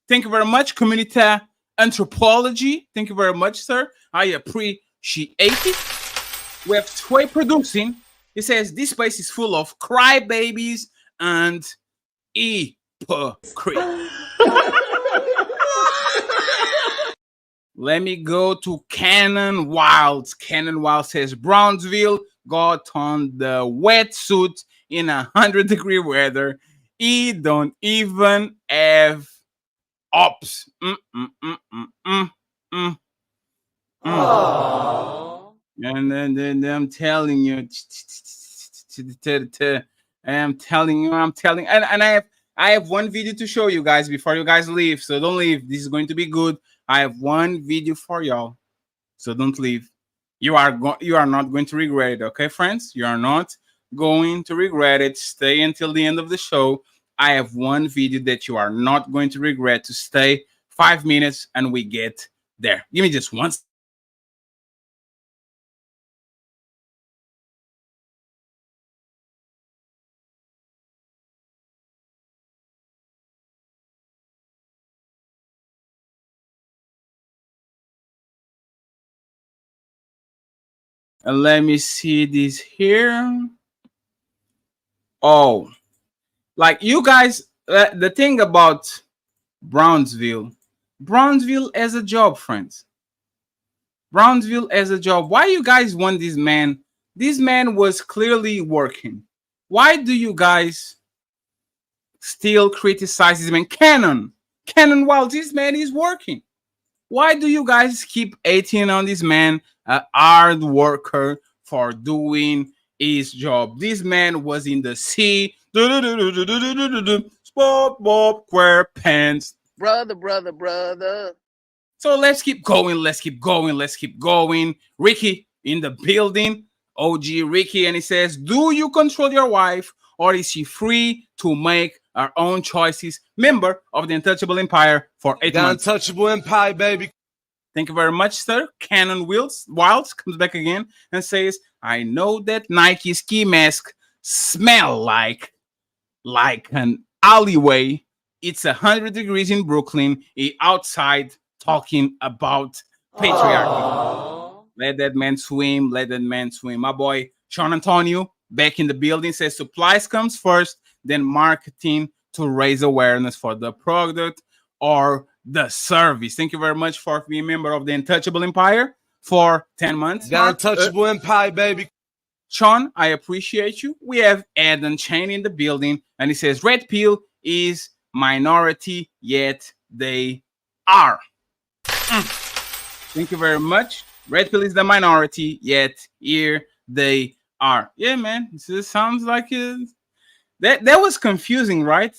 Thank you very much, Community Anthropology. Thank you very much, sir. I appreciate it. We have Sway Producing. He says this place is full of crybabies and hypocrite. Let me go to Cannon Wilds. Cannon Wild says Brownsville got on the wetsuit in 100-degree weather. He don't even have ops. And then I'm telling you, and I have one video to show you guys before you guys leave. So don't leave. This is going to be good. I have one video for y'all. So don't leave. You are not going to regret it, okay, friends? You are not going to regret it. Stay until the end of the show. I have one video that you are not going to regret. To stay 5 minutes and we get there. Give me just one second. let me see this here. Oh, like you guys, the thing about Brownsville as a job, friends. Brownsville as a job. Why you guys want this man? This man was clearly working. Why do you guys still criticize this man? Cannon, while this man is working. Why do you guys keep hating on this man, a hard worker for doing his job? This man was in the sea. SpongeBob SquarePants. Brother. So let's keep going. Ricky in the building. OG Ricky, and he says, do you control your wife, or is she free to make her own choices? Member of the Untouchable Empire for 8 months. Untouchable Empire, baby. Thank you very much, sir. Cannon Wilds comes back again and says, I know that Nike ski mask smell like an alleyway. It's 100 degrees in Brooklyn. He outside talking about patriarchy. Let that man swim. My boy Sean Antonio back in the building says supplies comes first, then marketing to raise awareness for the product or the service. Thank you very much for being a member of the Untouchable Empire for 10 months. The Untouchable Empire, baby. Sean, I appreciate you. We have Adam Chain in the building, and he says Red Pill is minority, yet they are. Thank you very much. Red Pill is the minority, yet here they are. Yeah, man. This sounds like that was confusing, right?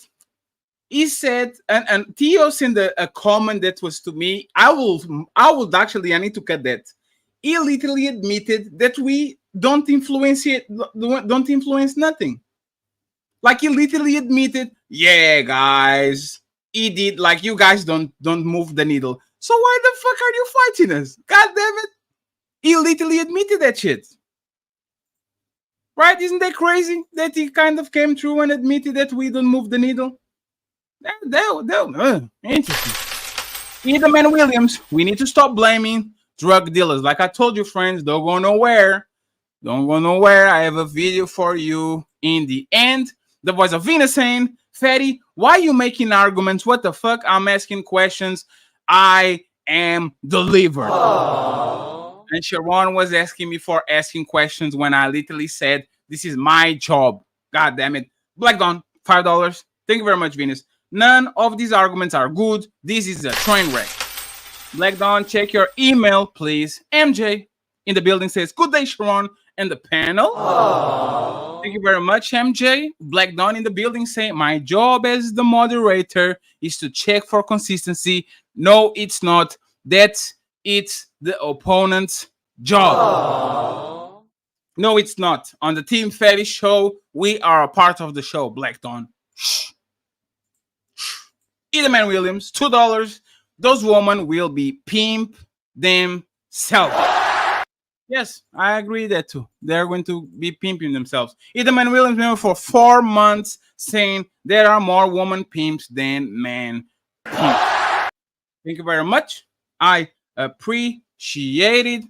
He said, and Theo sent a comment that was to me. I would actually, I need to cut that. He literally admitted that we don't influence nothing. Like he literally admitted, yeah, guys, he did. Like you guys don't move the needle. So why the fuck are you fighting us? God damn it. He literally admitted that shit. Right? Isn't that crazy that he kind of came through and admitted that we don't move the needle? Interesting. Edelman Williams, we need to stop blaming drug dealers. Like I told you, friends, don't go nowhere. I have a video for you in the end. The voice of Venus saying, Fatty, why are you making arguments? What the fuck? I'm asking questions. I am delivered. Aww. And Sharon was asking me for asking questions when I literally said, this is my job. God damn it. Black Dawn, $5. Thank you very much, Venus. None of these arguments are good. This is a train wreck. Black Dawn, check your email, please. MJ in the building says, good day, Sharon, and the panel. Aww. Thank you very much, MJ. Black Dawn in the building saying, my job as the moderator is to check for consistency. No, it's not. It's the opponent's job. Aww. No, it's not. On the Team Fatty show, we are a part of the show, Black Dawn. Shh. Edelman Williams, $2. Those women will be pimp themselves. Yes, I agree that too. They're going to be pimping themselves. Edelman Williams member for 4 months saying there are more woman pimps than man pimps. Thank you very much. I appreciate it.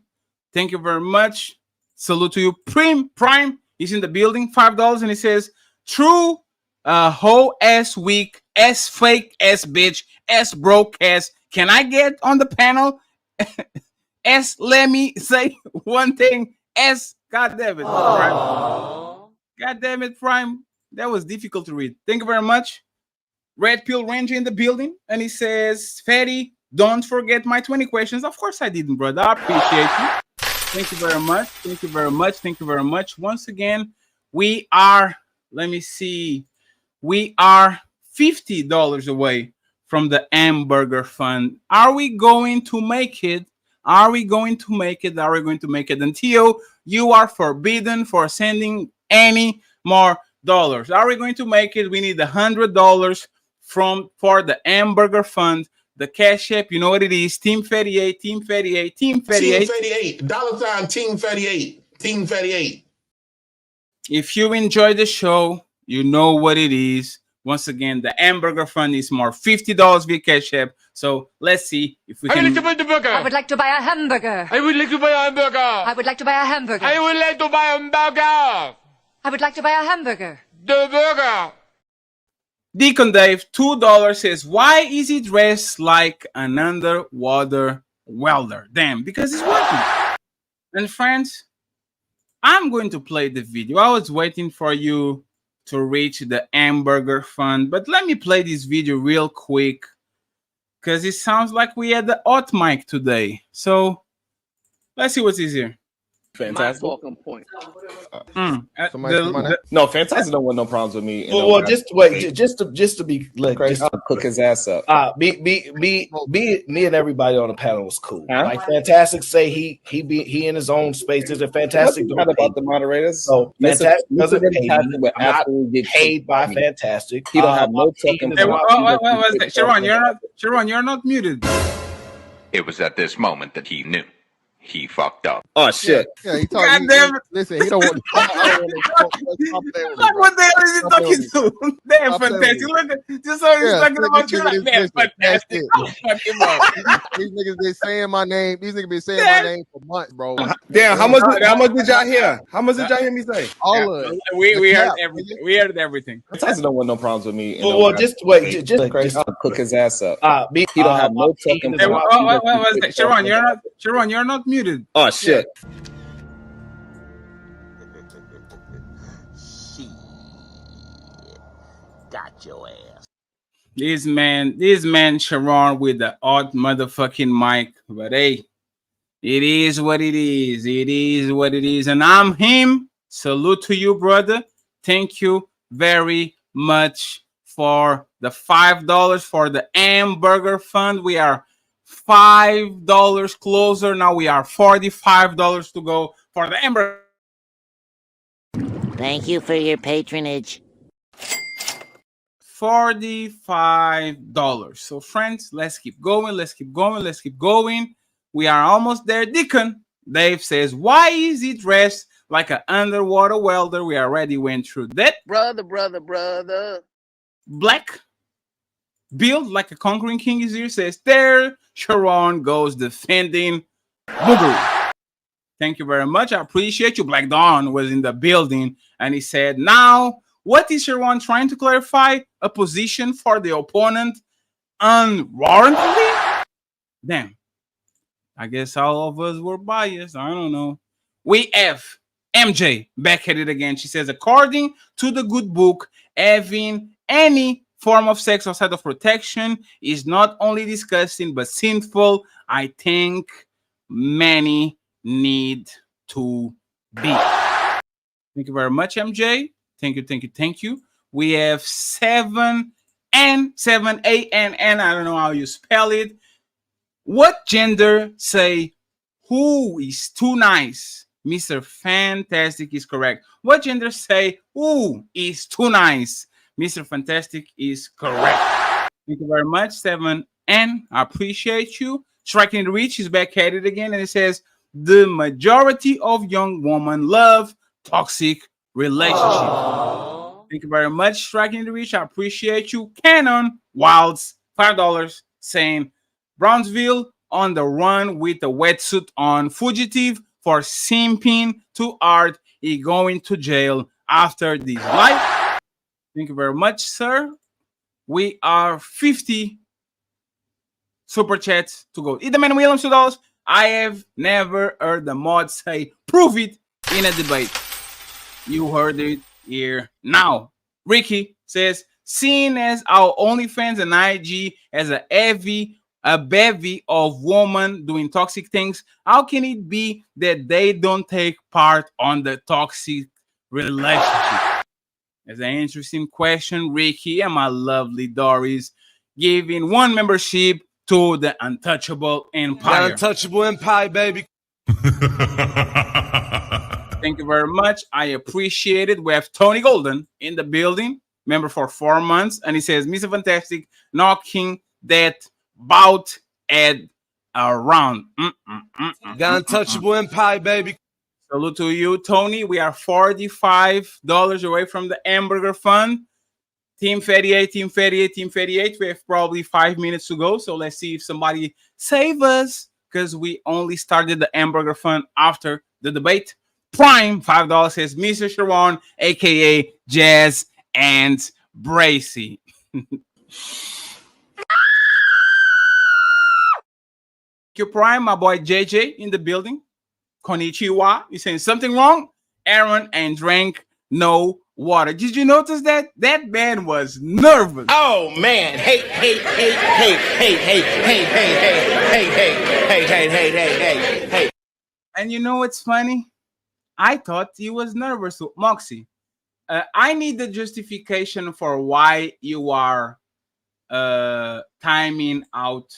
Thank you very much. Salute to you. Prime is in the building, $5, and he says, true hoe ass weak ass fake ass bitch ass broke ass. Can I get on the panel? Let me say one thing. God damn it, Prime. God damn it, Prime. That was difficult to read. Thank you very much. Red Pill Ranger in the building, and he says, Fatty, don't forget my 20 questions. Of course I didn't, brother. I appreciate you. Thank you very much. Thank you very much. Thank you very much. Once again, we are, let me see, we are $50 away from the hamburger fund. Are we going to make it? Are we going to make it? Are we going to make it? Until you are forbidden for sending any more dollars. Are we going to make it? We need $100 for the hamburger fund. The Cash App, you know what it is. Team 38, Team 38, Team 38. Team 38, $ Team 38, Team 38. If you enjoy the show, you know what it is. Once again, the hamburger fund is more $50 via Cash App. So let's see if we can. I would like to buy a hamburger. I would like to buy a hamburger. I would like to buy a hamburger. I would like to buy a hamburger. I would like to buy a hamburger. The burger. Deacon Dave, $2 says, why is he dressed like an underwater welder? Damn, because it's working. And friends, I'm going to play the video. I was waiting for you to reach the hamburger fund, but let me play this video real quick because it sounds like we had the hot mic today. So let's see what's easier. Fantastic. My talking point. No, Fantastic don't want no problems with me. Well, just wait, just to be like, Crazy, I'll cook his ass up. Me and everybody on the panel was cool. Huh? Like Fantastic say he in his own space. There's a Fantastic about the moderators. So Fantastic doesn't pay me. I'm not paid by Fantastic. He don't have no talking. Sharon, you're not muted. It was at this moment that he knew. He fucked up. Oh shit! Yeah, he talking. Listen, he don't want. What the hell is he talking to? Damn, Fantastic! Look at just so he's talking about you like that. Fantastic! These niggas been saying my name. These niggas been saying my name for months, bro. Damn, how much did y'all hear? How much did y'all hear me say? All of it. We heard everything. We heard everything. Fantastic don't want no problems with me. Well, just wait. Just I'll cook his ass up. He don't have no talking. Sharon, you're not muted. Oh shit! Got your ass. This man, Sharon with the odd motherfucking mic. But hey, it is what it is. It is what it is, and I'm him. Salute to you, brother. Thank you very much for the $5 for the hamburger fund. We are $5 closer. Now we are $45 to go for the hamburger. Thank you for your patronage. $45. So friends, let's keep going. We are almost there. Deacon Dave says, why is he dressed like an underwater welder? We already went through that. Brother. Black build like a conquering king is here, says, there Sharon goes defending Boogaloo. Thank you very much. I appreciate you. Black Dawn was in the building and he said, now what is Sharon trying to clarify? A position for the opponent unwarrantedly? Damn. I guess all of us were biased. I don't know. We have MJ back at it again. She says, according to the good book, having any form of sex outside of protection is not only disgusting but sinful. I think many need to be. Thank you very much, MJ. Thank you. We have 7A, and I don't know how you spell it. What gender say who is too nice? Mr. Fantastic is correct. What gender say who is too nice? Mr. Fantastic is correct. Thank you very much, 7N. I appreciate you. Striking the Reach is back at it again, and it says the majority of young women love toxic relationships. Thank you very much, Striking the Reach. I appreciate you. Cannon Wilds, $5, saying Brownsville on the run with a wetsuit on, fugitive for simping too hard. He going to jail after this life. Thank you very much, sir. We are 50 super chats to go. Edelman Williams $2. I have never heard the mod say prove it in a debate. You heard it here now. Ricky says, seeing as our OnlyFans and IG has a bevy of women doing toxic things, how can it be that they don't take part on the toxic relationship? It's an interesting question, Ricky, and my lovely Doris giving one membership to the Untouchable Empire. The Untouchable Empire, baby. Thank you very much. I appreciate it. We have Tony Golden in the building, member for 4 months, and he says, Mr. Fantastic, knocking that bout head around. The Untouchable Empire, baby. Salute to you, Tony. We are $45 away from the hamburger fund. Team 38, Team 38, Team 38. We have probably 5 minutes to go. So let's see if somebody save us, because we only started the hamburger fun after the debate. Prime, $5 says Mr. Sharon, aka Jazz and Bracy. Q Prime, my boy JJ in the building. Konnichiwa. You saying something wrong? Aaron and drank no water. Did you notice that? That man was nervous. Oh man. Hey. And you know what's funny? I thought he was nervous. Moxie, I need the justification for why you are timing out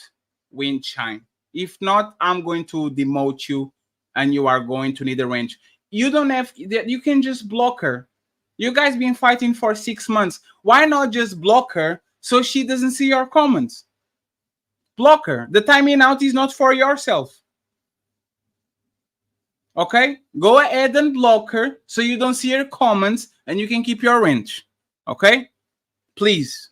Wind Chime. If not, I'm going to demote you and you are going to need a wrench. You don't have, you can just block her. You guys been fighting for 6 months. Why not just block her so she doesn't see your comments? Block her. The timing out is not for yourself. Okay? Go ahead and block her so you don't see her comments and you can keep your wrench. Okay? Please.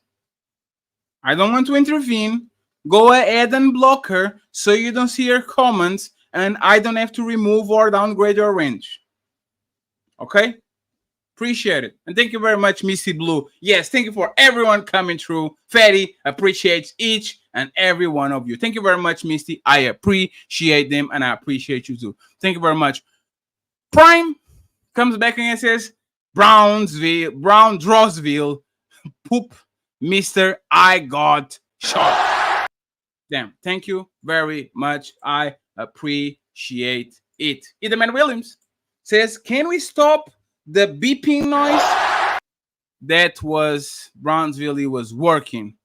I don't want to intervene. Go ahead and block her so you don't see her comments and I don't have to remove or downgrade your range. Okay? Appreciate it. And thank you very much, Missy Blue. Yes, thank you for everyone coming through. Fatty appreciates each and every one of you. Thank you very much, Misty. I appreciate them and I appreciate you too. Thank you very much. Prime comes back and says, Brownsville, poop, Mr. I got shot. Damn. Thank you very much. I appreciate it. Edelman Williams says, can we stop the beeping noise? That was Brownsville. He was working.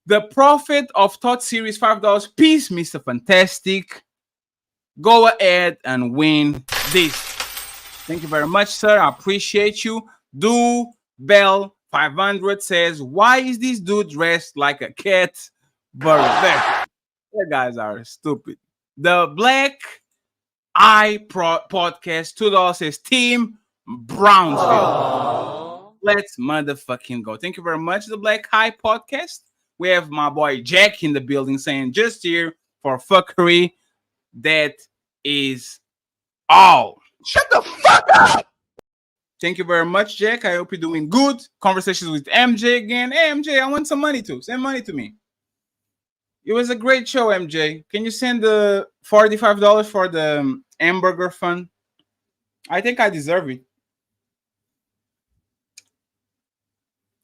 The Prophet of Thought Series, $5. Peace, Mr. Fantastic. Go ahead and win this. Thank you very much, sir. I appreciate you. Do Bell 500 says, why is this dude dressed like a cat? But you guys are stupid. The Black Eye Podcast, $2 says Team Brownsville. Aww. Let's motherfucking go. Thank you very much, the Black Eye Podcast. We have my boy Jack in the building saying, just here for fuckery. That is all. Shut the fuck up. Thank you very much, Jack. I hope you're doing good. Conversations with MJ again. Hey, MJ, I want some money too. Send money to me. It was a great show, MJ. Can you send the $45 for the hamburger fund? I think I deserve it.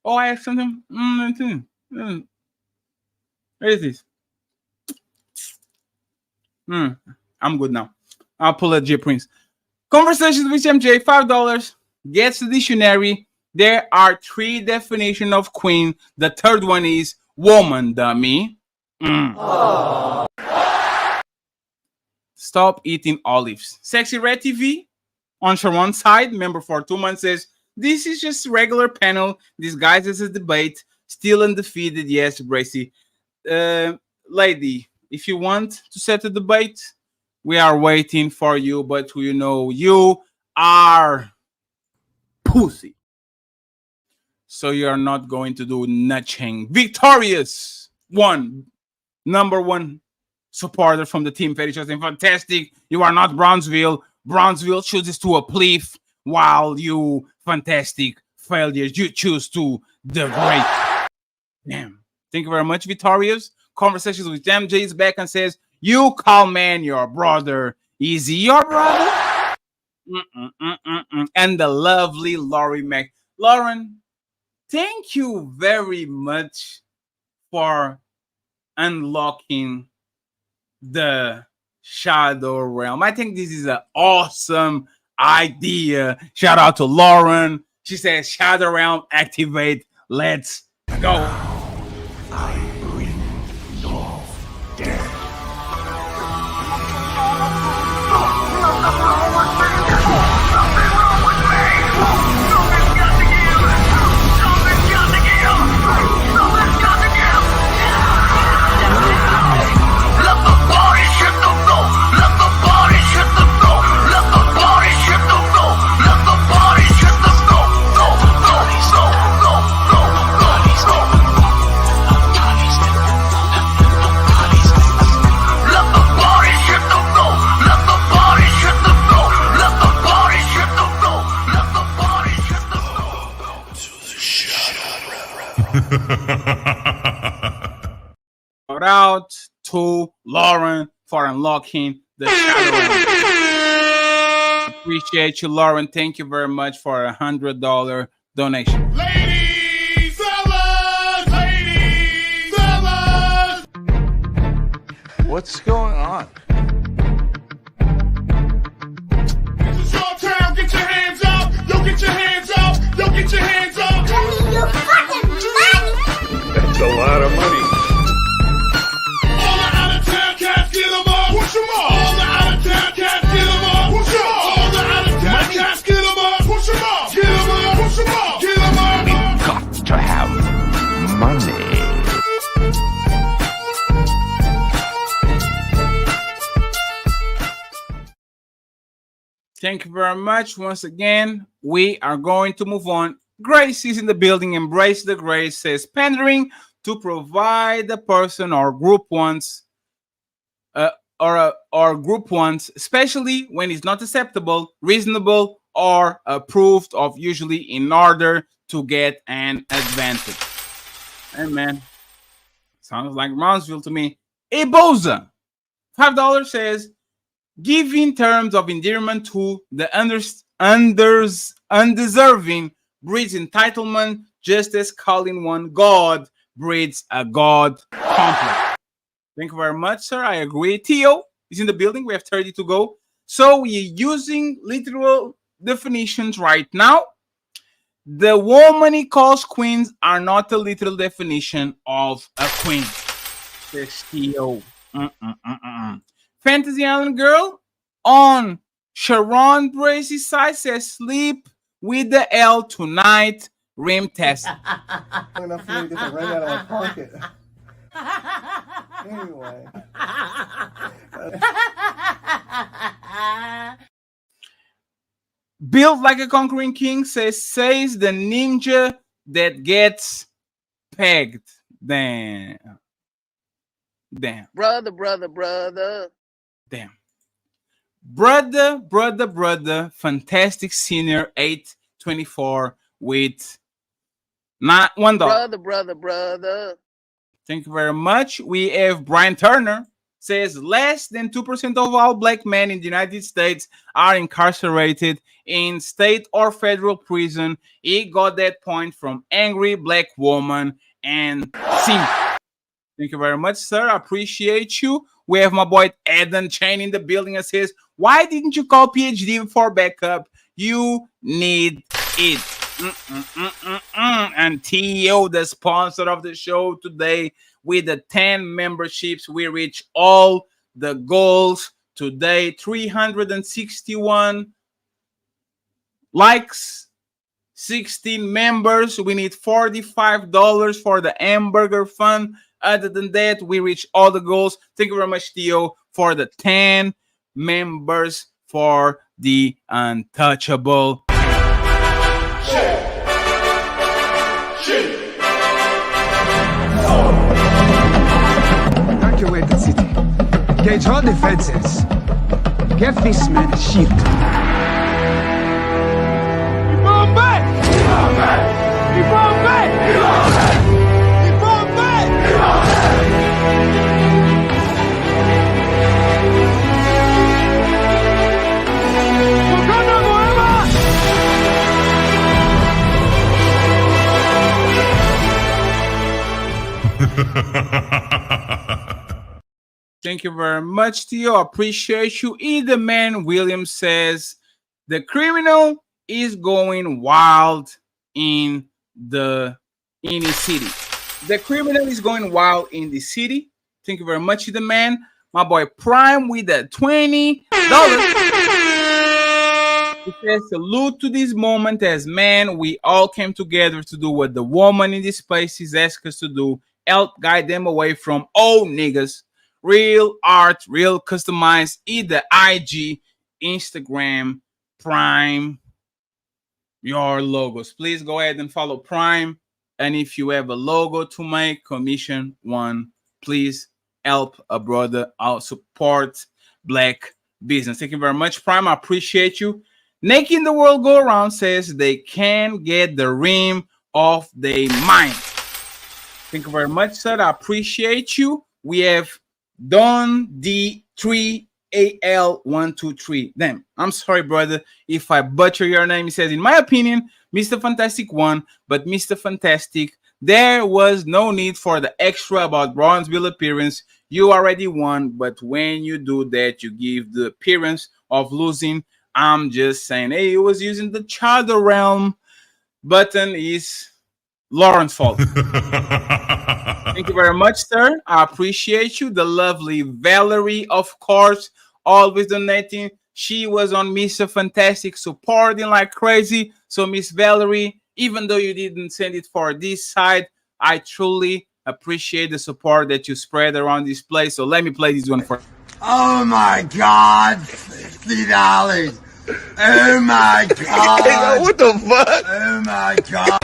Oh, I have something. Where is this? I'm good now. I'll pull a J Prince. Conversations with MJ, $5. Gets the dictionary. There are 3 definitions of queen. The third one is woman, dummy. Stop eating olives. Sexy Red TV on Sharon's side, member for 2 months, says, this is just regular panel disguised as a debate. Still undefeated. Yes, Bracy. Lady, if you want to set a debate, we are waiting for you, but you know you are pussy. So you are not going to do nothing. Victorious number one supporter from the team. Very interesting, fantastic. You are not Brownsville. Brownsville chooses to uplift, while you fantastic failures, you choose to degrade. Damn. Thank you very much, Victorious. Conversations with MJ is back and says, you call man your brother. Is he your brother? And the lovely Laurie Mac. Lauren, thank you very much for unlocking the Shadow Realm. I think this is an awesome idea. Shout out to Lauren. She says, Shadow Realm, activate. Let's go. I bring North death. Shout out to Lauren for unlocking the Shadow Realm. Appreciate you, Lauren. Thank you very much for $100 donation. Ladies, fellas! What's going on? This is your town. Get your hands up. Yo, get your hands up. Yo, get your hands up. You fucking money! That's a lot of money. All the out of town cats, get them up. Push them up. All the out of town cats, get them up. Push them up. All the out of town cats, get them up. Push them up. Get them up. Push them up. Get them up. We've got to have money. Thank you very much. Once again, we are going to move on. Grace is in the building. Embrace the grace. Says pandering to provide the person or group wants, or group wants, especially when it's not acceptable, reasonable, or approved of, usually in order to get an advantage. Hey man, sounds like Brownsville to me. Eboza, $5 says, giving terms of endearment to the undeserving breeds entitlement, just as calling one God breeds a God complex. Thank you very much, sir. I agree. Theo is in the building. We have 30 to go. So we're using literal definitions right now. The woman he calls queens are not a literal definition of a queen. Says Theo. Fantasy Island Girl on Sharon Bracy's side says sleep with the L tonight. Rim test. Enough for me to get the ring out of my pocket. Anyway. Built like a conquering king says the ninja that gets pegged. Damn. Brother. Damn. Brother. Fantastic senior 824 with not $1. Brother. Thank you very much. We have Brian Turner says less than 2% of all black men in the United States are incarcerated in state or federal prison. He got that point from angry black woman and simp. Thank you very much, sir. I appreciate you. We have my boy Eden Chain in the building and says, why didn't you call PhD for backup? You need it. And Theo, the sponsor of the show today, with the 10 memberships, we reach all the goals today. 361 likes, 16 members. We need $45 for the hamburger fund. Other than that, we reach all the goals. Thank you very much, Theo, for the 10 members for the Untouchable. Evacuate the city. Engage all defenses. Give this man a shield. Thank you very much, Theo. Appreciate you. Either Man Williams says the criminal is going wild in the city. The criminal is going wild in the city. Thank you very much, Either Man. My boy Prime with the $20. He says, salute to this moment as man. We all came together to do what the woman in this place is asking us to do. Help guide them away from old niggas. Real art, real customized, either IG, Instagram, Prime, your logos. Please go ahead and follow Prime. And if you have a logo to make, commission one. Please help a brother out, support black business. Thank you very much, Prime. I appreciate you. Making the World Go Around says they can't get the rim off their mind. Thank you very much, sir. I appreciate you. We have Don D3AL123. Damn, I'm sorry, brother, if I butcher your name. He says, in my opinion, Mr. Fantastic won, but Mr. Fantastic, there was no need for the extra about Bronzeville appearance. You already won, but when you do that, you give the appearance of losing. I'm just saying, hey, he was using the Shadow Realm button. Is Lauren's fault. Thank you very much, sir. I appreciate you. The lovely Valerie, of course, always donating. She was on Mr. Fantastic, supporting like crazy. So, Miss Valerie, even though you didn't send it for this side, I truly appreciate the support that you spread around this place. So let me play this one for you. Oh my God, $50. Oh my God. What the fuck? Oh my God.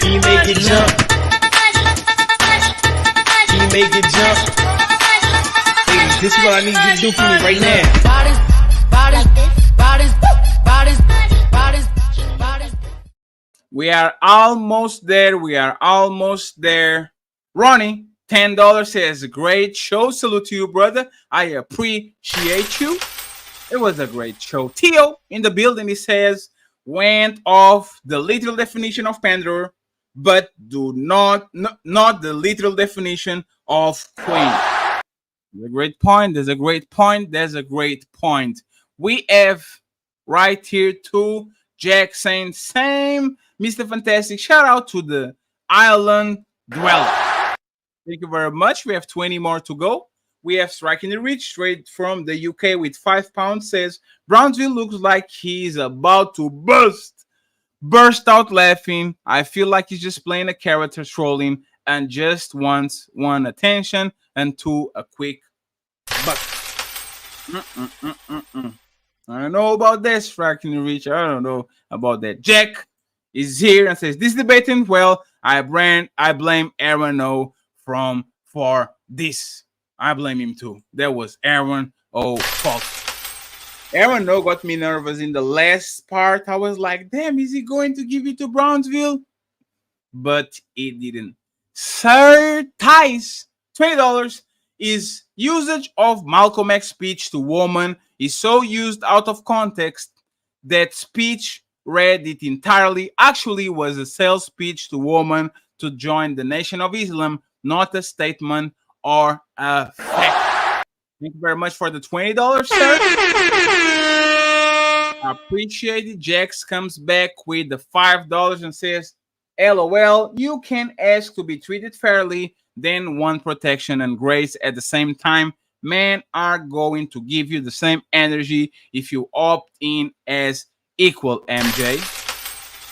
Can you make it jump? Can you make it jump? Hey, this is what I need you to do for me right now. We are almost there. We are almost there. Ronnie, $10 says, great show. Salute to you, brother. I appreciate you. It was a great show. Theo in the building, he says, went off the literal definition of Pandora, but do not the literal definition of queen. There's a great point. There's a great point. There's a great point. We have right here too, Jack saying, same, Mr. Fantastic. Shout out to the Island Dweller. Thank you very much. We have 20 more to go. We have Striking the Rich straight from the UK with £5. Says, Brownsville looks like he's about to burst out laughing. I feel like he's just playing a character, trolling, and just wants one, attention, and two, a quick buck. I don't know about that, Striking the Rich. I don't know about that. Jack is here and says, this debating, well, I blame Aaron O for this. I blame him too. That was Aaron O's fault. Aaron O got me nervous in the last part. I was like, damn, is he going to give it to Brownsville? But it didn't. Sir Tice, $20 is usage of Malcolm X's speech to woman is so used out of context that speech read it entirely actually was a sales speech to woman to join the Nation of Islam, not a statement or a fact. Thank you very much for the $20, sir. I appreciate it. Jax comes back with the $5 and says, LOL, you can ask to be treated fairly, then want protection and grace at the same time. Men are going to give you the same energy if you opt in as equal, MJ.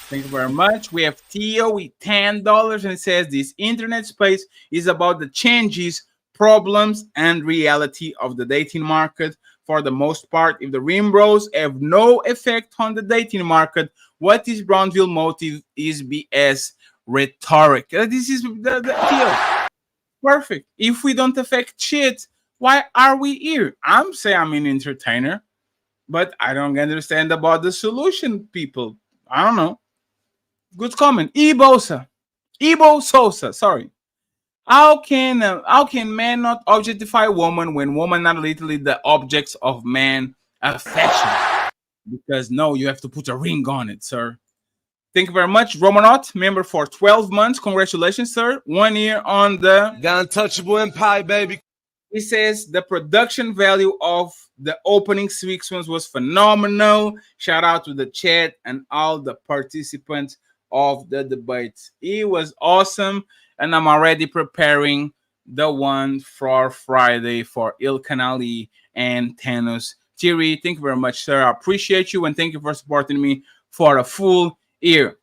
Thank you very much. We have Theo with $10 and it says this internet space is about the changes, problems, and reality of the dating market. For the most part, if the Rim Bros have no effect on the dating market, what is Brownsville motive is BS rhetoric. This is the Theo. Perfect. If we don't affect shit, why are we here? I'm saying I'm an entertainer, but I don't understand about the solution, people. I don't know. Good comment. Ebo Sosa, sorry. How can men not objectify women when women are literally the objects of man affection? Because no, you have to put a ring on it, sir. Thank you very much. Romanot, member for 12 months. Congratulations, sir. 1 year on the Untouchable Empire, baby. He says the production value of the opening sequence was phenomenal. Shout out to the chat and all the participants of the debate. It was awesome. And I'm already preparing the one for Friday for Ilkan Ali and Thanos Thierry. Thank you very much, sir. I appreciate you and thank you for supporting me for a full year.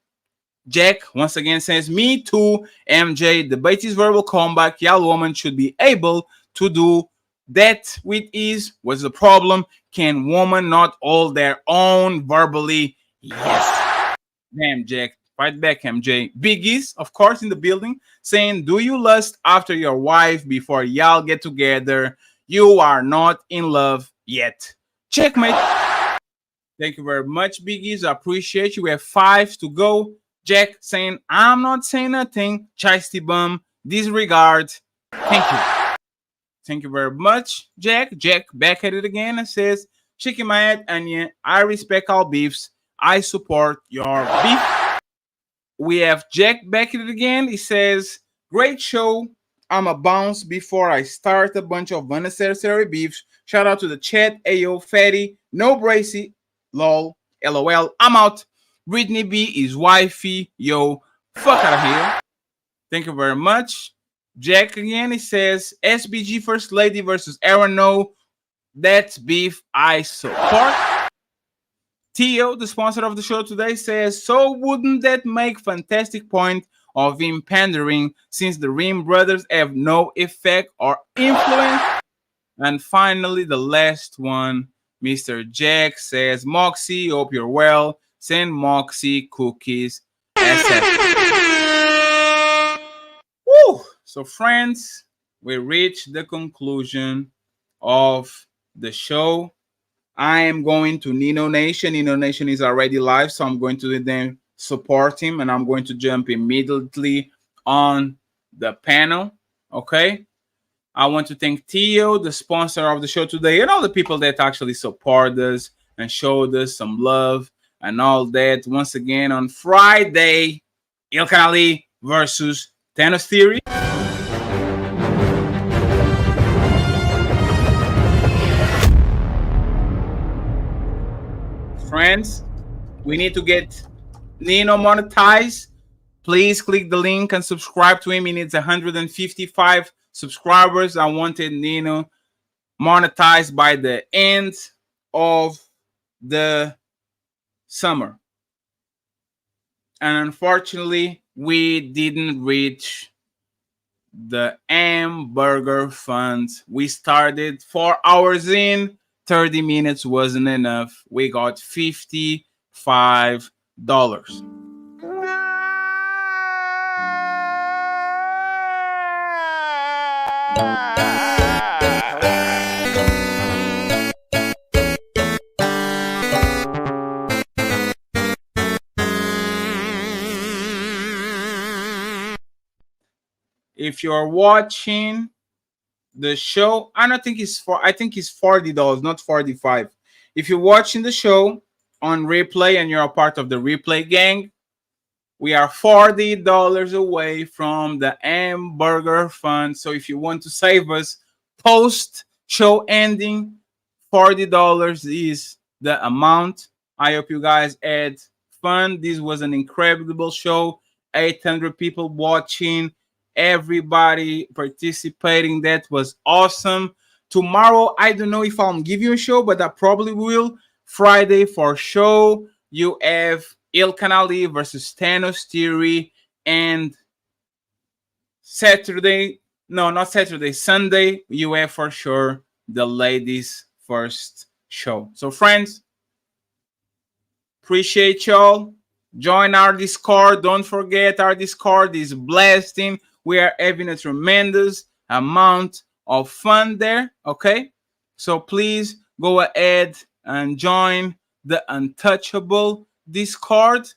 Jack once again says, me too, MJ. Debate is verbal comeback. Y'all woman should be able to do that with ease. What's the problem? Can women not hold their own verbally? Yes. Damn, Jack. Fight back, MJ. Biggies, of course, in the building, saying, do you lust after your wife before y'all get together? You are not in love yet. Checkmate. Thank you very much, Biggies. I appreciate you. We have 5 to go. Jack saying, I'm not saying nothing. Chasty bum. Disregard. Thank you. Thank you very much, Jack. Jack back at it again and says, shaking my head, Onion. I respect all beefs. I support your beef. We have Jack back at it again. He says, great show. I'm a bounce before I start a bunch of unnecessary beefs. Shout out to the chat. Ayo, Fatty. No Bracy. Lol. LOL. I'm out. Brittany B is wifey. Yo, fuck out of here. Thank you very much. Jack again, he says SBG First Lady versus Aaron. No, that's beef I support. Theo, the sponsor of the show today, says, so wouldn't that make fantastic point of him pandering since the Rim brothers have no effect or influence? And finally, the last one, Mr. Jack says, Moxie, hope you're well. Send Moxie cookies. Woo! So, friends, we reached the conclusion of the show. I am going to Nino Nation. Nino Nation is already live, so I'm going to then support him, and I'm going to jump immediately on the panel. Okay? I want to thank Theo, the sponsor of the show today, and all the people that actually support us and showed us some love and all that. Once again, on Friday, Ilkan Ali versus Thanos Theory. Friends, we need to get Nino monetized. Please click the link and subscribe to him. He needs 155 subscribers. I wanted Nino monetized by the end of the summer. And unfortunately, we didn't reach the hamburger fund. We started 4 hours in, 30 minutes wasn't enough. We got $55. If you're watching the show, I think it's $40, not 45. If you're watching the show on replay and you're a part of the replay gang, we are $40 away from the hamburger fund. So if you want to save us post show ending, $40 is the amount. I hope you guys had fun. This was an incredible show. 800 people watching. Everybody participating. That was awesome. Tomorrow, I don't know if I'll give you a show, but I probably will. Friday for show, you have Ilkan Ali versus Thanos Theory, and Sunday, you have for sure the ladies' first show. So, friends, appreciate y'all. Join our Discord. Don't forget, our Discord is blasting. We are having a tremendous amount of fun there. Okay, so please go ahead and join the Untouchable Discord.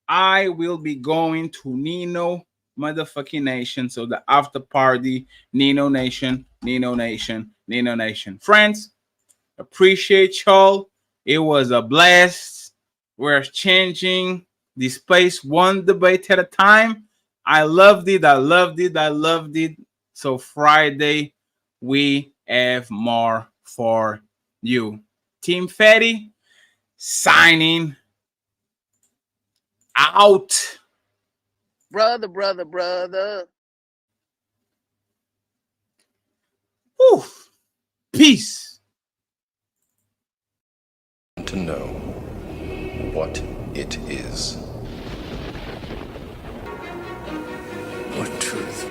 I will be going to Nino motherfucking Nation. So the after party, Nino Nation, Nino Nation, Nino Nation. Friends, appreciate y'all. It was a blast. We're changing this place one debate at a time. I loved it. I loved it. I loved it. So Friday, we have more for you. Team Fatty, signing out. Brother. Whew. Peace. To know what it is. What truth?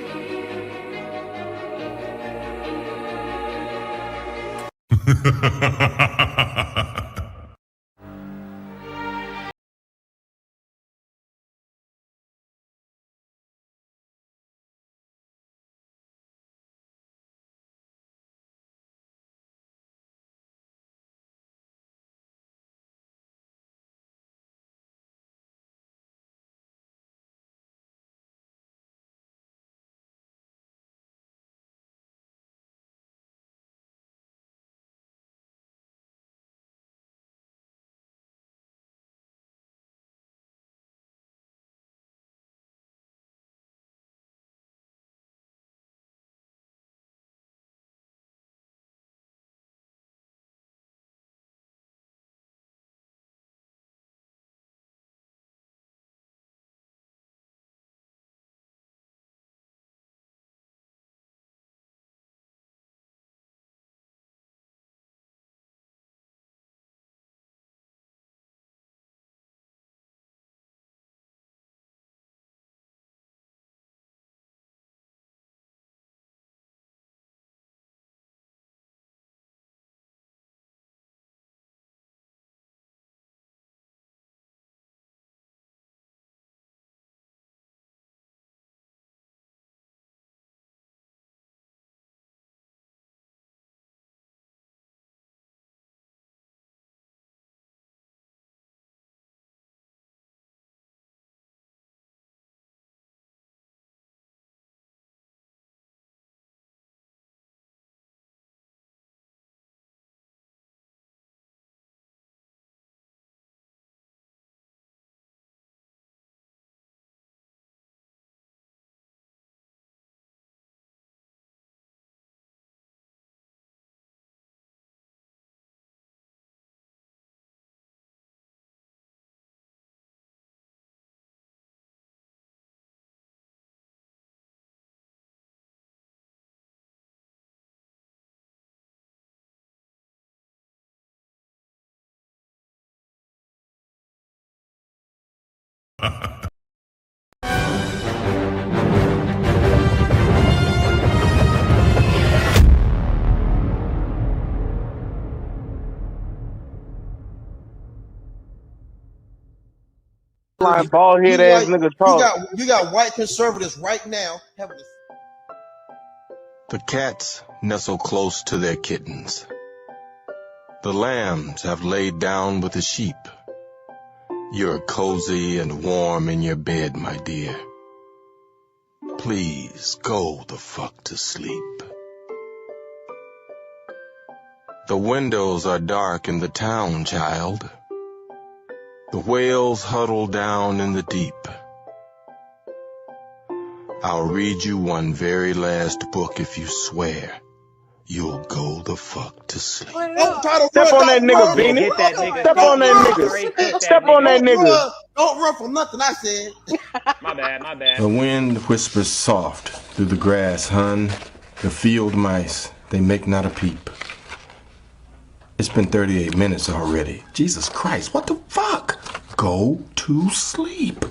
Flying bald head ass nigga talk. You got white conservatives right now having this. The cats nestle close to their kittens. The lambs have laid down with the sheep. You're cozy and warm in your bed, my dear. Please go the fuck to sleep. The windows are dark in the town, child. The whales huddle down in the deep. I'll read you one very last book if you swear you'll go the fuck to sleep. Step on that nigga, Beanie. Step on that nigga. Step on that nigga. Don't run from nothing I said. My bad. The wind whispers soft through the grass, hun. The field mice, they make not a peep. It's been 38 minutes already. Jesus Christ, what the fuck? Go to sleep.